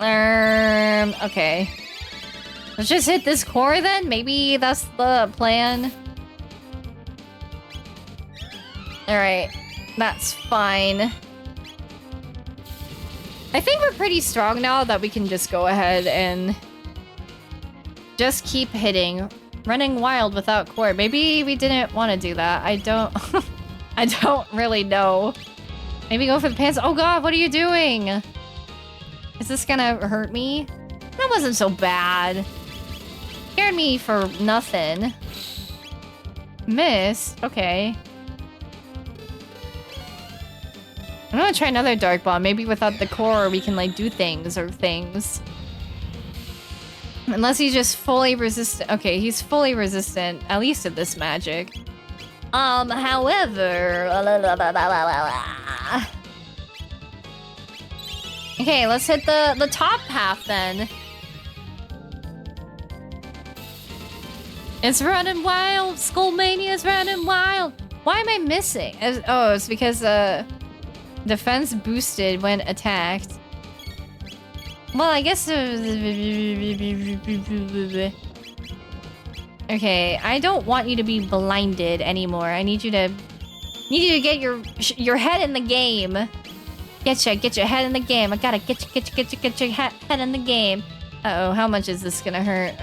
Okay. Let's just hit this core then? Maybe that's the plan. Alright. That's fine. I think we're pretty strong now that we can just go ahead and just keep hitting. Running wild without core. Maybe we didn't want to do that. I don't... I don't really know. Maybe go for the pants. Oh god, what are you doing? Is this gonna hurt me? That wasn't so bad. Scared me for nothing. Miss? Okay. I'm gonna try another dark bomb. Maybe without the core we can like do things or things. Unless he's just fully resistant. Okay, he's fully resistant, at least to this magic. However... Okay, let's hit the top half then. It's running wild. Skullmania's running wild. Why am I missing? Oh, it's because defense boosted when attacked. Well, I guess... Okay, I don't want you to be blinded anymore. I need you to get your head in the game. Get your head in the game. I gotta get your head in the game. Uh-oh, how much is this gonna hurt?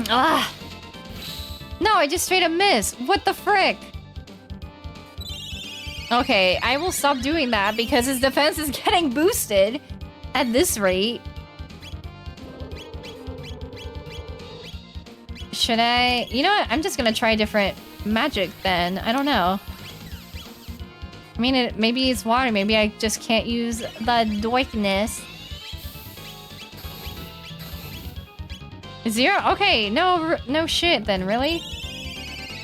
Ah! No, I just straight up missed. What the frick? Okay, I will stop doing that because his defense is getting boosted at this rate. Should I... You know what? I'm just gonna try different magic then. I don't know. I mean, maybe it's water. Maybe I just can't use the darkness. 0? Okay, no shit then, really?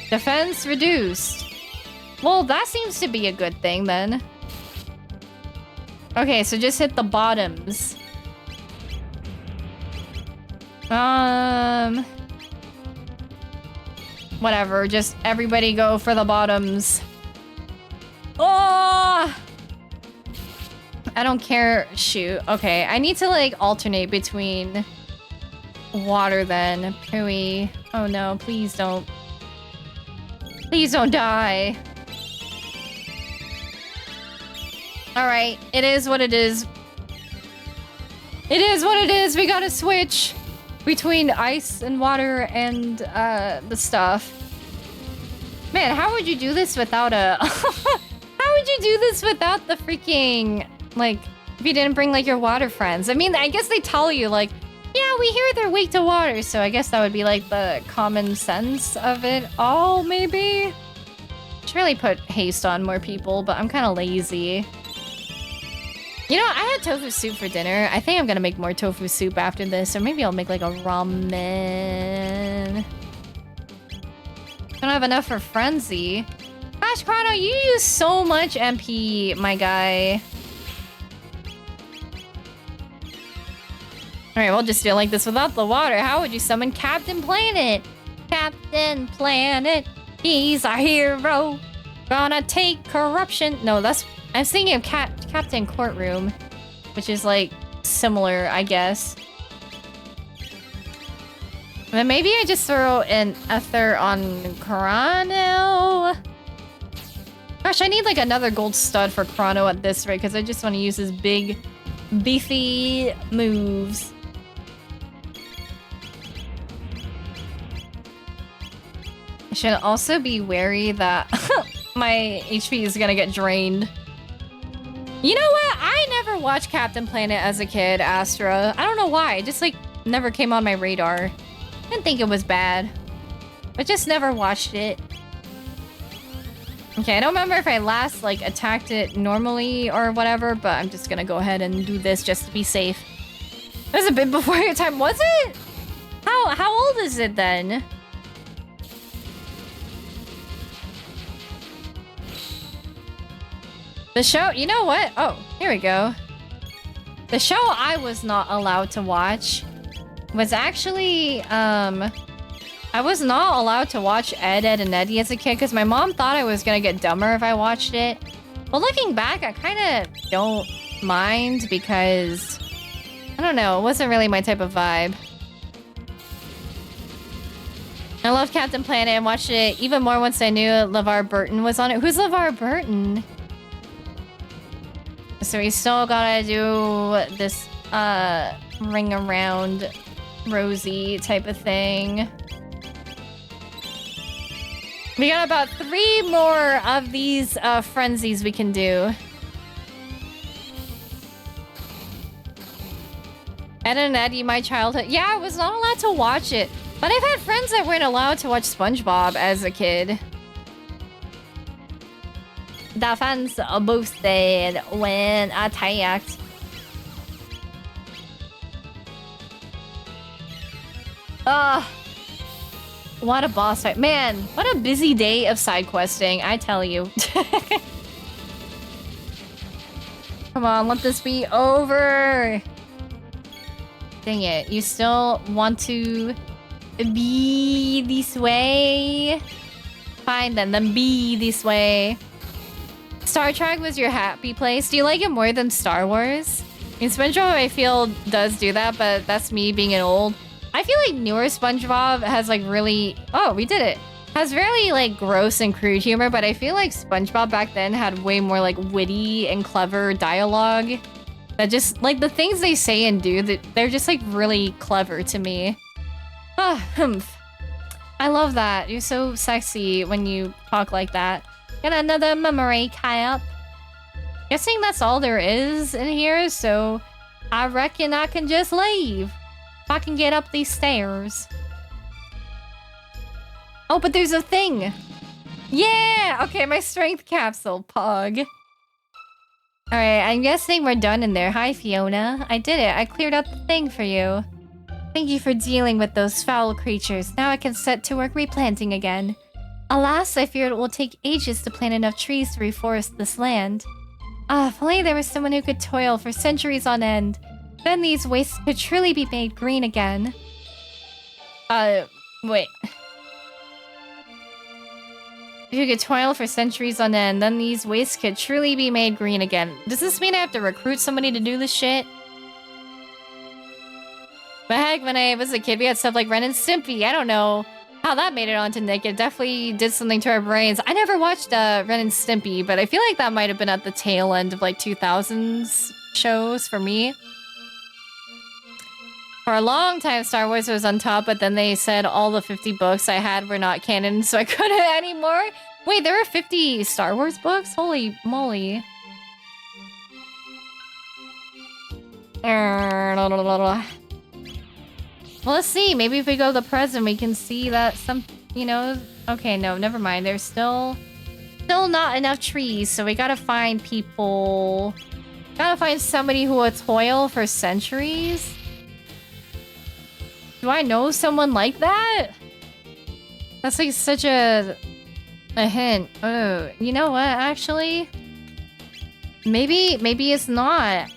Defense reduced. Well, that seems to be a good thing then. Okay, so just hit the bottoms. Whatever, just everybody go for the bottoms. Oh! I don't care. Shoot. Okay, I need to like alternate between water then. Pooey. Oh no, please don't. Please don't die. Alright, it is what it is. It is what it is. We gotta switch between ice and water and the stuff. Man, how would you do this without a... How would you do this without the freaking... Like, if you didn't bring, like, your water friends? I mean, I guess they tell you, like, yeah, we hear they're weak to water, so I guess that would be, like, the common sense of it all, maybe? Should really put haste on more people, but I'm kind of lazy. You know, I had tofu soup for dinner. I think I'm gonna make more tofu soup after this, or maybe I'll make, like, a ramen. Don't have enough for frenzy. Gosh, Chrono, you use so much MP, my guy. Alright, we'll just do it like this without the water. How would you summon Captain Planet? Captain Planet, he's our hero. Gonna take corruption. No, that's... I'm thinking of Captain Courtroom, which is, like, similar, I guess. Then maybe I just throw an ether on Chrono. Gosh, I need like another gold stud for Chrono at this rate because I just want to use his big, beefy moves. I should also be wary that my HP is gonna get drained. You know what? I never watched Captain Planet as a kid, Astra. I don't know why. It just like never came on my radar. Didn't think it was bad, but just never watched it. Okay, I don't remember if I last like attacked it normally or whatever, but I'm just gonna go ahead and do this just to be safe. That was a bit before your time, was it? How old is it then? The show, you know what? Oh, here we go. The show I was not allowed to watch was actually, I was not allowed to watch Ed, Edd and Eddy as a kid because my mom thought I was gonna get dumber if I watched it. But looking back, I kind of don't mind because, I don't know, it wasn't really my type of vibe. I love Captain Planet and watched it even more once I knew LeVar Burton was on it. Who's LeVar Burton? So we still gotta do this, ring around Rosie type of thing. We got about 3 more of these frenzies we can do. Ed and Eddy, my childhood. Yeah, I was not allowed to watch it. But I've had friends that weren't allowed to watch SpongeBob as a kid. Defense boosted when attacked. What a boss fight. Man, what a busy day of side questing, I tell you. Come on, let this be over. Dang it, you still want to be this way? Fine then be this way. Star Trek was your happy place. Do you like it more than Star Wars? I mean, SpongeBob, I feel, does do that, but that's me being an old... I feel like newer SpongeBob has like really... Oh, we did it. Has really like gross and crude humor, but I feel like SpongeBob back then had way more like witty and clever dialogue. That just, like the things they say and do, that they're just like really clever to me. Ah, humph. I love that. You're so sexy when you talk like that. Got another memory cap. Guessing that's all there is in here, so I reckon I can just leave. If I can get up these stairs. Oh, but there's a thing. Yeah! Okay, my strength capsule, pug. Alright, I'm guessing we're done in there. Hi, Fiona. I did it. I cleared out the thing for you. Thank you for dealing with those foul creatures. Now I can set to work replanting again. Alas, I fear it will take ages to plant enough trees to reforest this land. Ah, if only there was someone who could toil for centuries on end. Then these wastes could truly be made green again. Wait. If you could toil for centuries on end, then these wastes could truly be made green again. Does this mean I have to recruit somebody to do this shit? But heck, when I was a kid, we had stuff like Ren and Stimpy. I don't know how that made it onto Nick. It definitely did something to our brains. I never watched Ren and Stimpy, but I feel like that might have been at the tail end of like 2000s shows for me. For a long time, Star Wars was on top, but then they said all the 50 books I had were not canon, so I couldn't anymore. Wait, there are 50 Star Wars books? Holy moly. Well, let's see. Maybe if we go to the present, we can see that some, you know... Okay, no, never mind. There's still not enough trees, so we gotta find people... Gotta find somebody who will toil for centuries. Do I know someone like that? That's like such a hint. Oh, you know what, actually? Maybe it's not.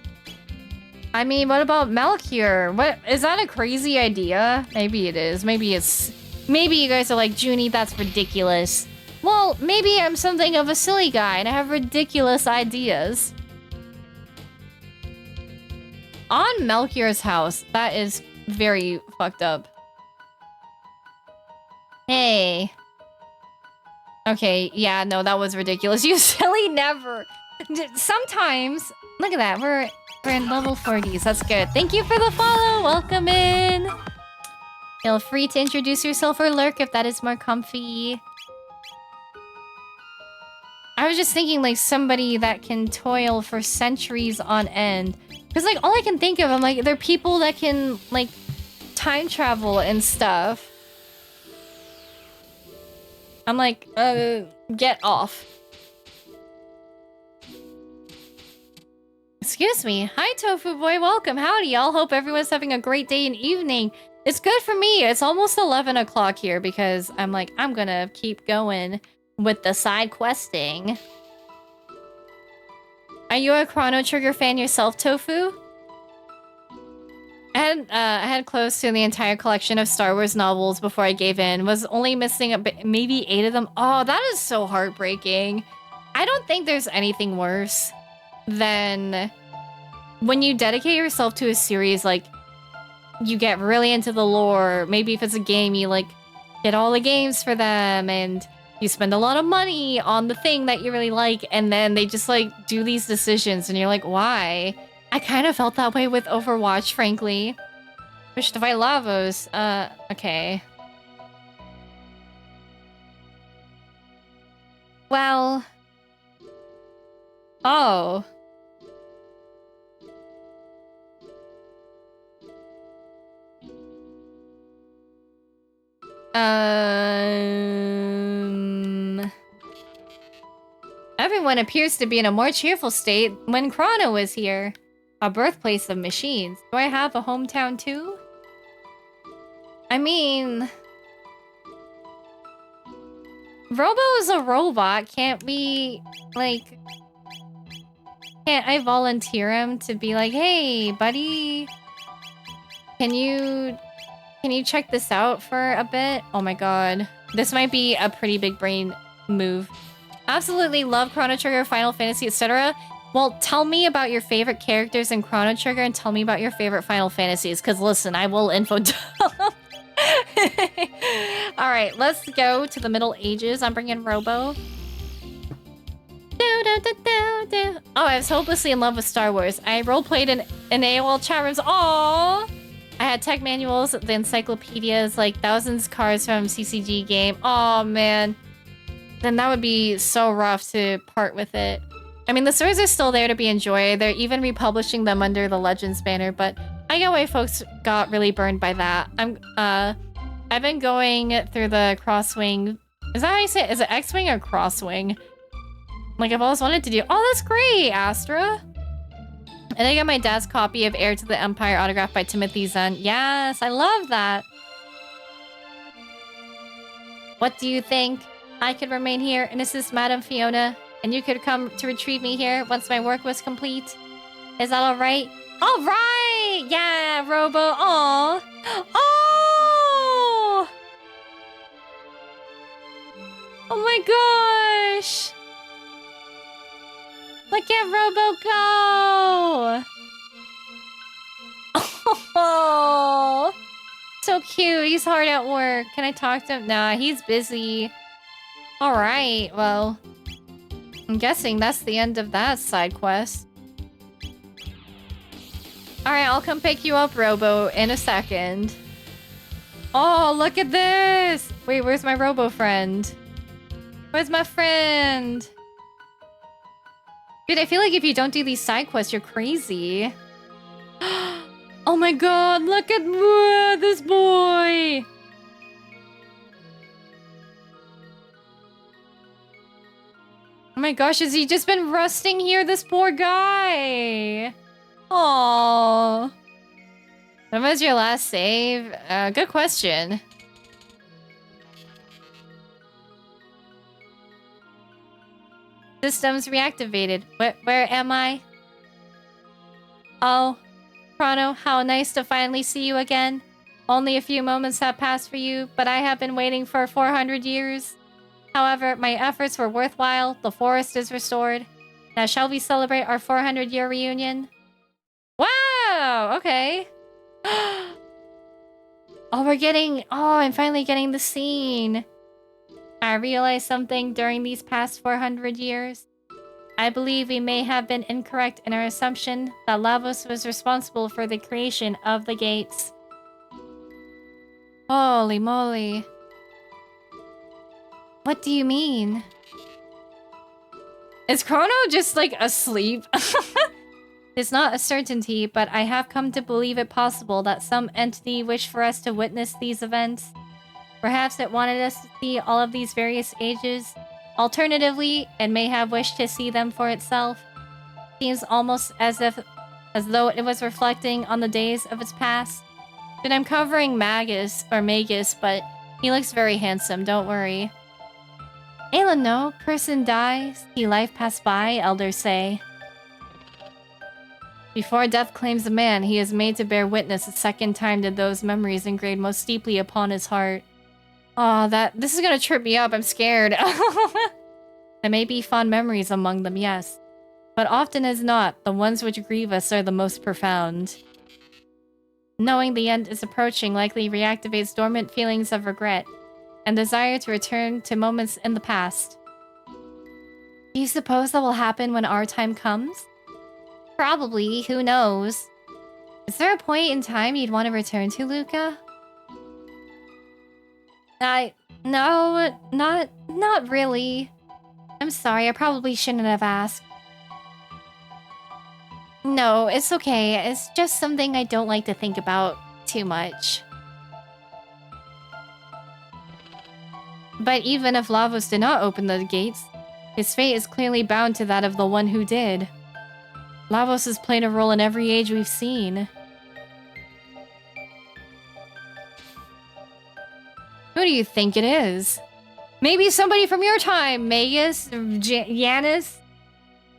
I mean, what about Melchior? What, is that a crazy idea? Maybe it is. Maybe you guys are like, Junie, that's ridiculous. Well, maybe I'm something of a silly guy and I have ridiculous ideas. On Melchior's house, that is very fucked up. Hey. Okay, yeah, no, that was ridiculous. You silly never. Sometimes, look at that, we're in level 40s. That's good. Thank you for the follow. Welcome in. Feel free to introduce yourself or lurk if that is more comfy. I was just thinking like somebody that can toil for centuries on end. Because like all I can think of, I'm like, they're people that can like time travel and stuff. I'm like, get off. Excuse me. Hi, Tofu Boy. Welcome. Howdy, y'all. Hope everyone's having a great day and evening. It's good for me. It's almost 11 o'clock here because I'm like, I'm gonna keep going with the side questing. Are you a Chrono Trigger fan yourself, Tofu? I had close to the entire collection of Star Wars novels before I gave in. Was only missing maybe 8 of them. Oh, that is so heartbreaking. I don't think there's anything worse than when you dedicate yourself to a series, like, you get really into the lore. Maybe if it's a game, you, like, get all the games for them, and you spend a lot of money on the thing that you really like, and then they just, like, do these decisions, and you're like, why? I kind of felt that way with Overwatch, frankly. Wish to fight Lavos. Okay. Well... Oh. Everyone appears to be in a more cheerful state when Chrono is here. A birthplace of machines. Do I have a hometown too? I mean... Robo is a robot. Can't we, like... Can't I volunteer him to be like, hey, buddy? Can you check this out for a bit? Oh my god. This might be a pretty big brain move. Absolutely love Chrono Trigger, Final Fantasy, etc. Well, tell me about your favorite characters in Chrono Trigger and tell me about your favorite Final Fantasies. Because listen, I will info dump. Alright, let's go to the Middle Ages. I'm bringing Robo. Oh, I was hopelessly in love with Star Wars. I roleplayed in AOL chat rooms. Aww! I had tech manuals, the encyclopedias, like thousands of cards from CCG game. Oh man. then that would be so rough to part with it. I mean, the stories are still there to be enjoyed. They're even republishing them under the Legends banner, but I get why folks got really burned by that. I've been going through the Crosswing. Is that how you say it? Is it X-Wing or Crosswing? Like, I've always wanted to do. Oh, that's great, Astra. And I got my dad's copy of Heir to the Empire autographed by Timothy Zahn. Yes, I love that. What do you think? I could remain here and assist Madame Fiona, and you could come to retrieve me here once my work was complete. Is that all right? All right! Yeah, Robo. Aw. Oh! Oh my gosh! Look at Robo go! Oh! So cute. He's hard at work. Can I talk to him? Nah, he's busy. All right, well, I'm guessing that's the end of that side quest. All right, I'll come pick you up, Robo, in a second. Oh, look at this! Wait, where's my Robo friend? Where's my friend? Dude, I feel like if you don't do these side quests, you're crazy. Oh my god, look at this boy! Oh my gosh, has he just been rusting here, this poor guy? Aww. When was your last save? Good question. Systems reactivated. Where am I? Oh, Chrono, how nice to finally see you again. Only a few moments have passed for you, but I have been waiting for 400 years. However, my efforts were worthwhile. The forest is restored. Now, shall we celebrate our 400-year reunion? Wow! Okay. Oh, I'm finally getting the scene. I realized something during these past 400 years. I believe we may have been incorrect in our assumption that Lavos was responsible for the creation of the gates. Holy moly. What do you mean? Is Chrono just, like, asleep? It's not a certainty, but I have come to believe it possible that some entity wished for us to witness these events. Perhaps it wanted us to see all of these various ages. Alternatively, it may have wished to see them for itself. Seems almost as though it was reflecting on the days of its past. But I'm covering Magus, but he looks very handsome, don't worry. Ayla, no. Person dies, see life pass by, elders say. Before death claims a man, he is made to bear witness a second time to those memories engraved most deeply upon his heart. Oh, this is gonna trip me up, I'm scared. There may be fond memories among them, yes. But often as not, the ones which grieve us are the most profound. Knowing the end is approaching likely reactivates dormant feelings of regret and desire to return to moments in the past. Do you suppose that will happen when our time comes? Probably, who knows? Is there a point in time you'd want to return to, Luca? No, not really. I'm sorry, I probably shouldn't have asked. No, it's okay. It's just something I don't like to think about too much. But even if Lavos did not open the gates, his fate is clearly bound to that of the one who did. Lavos has played a role in every age we've seen. Who do you think it is? Maybe somebody from your time, Magus, Yanis?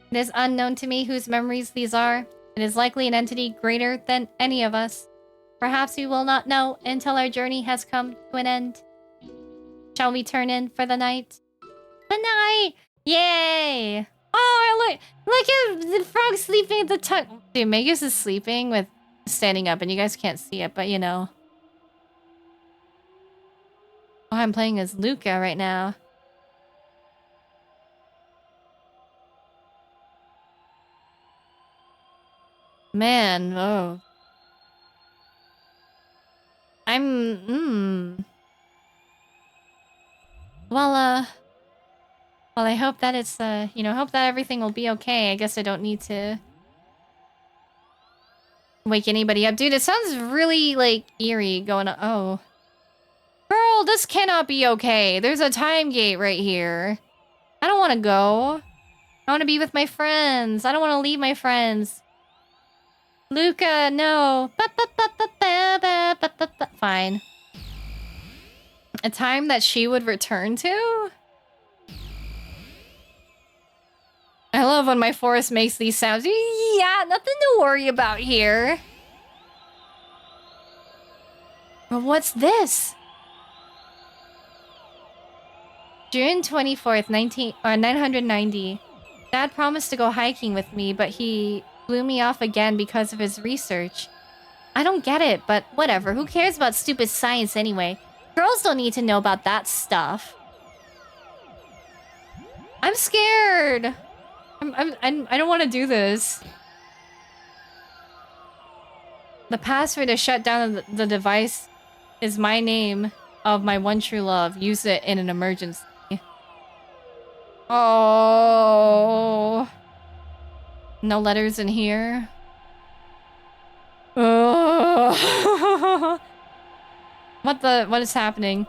It is unknown to me whose memories these are. It is likely an entity greater than any of us. Perhaps we will not know until our journey has come to an end. Shall we turn in for the night? Good night! Yay! Oh, look at the frog sleeping at the top. Dude, Magus is sleeping with standing up, and you guys can't see it, but you know. Oh, I'm playing as Luca right now. Man, oh. Well, Well, I hope that it's, you know, hope that everything will be okay. I guess I don't need to wake anybody up. Dude, it sounds really, like, eerie going on. Oh. Girl, this cannot be okay. There's a time gate right here. I don't want to go. I want to be with my friends. I don't want to leave my friends. Luca, no. Fine. A time that she would return to? I love when my forest makes these sounds. Yeah, nothing to worry about here. But what's this? June 24th, 990. Dad promised to go hiking with me, but he blew me off again because of his research. I don't get it, but whatever. Who cares about stupid science anyway? Girls don't need to know about that stuff. I'm scared. I don't want to do this. The password to shut down the device is my name of my one true love. Use it in an emergency. Oh. No letters in here. Oh. What is happening?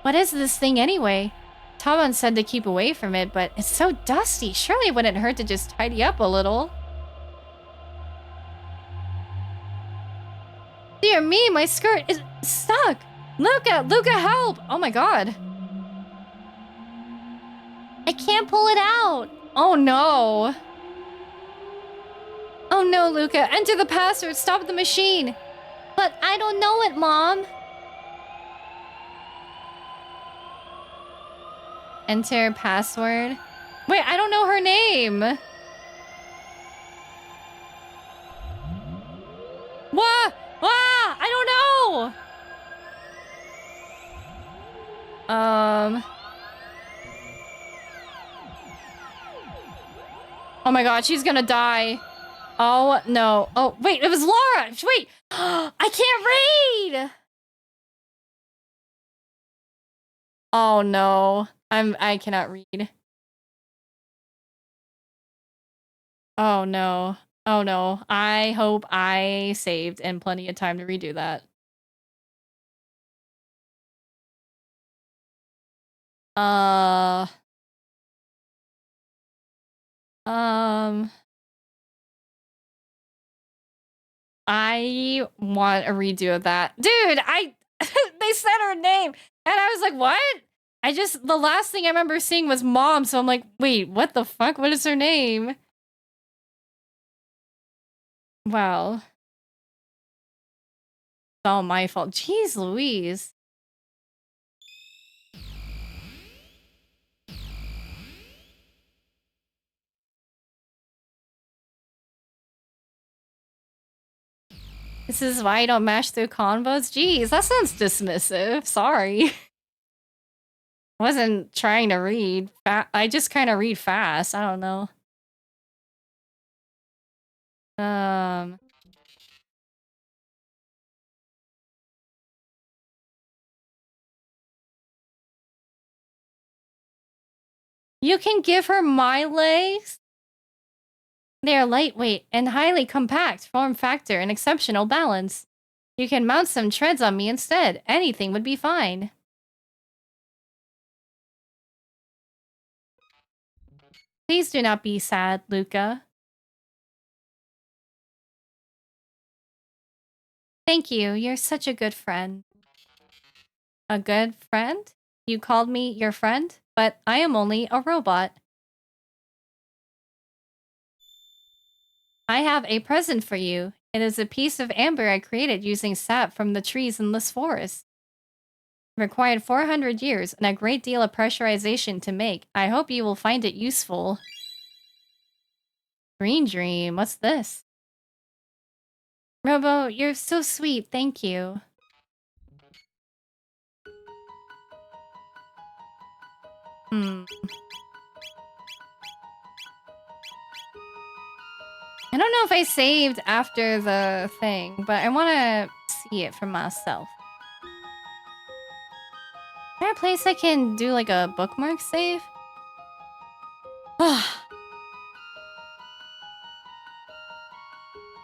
What is this thing anyway? Taban said to keep away from it, but it's so dusty. Surely it wouldn't hurt to just tidy up a little. Dear me, my skirt is stuck. Luca, help! Oh my god. I can't pull it out. Oh no. Oh no, Luca. Enter the password. Stop the machine. But I don't know it, Mom. Enter password. Wait, I don't know her name. What? I don't know. Oh my god, she's gonna die. Oh no. Oh wait, it was Laura. Wait. I can't read. Oh no. I cannot read. Oh no. Oh no. I hope I saved in plenty of time to redo that. I want a redo of that. Dude, they said her name and I was like, what? The last thing I remember seeing was Mom, so I'm like, wait, what the fuck? What is her name? Wow. It's all my fault. Jeez Louise. This is why I don't mash through convos? Jeez, that sounds dismissive. Sorry. I wasn't trying to read. I just kind of read fast. I don't know. You can give her my legs? They are lightweight and highly compact, form factor, and exceptional balance. You can mount some treads on me instead. Anything would be fine. Please do not be sad, Luca. Thank you. You're such a good friend. A good friend? You called me your friend? But I am only a robot. I have a present for you. It is a piece of amber I created using sap from the trees in this forest. It required 400 years and a great deal of pressurization to make. I hope you will find it useful. Green Dream, what's this? Robo, you're so sweet, thank you. I don't know if I saved after the thing, but I want to see it for myself. Is there a place I can do like a bookmark save?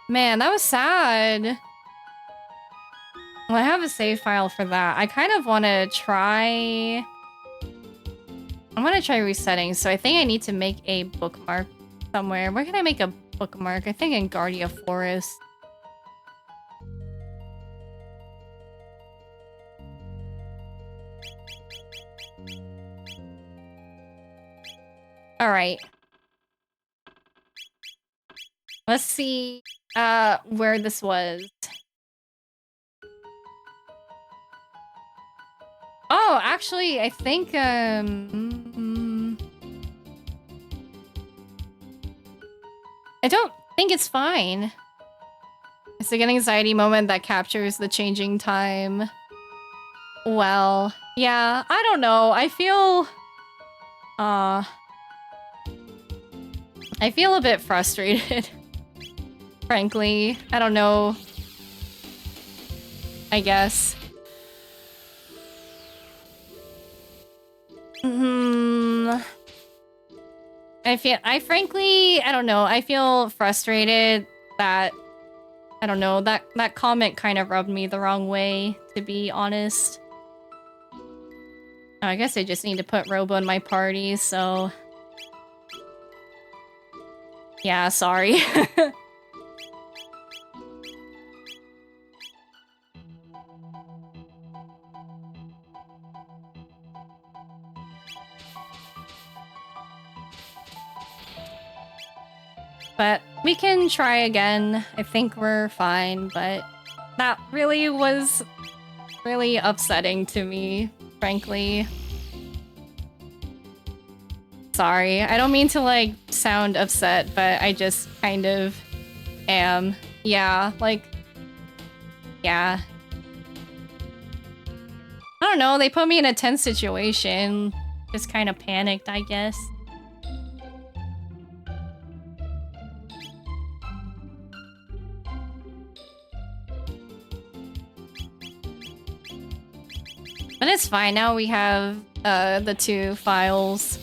Man, that was sad. Well, I have a save file for that. I kind of want to try... I want to try resetting, so I think I need to make a bookmark somewhere. Where can I make a bookmark? I think in Guardia Forest. All right. Let's see where this was. Oh, actually, I think I don't think it's fine. It's like an anxiety moment that captures the changing time. Well, yeah, I don't know. I feel a bit frustrated. Frankly, I don't know. I guess. I don't know. I feel frustrated that, I don't know, that comment kind of rubbed me the wrong way, to be honest. Oh, I guess I just need to put Robo in my party, so... Yeah, sorry. But we can try again. I think we're fine, but that really was really upsetting to me, frankly. Sorry, I don't mean to, like, sound upset, but I just kind of am. Yeah, like, yeah. I don't know, they put me in a tense situation. Just kind of panicked, I guess. But it's fine, now we have the 2 files.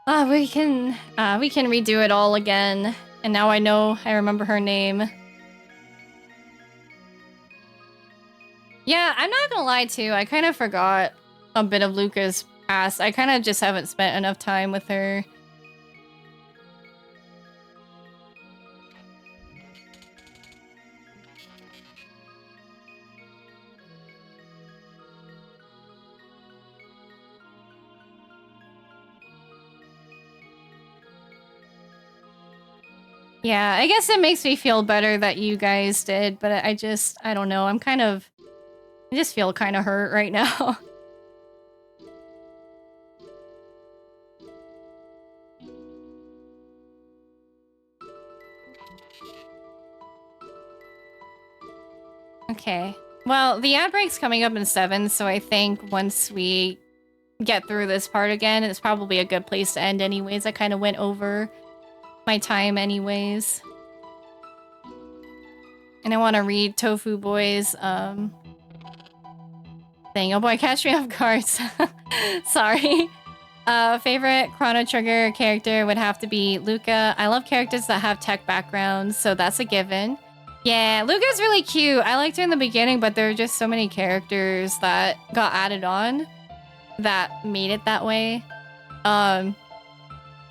We can redo it all again. And now I remember her name. Yeah, I'm not gonna lie too, I kind of forgot a bit of Luca's past. I kind of just haven't spent enough time with her. Yeah, I guess it makes me feel better that you guys did, but I don't know, I just feel kind of hurt right now. Okay. Well, the ad break's coming up in 7, so I think once we get through this part again, it's probably a good place to end anyways. I kind of went over my time anyways. And I want to read Tofu Boy's thing. Oh boy, catch me off guard. Sorry. Favorite Chrono Trigger character would have to be Luca. I love characters that have tech backgrounds, so that's a given. Yeah, Luca's really cute. I liked her in the beginning, but there are just so many characters that got added on that made it that way.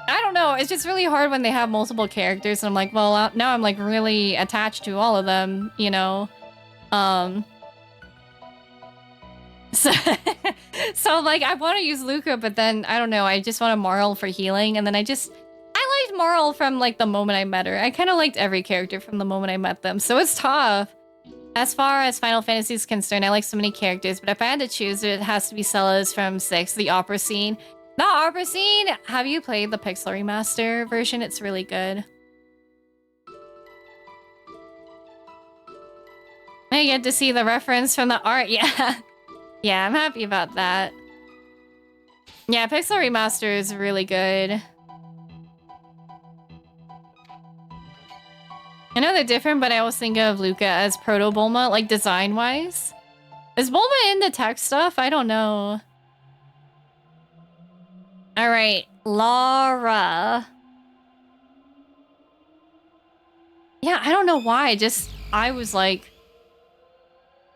I don't know. It's just really hard when they have multiple characters, and I'm like, well, now I'm like really attached to all of them, you know? So, like, I want to use Luca, but then, I don't know, I just want a Marl for healing, and then I liked Marl from, like, the moment I met her. I kind of liked every character from the moment I met them, so it's tough. As far as Final Fantasy is concerned, I like so many characters, but if I had to choose, it has to be Celes from 6, the opera scene. The opera scene! Have you played the Pixel Remaster version? It's really good. I get to see the reference from the art, yeah. Yeah, I'm happy about that. Yeah, Pixel Remaster is really good. I know they're different, but I always think of Luca as Proto Bulma, like design-wise. Is Bulma in the tech stuff? I don't know. All right, Laura. Yeah, I don't know why. I was like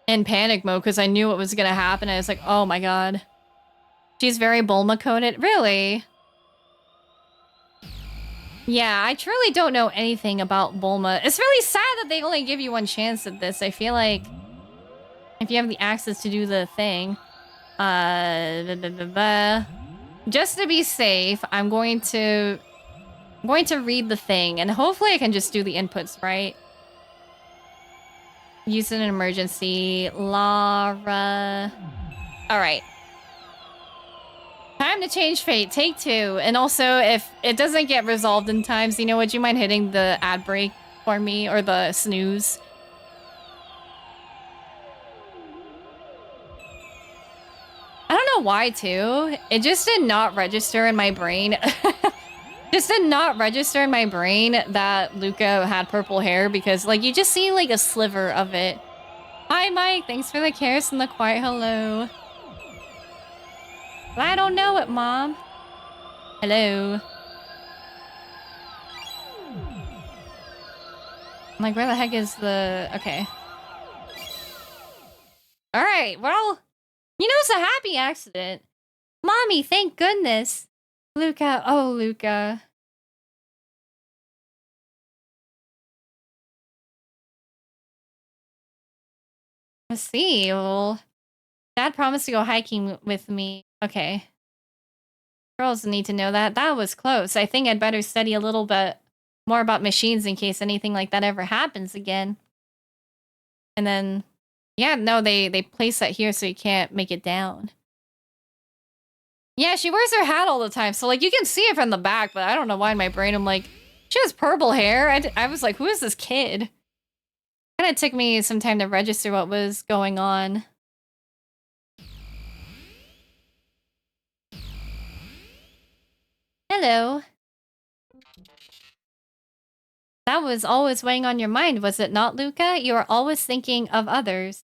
in panic mode because I knew what was gonna happen. I was like, oh my god. She's very Bulma coded. Really? Yeah, I truly don't know anything about Bulma. It's really sad that they only give you one chance at this. I feel like if you have the access to do the thing, just to be safe, I'm going to read the thing, and hopefully I can just do the inputs right. Use in an emergency, Lara. All right. Time to change fate, take 2. And also, if it doesn't get resolved in time, so you know, would you mind hitting the ad break for me, or the snooze? I don't know why, too. It just did not register in my brain. Just did not register in my brain that Luca had purple hair, because, like, you just see, like, a sliver of it. Hi, Mike. Thanks for the carrots and the quiet hello. I don't know it, Mom. Hello. I'm like, where the heck is the... Okay. All right, well, you know, it's a happy accident. Mommy, thank goodness. Luca, oh, Luca. Let's see, well, Dad promised to go hiking with me. Okay. Girls need to know that. That was close. I think I'd better study a little bit more about machines in case anything like that ever happens again. And then, yeah, no, they place that here so you can't make it down. Yeah, she wears her hat all the time, so, like, you can see it from the back, but I don't know why in my brain I'm like, she has purple hair. I was like, who is this kid? Kind of took me some time to register what was going on. Hello. That was always weighing on your mind, was it not, Luca? You are always thinking of others.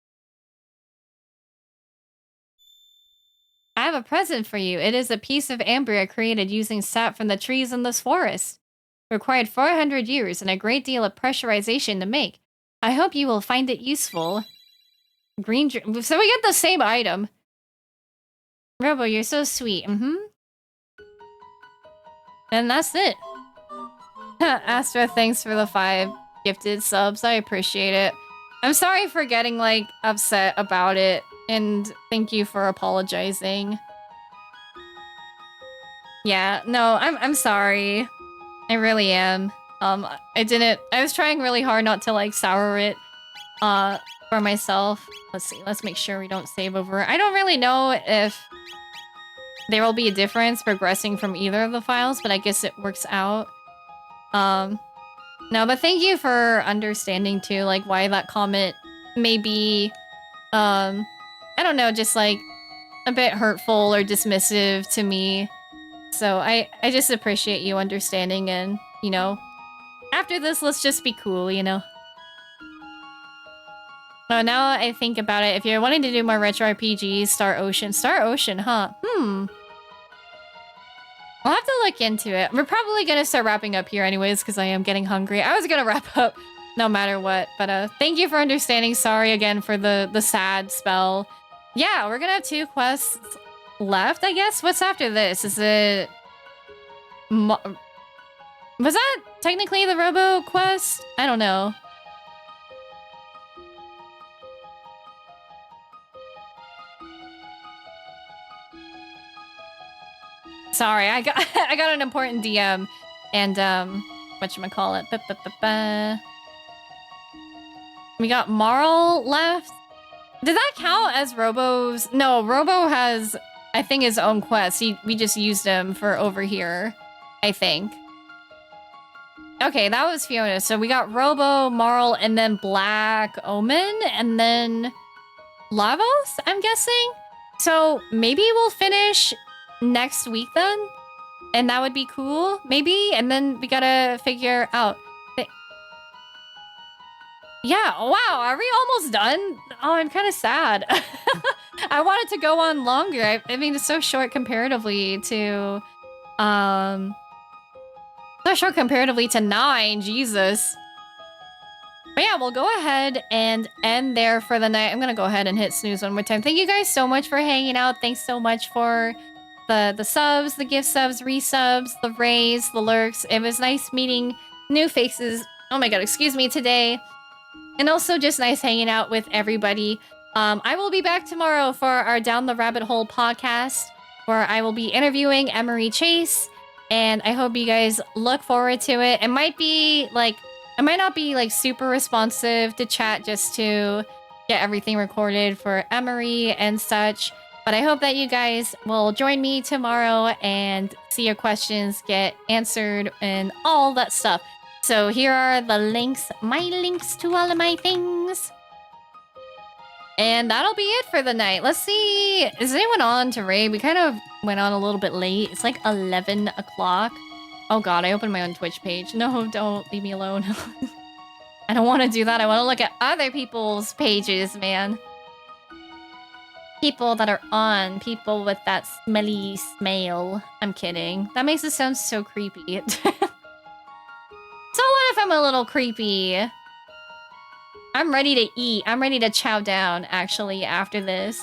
I have a present for you. It is a piece of ambria created using sap from the trees in this forest. It required 400 years and a great deal of pressurization to make. I hope you will find it useful. Green... So we get the same item. Robo, you're so sweet. Mm-hmm. And that's it. Astra, thanks for the 5 gifted subs. I appreciate it. I'm sorry for getting, like, upset about it. And thank you for apologizing. Yeah, no, I'm sorry. I really am. I was trying really hard not to, like, sour it, for myself. Let's see, let's make sure we don't save over. I don't really know if there will be a difference progressing from either of the files, but I guess it works out. No, but thank you for understanding, too, like, why that comment may be, I don't know, just, like, a bit hurtful or dismissive to me. So I just appreciate you understanding and, you know, after this, let's just be cool, you know? So now I think about it, if you're wanting to do more retro RPGs, Star Ocean. Star Ocean, huh? I'll have to look into it. We're probably gonna start wrapping up here anyways, because I am getting hungry. I was gonna wrap up no matter what, but thank you for understanding. Sorry again for the sad spell. Yeah, we're gonna have 2 quests left, I guess. What's after this? Is it... Was that technically the Robo quest? I don't know. Sorry, I got I got an important DM, and whatchamacallit? We got Marl left. Did that count as Robo's? No, Robo has, I think, his own quest. We just used him for over here, I think. Okay, that was Fiona. So we got Robo, Marl, and then Black Omen, and then Lavos, I'm guessing. So maybe we'll finish next week then, and that would be cool, maybe. And then we gotta figure out. Yeah, wow, are we almost done? Oh, I'm kind of sad. I wanted to go on longer. I mean, it's so short comparatively to, so short comparatively to 9, Jesus. But yeah, we'll go ahead and end there for the night. I'm gonna go ahead and hit snooze one more time. Thank you guys so much for hanging out. Thanks so much for the subs, the gift subs, resubs, the rays, the lurks. It was nice meeting new faces. Oh my god, excuse me, today. And also just nice hanging out with everybody. I will be back tomorrow for our Down the Rabbit Hole podcast, where I will be interviewing Emery Chase. And I hope you guys look forward to it. It might be like, I might not be like super responsive to chat just to get everything recorded for Emery and such. But I hope that you guys will join me tomorrow and see your questions get answered and all that stuff. So here are the links, my links to all of my things. And that'll be it for the night. Let's see, is anyone on to raid? We kind of went on a little bit late. It's like 11 o'clock. Oh god, I opened my own Twitch page. No, don't leave me alone. I don't want to do that. I want to look at other people's pages, man. People that are on, people with that smelly smell. I'm kidding. That makes it sound so creepy. So what if I'm a little creepy? I'm ready to eat. I'm ready to chow down, actually, after this.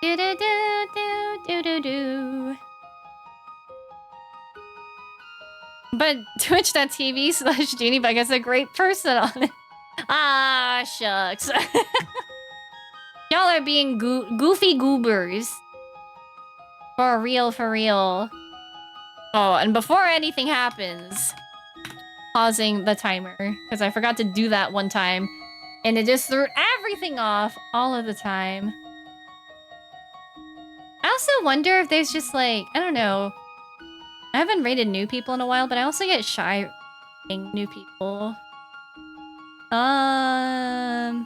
Do-do-do-do-do-do-do. But twitch.tv/juunibug has a great person on it. Ah, shucks. Y'all are being goofy goobers. For real, for real. Oh, and before anything happens, pausing the timer, because I forgot to do that one time, and it just threw everything off all of the time. I also wonder if there's just like, I don't know. I haven't rated new people in a while, but I also get shy rating new people. I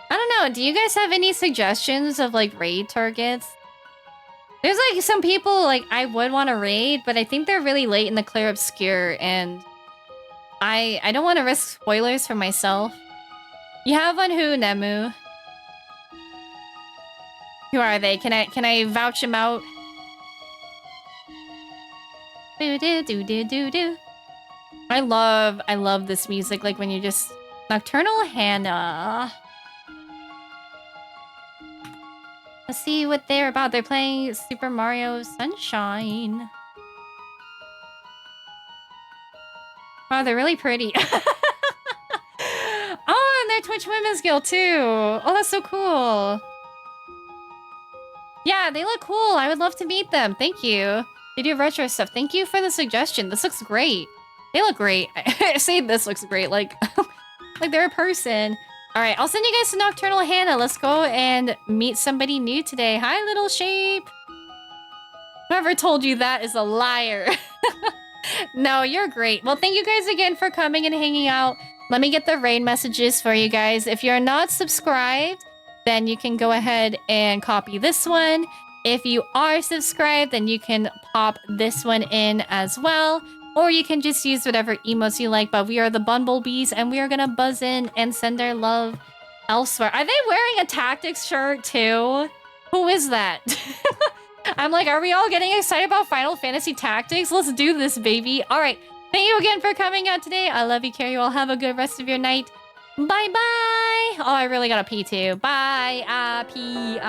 don't know. Do you guys have any suggestions of like raid targets? There's like some people like I would want to raid, but I think they're really late in the Clear Obscure, and I don't want to risk spoilers for myself. You have one who, Nemu? Who are they? Can I vouch them out? Do do do do do do. I love this music. Like when you just Nocturnal Hannah. Let's see what they're about. They're playing Super Mario Sunshine. Wow, they're really pretty. Oh, and they're Twitch Women's Guild too. Oh, that's so cool. Yeah, they look cool. I would love to meet them. Thank you. They do retro stuff. Thank you for the suggestion. This looks great. They look great. I say this looks great. Like, like they're a person. All right, I'll send you guys to Nocturnal Hannah. Let's go and meet somebody new today. Hi, little shape. Whoever told you that is a liar. No, you're great. Well, thank you guys again for coming and hanging out. Let me get the raid messages for you guys. If you're not subscribed, then you can go ahead and copy this one. If you are subscribed, then you can pop this one in as well. Or you can just use whatever emotes you like. But we are the Bumblebees, and we are going to buzz in and send our love elsewhere. Are they wearing a Tactics shirt too? Who is that? I'm like, are we all getting excited about Final Fantasy Tactics? Let's do this, baby. All right. Thank you again for coming out today. I love you, Carrie. You all have a good rest of your night. Bye-bye. Oh, I really gotta pee too. Bye. Pee.